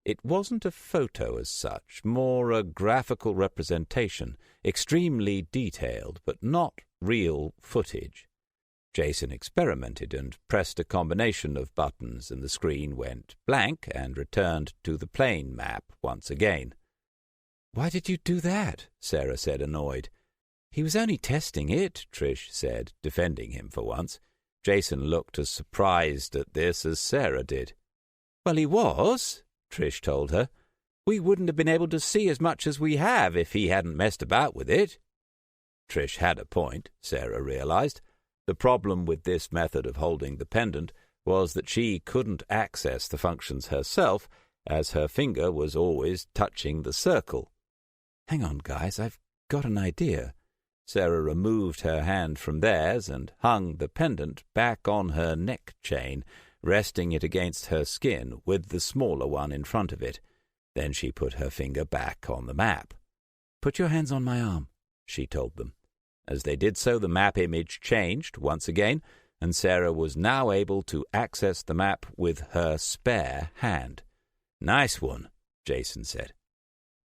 It wasn't a photo as such, more a graphical representation, extremely detailed, but not real footage. Jason experimented and pressed a combination of buttons, and the screen went blank and returned to the plain map once again. Why did you do that? Sarah said, annoyed. He was only testing it, Trish said, defending him for once. Jason looked as surprised at this as Sarah did. Well, he was, Trish told her. We wouldn't have been able to see as much as we have if he hadn't messed about with it. Trish had a point, Sarah realized. The problem with this method of holding the pendant was that she couldn't access the functions herself, as her finger was always touching the circle. Hang on, guys, I've got an idea." Sarah removed her hand from theirs and hung the pendant back on her neck chain, resting it against her skin with the smaller one in front of it. Then she put her finger back on the map. "Put your hands on my arm," she told them. As they did so, the map image changed once again, and Sarah was now able to access the map with her spare hand. "Nice one," Jason said.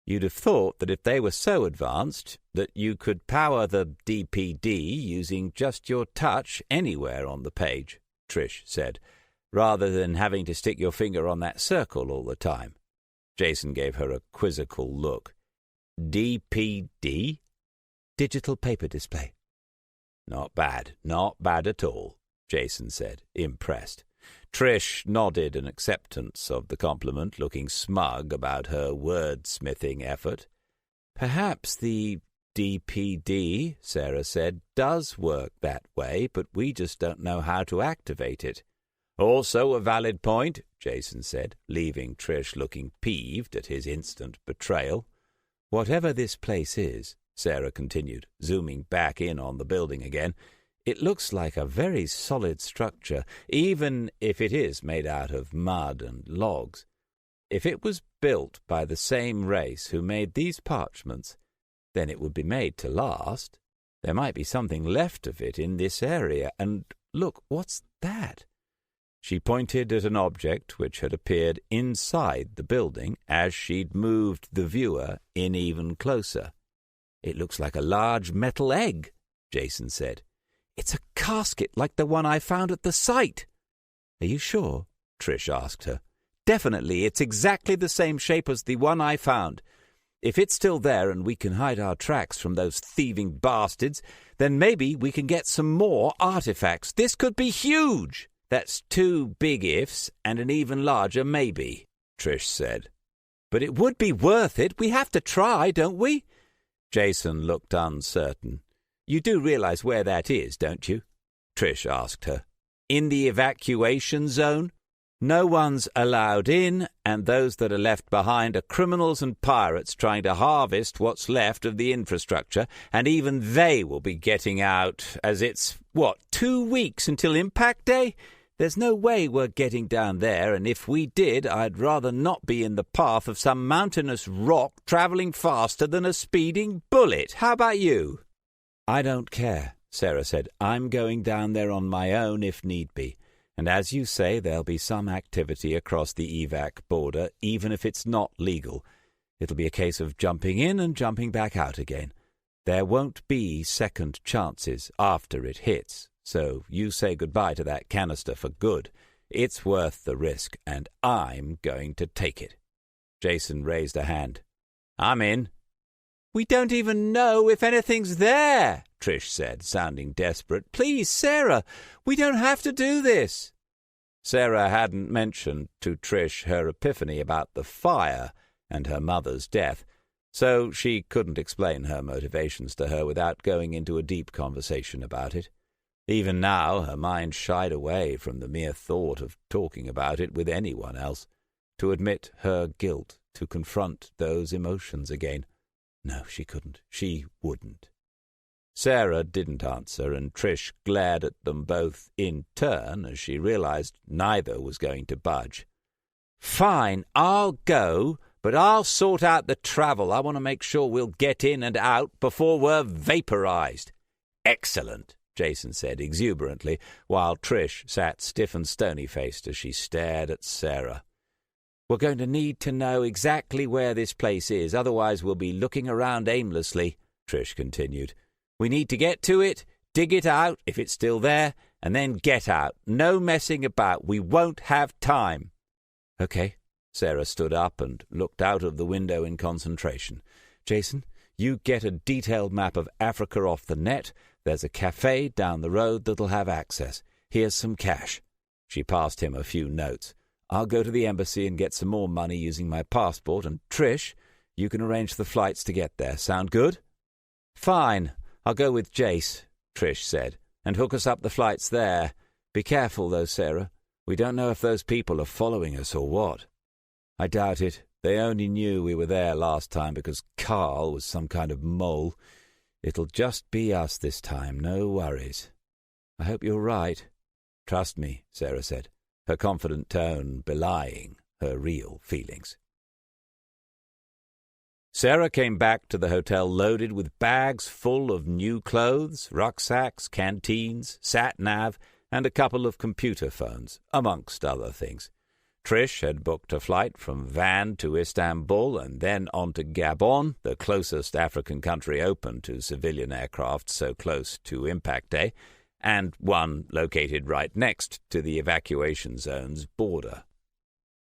"You'd have thought that if they were so advanced that you could power the DPD using just your touch anywhere on the page," Trish said, "rather than having to stick your finger on that circle all the time." Jason gave her a quizzical look. "DPD?" "Digital paper display." Not bad at all," Jason said, impressed. Trish nodded an acceptance of the compliment, looking smug about her wordsmithing effort. "Perhaps the DPD," Sarah said, "does work that way, but we just don't know how to activate it." "Also a valid point," Jason said, leaving Trish looking peeved at his instant betrayal. "Whatever this place is," Sarah continued, zooming back in on the building again, "it looks like a very solid structure, even if it is made out of mud and logs. If it was built by the same race who made these parchments, then it would be made to last. There might be something left of it in this area, and look, what's that?" She pointed at an object which had appeared inside the building as she'd moved the viewer in even closer. "It looks like a large metal egg," Jason said. "It's a casket like the one I found at the site." "Are you sure?" Trish asked her. "Definitely, it's exactly the same shape as the one I found. If it's still there and we can hide our tracks from those thieving bastards, then maybe we can get some more artifacts. This could be huge." "That's two big ifs and an even larger maybe," Trish said. "But it would be worth it. We have to try, don't we?" Jason looked uncertain. "You do realize where that is, don't you?" Trish asked her. "In the evacuation zone? No one's allowed in, and those that are left behind are criminals and pirates trying to harvest what's left of the infrastructure, and even they will be getting out as it's, 2 weeks until Impact Day? There's no way we're getting down there, and if we did, I'd rather not be in the path of some mountainous rock travelling faster than a speeding bullet. How about you?" "I don't care," Sarah said. "I'm going down there on my own if need be. And as you say, there'll be some activity across the evac border, even if it's not legal. It'll be a case of jumping in and jumping back out again. There won't be second chances after it hits. So you say goodbye to that canister for good. It's worth the risk, and I'm going to take it." Jason raised a hand. "I'm in." "We don't even know if anything's there," Trish said, sounding desperate. "Please, Sarah, we don't have to do this." Sarah hadn't mentioned to Trish her epiphany about the fire and her mother's death, so she couldn't explain her motivations to her without going into a deep conversation about it. Even now, her mind shied away from the mere thought of talking about it with anyone else, to admit her guilt, to confront those emotions again. No, she couldn't. She wouldn't. Sarah didn't answer, and Trish glared at them both in turn as she realized neither was going to budge. "Fine, I'll go, but I'll sort out the travel. I want to make sure we'll get in and out before we're vaporized." "Excellent," Jason said exuberantly, while Trish sat stiff and stony-faced as she stared at Sarah. "We're going to need to know exactly where this place is, otherwise we'll be looking around aimlessly," Trish continued. "We need to get to it, dig it out if it's still there, and then get out. No messing about. We won't have time." "Okay." Sarah stood up and looked out of the window in concentration. "Jason, you get a detailed map of Africa off the net. There's a cafe down the road that'll have access. Here's some cash." She passed him a few notes. "I'll go to the embassy and get some more money using my passport, and Trish, you can arrange the flights to get there. Sound good?" "Fine. I'll go with Jace," Trish said, "and hook us up the flights there. Be careful, though, Sarah. We don't know if those people are following us or what." "I doubt it," They only knew we were there last time because Carl was some kind of mole. It'll just be us this time, no worries. I hope you're right. Trust me, Sarah said, her confident tone belying her real feelings. Sarah came back to the hotel loaded with bags full of new clothes, rucksacks, canteens, sat-nav, and a couple of computer phones, amongst other things. Trish had booked a flight from Van to Istanbul and then on to Gabon, the closest African country open to civilian aircraft so close to impact day, and one located right next to the evacuation zone's border.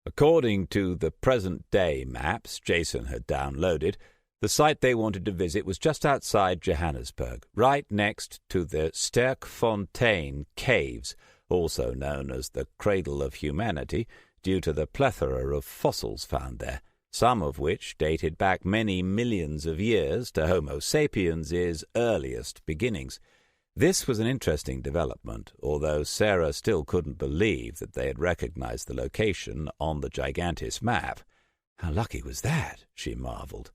According to the present-day maps Jason had downloaded, the site they wanted to visit was just outside Johannesburg, right next to the Sterkfontein Caves, also known as the Cradle of Humanity, due to the plethora of fossils found there, some of which dated back many millions of years to Homo sapiens' earliest beginnings. This was an interesting development, although Sarah still couldn't believe that they had recognized the location on the Gigantis map. How lucky was that, she marveled.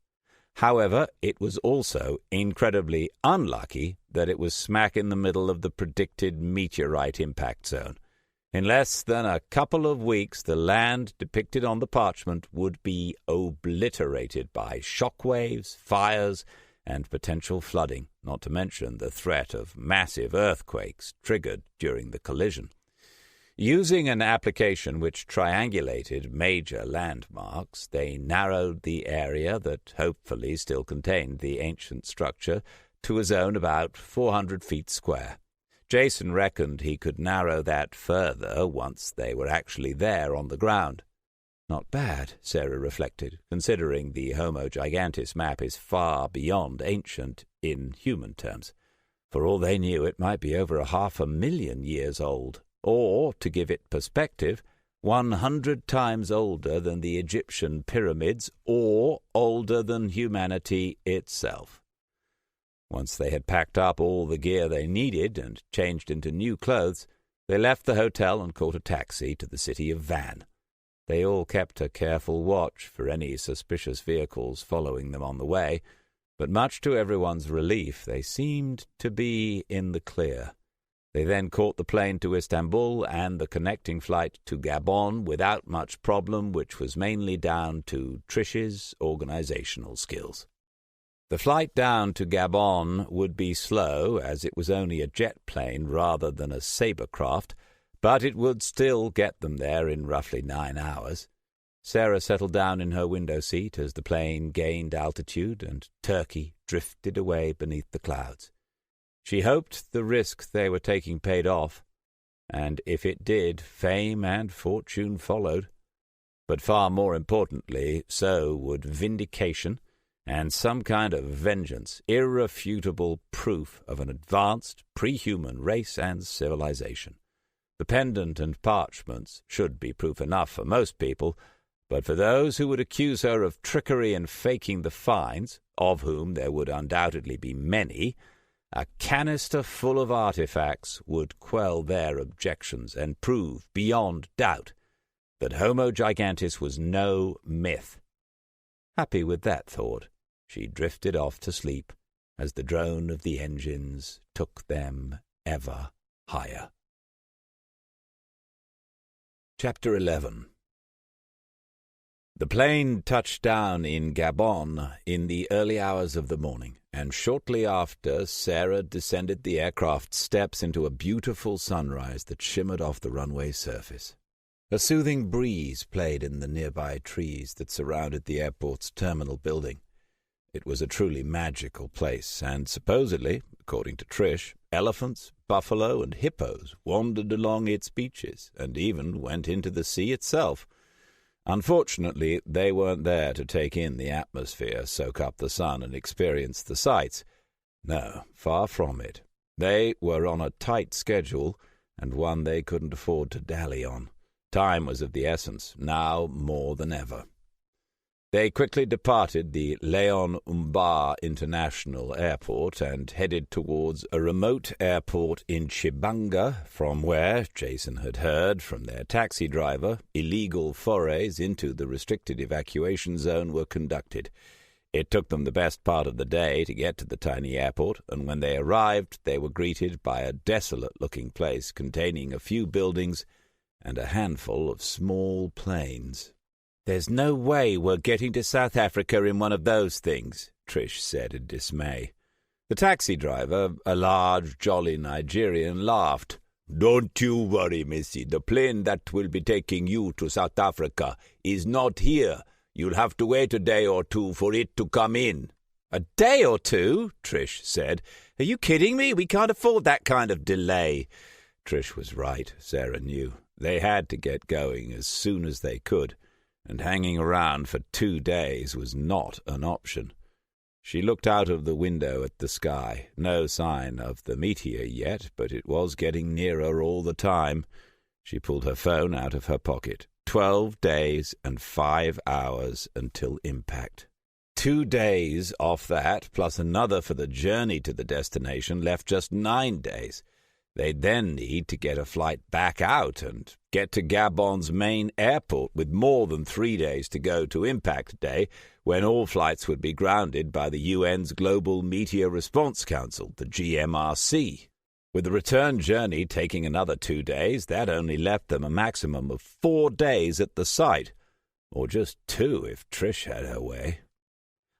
However, it was also incredibly unlucky that it was smack in the middle of the predicted meteorite impact zone. In less than a couple of weeks, the land depicted on the parchment would be obliterated by shockwaves, fires, and potential flooding, not to mention the threat of massive earthquakes triggered during the collision. Using an application which triangulated major landmarks, they narrowed the area that hopefully still contained the ancient structure to a zone about 400 feet square. Jason reckoned he could narrow that further once they were actually there on the ground. Not bad, Sarah reflected, considering the Homo Gigantis map is far beyond ancient in human terms. For all they knew, it might be over 500,000 years old, or, to give it perspective, 100 times older than the Egyptian pyramids, or older than humanity itself. Once they had packed up all the gear they needed and changed into new clothes, they left the hotel and caught a taxi to the city of Van. They all kept a careful watch for any suspicious vehicles following them on the way, but much to everyone's relief, they seemed to be in the clear. They then caught the plane to Istanbul and the connecting flight to Gabon without much problem, which was mainly down to Trish's organizational skills. The flight down to Gabon would be slow, as it was only a jet plane rather than a saber craft, but it would still get them there in roughly 9 hours. Sarah settled down in her window seat as the plane gained altitude and Turkey drifted away beneath the clouds. She hoped the risk they were taking paid off, and if it did, fame and fortune followed. But far more importantly, so would vindication and some kind of vengeance, irrefutable proof of an advanced, pre-human race and civilization. The pendant and parchments should be proof enough for most people, but for those who would accuse her of trickery and faking the finds, of whom there would undoubtedly be many, a canister full of artifacts would quell their objections and prove beyond doubt that Homo Gigantis was no myth. Happy with that thought, she drifted off to sleep as the drone of the engines took them ever higher. Chapter 11. The plane touched down in Gabon in the early hours of the morning, and shortly after Sarah descended the aircraft steps into a beautiful sunrise that shimmered off the runway surface. A soothing breeze played in the nearby trees that surrounded the airport's terminal building. It was a truly magical place, and supposedly, according to Trish, elephants, buffalo, and hippos wandered along its beaches and even went into the sea itself. Unfortunately, they weren't there to take in the atmosphere, soak up the sun, and experience the sights. No, far from it. They were on a tight schedule, and one they couldn't afford to dally on. Time was of the essence, now more than ever. They quickly departed the Leon Umbar International Airport and headed towards a remote airport in Chibanga, from where, Jason had heard from their taxi driver, illegal forays into the restricted evacuation zone were conducted. It took them the best part of the day to get to the tiny airport, and when they arrived they were greeted by a desolate-looking place containing a few buildings and a handful of small planes. "There's no way we're getting to South Africa in one of those things," Trish said in dismay. The taxi driver, a large, jolly Nigerian, laughed. "Don't you worry, missy. The plane that will be taking you to South Africa is not here. You'll have to wait a day or two for it to come in." "A day or two?" Trish said. "Are you kidding me? We can't afford that kind of delay." Trish was right, Sarah knew. They had to get going as soon as they could, and hanging around for 2 days was not an option. She looked out of the window at the sky. No sign of the meteor yet, but it was getting nearer all the time. She pulled her phone out of her pocket. 12 days and 5 hours until impact. 2 days off that, plus another for the journey to the destination, left just 9 days. They'd then need to get a flight back out and get to Gabon's main airport with more than 3 days to go to impact day, when all flights would be grounded by the UN's Global Meteor Response Council, the GMRC. With the return journey taking another 2 days, that only left them a maximum of 4 days at the site, or just 2 if Trish had her way.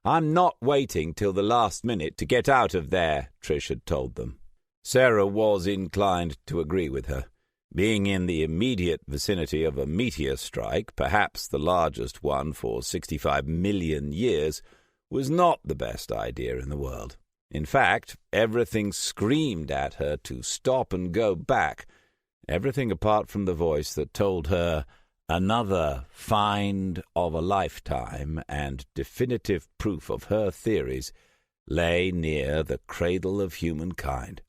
"I'm not waiting till the last minute to get out of there," Trish had told them. Sarah was inclined to agree with her. Being in the immediate vicinity of a meteor strike, perhaps the largest one for 65 million years, was not the best idea in the world. In fact, everything screamed at her to stop and go back, everything apart from the voice that told her another find of a lifetime and definitive proof of her theories lay near the cradle of humankind.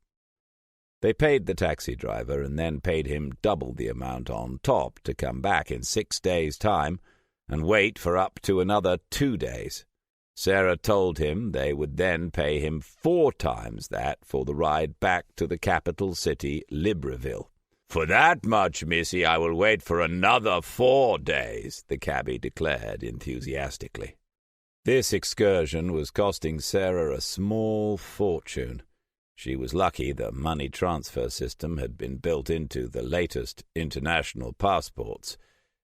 They paid the taxi driver and then paid him double the amount on top to come back in 6 days' time and wait for up to another 2 days. Sarah told him they would then pay him 4 times that for the ride back to the capital city, Libreville. "For that much, missy, I will wait for another 4 days, the cabbie declared enthusiastically. This excursion was costing Sarah a small fortune. She was lucky the money transfer system had been built into the latest international passports.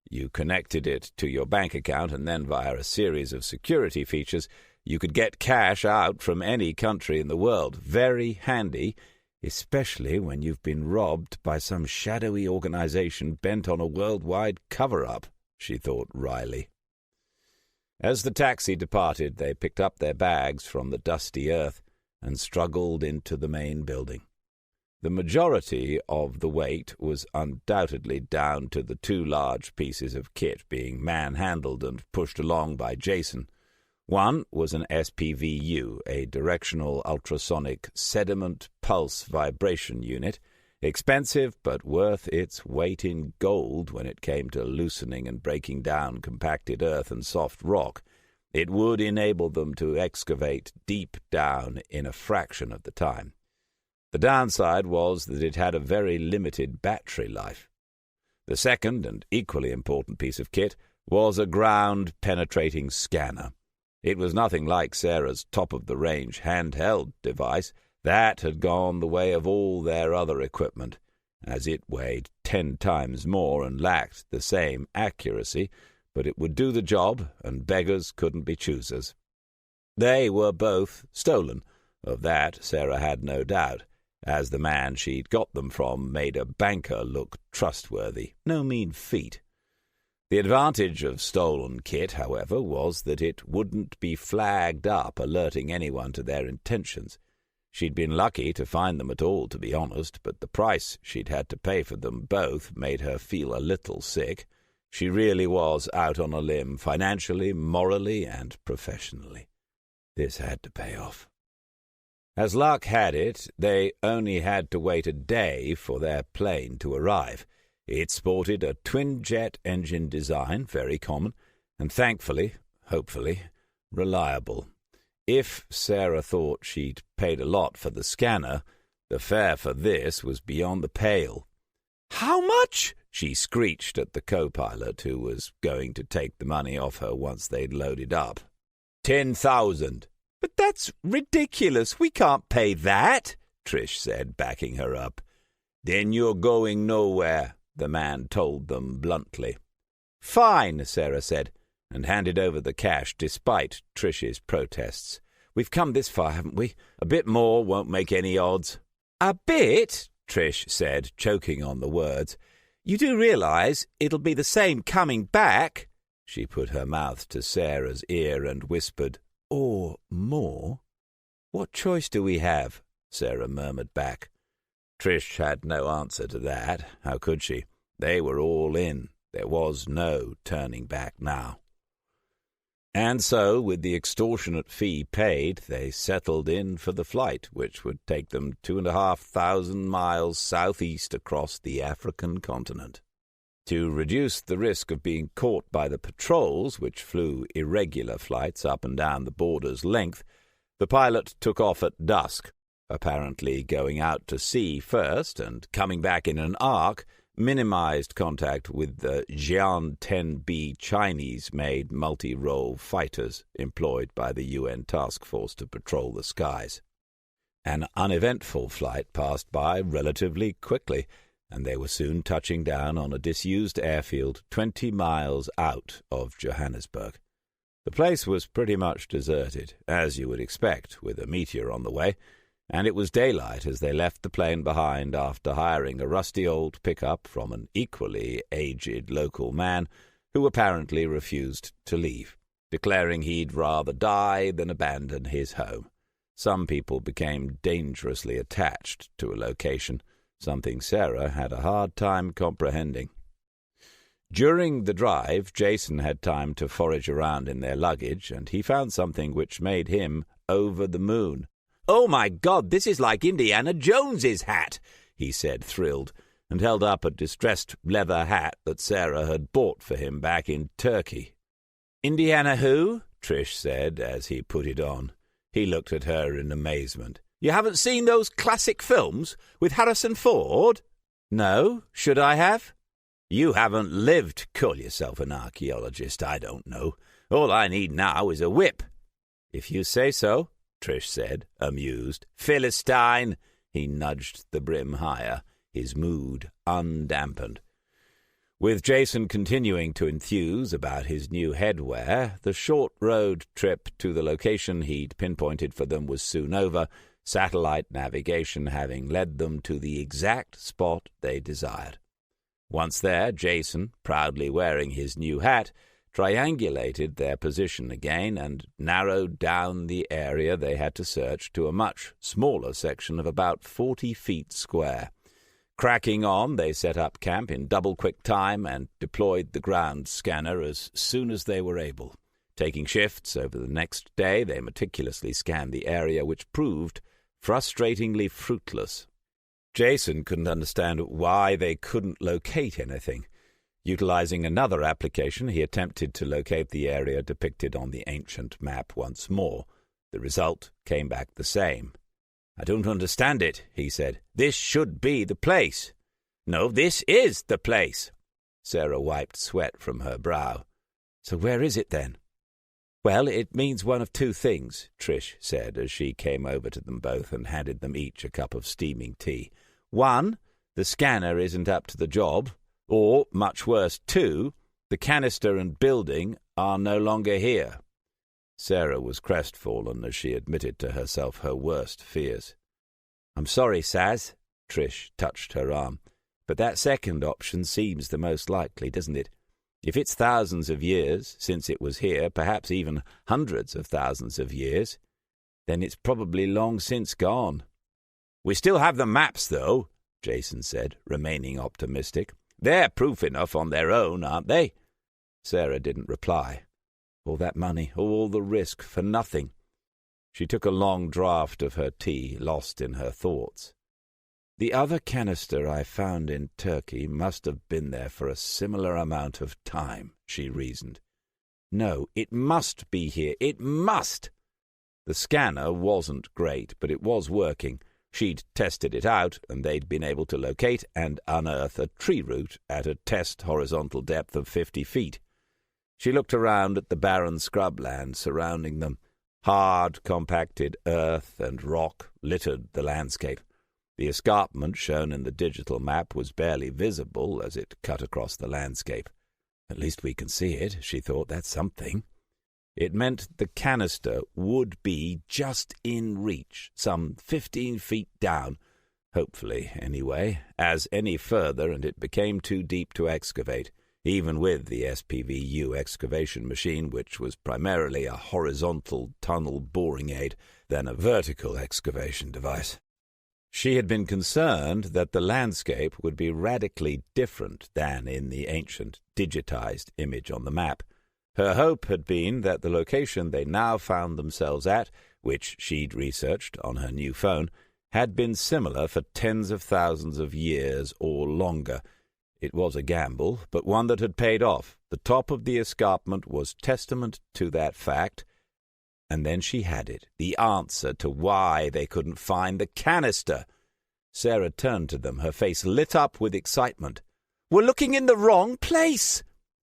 You connected it to your bank account, and then via a series of security features, you could get cash out from any country in the world. Very handy, especially when you've been robbed by some shadowy organization bent on a worldwide cover-up, she thought wryly. As the taxi departed, they picked up their bags from the dusty earth and struggled into the main building. The majority of the weight was undoubtedly down to the 2 large pieces of kit being manhandled and pushed along by Jason. One was an SPVU, a directional ultrasonic sediment pulse vibration unit, expensive but worth its weight in gold when it came to loosening and breaking down compacted earth and soft rock. It would enable them to excavate deep down in a fraction of the time. The downside was that it had a very limited battery life. The second, and equally important piece of kit, was a ground-penetrating scanner. It was nothing like Sarah's top-of-the-range handheld device. That had gone the way of all their other equipment, as it weighed 10 times more and lacked the same accuracy, but it would do the job, and beggars couldn't be choosers. They were both stolen. Of that Sarah had no doubt, as the man she'd got them from made a banker look trustworthy. No mean feat. The advantage of stolen kit, however, was that it wouldn't be flagged up, alerting anyone to their intentions. She'd been lucky to find them at all, to be honest, but the price she'd had to pay for them both made her feel a little sick. She really was out on a limb, financially, morally, and professionally. This had to pay off. As luck had it, they only had to wait a day for their plane to arrive. It sported a twin-jet engine design, very common, and thankfully hopefully, reliable. If Sarah thought she'd paid a lot for the scanner, the fare for this was beyond the pale. "How much?" she screeched at the co-pilot, who was going to take the money off her once they'd loaded up. 10,000. "But that's ridiculous. We can't pay that," Trish said, backing her up. "Then you're going nowhere," the man told them bluntly. "Fine," Sarah said, and handed over the cash despite Trish's protests. "We've come this far, haven't we? A bit more won't make any odds." "A bit?" Trish said, choking on the words. "You do realize it'll be the same coming back?" She put her mouth to Sarah's ear and whispered, "Or more." "What choice do we have?" Sarah murmured back. Trish had no answer to that. How could she? They were all in. There was no turning back now. And so, with the extortionate fee paid, they settled in for the flight, which would take them 2,500 miles southeast across the African continent. To reduce the risk of being caught by the patrols, which flew irregular flights up and down the border's length, the pilot took off at dusk, apparently going out to sea first and coming back in an arc, minimized contact with the Jian 10B Chinese-made multi-role fighters employed by the UN task force to patrol the skies. An uneventful flight passed by relatively quickly, and they were soon touching down on a disused airfield 20 miles out of Johannesburg. The place was pretty much deserted, as you would expect with a meteor on the way, and it was daylight as they left the plane behind after hiring a rusty old pickup from an equally aged local man who apparently refused to leave, declaring he'd rather die than abandon his home. Some people became dangerously attached to a location, something Sarah had a hard time comprehending. During the drive, Jason had time to forage around in their luggage, and he found something which made him over the moon. "Oh, my God, this is like Indiana Jones's hat," he said, thrilled, and held up a distressed leather hat that Sarah had bought for him back in Turkey. "Indiana who?" Trish said as he put it on. He looked at her in amazement. "You haven't seen those classic films with Harrison Ford?" "No. Should I have?" "You haven't lived. Call yourself an archaeologist. I don't know. All I need now is a whip." "If you say so," Trish said, amused. "Philistine!" He nudged the brim higher, his mood undampened. With Jason continuing to enthuse about his new headwear, the short road trip to the location he'd pinpointed for them was soon over, satellite navigation having led them to the exact spot they desired. Once there, Jason, proudly wearing his new hat, triangulated their position again and narrowed down the area they had to search to a much smaller section of about 40 feet square. Cracking on, they set up camp in double-quick time and deployed the ground scanner as soon as they were able. Taking shifts over the next day, they meticulously scanned the area, which proved frustratingly fruitless. Jason couldn't understand why they couldn't locate anything. Utilizing another application, he attempted to locate the area depicted on the ancient map once more. The result came back the same. "I don't understand it," he said. "This should be the place." "No, this is the place." Sarah wiped sweat from her brow. "So where is it then?" "Well, it means one of two things," Trish said as she came over to them both and handed them each a cup of steaming tea. "One, the scanner isn't up to the job. Or, much worse, two, the canister and building are no longer here." Sarah was crestfallen as she admitted to herself her worst fears. "I'm sorry, Saz," Trish touched her arm, "but that second option seems the most likely, doesn't it? If it's thousands of years since it was here, perhaps even hundreds of thousands of years, then it's probably long since gone." "We still have the maps, though," Jason said, remaining optimistic. "They're proof enough on their own, aren't they?" Sarah didn't reply. All that money, all the risk, for nothing. She took a long draught of her tea, lost in her thoughts. "The other canister I found in Turkey must have been there for a similar amount of time," she reasoned. No, it must be here. It must! The scanner wasn't great, but it was working. She'd tested it out, and they'd been able to locate and unearth a tree root at a test horizontal depth of 50 feet. She looked around at the barren scrubland surrounding them. Hard, compacted earth and rock littered the landscape. The escarpment shown in the digital map was barely visible as it cut across the landscape. At least we can see it, she thought. That's something. It meant the canister would be just in reach, some 15 feet down, hopefully, anyway, as any further and it became too deep to excavate, even with the SPVU excavation machine, which was primarily a horizontal tunnel boring aid than a vertical excavation device. She had been concerned that the landscape would be radically different than in the ancient digitized image on the map. Her hope had been that the location they now found themselves at, which she'd researched on her new phone, had been similar for tens of thousands of years or longer. It was a gamble, but one that had paid off. The top of the escarpment was testament to that fact. And then she had it, the answer to why they couldn't find the canister. Sarah turned to them, her face lit up with excitement. "We're looking in the wrong place!"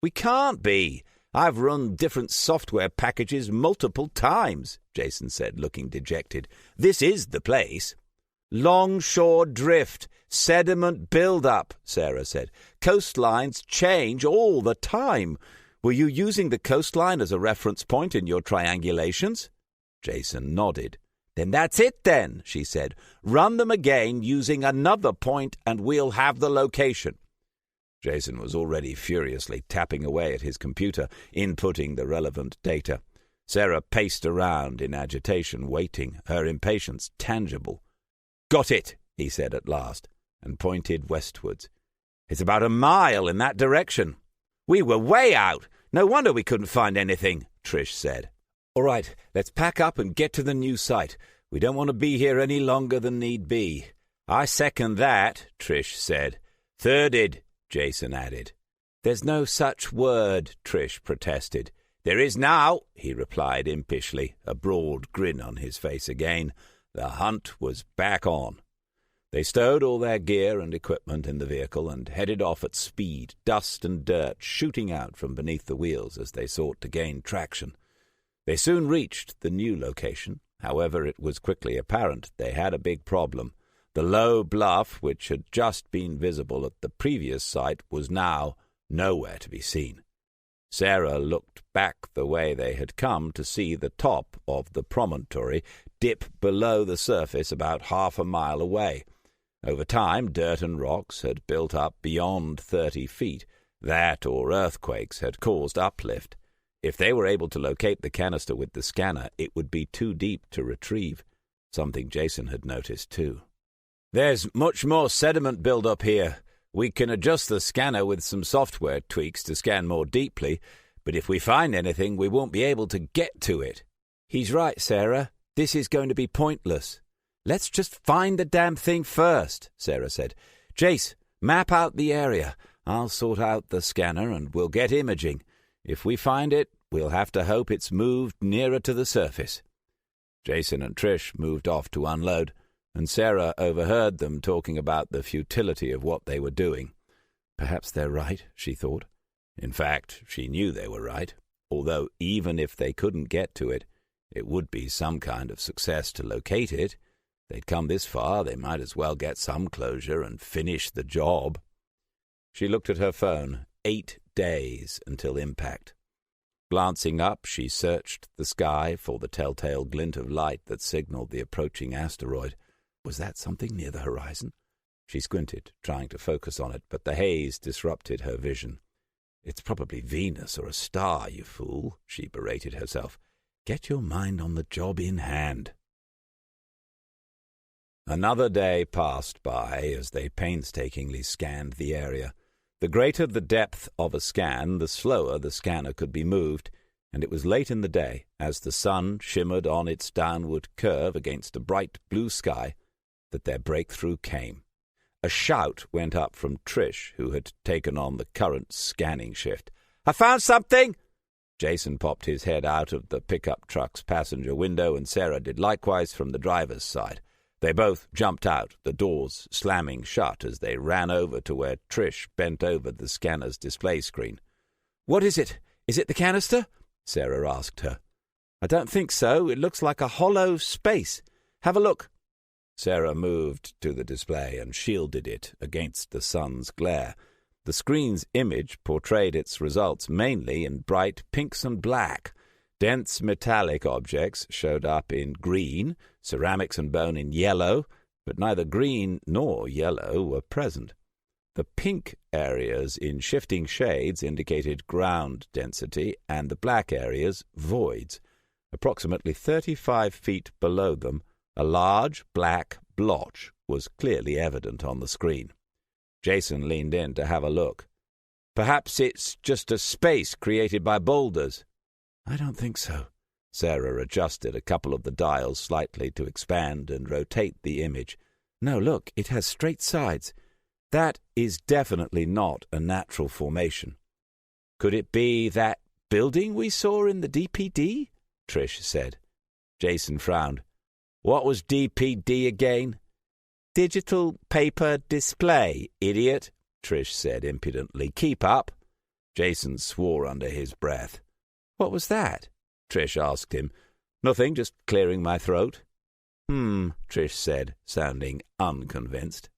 "We can't be. I've run different software packages multiple times," Jason said, looking dejected. "This is the place." "Longshore drift, sediment build-up," Sarah said. "Coastlines change all the time. Were you using the coastline as a reference point in your triangulations?" Jason nodded. "Then that's it then," she said. "Run them again using another point and we'll have the location." Jason was already furiously tapping away at his computer, inputting the relevant data. Sarah paced around in agitation, waiting, her impatience tangible. "Got it," he said at last, and pointed westwards. "It's about a mile in that direction." "We were way out. No wonder we couldn't find anything," Trish said. "All right, let's pack up and get to the new site. We don't want to be here any longer than need be." "I second that," Trish said. "Thirded," Jason added. "There's no such word," Trish protested. "There is now," he replied impishly, a broad grin on his face again. The hunt was back on. They stowed all their gear and equipment in the vehicle and headed off at speed, dust and dirt shooting out from beneath the wheels as they sought to gain traction. They soon reached the new location. However, it was quickly apparent they had a big problem. The low bluff, which had just been visible at the previous site, was now nowhere to be seen. Sarah looked back the way they had come to see the top of the promontory dip below the surface about half a mile away. Over time, dirt and rocks had built up beyond 30 feet. That or earthquakes had caused uplift. If they were able to locate the canister with the scanner, it would be too deep to retrieve, something Jason had noticed too. "There's much more sediment build-up here. We can adjust the scanner with some software tweaks to scan more deeply, but if we find anything, we won't be able to get to it." "He's right, Sarah. This is going to be pointless." "Let's just find the damn thing first," Sarah said. "Jace, map out the area. I'll sort out the scanner and we'll get imaging. If we find it, we'll have to hope it's moved nearer to the surface." Jason and Trish moved off to unload, and Sarah overheard them talking about the futility of what they were doing. Perhaps they're right, she thought. In fact, she knew they were right, although even if they couldn't get to it, it would be some kind of success to locate it. They'd come this far, they might as well get some closure and finish the job. She looked at her phone. 8 days until impact. Glancing up, she searched the sky for the telltale glint of light that signaled the approaching asteroid. Was that something near the horizon? She squinted, trying to focus on it, but the haze disrupted her vision. "It's probably Venus or a star, you fool," she berated herself. "Get your mind on the job in hand." Another day passed by as they painstakingly scanned the area. The greater the depth of a scan, the slower the scanner could be moved, and it was late in the day, as the sun shimmered on its downward curve against a bright blue sky, that their breakthrough came. A shout went up from Trish, who had taken on the current scanning shift. "I found something!" Jason popped his head out of the pickup truck's passenger window, and Sarah did likewise from the driver's side. They both jumped out, the doors slamming shut as they ran over to where Trish bent over the scanner's display screen. "What is it? Is it the canister?" Sarah asked her. "I don't think so. It looks like a hollow space. Have a look." Sarah moved to the display and shielded it against the sun's glare. The screen's image portrayed its results mainly in bright pinks and black. Dense metallic objects showed up in green, ceramics and bone in yellow, but neither green nor yellow were present. The pink areas in shifting shades indicated ground density, and the black areas voids. Approximately 35 feet below them, a large black blotch was clearly evident on the screen. Jason leaned in to have a look. "Perhaps it's just a space created by boulders." "I don't think so." Sarah adjusted a couple of the dials slightly to expand and rotate the image. "No, look, it has straight sides. That is definitely not a natural formation." "Could it be that building we saw in the DPD?" Trish said. Jason frowned. "What was DPD again?" "Digital paper display, idiot," Trish said impudently. "Keep up." Jason swore under his breath. "What was that?" Trish asked him. "Nothing, just clearing my throat." Trish said, sounding unconvinced.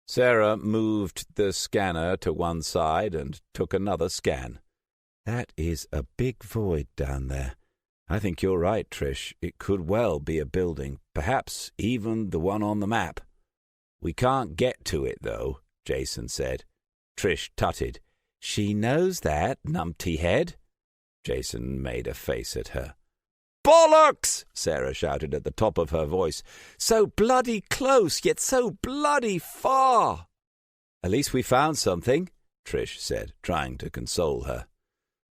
Sarah moved the scanner to one side and took another scan. "That is a big void down there. I think you're right, Trish. It could well be a building, perhaps even the one on the map." "We can't get to it, though," Jason said. Trish tutted. "She knows that, numpty head." Jason made a face at her. "Bollocks!" Sarah shouted at the top of her voice. "So bloody close, yet so bloody far." "At least we found something," Trish said, trying to console her.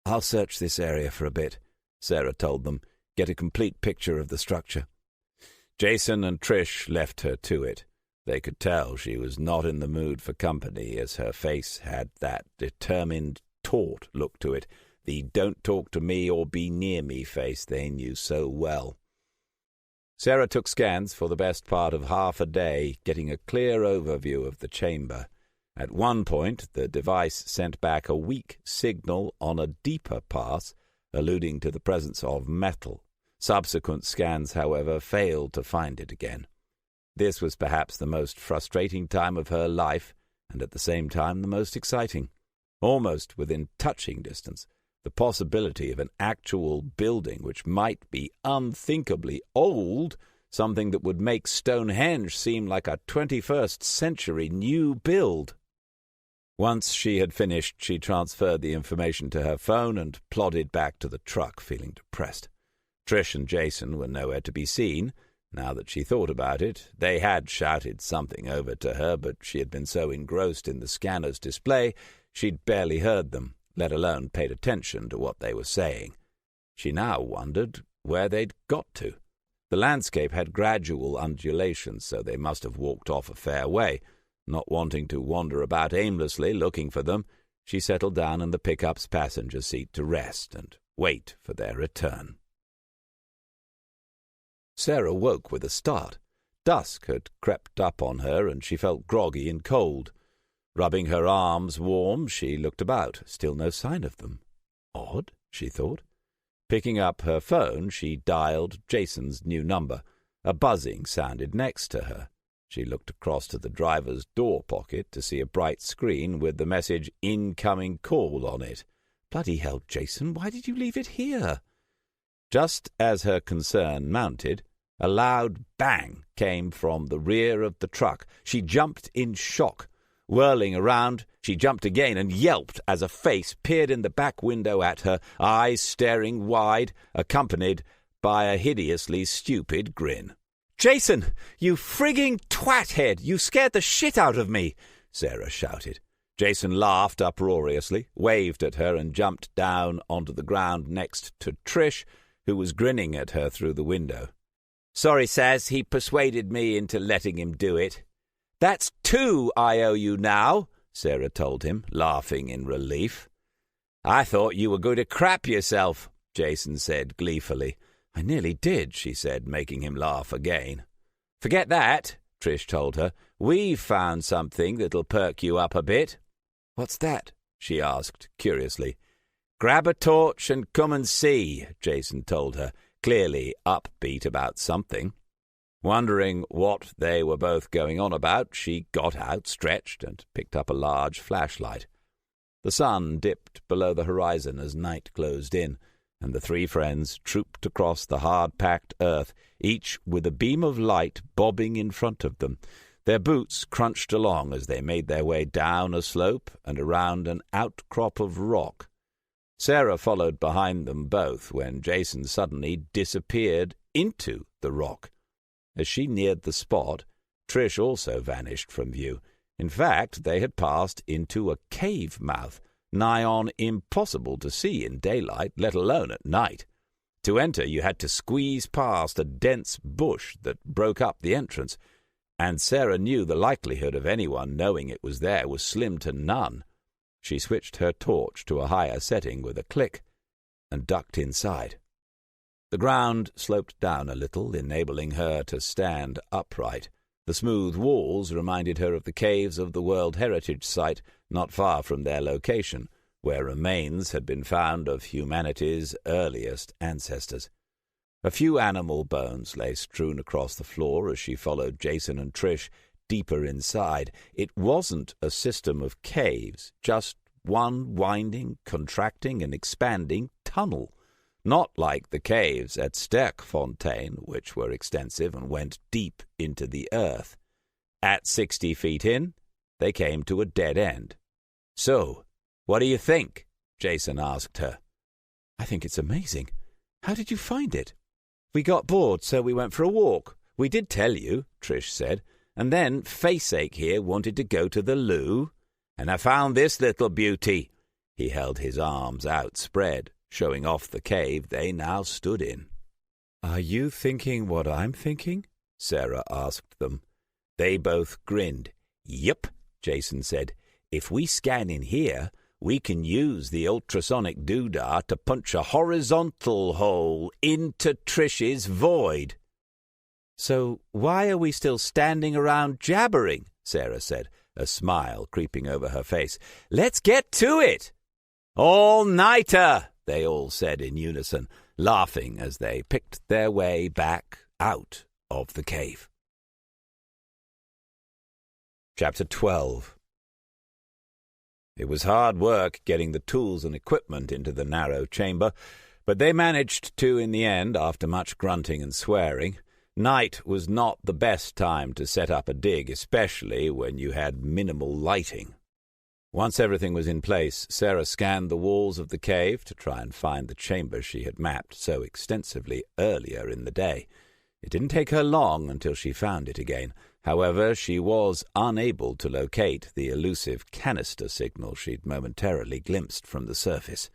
"I'll search this area for a bit," Sarah told them. "Get a complete picture of the structure." Jason and Trish left her to it. They could tell she was not in the mood for company, as her face had that determined, taut look to it, the don't talk to me or be near me face they knew so well. Sarah took scans for the best part of half a day, getting a clear overview of the chamber. At one point, the device sent back a weak signal on a deeper pass, alluding to the presence of metal. Subsequent scans, however, failed to find it again. This was perhaps the most frustrating time of her life, and at the same time the most exciting. Almost within touching distance, the possibility of an actual building which might be unthinkably old, something that would make Stonehenge seem like a 21st century new build. Once she had finished, she transferred the information to her phone and plodded back to the truck, feeling depressed. Trish and Jason were nowhere to be seen. Now that she thought about it, they had shouted something over to her, but she had been so engrossed in the scanner's display she'd barely heard them, let alone paid attention to what they were saying. She now wondered where they'd got to. The landscape had gradual undulations, so they must have walked off a fair way. Not wanting to wander about aimlessly looking for them, she settled down in the pickup's passenger seat to rest and wait for their return. Sarah woke with a start. Dusk had crept up on her, and she felt groggy and cold. Rubbing her arms warm, she looked about. Still no sign of them. Odd, she thought. Picking up her phone, she dialed Jason's new number. A buzzing sounded next to her. She looked across to the driver's door pocket to see a bright screen with the message "Incoming Call" on it. Bloody hell, Jason, why did you leave it here? Just as her concern mounted, a loud bang came from the rear of the truck. She jumped in shock. Whirling around, she jumped again and yelped as a face peered in the back window at her, eyes staring wide, accompanied by a hideously stupid grin. "Jason, you frigging twat-head! You scared the shit out of me!" Sarah shouted. Jason laughed uproariously, waved at her, and jumped down onto the ground next to Trish, who was grinning at her through the window. "Sorry, Saz, he persuaded me into letting him do it." "That's 2 I owe you now," Sarah told him, laughing in relief. "I thought you were going to crap yourself," Jason said gleefully. "I nearly did," she said, making him laugh again. "Forget that," Trish told her. "We've found something that'll perk you up a bit." "What's that?" she asked, curiously. "Grab a torch and come and see," Jason told her, clearly upbeat about something. Wondering what they were both going on about, she got out, stretched, and picked up a large flashlight. The sun dipped below the horizon as night closed in, and the three friends trooped across the hard-packed earth, each with a beam of light bobbing in front of them. Their boots crunched along as they made their way down a slope and around an outcrop of rock. Sarah followed behind them both when Jason suddenly disappeared into the rock. As she neared the spot, Trish also vanished from view. In fact, they had passed into a cave mouth, nigh on impossible to see in daylight, let alone at night. To enter, you had to squeeze past a dense bush that broke up the entrance, and Sarah knew the likelihood of anyone knowing it was there was slim to none. She switched her torch to a higher setting with a click and ducked inside. The ground sloped down a little, enabling her to stand upright. The smooth walls reminded her of the caves of the World Heritage Site not far from their location, where remains had been found of humanity's earliest ancestors. A few animal bones lay strewn across the floor as she followed Jason and Trish deeper inside. It wasn't a system of caves, just one winding, contracting, and expanding tunnel. Not like the caves at Sterkfontein, which were extensive and went deep into the earth. At 60 feet in, they came to a dead end. "So, what do you think?" Jason asked her. "I think it's amazing. How did you find it?" "We got bored, so we went for a walk. We did tell you," Trish said. "And then Faceache here wanted to go to the loo, and I found this little beauty." He held his arms outspread, showing off the cave they now stood in. "Are you thinking what I'm thinking?" Sarah asked them. They both grinned. "Yep," Jason said. "If we scan in here, we can use the ultrasonic doodah to punch a horizontal hole into Trish's void." "So why are we still standing around jabbering?" Sarah said, a smile creeping over her face. "Let's get to it!" "All-nighter!" they all said in unison, laughing as they picked their way back out of the cave. Chapter 12. It was hard work getting the tools and equipment into the narrow chamber, but they managed to in the end, after much grunting and swearing. Night was not the best time to set up a dig, especially when you had minimal lighting. Once everything was in place, Sarah scanned the walls of the cave to try and find the chamber she had mapped so extensively earlier in the day. It didn't take her long until she found it again. However, she was unable to locate the elusive canister signal she'd momentarily glimpsed from the surface.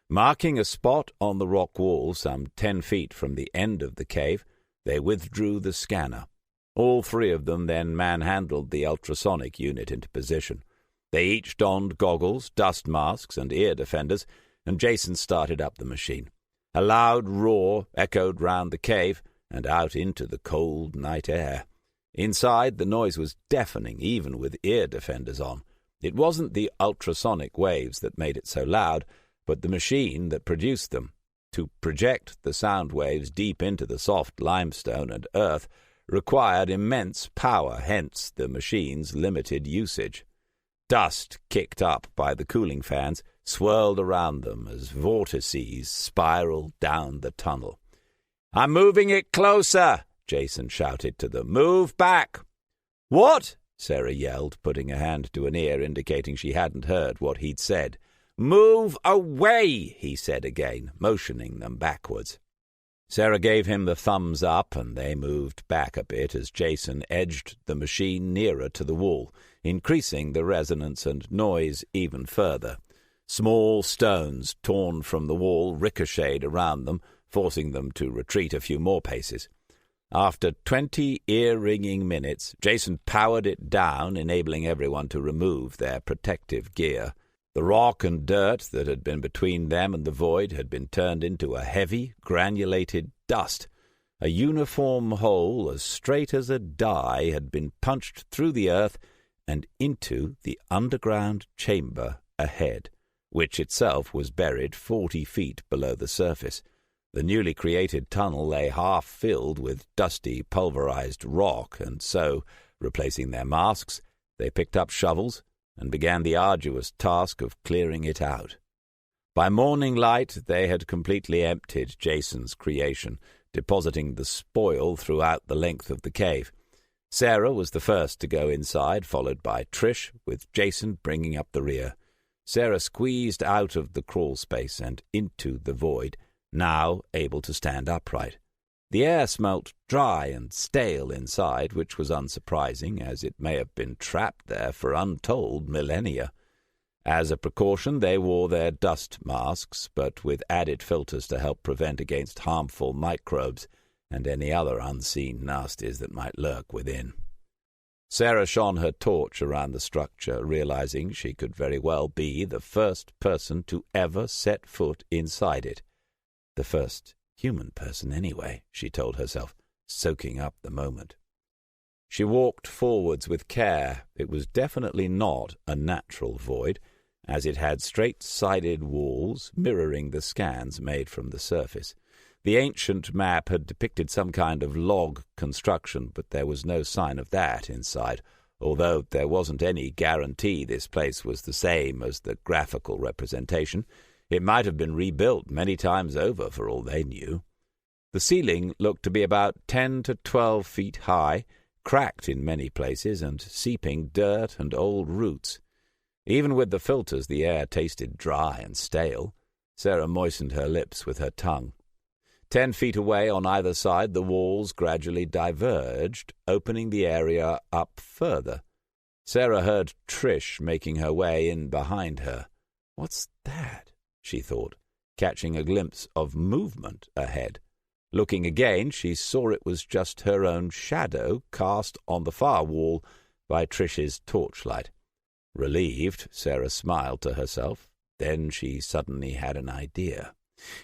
Marking a spot on the rock wall some 10 feet from the end of the cave, they withdrew the scanner. All three of them then manhandled the ultrasonic unit into position. They each donned goggles, dust masks, and ear defenders, and Jason started up the machine. A loud roar echoed round the cave and out into the cold night air. Inside, the noise was deafening, even with ear defenders on. It wasn't the ultrasonic waves that made it so loud, but the machine that produced them. To project the sound waves deep into the soft limestone and earth required immense power, hence the machine's limited usage. Dust, kicked up by the cooling fans, swirled around them as vortices spiraled down the tunnel. "I'm moving it closer," Jason shouted to them. "Move back." "What?" Sarah yelled, putting a hand to an ear indicating she hadn't heard what he'd said. "Move away," he said again, motioning them backwards. Sarah gave him the thumbs up, and they moved back a bit as Jason edged the machine nearer to the wall, increasing the resonance and noise even further. Small stones torn from the wall ricocheted around them, forcing them to retreat a few more paces. After 20 ear-ringing minutes, Jason powered it down, enabling everyone to remove their protective gear. The rock and dirt that had been between them and the void had been turned into a heavy, granulated dust. A uniform hole as straight as a die had been punched through the earth and into the underground chamber ahead, which itself was buried 40 feet below the surface. The newly created tunnel lay half filled with dusty, pulverized rock, and so, replacing their masks, they picked up shovels and began the arduous task of clearing it out. By morning light they had completely emptied Jason's creation, depositing the spoil throughout the length of the cave. Sarah was the first to go inside, followed by Trish, with Jason bringing up the rear. Sarah squeezed out of the crawl space and into the void, now able to stand upright. The air smelt dry and stale inside, which was unsurprising, as it may have been trapped there for untold millennia. As a precaution, they wore their dust masks, but with added filters to help prevent against harmful microbes and any other unseen nasties that might lurk within. Sarah shone her torch around the structure, realizing she could very well be the first person to ever set foot inside it. The first human person, anyway, she told herself, soaking up the moment. She walked forwards with care. It was definitely not a natural void, as it had straight-sided walls mirroring the scans made from the surface. The ancient map had depicted some kind of log construction, but there was no sign of that inside, although there wasn't any guarantee this place was the same as the graphical representation. It might have been rebuilt many times over for all they knew. The ceiling looked to be about 10 to 12 feet high, cracked in many places and seeping dirt and old roots. Even with the filters, the air tasted dry and stale. Sarah moistened her lips with her tongue. 10 feet away on either side, the walls gradually diverged, opening the area up further. Sarah heard Trish making her way in behind her. "What's that?" she thought, catching a glimpse of movement ahead. Looking again, she saw it was just her own shadow cast on the far wall by Trish's torchlight. Relieved, Sarah smiled to herself. Then she suddenly had an idea.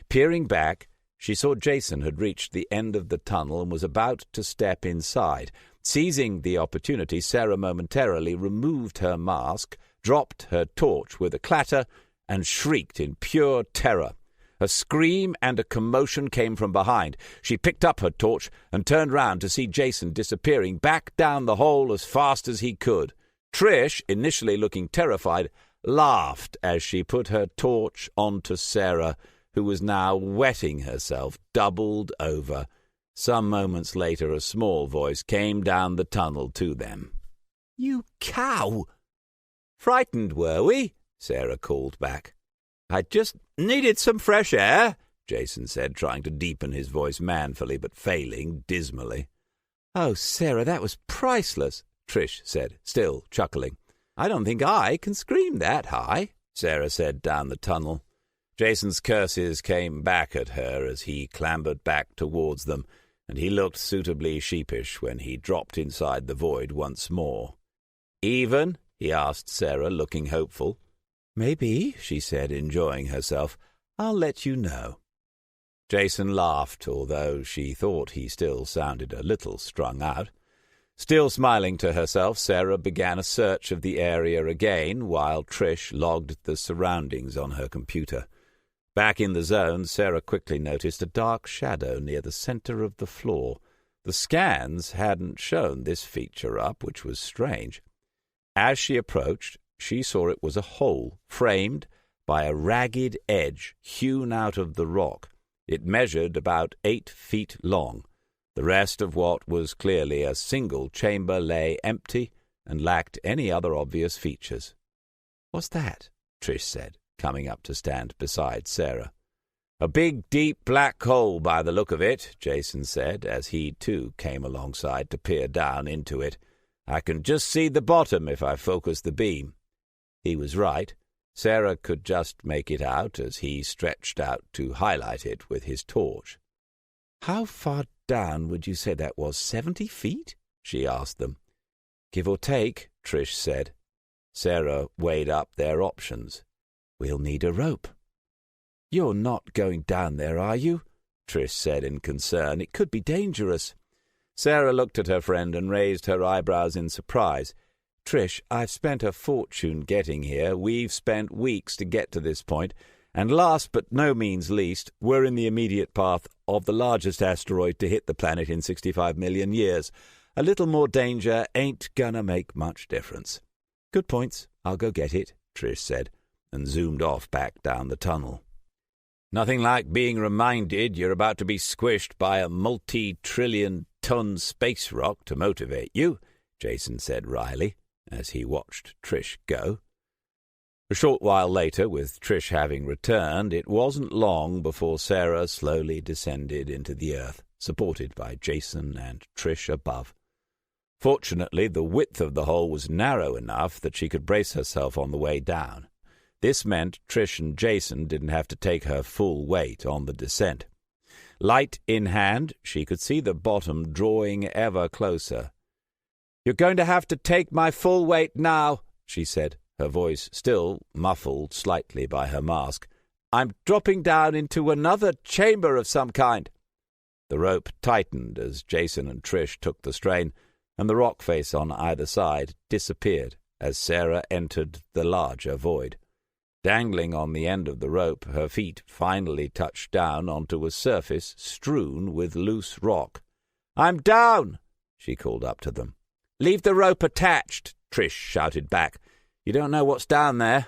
Peering back, she saw Jason had reached the end of the tunnel and was about to step inside. Seizing the opportunity, Sarah momentarily removed her mask, dropped her torch with a clatter, and shrieked in pure terror. A scream and a commotion came from behind. She picked up her torch and turned round to see Jason disappearing back down the hole as fast as he could. Trish, initially looking terrified, laughed as she put her torch onto Sarah, who was now wetting herself, doubled over. Some moments later, a small voice came down the tunnel to them. "You cow!" "Frightened, were we?" Sarah called back. "I just needed some fresh air," Jason said, trying to deepen his voice manfully, but failing dismally. "Oh, Sarah, that was priceless," Trish said, still chuckling. "I don't think I can scream that high," Sarah said down the tunnel. Jason's curses came back at her as he clambered back towards them, and he looked suitably sheepish when he dropped inside the void once more. "Even?" he asked Sarah, looking hopeful. "Maybe," she said, enjoying herself. "I'll let you know." Jason laughed, although she thought he still sounded a little strung out. Still smiling to herself, Sarah began a search of the area again, while Trish logged the surroundings on her computer. Back in the zone, Sarah quickly noticed a dark shadow near the center of the floor. The scans hadn't shown this feature up, which was strange. As she approached, she saw it was a hole framed by a ragged edge hewn out of the rock. It measured about 8 feet long. The rest of what was clearly a single chamber lay empty and lacked any other obvious features. "What's that?" Trish said, coming up to stand beside Sarah. "A big, deep black hole by the look of it," Jason said, as he too came alongside to peer down into it. "I can just see the bottom if I focus the beam." He was right. Sarah could just make it out as he stretched out to highlight it with his torch. "How far down would you say that was? 70 feet? She asked them. "Give or take," Trish said. Sarah weighed up their options. We'll need a rope." "You're not going down there, are you?" Trish said in concern. "It could be dangerous." Sarah looked at her friend and raised her eyebrows in surprise. "Trish, I've spent a fortune getting here. We've spent weeks to get to this point. And last but no means least, we're in the immediate path of the largest asteroid to hit the planet in 65 million years. A little more danger ain't gonna make much difference." "Good points. I'll go get it," Trish said, and zoomed off back down the tunnel. "Nothing like being reminded you're about to be squished by a multi-trillion-ton space rock to motivate you," Jason said wryly, as he watched Trish go. A short while later, with Trish having returned, it wasn't long before Sarah slowly descended into the earth, supported by Jason and Trish above. Fortunately, the width of the hole was narrow enough that she could brace herself on the way down. This meant Trish and Jason didn't have to take her full weight on the descent. Light in hand, she could see the bottom drawing ever closer. "You're going to have to take my full weight now," she said, her voice still muffled slightly by her mask. "I'm dropping down into another chamber of some kind." The rope tightened as Jason and Trish took the strain, and the rock face on either side disappeared as Sarah entered the larger void. Dangling on the end of the rope, her feet finally touched down onto a surface strewn with loose rock. "I'm down!" she called up to them. "Leave the rope attached," Trish shouted back. "You don't know what's down there."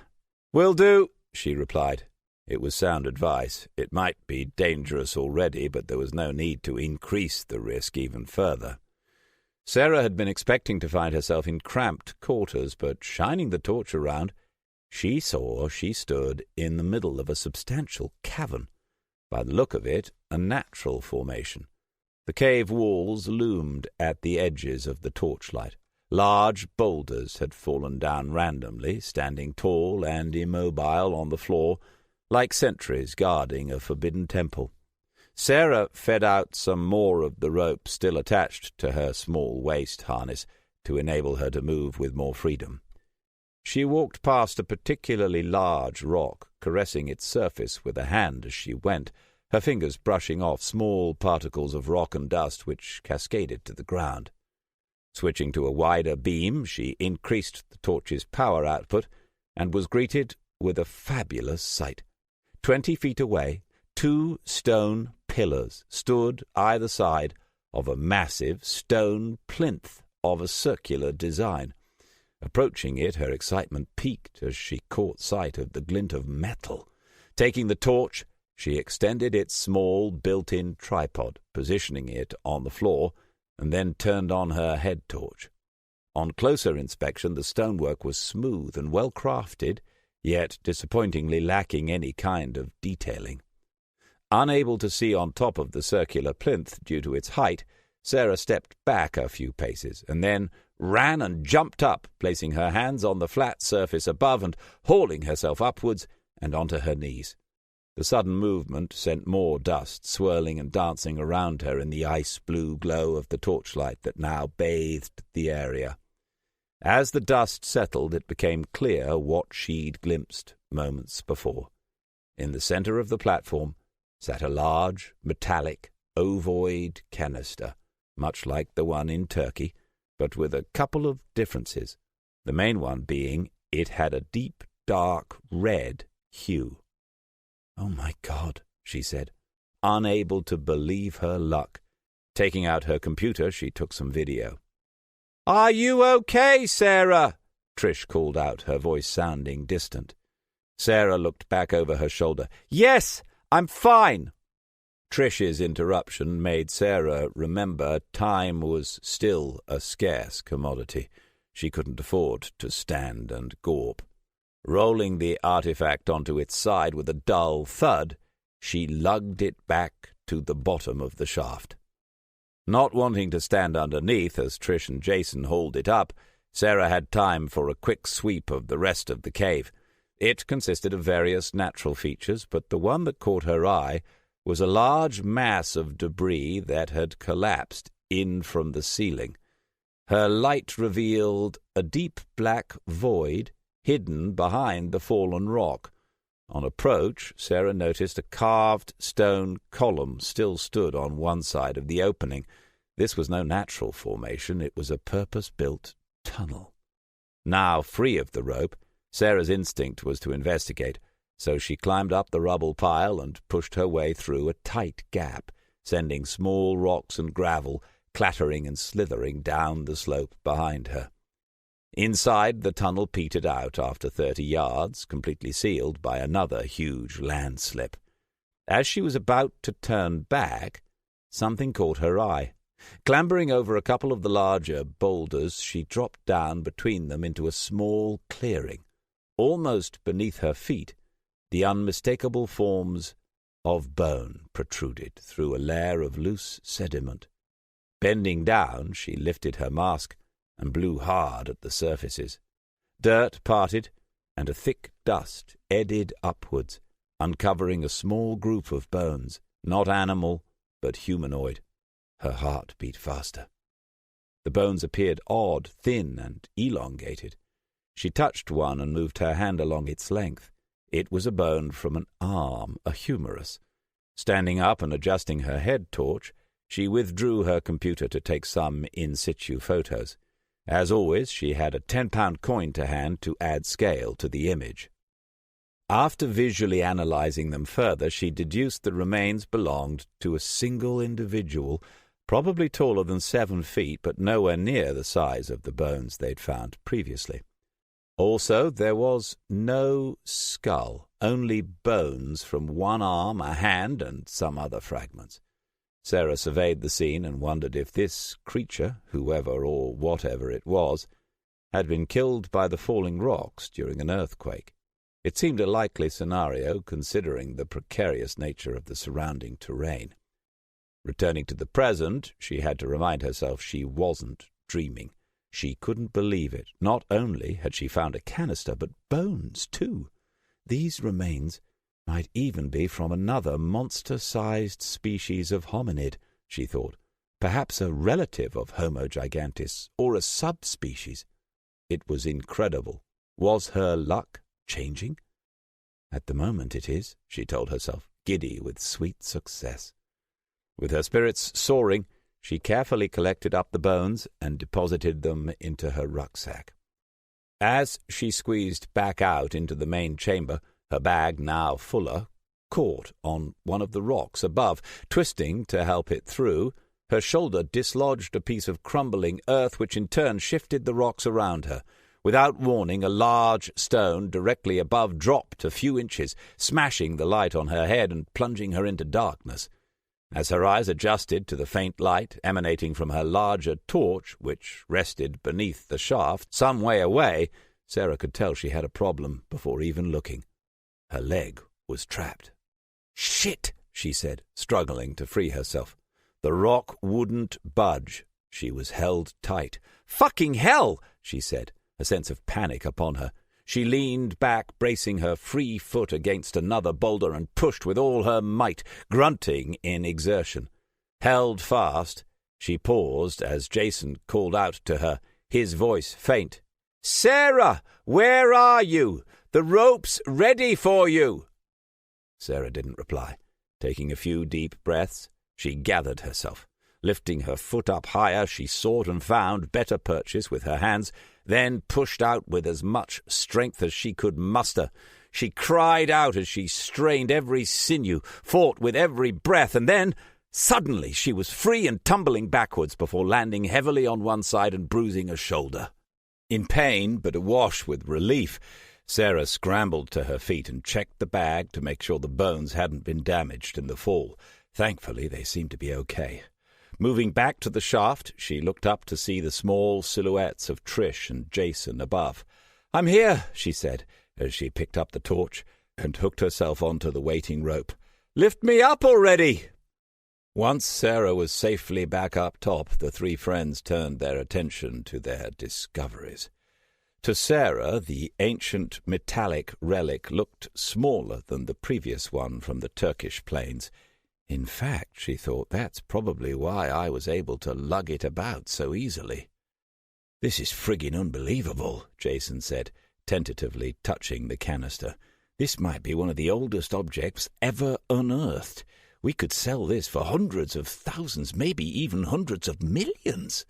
"Will do," she replied. It was sound advice. It might be dangerous already, but there was no need to increase the risk even further. Sarah had been expecting to find herself in cramped quarters, but shining the torch around, she saw she stood in the middle of a substantial cavern. By the look of it, a natural formation. The cave walls loomed at the edges of the torchlight. Large boulders had fallen down randomly, standing tall and immobile on the floor, like sentries guarding a forbidden temple. Sarah fed out some more of the rope still attached to her small waist harness to enable her to move with more freedom. She walked past a particularly large rock, caressing its surface with a hand as she went, her fingers brushing off small particles of rock and dust which cascaded to the ground. Switching to a wider beam, she increased the torch's power output and was greeted with a fabulous sight. 20 feet away, 2 stone pillars stood either side of a massive stone plinth of a circular design. Approaching it, her excitement peaked as she caught sight of the glint of metal. Taking the torch, she extended its small built-in tripod, positioning it on the floor, and then turned on her head torch. On closer inspection, the stonework was smooth and well-crafted, yet disappointingly lacking any kind of detailing. Unable to see on top of the circular plinth due to its height, Sarah stepped back a few paces, and then ran and jumped up, placing her hands on the flat surface above and hauling herself upwards and onto her knees. The sudden movement sent more dust swirling and dancing around her in the ice-blue glow of the torchlight that now bathed the area. As the dust settled, it became clear what she'd glimpsed moments before. In the center of the platform sat a large, metallic, ovoid canister, much like the one in Turkey, but with a couple of differences, the main one being it had a deep, dark red hue. "Oh, my God," she said, unable to believe her luck. Taking out her computer, she took some video. "Are you okay, Sarah?" Trish called out, her voice sounding distant. Sarah looked back over her shoulder. "Yes, I'm fine." Trish's interruption made Sarah remember time was still a scarce commodity. She couldn't afford to stand and gawp. Rolling the artifact onto its side with a dull thud, she lugged it back to the bottom of the shaft. Not wanting to stand underneath as Trish and Jason hauled it up, Sarah had time for a quick sweep of the rest of the cave. It consisted of various natural features, but the one that caught her eye was a large mass of debris that had collapsed in from the ceiling. Her light revealed a deep black void hidden behind the fallen rock, On approach, Sarah noticed a carved stone column still stood on one side of the opening. This was no natural formation, it was a purpose-built tunnel. Now free of the rope, Sarah's instinct was to investigate, so she climbed up the rubble pile and pushed her way through a tight gap, sending small rocks and gravel clattering and slithering down the slope behind her. Inside, the tunnel petered out after 30 yards, completely sealed by another huge landslip. As she was about to turn back, something caught her eye. Clambering over a couple of the larger boulders, she dropped down between them into a small clearing. Almost beneath her feet, the unmistakable forms of bone protruded through a layer of loose sediment. Bending down, she lifted her mask and blew hard at the surfaces. Dirt parted, and a thick dust eddied upwards, uncovering a small group of bones, not animal, but humanoid. Her heart beat faster. The bones appeared odd, thin, and elongated. She touched one and moved her hand along its length. It was a bone from an arm, a humerus. Standing up and adjusting her head torch, she withdrew her computer to take some in-situ photos. As always, she had a 10-pound coin to hand to add scale to the image. After visually analyzing them further, she deduced the remains belonged to a single individual, probably taller than 7 feet, but nowhere near the size of the bones they'd found previously. Also, there was no skull, only bones from one arm, a hand, and some other fragments. Sarah surveyed the scene and wondered if this creature, whoever or whatever it was, had been killed by the falling rocks during an earthquake. It seemed a likely scenario, considering the precarious nature of the surrounding terrain. Returning to the present, she had to remind herself she wasn't dreaming. She couldn't believe it. Not only had she found a canister, but bones, too. These remains might even be from another monster-sized species of hominid, she thought. Perhaps a relative of Homo gigantis, or a subspecies. It was incredible. Was her luck changing? At the moment it is, she told herself, giddy with sweet success. With her spirits soaring, she carefully collected up the bones and deposited them into her rucksack. As she squeezed back out into the main chamber, her bag, now fuller, caught on one of the rocks above. Twisting to help it through, her shoulder dislodged a piece of crumbling earth, which in turn shifted the rocks around her. Without warning, a large stone directly above dropped a few inches, smashing the light on her head and plunging her into darkness. As her eyes adjusted to the faint light emanating from her larger torch, which rested beneath the shaft some way away, Sarah could tell she had a problem before even looking. Her leg was trapped. "Shit!" she said, struggling to free herself. The rock wouldn't budge. She was held tight. "Fucking hell!" she said, a sense of panic upon her. She leaned back, bracing her free foot against another boulder, and pushed with all her might, grunting in exertion. Held fast, she paused as Jason called out to her, his voice faint. "Sarah, where are you? The rope's ready for you!" Sarah didn't reply. Taking a few deep breaths, she gathered herself. Lifting her foot up higher, she sought and found better purchase with her hands, then pushed out with as much strength as she could muster. She cried out as she strained every sinew, fought with every breath, and then, suddenly, she was free and tumbling backwards before landing heavily on one side and bruising a shoulder. In pain, but awash with relief, Sarah scrambled to her feet and checked the bag to make sure the bones hadn't been damaged in the fall. Thankfully, they seemed to be okay. Moving back to the shaft, she looked up to see the small silhouettes of Trish and Jason above. "I'm here," she said, as she picked up the torch and hooked herself onto the waiting rope. "Lift me up already!" Once Sarah was safely back up top, the three friends turned their attention to their discoveries. To Sarah, the ancient metallic relic looked smaller than the previous one from the Turkish plains. In fact, she thought, that's probably why I was able to lug it about so easily. "This is friggin' unbelievable," Jason said, tentatively touching the canister. This might be one of the oldest objects ever unearthed. We could sell this for hundreds of thousands, maybe even hundreds of millions."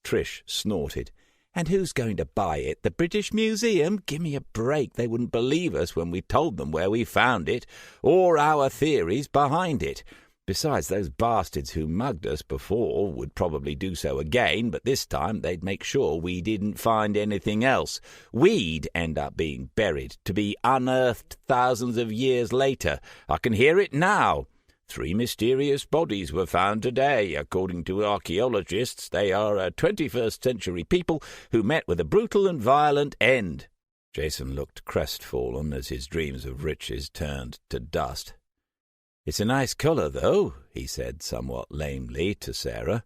Trish snorted. "And who's going to buy it? The British Museum? Give me a break. They wouldn't believe us when we told them where we found it, or our theories behind it. Besides, those bastards who mugged us before would probably do so again, but this time they'd make sure we didn't find anything else. We'd end up being buried, to be unearthed thousands of years later. I can hear it now. 3 mysterious bodies were found today. According to archaeologists, they are 21st century people who met with a brutal and violent end." Jason looked crestfallen as his dreams of riches turned to dust. "It's a nice colour, though," he said somewhat lamely to Sarah.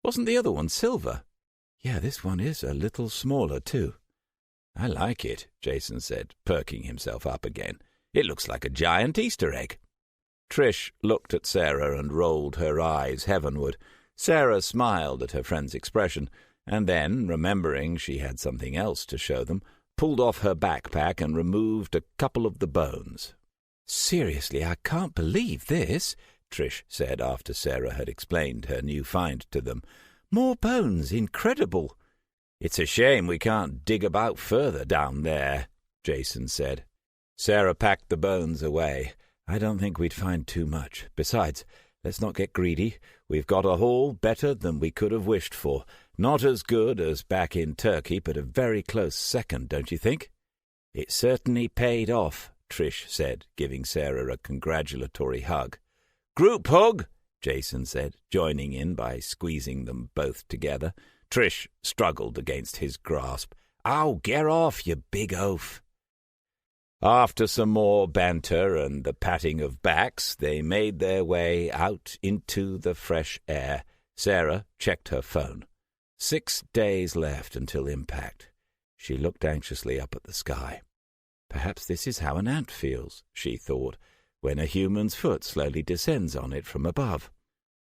"Wasn't the other one silver?" "Yeah, this one is a little smaller, too." "I like it," Jason said, perking himself up again. "It looks like a giant Easter egg." Trish looked at Sarah and rolled her eyes heavenward. Sarah smiled at her friend's expression, and then, remembering she had something else to show them, pulled off her backpack and removed a couple of the bones. "Seriously, I can't believe this," Trish said after Sarah had explained her new find to them. "More bones, incredible." "It's a shame we can't dig about further down there," Jason said. Sarah packed the bones away. "I don't think we'd find too much. Besides, let's not get greedy. We've got a haul better than we could have wished for. Not as good as back in Turkey, but a very close second, don't you think?" "It certainly paid off," Trish said, giving Sarah a congratulatory hug. "Group hug," Jason said, joining in by squeezing them both together. Trish struggled against his grasp. "Ow, get off, you big oaf." After some more banter and the patting of backs, they made their way out into the fresh air. Sarah checked her phone. 6 days left until impact. She looked anxiously up at the sky. Perhaps this is how an ant feels, she thought, when a human's foot slowly descends on it from above.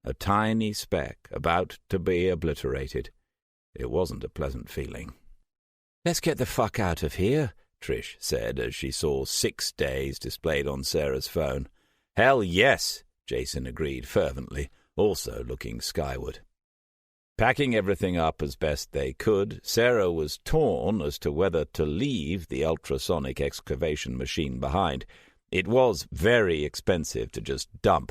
A tiny speck about to be obliterated. It wasn't a pleasant feeling. "Let's get the fuck out of here," Trish said as she saw 6 days displayed on Sarah's phone. "Hell yes," Jason agreed fervently, also looking skyward. Packing everything up as best they could, Sarah was torn as to whether to leave the ultrasonic excavation machine behind. It was very expensive to just dump,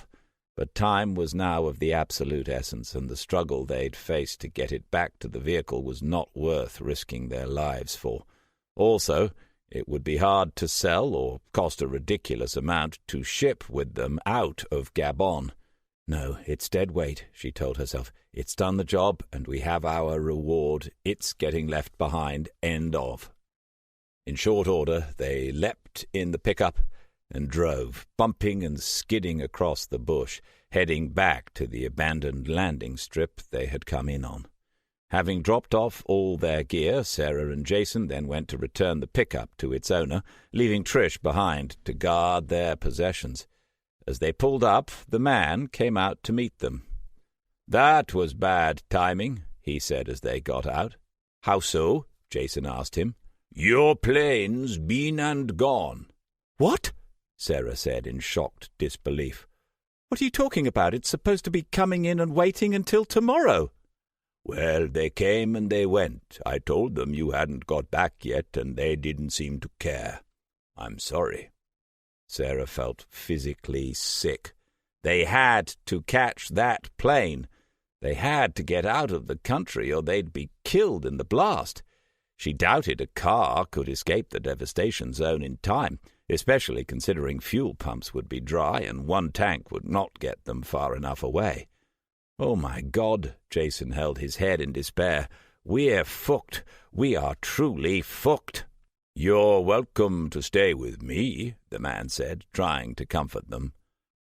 but time was now of the absolute essence, and the struggle they'd faced to get it back to the vehicle was not worth risking their lives for. Also, it would be hard to sell or cost a ridiculous amount to ship with them out of Gabon. "No, it's dead weight," she told herself. "It's done the job, and we have our reward. It's getting left behind. End of." In short order, they leapt in the pickup and drove, bumping and skidding across the bush, heading back to the abandoned landing strip they had come in on. Having dropped off all their gear, Sarah and Jason then went to return the pickup to its owner, leaving Trish behind to guard their possessions. As they pulled up, the man came out to meet them. "That was bad timing," he said as they got out. "How so?" Jason asked him. "Your plane's been and gone." "What?" Sarah said in shocked disbelief. "What are you talking about? It's supposed to be coming in and waiting until tomorrow." "Well, they came and they went. I told them you hadn't got back yet, and they didn't seem to care. I'm sorry." Sarah felt physically sick. They had to catch that plane. They had to get out of the country, or they'd be killed in the blast. She doubted a car could escape the devastation zone in time, especially considering fuel pumps would be dry and one tank would not get them far enough away. "Oh, my God," Jason held his head in despair. "We're fucked. We are truly fucked." "You're welcome to stay with me," the man said, trying to comfort them.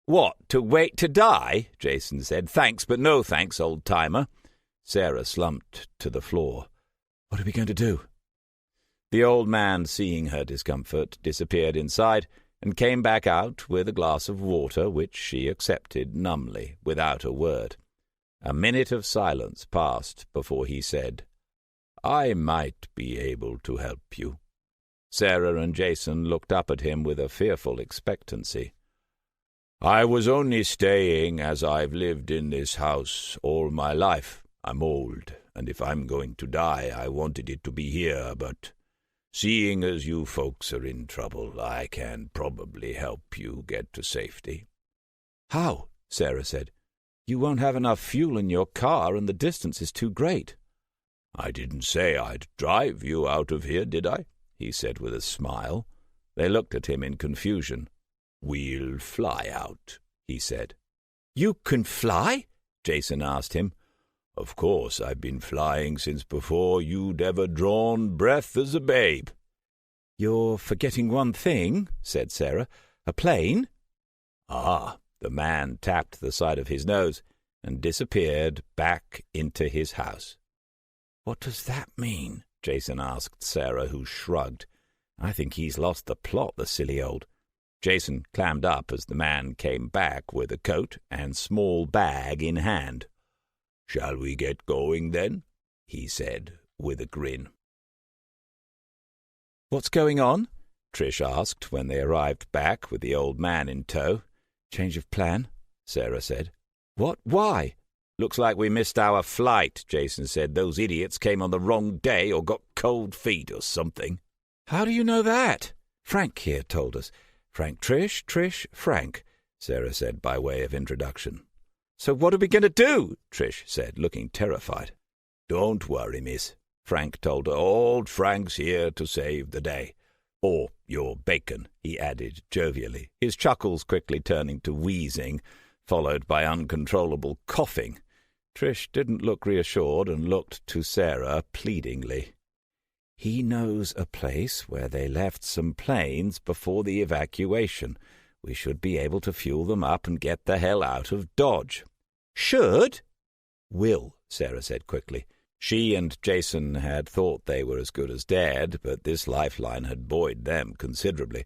"What, to wait to die?" Jason said. "Thanks, but no thanks, old-timer." Sarah slumped to the floor. "What are we going to do?" The old man, seeing her discomfort, disappeared inside and came back out with a glass of water, which she accepted numbly, without a word. A minute of silence passed before he said, "I might be able to help you." Sarah and Jason looked up at him with a fearful expectancy. "I was only staying as I've lived in this house all my life. I'm old, and if I'm going to die, I wanted it to be here, but seeing as you folks are in trouble, I can probably help you get to safety." "How?" Sarah said. "You won't have enough fuel in your car, and the distance is too great." "I didn't say I'd drive you out of here, did I?" he said with a smile. They looked at him in confusion. "We'll fly out," he said. "You can fly?" Jason asked him. "Of course, I've been flying since before you'd ever drawn breath as a babe." "You're forgetting one thing," said Sarah. "A plane?" "Ah." The man tapped the side of his nose and disappeared back into his house. "What does that mean?" Jason asked Sarah, who shrugged. "I think he's lost the plot, the silly old—" Jason clammed up as the man came back with a coat and small bag in hand. "Shall we get going, then?" he said, with a grin. "What's going on?" Trish asked when they arrived back with the old man in tow. "Change of plan," Sarah said. "What? Why?" "Looks like we missed our flight," Jason said. "Those idiots came on the wrong day or got cold feet or something." "How do you know that?" "Frank here told us. Frank, Trish, Frank," Sarah said by way of introduction. "So what are we going to do?" Trish said, looking terrified. "Don't worry, miss," Frank told her. "Old Frank's here to save the day. Or your bacon," he added jovially, his chuckles quickly turning to wheezing, followed by uncontrollable coughing. Trish didn't look reassured and looked to Sarah pleadingly. "He knows a place where they left some planes before the evacuation. We should be able to fuel them up and get the hell out of Dodge." "Should?" "Will," Sarah said quickly. She and Jason had thought they were as good as dead, but this lifeline had buoyed them considerably.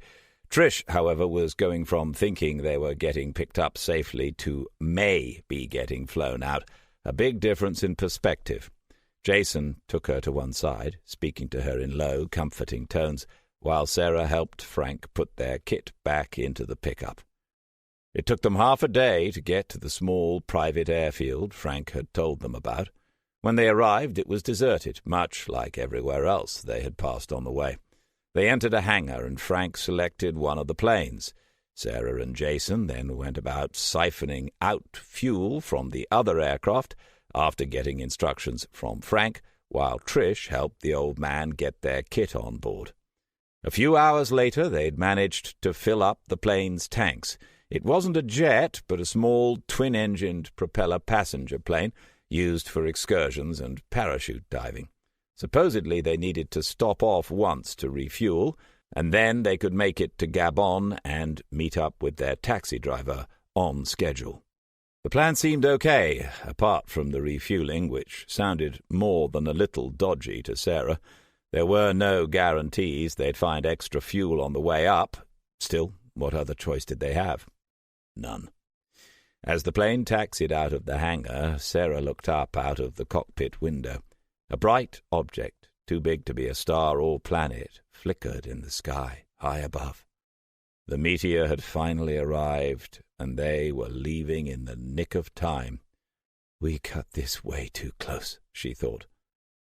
Trish, however, was going from thinking they were getting picked up safely to may be getting flown out, a big difference in perspective. Jason took her to one side, speaking to her in low, comforting tones, while Sarah helped Frank put their kit back into the pickup. It took them half a day to get to the small private airfield Frank had told them about. When they arrived, it was deserted, much like everywhere else they had passed on the way. They entered a hangar, and Frank selected one of the planes. Sarah and Jason then went about siphoning out fuel from the other aircraft, after getting instructions from Frank, while Trish helped the old man get their kit on board. A few hours later, they'd managed to fill up the plane's tanks. It wasn't a jet, but a small twin-engined propeller passenger plane, used for excursions and parachute diving. Supposedly they needed to stop off once to refuel, and then they could make it to Gabon and meet up with their taxi driver on schedule. The plan seemed okay, apart from the refueling, which sounded more than a little dodgy to Sarah. There were no guarantees they'd find extra fuel on the way up. Still, what other choice did they have? None. As the plane taxied out of the hangar, Sarah looked up out of the cockpit window. A bright object, too big to be a star or planet, flickered in the sky, high above. The meteor had finally arrived, and they were leaving in the nick of time. "We cut this way too close," she thought,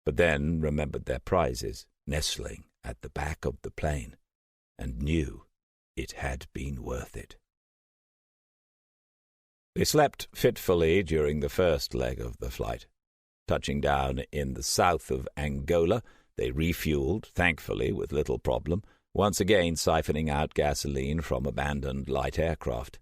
but then remembered their prizes nestling at the back of the plane, and knew it had been worth it. They slept fitfully during the first leg of the flight. Touching down in the south of Angola, they refueled, thankfully with little problem, once again siphoning out gasoline from abandoned light aircraft.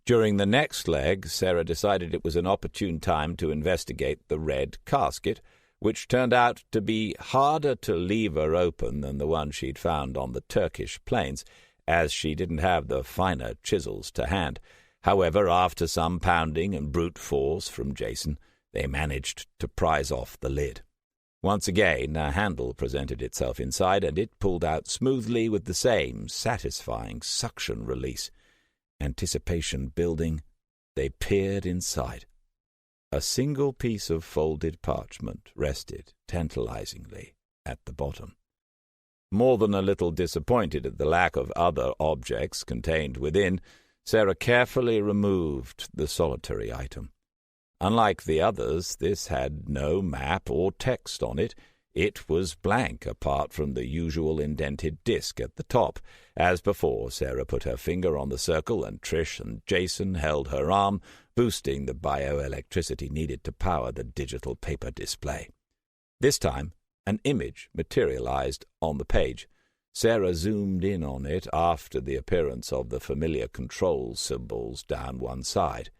During the next leg, Sarah decided it was an opportune time to investigate the red casket, which turned out to be harder to lever open than the one she'd found on the Turkish plains, as she didn't have the finer chisels to hand. However, after some pounding and brute force from Jason, they managed to prise off the lid. Once again, a handle presented itself inside, and it pulled out smoothly with the same satisfying suction release. Anticipation building, they peered inside. A single piece of folded parchment rested tantalizingly at the bottom. More than a little disappointed at the lack of other objects contained within, Sarah carefully removed the solitary item. Unlike the others, this had no map or text on it. It was blank, apart from the usual indented disc at the top. As before, Sarah put her finger on the circle, and Trish and Jason held her arm, boosting the bioelectricity needed to power the digital paper display. This time, an image materialized on the page. Sarah zoomed in on it after the appearance of the familiar control symbols down one side.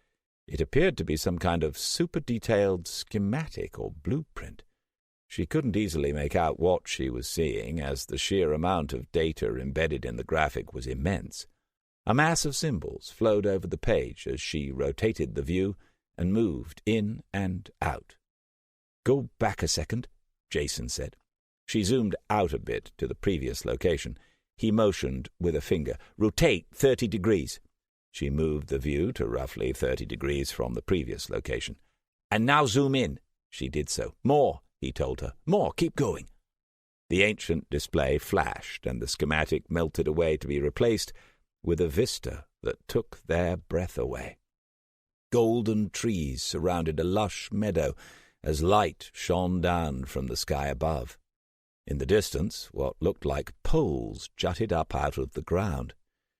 It appeared to be some kind of super-detailed schematic or blueprint. She couldn't easily make out what she was seeing, as the sheer amount of data embedded in the graphic was immense. A mass of symbols flowed over the page as she rotated the view and moved in and out. "Go back a second," Jason said. She zoomed out a bit to the previous location. He motioned with a finger. "Rotate 30 degrees. She moved the view to roughly 30 degrees from the previous location. "And now zoom in." She did so. "More," he told her. "More, keep going." The ancient display flashed, and the schematic melted away to be replaced with a vista that took their breath away. Golden trees surrounded a lush meadow as light shone down from the sky above. In the distance, what looked like poles jutted up out of the ground.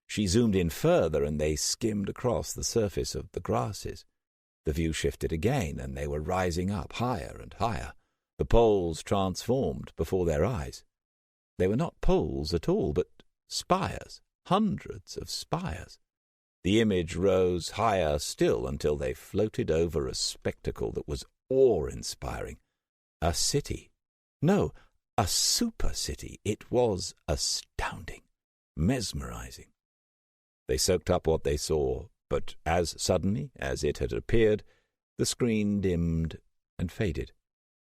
She zoomed in further, and they skimmed across the surface of the grasses. The view shifted again, and they were rising up higher and higher. The poles transformed before their eyes. They were not poles at all, but spires, hundreds of spires. The image rose higher still until they floated over a spectacle that was awe-inspiring. A city. No, a super-city. It was astounding, mesmerizing. They soaked up what they saw, but as suddenly as it had appeared, the screen dimmed and faded.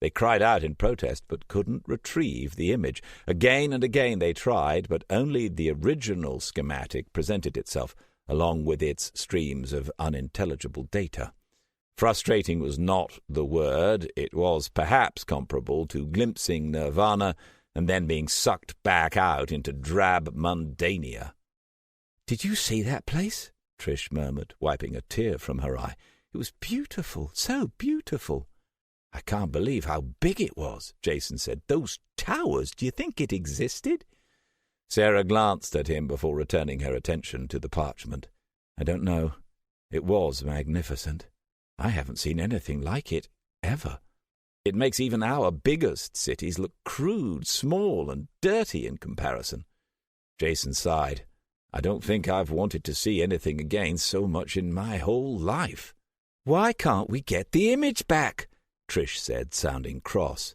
They cried out in protest, but couldn't retrieve the image. Again and again they tried, but only the original schematic presented itself, along with its streams of unintelligible data. Frustrating was not the word. It was perhaps comparable to glimpsing nirvana and then being sucked back out into drab mundania. "Did you see that place?" Trish murmured, wiping a tear from her eye. "It was beautiful, so beautiful." "I can't believe how big it was," Jason said. "Those towers, do you think it existed?" Sarah glanced at him before returning her attention to the parchment. "I don't know. It was magnificent. I haven't seen anything like it, ever. It makes even our biggest cities look crude, small, and dirty in comparison." Jason sighed. "I don't think I've wanted to see anything again so much in my whole life." "Why can't we get the image back?" Trish said, sounding cross.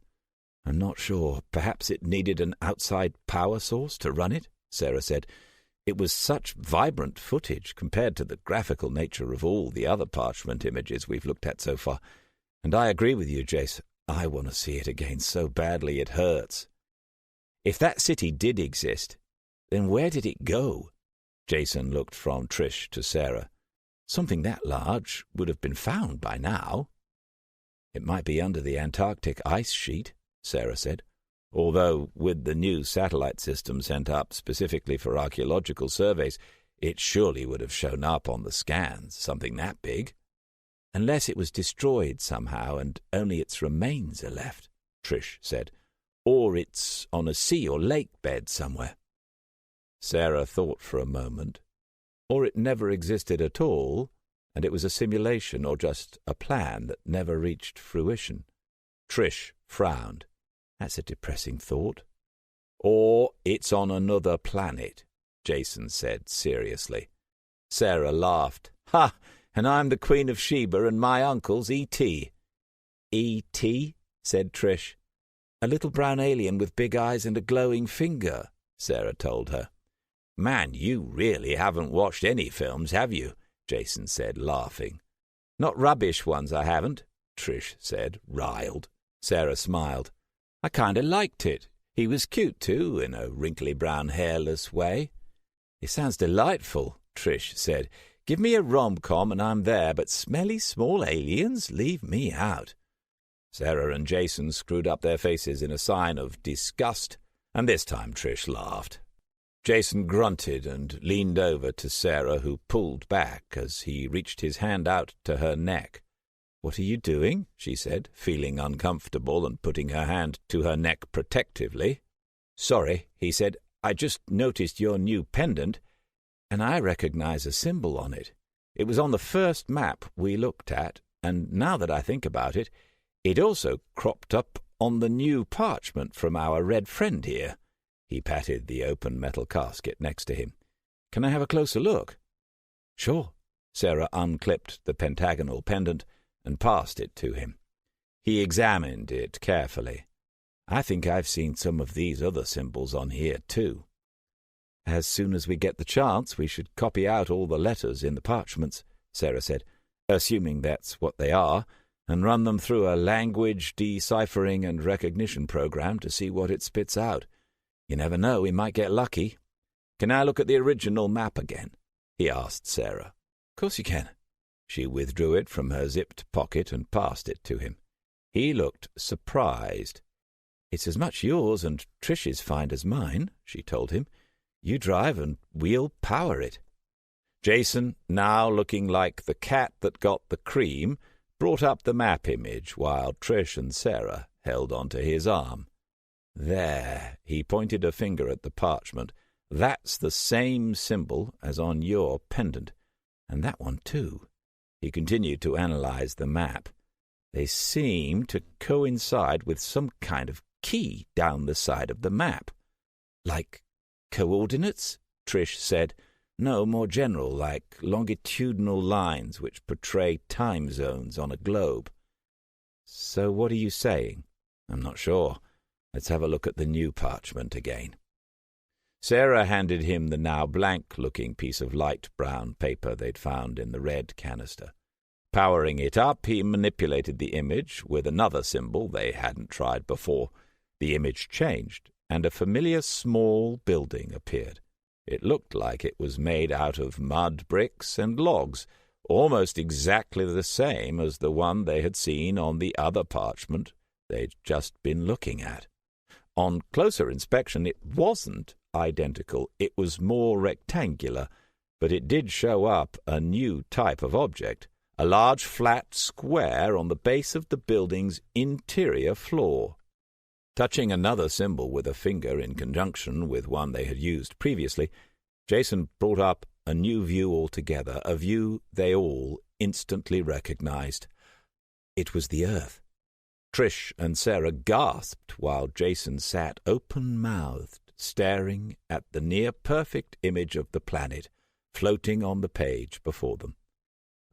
"I'm not sure. Perhaps it needed an outside power source to run it," Sarah said. "It was such vibrant footage compared to the graphical nature of all the other parchment images we've looked at so far. And I agree with you, Jace. I want to see it again so badly it hurts." "If that city did exist, then where did it go?" Jason looked from Trish to Sarah. "Something that large would have been found by now." "It might be under the Antarctic ice sheet," Sarah said. "Although, with the new satellite system sent up specifically for archaeological surveys, it surely would have shown up on the scans, something that big." "Unless it was destroyed somehow and only its remains are left," Trish said. "Or it's on a sea or lake bed somewhere." Sarah thought for a moment. Or it never existed at all, and it was a simulation or just a plan that never reached fruition. Trish frowned. "That's a depressing thought." "Or it's on another planet," Jason said seriously. Sarah laughed. "Ha! And I'm the Queen of Sheba and my uncle's E.T. "E.T.?" said Trish. "A little brown alien with big eyes and a glowing finger," Sarah told her. "Man, you really haven't watched any films, have you?" Jason said, laughing. "Not rubbish ones, I haven't," Trish said, riled. Sarah smiled. "I kind of liked it. He was cute, too, in a wrinkly brown hairless way." "It sounds delightful," Trish said. "Give me a rom-com and I'm there, but smelly small aliens? Leave me out." Sarah and Jason screwed up their faces in a sign of disgust And this time Trish laughed. Jason grunted and leaned over to Sarah, who pulled back as he reached his hand out to her neck. "What are you doing?" she said, feeling uncomfortable and putting her hand to her neck protectively. "Sorry," he said. "I just noticed your new pendant, and I recognize a symbol on it. It was on the first map we looked at, and now that I think about it, it also cropped up on the new parchment from our red friend here." He patted the open metal casket next to him. "Can I have a closer look?" "Sure." Sarah unclipped the pentagonal pendant and passed it to him. He examined it carefully. "I think I've seen some of these other symbols on here, too." "As soon as we get the chance, we should copy out all the letters in the parchments," Sarah said, "assuming that's what they are, and run them through a language deciphering and recognition program to see what it spits out. You never know, we might get lucky." "Can I look at the original map again?" he asked Sarah. "Of course you can." She withdrew it from her zipped pocket and passed it to him. He looked surprised. "It's as much yours and Trish's find as mine," she told him. "You drive and we'll power it." Jason, now looking like the cat that got the cream, brought up the map image while Trish and Sarah held onto his arm. "There," he pointed a finger at the parchment. "That's the same symbol as on your pendant, and that one too." He continued to analyze the map. They seem to coincide with some kind of key down the side of the map. "Like coordinates?" Trish said. "No, more general, like longitudinal lines which portray time zones on a globe." "So what are you saying?" "I'm not sure. Let's have a look at the new parchment again." Sarah handed him the now blank-looking piece of light brown paper they'd found in the red canister. Powering it up, he manipulated the image with another symbol they hadn't tried before. The image changed, and a familiar small building appeared. It looked like it was made out of mud bricks and logs, almost exactly the same as the one they had seen on the other parchment they'd just been looking at. On closer inspection, it wasn't identical. It was more rectangular, but it did show up a new type of object, a large flat square on the base of the building's interior floor. Touching another symbol with a finger in conjunction with one they had used previously, Jason brought up a new view altogether, a view they all instantly recognized. It was the Earth. Trish and Sarah gasped while Jason sat open-mouthed, staring at the near-perfect image of the planet floating on the page before them.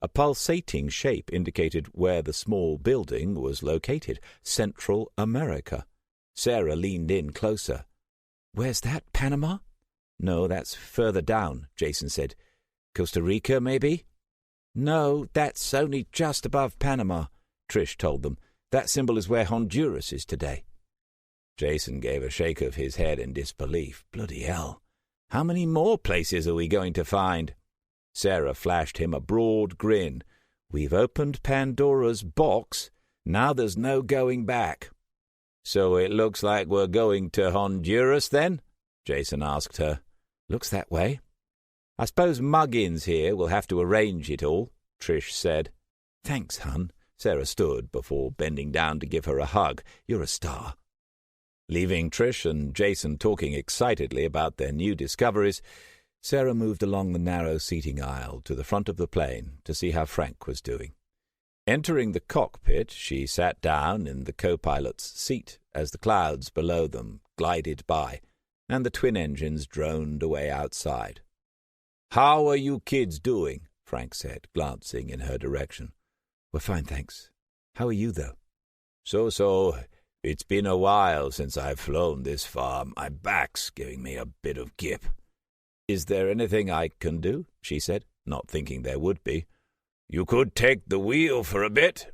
A pulsating shape indicated where the small building was located, Central America. Sarah leaned in closer. "Where's that, Panama?" "No, that's further down," Jason said. "Costa Rica, maybe?" "No, that's only just above Panama," Trish told them. "That symbol is where Honduras is today." Jason gave a shake of his head in disbelief. "Bloody hell. How many more places are we going to find?" Sarah flashed him a broad grin. "We've opened Pandora's box. Now there's no going back." "So it looks like we're going to Honduras, then?" Jason asked her. "Looks that way." "I suppose Muggins here will have to arrange it all," Trish said. "Thanks, hun." Sarah stood before bending down to give her a hug. "You're a star." Leaving Trish and Jason talking excitedly about their new discoveries, Sarah moved along the narrow seating aisle to the front of the plane to see how Frank was doing. Entering the cockpit, she sat down in the co-pilot's seat as the clouds below them glided by, and the twin engines droned away outside. "How are you kids doing?" Frank said, glancing in her direction. "We're fine, thanks. How are you, though?" So. It's been a while since I've flown this far. My back's giving me a bit of gip." "Is there anything I can do?" she said, not thinking there would be. "You could take the wheel for a bit."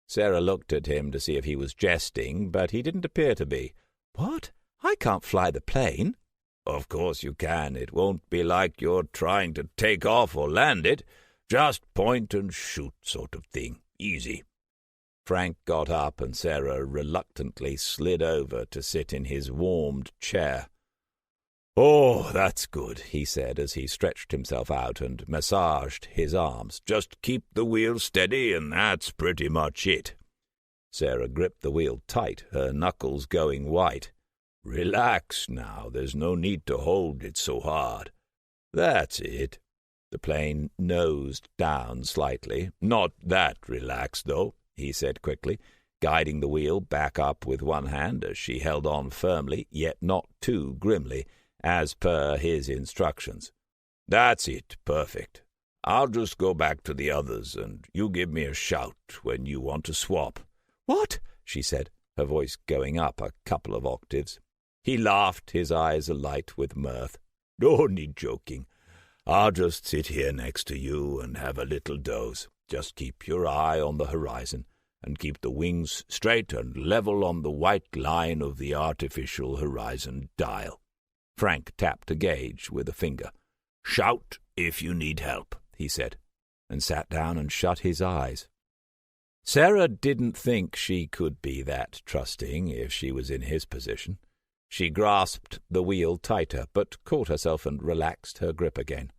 Sarah looked at him to see if he was jesting, but he didn't appear to be. "What? I can't fly the plane." "Of course you can. It won't be like you're trying to take off or land it. Just point and shoot sort of thing. Easy." Frank got up and Sarah reluctantly slid over to sit in his warmed chair. "Oh, that's good," he said as he stretched himself out and massaged his arms. "Just keep the wheel steady, and that's pretty much it." Sarah gripped the wheel tight, her knuckles going white. "Relax now, there's no need to hold it so hard. That's it." The plane nosed down slightly. "Not that relaxed, though," he said quickly, guiding the wheel back up with one hand as she held on firmly, yet not too grimly, as per his instructions. "That's it, perfect. I'll just go back to the others, and you give me a shout when you want to swap." "What?" she said, her voice going up a couple of octaves. He laughed, his eyes alight with mirth. "No need joking. I'll just sit here next to you and have a little doze. Just keep your eye on the horizon, and keep the wings straight and level on the white line of the artificial horizon dial." Frank tapped a gauge with a finger. "Shout if you need help," he said, and sat down and shut his eyes. Sarah didn't think she could be that trusting if she was in his position. She grasped the wheel tighter, but caught herself and relaxed her grip again.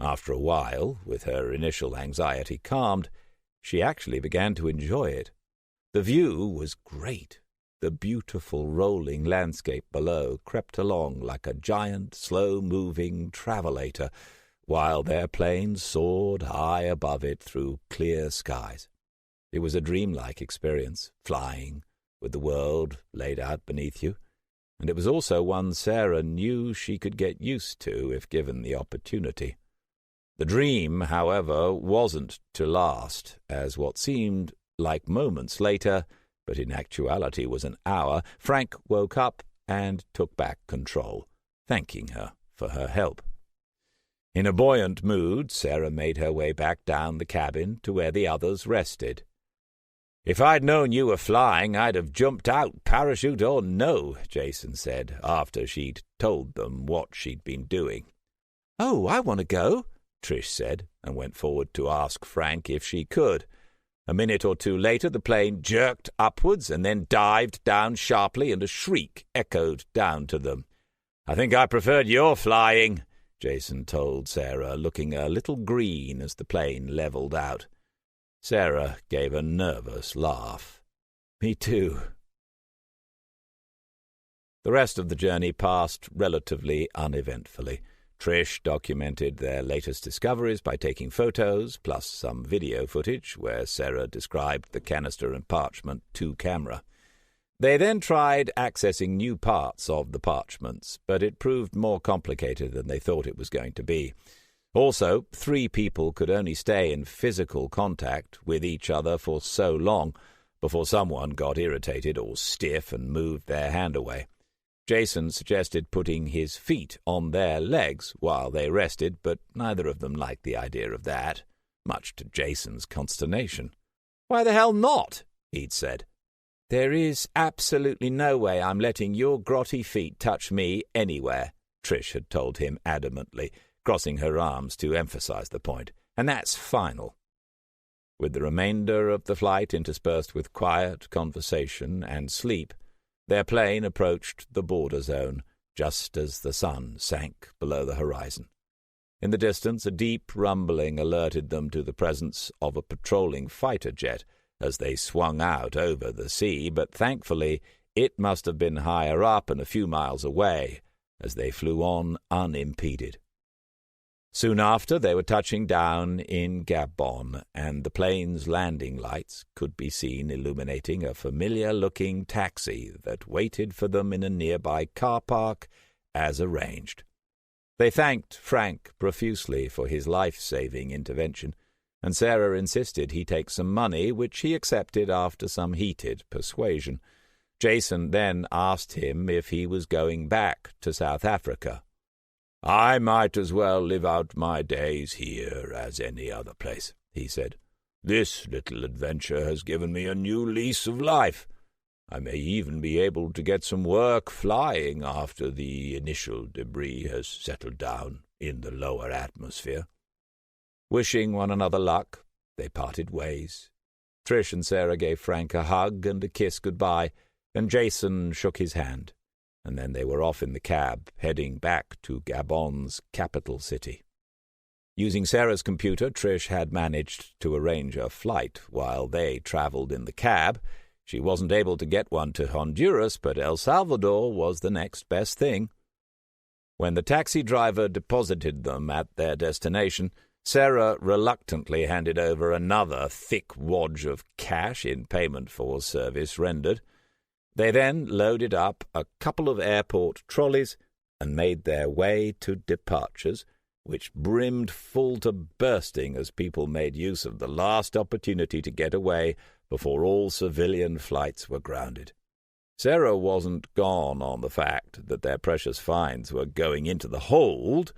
After a while, with her initial anxiety calmed, she actually began to enjoy it. The view was great. The beautiful rolling landscape below crept along like a giant, slow-moving travelator, while their plane soared high above it through clear skies. It was a dreamlike experience, flying, with the world laid out beneath you, and it was also one Sarah knew she could get used to if given the opportunity. The dream, however, wasn't to last, as what seemed like moments later, but in actuality was an hour, Frank woke up and took back control, thanking her for her help. In a buoyant mood, Sarah made her way back down the cabin to where the others rested. "If I'd known you were flying, I'd have jumped out, parachute or no," Jason said, after she'd told them what she'd been doing. "Oh, I want to go," Trish said, and went forward to ask Frank if she could. A minute or two later, the plane jerked upwards and then dived down sharply, and a shriek echoed down to them. "I think I preferred your flying," Jason told Sarah, looking a little green as the plane levelled out. Sarah gave a nervous laugh. "Me too." The rest of the journey passed relatively uneventfully. Trish documented their latest discoveries by taking photos, plus some video footage where Sarah described the canister and parchment to camera. They then tried accessing new parts of the parchments, but it proved more complicated than they thought it was going to be. Also, 3 people could only stay in physical contact with each other for so long before someone got irritated or stiff and moved their hand away. Jason suggested putting his feet on their legs while they rested, but neither of them liked the idea of that, much to Jason's consternation. "Why the hell not?" he'd said. "There is absolutely no way I'm letting your grotty feet touch me anywhere," Trish had told him adamantly, crossing her arms to emphasize the point, "and that's final." With the remainder of the flight interspersed with quiet conversation and sleep, their plane approached the border zone just as the sun sank below the horizon. In the distance, a deep rumbling alerted them to the presence of a patrolling fighter jet as they swung out over the sea, but thankfully it must have been higher up and a few miles away as they flew on unimpeded. Soon after, they were touching down in Gabon, and the plane's landing lights could be seen illuminating a familiar-looking taxi that waited for them in a nearby car park as arranged. They thanked Frank profusely for his life-saving intervention, and Sarah insisted he take some money, which he accepted after some heated persuasion. Jason then asked him if he was going back to South Africa. "I might as well live out my days here as any other place," he said. "This little adventure has given me a new lease of life. I may even be able to get some work flying after the initial debris has settled down in the lower atmosphere." Wishing one another luck, they parted ways. Trish and Sarah gave Frank a hug and a kiss goodbye, and Jason shook his hand, and then they were off in the cab, heading back to Gabon's capital city. Using Sarah's computer, Trish had managed to arrange a flight while they travelled in the cab. She wasn't able to get one to Honduras, but El Salvador was the next best thing. When the taxi driver deposited them at their destination, Sarah reluctantly handed over another thick wad of cash in payment for service rendered. They then loaded up a couple of airport trolleys and made their way to departures, which brimmed full to bursting as people made use of the last opportunity to get away before all civilian flights were grounded. Sarah wasn't gone on the fact that their precious finds were going into the hold,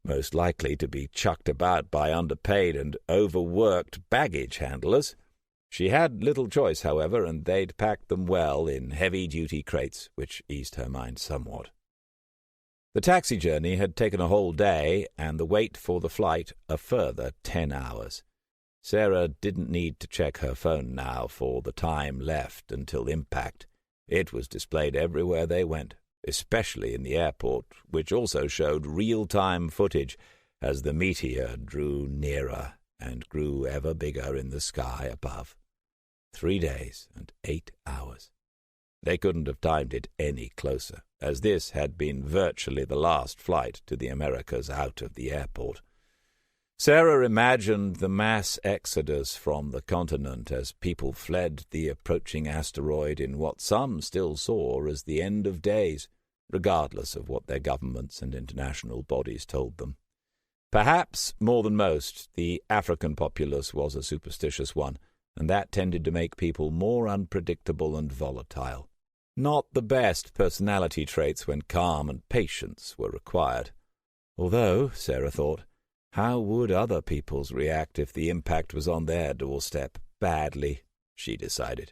most likely to be chucked about by underpaid and overworked baggage handlers. She had little choice, however, and they'd packed them well in heavy-duty crates, which eased her mind somewhat. The taxi journey had taken a whole day, and the wait for the flight a further 10 hours. Sarah didn't need to check her phone now for the time left until impact. It was displayed everywhere they went, especially in the airport, which also showed real-time footage as the meteor drew nearer and grew ever bigger in the sky above. 3 days and 8 hours. They couldn't have timed it any closer, as this had been virtually the last flight to the Americas out of the airport. Sarah imagined the mass exodus from the continent as people fled the approaching asteroid in what some still saw as the end of days, regardless of what their governments and international bodies told them. Perhaps, more than most, the African populace was a superstitious one, and that tended to make people more unpredictable and volatile. Not the best personality traits when calm and patience were required. Although, Sarah thought, how would other peoples react if the impact was on their doorstep? Badly, she decided.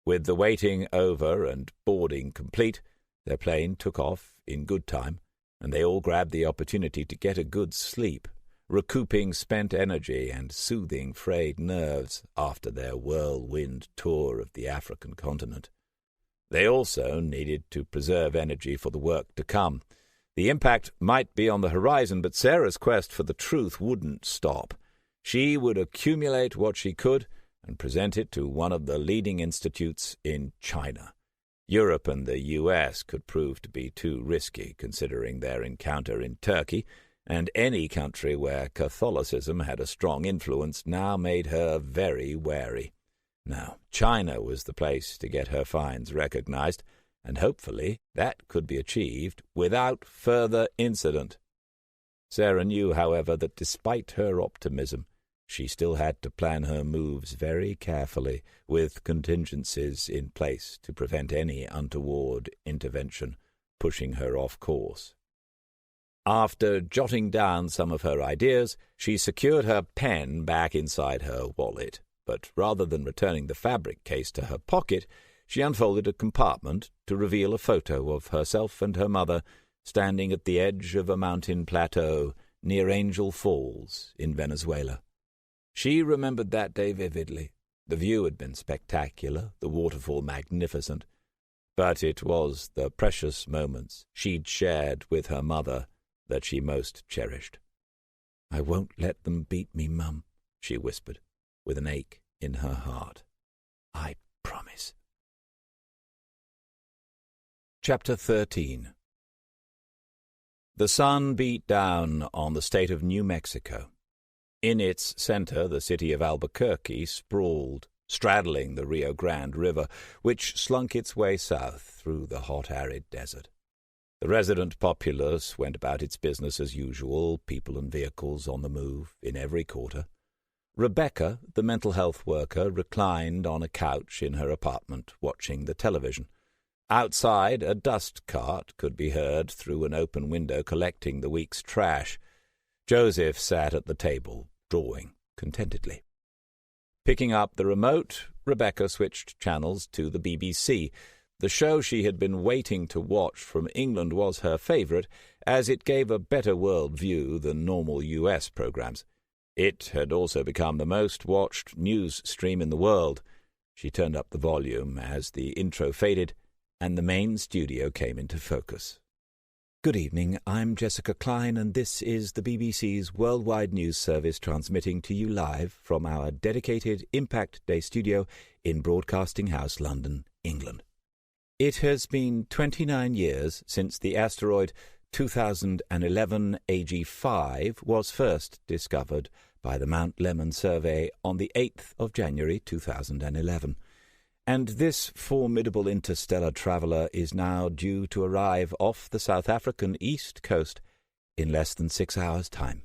With the waiting over and boarding complete, their plane took off in good time, and they all grabbed the opportunity to get a good sleep, recouping spent energy and soothing frayed nerves after their whirlwind tour of the African continent. They also needed to preserve energy for the work to come. The impact might be on the horizon, but Sarah's quest for the truth wouldn't stop. She would accumulate what she could and present it to one of the leading institutes in China. Europe and the US could prove to be too risky, considering their encounter in Turkey, and any country where Catholicism had a strong influence now made her very wary. Now, China was the place to get her finds recognized, and hopefully that could be achieved without further incident. Sarah knew, however, that despite her optimism, she still had to plan her moves very carefully, with contingencies in place to prevent any untoward intervention pushing her off course. After jotting down some of her ideas, she secured her pen back inside her wallet, but rather than returning the fabric case to her pocket, she unfolded a compartment to reveal a photo of herself and her mother standing at the edge of a mountain plateau near Angel Falls in Venezuela. She remembered that day vividly. The view had been spectacular, the waterfall magnificent, but it was the precious moments she'd shared with her mother that she most cherished. "I won't let them beat me, Mum," she whispered, with an ache in her heart. "I promise." Chapter 13. The sun beat down on the state of New Mexico. In its center, the city of Albuquerque sprawled, straddling the Rio Grande River, which slunk its way south through the hot, arid desert. The resident populace went about its business as usual, people and vehicles on the move in every quarter. Rebecca, the mental health worker, reclined on a couch in her apartment, watching the television. Outside, a dust cart could be heard through an open window collecting the week's trash. Joseph sat at the table, drawing contentedly. Picking up the remote, Rebecca switched channels to the BBC. The show she had been waiting to watch from England was her favourite, as it gave a better world view than normal US programmes. It had also become the most watched news stream in the world. She turned up the volume as the intro faded and the main studio came into focus. Good evening, I'm Jessica Klein, and this is the BBC's worldwide news service transmitting to you live from our dedicated Impact Day studio in Broadcasting House, London, England. It has been 29 years since the asteroid 2011 AG5 was first discovered by the Mount Lemmon survey on the 8th of January 2011. And this formidable interstellar traveller is now due to arrive off the South African east coast in less than 6 hours' time.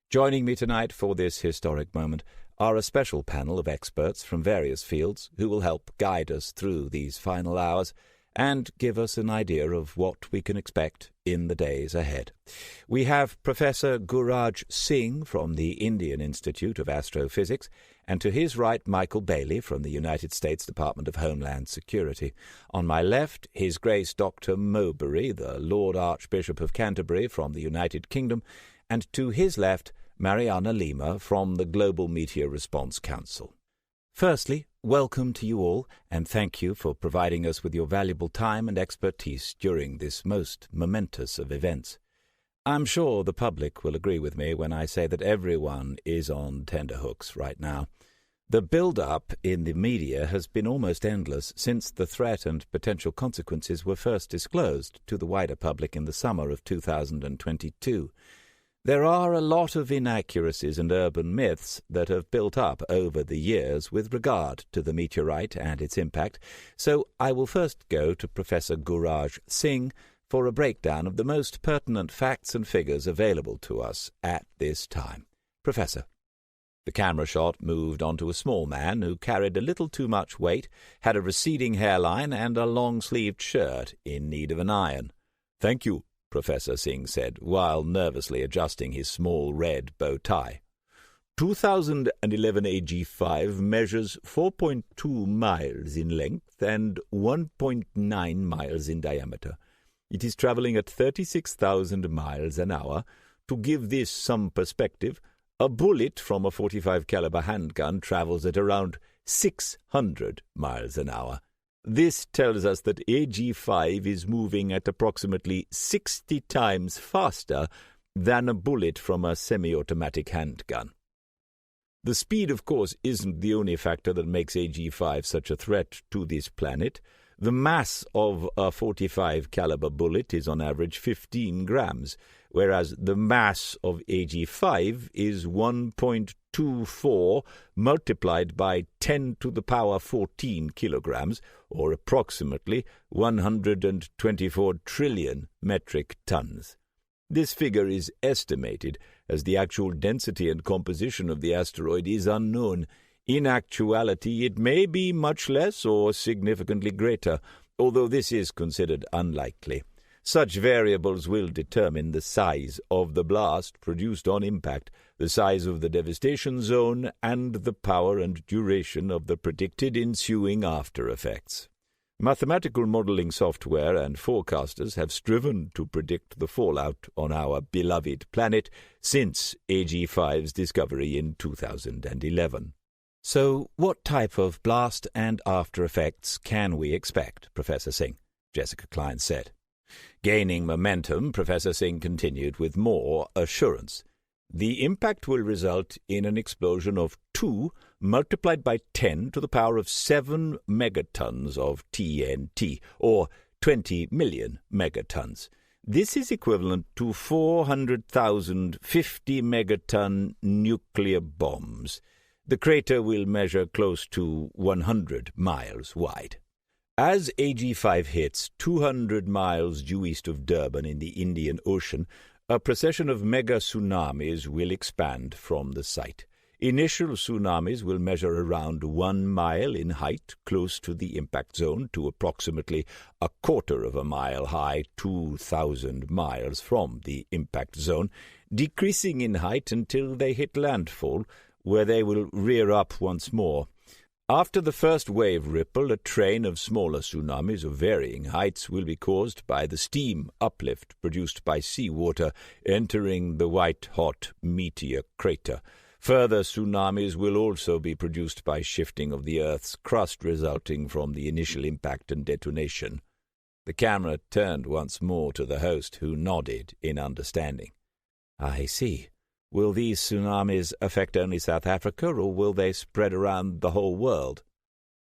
Joining me tonight for this historic moment are a special panel of experts from various fields who will help guide us through these final hours and give us an idea of what we can expect in the days ahead. We have Professor Guraj Singh from the Indian Institute of Astrophysics, and to his right, Michael Bailey from the United States Department of Homeland Security. On my left, His Grace Dr. Mowbray, the Lord Archbishop of Canterbury from the United Kingdom, and to his left, Mariana Lima from the Global Meteor Response Council. Firstly, welcome to you all, and thank you for providing us with your valuable time and expertise during this most momentous of events. I'm sure the public will agree with me when I say that everyone is on tenterhooks right now. The build-up in the media has been almost endless since the threat and potential consequences were first disclosed to the wider public in the summer of 2022. There are a lot of inaccuracies and urban myths that have built up over the years with regard to the meteorite and its impact, so I will first go to Professor Guraj Singh for a breakdown of the most pertinent facts and figures available to us at this time. Professor. The camera shot moved onto a small man who carried a little too much weight, had a receding hairline, and a long-sleeved shirt in need of an iron. "Thank you," Professor Singh said, while nervously adjusting his small red bow tie. 2011 AG5 measures 4.2 miles in length and 1.9 miles in diameter. It is traveling at 36,000 miles an hour. To give this some perspective, a bullet from a .45 caliber handgun travels at around 600 miles an hour. This tells us that AG5 is moving at approximately 60 times faster than a bullet from a semi-automatic handgun. The speed, of course, isn't the only factor that makes AG5 such a threat to this planet. The mass of a .45 caliber bullet is on average 15 grams, whereas the mass of AG5 is 1.24 multiplied by 10 to the power 14 kilograms, or approximately 124 trillion metric tons. This figure is estimated, as the actual density and composition of the asteroid is unknown. In actuality, it may be much less or significantly greater, although this is considered unlikely. Such variables will determine the size of the blast produced on impact, the size of the devastation zone, and the power and duration of the predicted ensuing after effects. Mathematical modeling software and forecasters have striven to predict the fallout on our beloved planet since AG5's discovery in 2011. So what type of blast and after effects can we expect, Professor Singh? Jessica Klein said. Gaining momentum, Professor Singh continued with more assurance. The impact will result in an explosion of 2 multiplied by 10 to the power of 7 megatons of TNT, or 20 million megatons. This is equivalent to 400,000 50-megaton nuclear bombs. The crater will measure close to 100 miles wide. As AG5 hits 200 miles due east of Durban in the Indian Ocean, a procession of mega tsunamis will expand from the site. Initial tsunamis will measure around 1 mile in height close to the impact zone to approximately a quarter of a mile high 2,000 miles from the impact zone, decreasing in height until they hit landfall, where they will rear up once more. After the first wave ripple, a train of smaller tsunamis of varying heights will be caused by the steam uplift produced by seawater entering the white-hot meteor crater. Further tsunamis will also be produced by shifting of the Earth's crust resulting from the initial impact and detonation. The camera turned once more to the host, who nodded in understanding. I see. Will these tsunamis affect only South Africa, or will they spread around the whole world?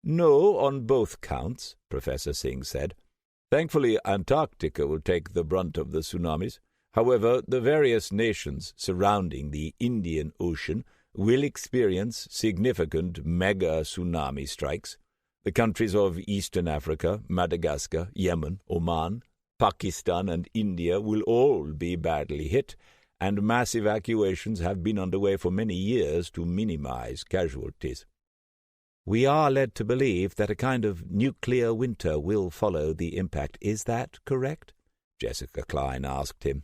No, on both counts, Professor Singh said. Thankfully, Antarctica will take the brunt of the tsunamis. However, the various nations surrounding the Indian Ocean will experience significant mega-tsunami strikes. The countries of Eastern Africa, Madagascar, Yemen, Oman, Pakistan and India will all be badly hit, and mass evacuations have been underway for many years to minimize casualties. We are led to believe that a kind of nuclear winter will follow the impact. Is that correct? Jessica Klein asked him.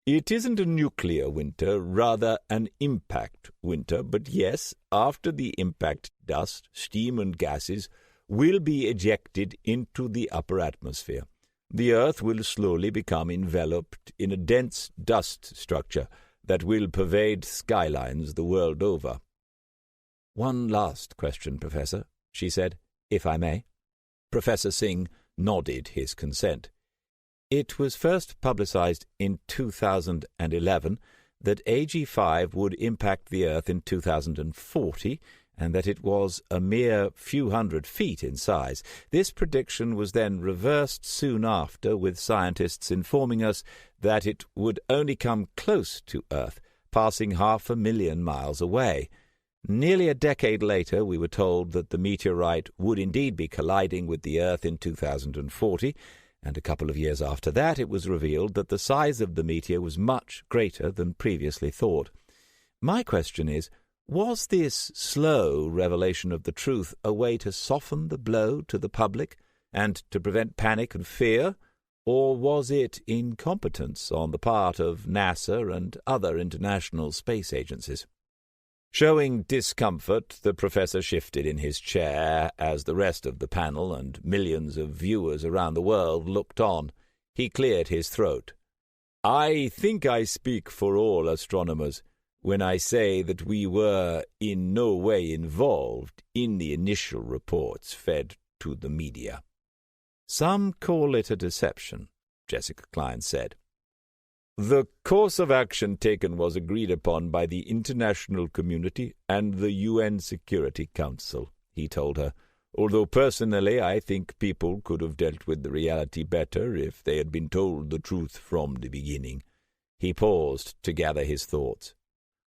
It isn't a nuclear winter, rather an impact winter, but yes, after the impact, dust, steam and gases will be ejected into the upper atmosphere. The Earth will slowly become enveloped in a dense dust structure that will pervade skylines the world over. One last question, Professor, she said, if I may. Professor Singh nodded his consent. It was first publicized in 2011 that AG5 would impact the Earth in 2040, and that it was a mere few hundred feet in size. This prediction was then reversed soon after, with scientists informing us that it would only come close to Earth, passing 500,000 miles away. Nearly a decade later, we were told that the meteorite would indeed be colliding with the Earth in 2040, and a couple of years after that it was revealed that the size of the meteor was much greater than previously thought. My question is, was this slow revelation of the truth a way to soften the blow to the public and to prevent panic and fear, or was it incompetence on the part of NASA and other international space agencies? Showing discomfort, the professor shifted in his chair as the rest of the panel and millions of viewers around the world looked on. He cleared his throat. I think I speak for all astronomers when I say that we were in no way involved in the initial reports fed to the media. Some call it a deception, Jessica Klein said. The course of action taken was agreed upon by the international community and the UN Security Council, he told her, although personally I think people could have dealt with the reality better if they had been told the truth from the beginning. He paused to gather his thoughts.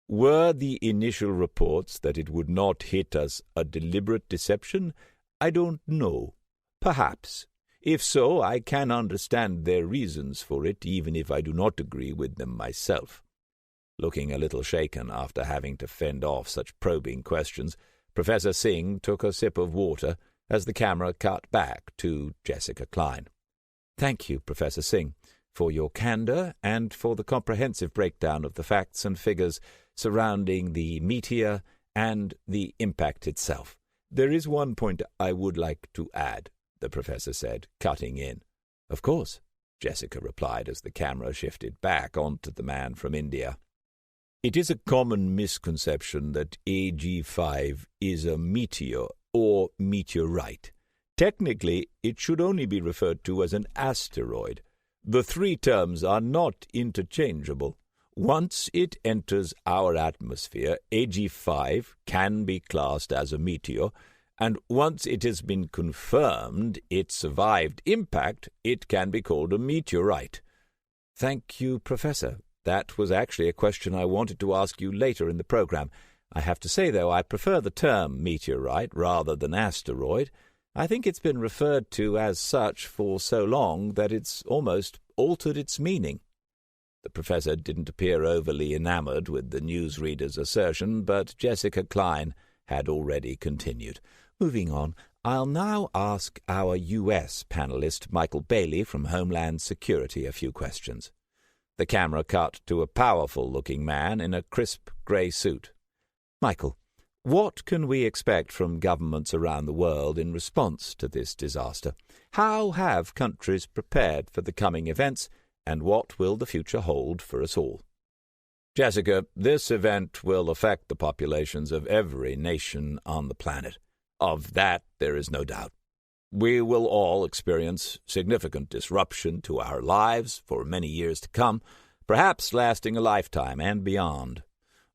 Were the initial reports that it would not hit us a deliberate deception? I don't know. Perhaps. If so, I can understand their reasons for it, even if I do not agree with them myself. Looking a little shaken after having to fend off such probing questions, Professor Singh took a sip of water as the camera cut back to Jessica Klein. Thank you, Professor Singh, for your candor and for the comprehensive breakdown of the facts and figures surrounding the meteor and the impact itself. There is one point I would like to add, the professor said, cutting in. Of course, Jessica replied as the camera shifted back onto the man from India. It is a common misconception that AG5 is a meteor or meteorite. Technically, it should only be referred to as an asteroid. The three terms are not interchangeable. Once it enters our atmosphere, AG5 can be classed as a meteor, and once it has been confirmed it survived impact, it can be called a meteorite. Thank you, Professor. That was actually a question I wanted to ask you later in the program. I have to say, though, I prefer the term meteorite rather than asteroid. I think it's been referred to as such for so long that it's almost altered its meaning. The professor didn't appear overly enamored with the newsreader's assertion, but Jessica Klein had already continued. Moving on, I'll now ask our U.S. panelist, Michael Bailey from Homeland Security, a few questions. The camera cut to a powerful-looking man in a crisp grey suit. Michael, what can we expect from governments around the world in response to this disaster? How have countries prepared for the coming events, and what will the future hold for us all? Jessica, this event will affect the populations of every nation on the planet. Of that there is no doubt. We will all experience significant disruption to our lives for many years to come, perhaps lasting a lifetime and beyond.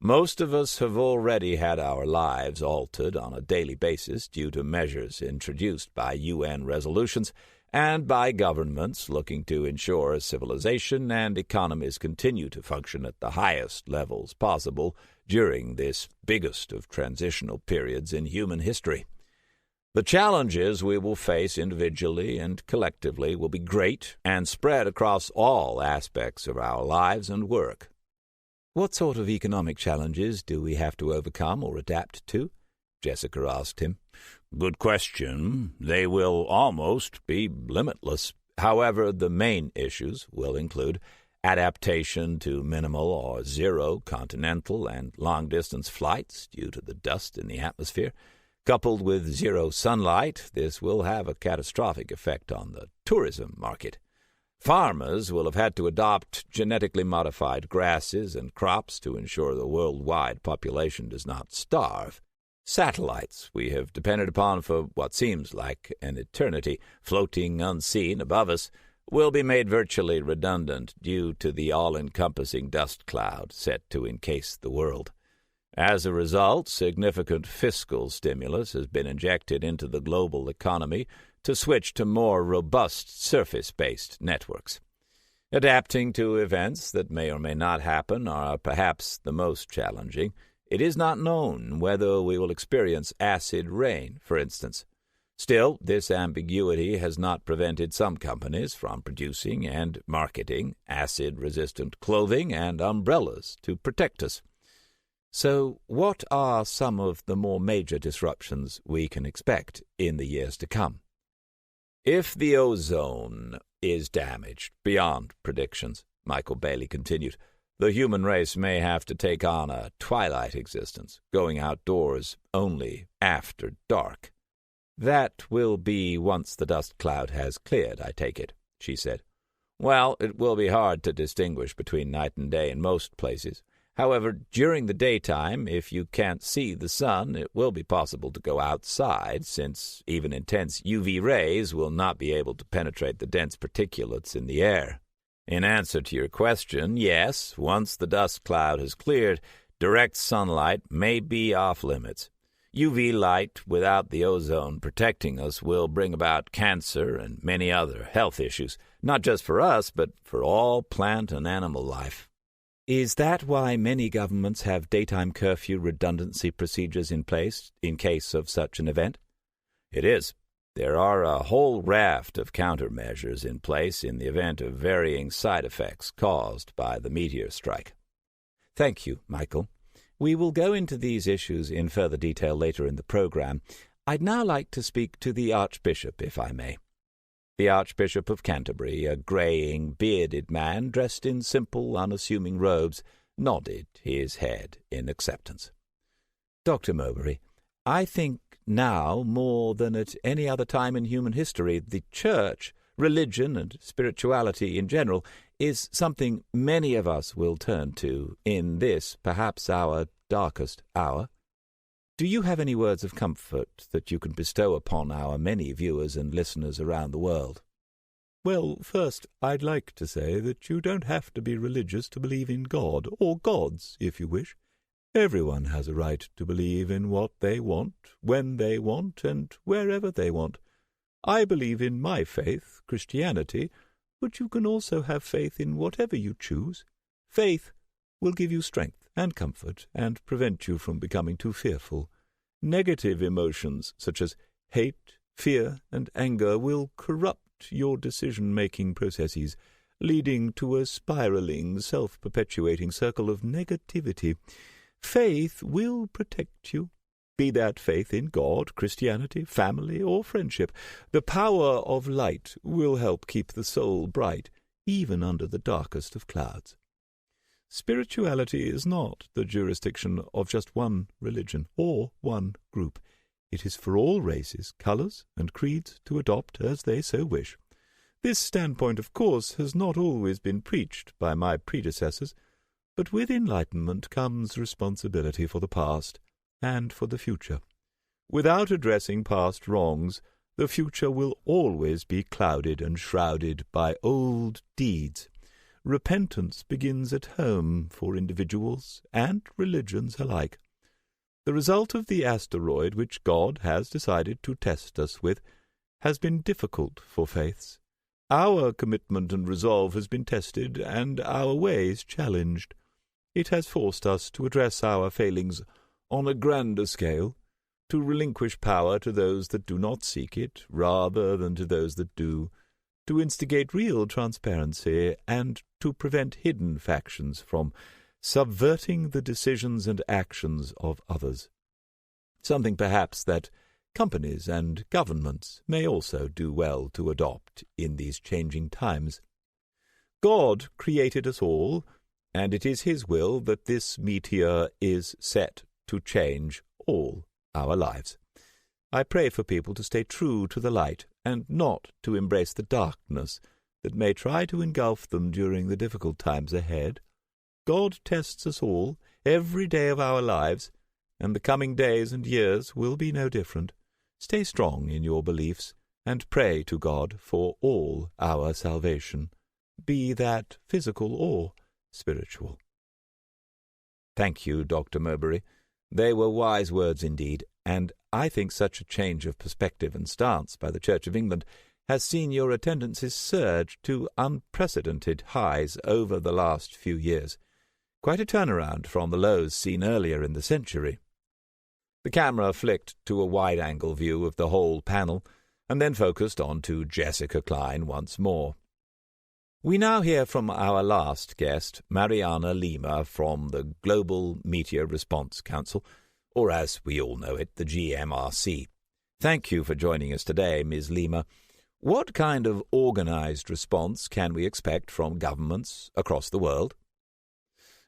Most of us have already had our lives altered on a daily basis due to measures introduced by UN resolutions and by governments looking to ensure civilization and economies continue to function at the highest levels possible during this biggest of transitional periods in human history. The challenges we will face individually and collectively will be great and spread across all aspects of our lives and work. What sort of economic challenges do we have to overcome or adapt to? Jessica asked him. Good question. They will almost be limitless. However, the main issues will include adaptation to minimal or zero continental and long-distance flights due to the dust in the atmosphere. Coupled with zero sunlight, this will have a catastrophic effect on the tourism market. Farmers will have had to adopt genetically modified grasses and crops to ensure the worldwide population does not starve. Satellites we have depended upon for what seems like an eternity, floating unseen above us, will be made virtually redundant due to the all-encompassing dust cloud set to encase the world. As a result, significant fiscal stimulus has been injected into the global economy to switch to more robust surface-based networks. Adapting to events that may or may not happen are perhaps the most challenging. It is not known whether we will experience acid rain, for instance. Still, this ambiguity has not prevented some companies from producing and marketing acid-resistant clothing and umbrellas to protect us. So, what are some of the more major disruptions we can expect in the years to come? If the ozone is damaged beyond predictions, Michael Bailey continued, the human race may have to take on a twilight existence, going outdoors only after dark. That will be once the dust cloud has cleared, I take it, she said. Well, it will be hard to distinguish between night and day in most places. However, during the daytime, if you can't see the sun, it will be possible to go outside, since even intense UV rays will not be able to penetrate the dense particulates in the air. In answer to your question, yes, once the dust cloud has cleared, direct sunlight may be off limits. UV light without the ozone protecting us will bring about cancer and many other health issues, not just for us, but for all plant and animal life. Is that why many governments have daytime curfew redundancy procedures in place in case of such an event? It is. There are a whole raft of countermeasures in place in the event of varying side effects caused by the meteor strike. Thank you, Michael. We will go into these issues in further detail later in the program. I'd now like to speak to the Archbishop, if I may. The Archbishop of Canterbury, a greying, bearded man dressed in simple, unassuming robes, nodded his head in acceptance. Dr. Mowbray, I think now, more than at any other time in human history, the Church, religion and spirituality in general, is something many of us will turn to in this, perhaps our darkest hour. Do you have any words of comfort that you can bestow upon our many viewers and listeners around the world? Well, first, I'd like to say that you don't have to be religious to believe in God, or gods, if you wish. Everyone has a right to believe in what they want, when they want, and wherever they want. I believe in my faith, Christianity, but you can also have faith in whatever you choose. Faith will give you strength and comfort, and prevent you from becoming too fearful. Negative emotions, such as hate, fear, and anger, will corrupt your decision-making processes, leading to a spiraling, self-perpetuating circle of negativity. Faith will protect you, be that faith in God, Christianity, family, or friendship. The power of light will help keep the soul bright, even under the darkest of clouds. Spirituality is not the jurisdiction of just one religion or one group. It is for all races, colours, and creeds to adopt as they so wish. This standpoint, of course, has not always been preached by my predecessors, But with enlightenment comes responsibility for the past and for the future. Without addressing past wrongs, the future will always be clouded and shrouded by old deeds. Repentance begins at home for individuals and religions alike. The result of the asteroid which God has decided to test us with has been difficult for faiths. Our commitment and resolve has been tested and our ways challenged. It has forced us to address our failings on a grander scale, to relinquish power to those that do not seek it rather than to those that do, to instigate real transparency, and to prevent hidden factions from subverting the decisions and actions of others. Something perhaps that companies and governments may also do well to adopt in these changing times. God created us all, and it is his will that this meteor is set to change all our lives. I pray for people to stay true to the light and not to embrace the darkness that may try to engulf them during the difficult times ahead. God tests us all every day of our lives, and the coming days and years will be no different. Stay strong in your beliefs and pray to God for all our salvation, be that physical or spiritual. Thank you, Dr. Mowbray. They were wise words indeed, and I think such a change of perspective and stance by the Church of England has seen your attendances surge to unprecedented highs over the last few years. Quite a turnaround from the lows seen earlier in the century. The camera flicked to a wide-angle view of the whole panel, and then focused on to Jessica Klein once more. We now hear from our last guest, Mariana Lima, from the Global Meteor Response Council, or as we all know it, the GMRC. Thank you for joining us today, Ms. Lima. What kind of organized response can we expect from governments across the world?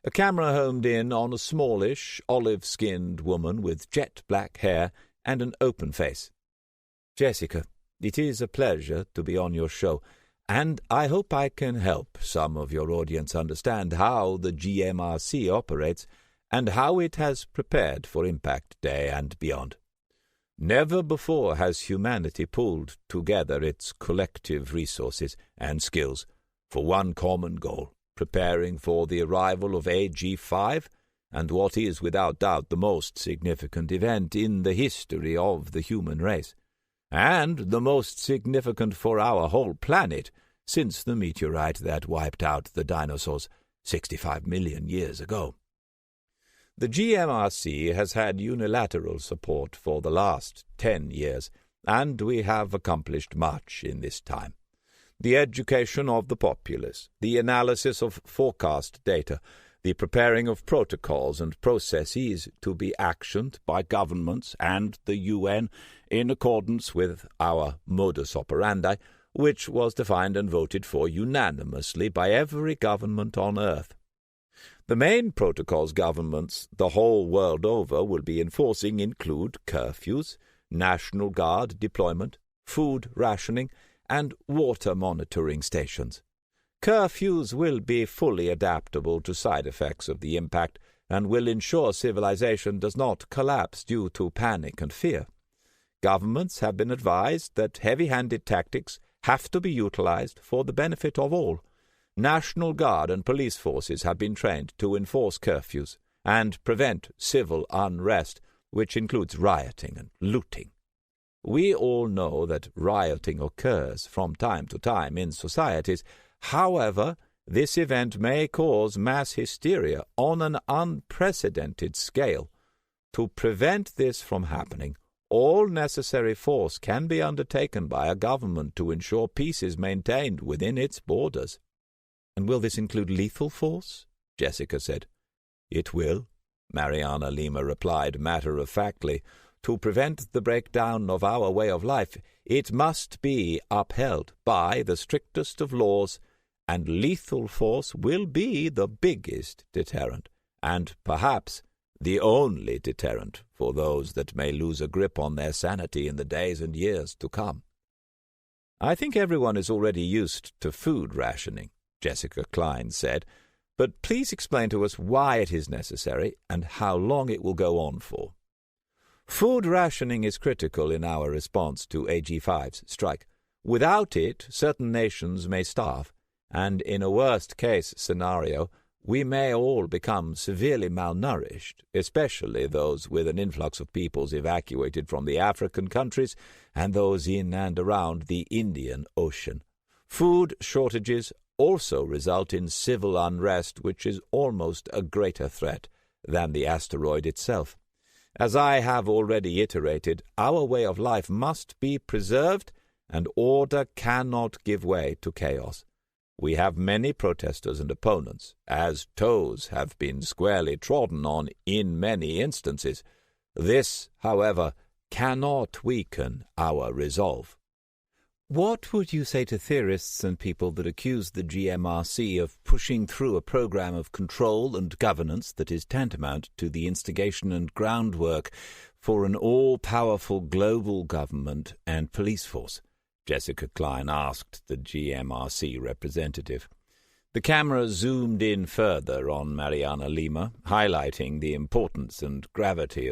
A camera homed in on a smallish, olive-skinned woman with jet-black hair and an open face. Jessica, it is a pleasure to be on your show, and I hope I can help some of your audience understand how the GMRC operates and how it has prepared for Impact Day and beyond. Never before has humanity pulled together its collective resources and skills for one common goal, preparing for the arrival of AG5 and what is without doubt the most significant event in the history of the human race, and the most significant for our whole planet since the meteorite that wiped out the dinosaurs 65 million years ago. The GMRC has had unilateral support for the last 10 years, and we have accomplished much in this time. The education of the populace, the analysis of forecast data, the preparing of protocols and processes to be actioned by governments and the UN in accordance with our modus operandi, which was defined and voted for unanimously by every government on Earth. The main protocols governments the whole world over will be enforcing include curfews, National Guard deployment, food rationing, and water monitoring stations. Curfews will be fully adaptable to side effects of the impact and will ensure civilization does not collapse due to panic and fear. Governments have been advised that heavy-handed tactics have to be utilized for the benefit of all. National Guard and police forces have been trained to enforce curfews and prevent civil unrest, which includes rioting and looting. We all know that rioting occurs from time to time in societies. However, this event may cause mass hysteria on an unprecedented scale. To prevent this from happening, all necessary force can be undertaken by a government to ensure peace is maintained within its borders. And will this include lethal force? Jessica said. It will, Mariana Lima replied matter-of-factly. To prevent the breakdown of our way of life, it must be upheld by the strictest of laws, and lethal force will be the biggest deterrent, and perhaps the only deterrent for those that may lose a grip on their sanity in the days and years to come. I think everyone is already used to food rationing, Jessica Klein said, But please explain to us why it is necessary and how long it will go on for. Food rationing is critical in our response to AG5's strike. Without it, certain nations may starve, and in a worst-case scenario, we may all become severely malnourished, especially those with an influx of peoples evacuated from the African countries and those in and around the Indian Ocean. Food shortages also result in civil unrest, which is almost a greater threat than the asteroid itself. As I have already iterated, our way of life must be preserved, and order cannot give way to chaos. We have many protesters and opponents, as toes have been squarely trodden on in many instances. This, however, cannot weaken our resolve. What would you say to theorists and people that accuse the GMRC of pushing through a program of control and governance that is tantamount to the instigation and groundwork for an all-powerful global government and police force? Jessica Klein asked the GMRC representative. The camera zoomed in further on Mariana Lima, highlighting the importance and gravity of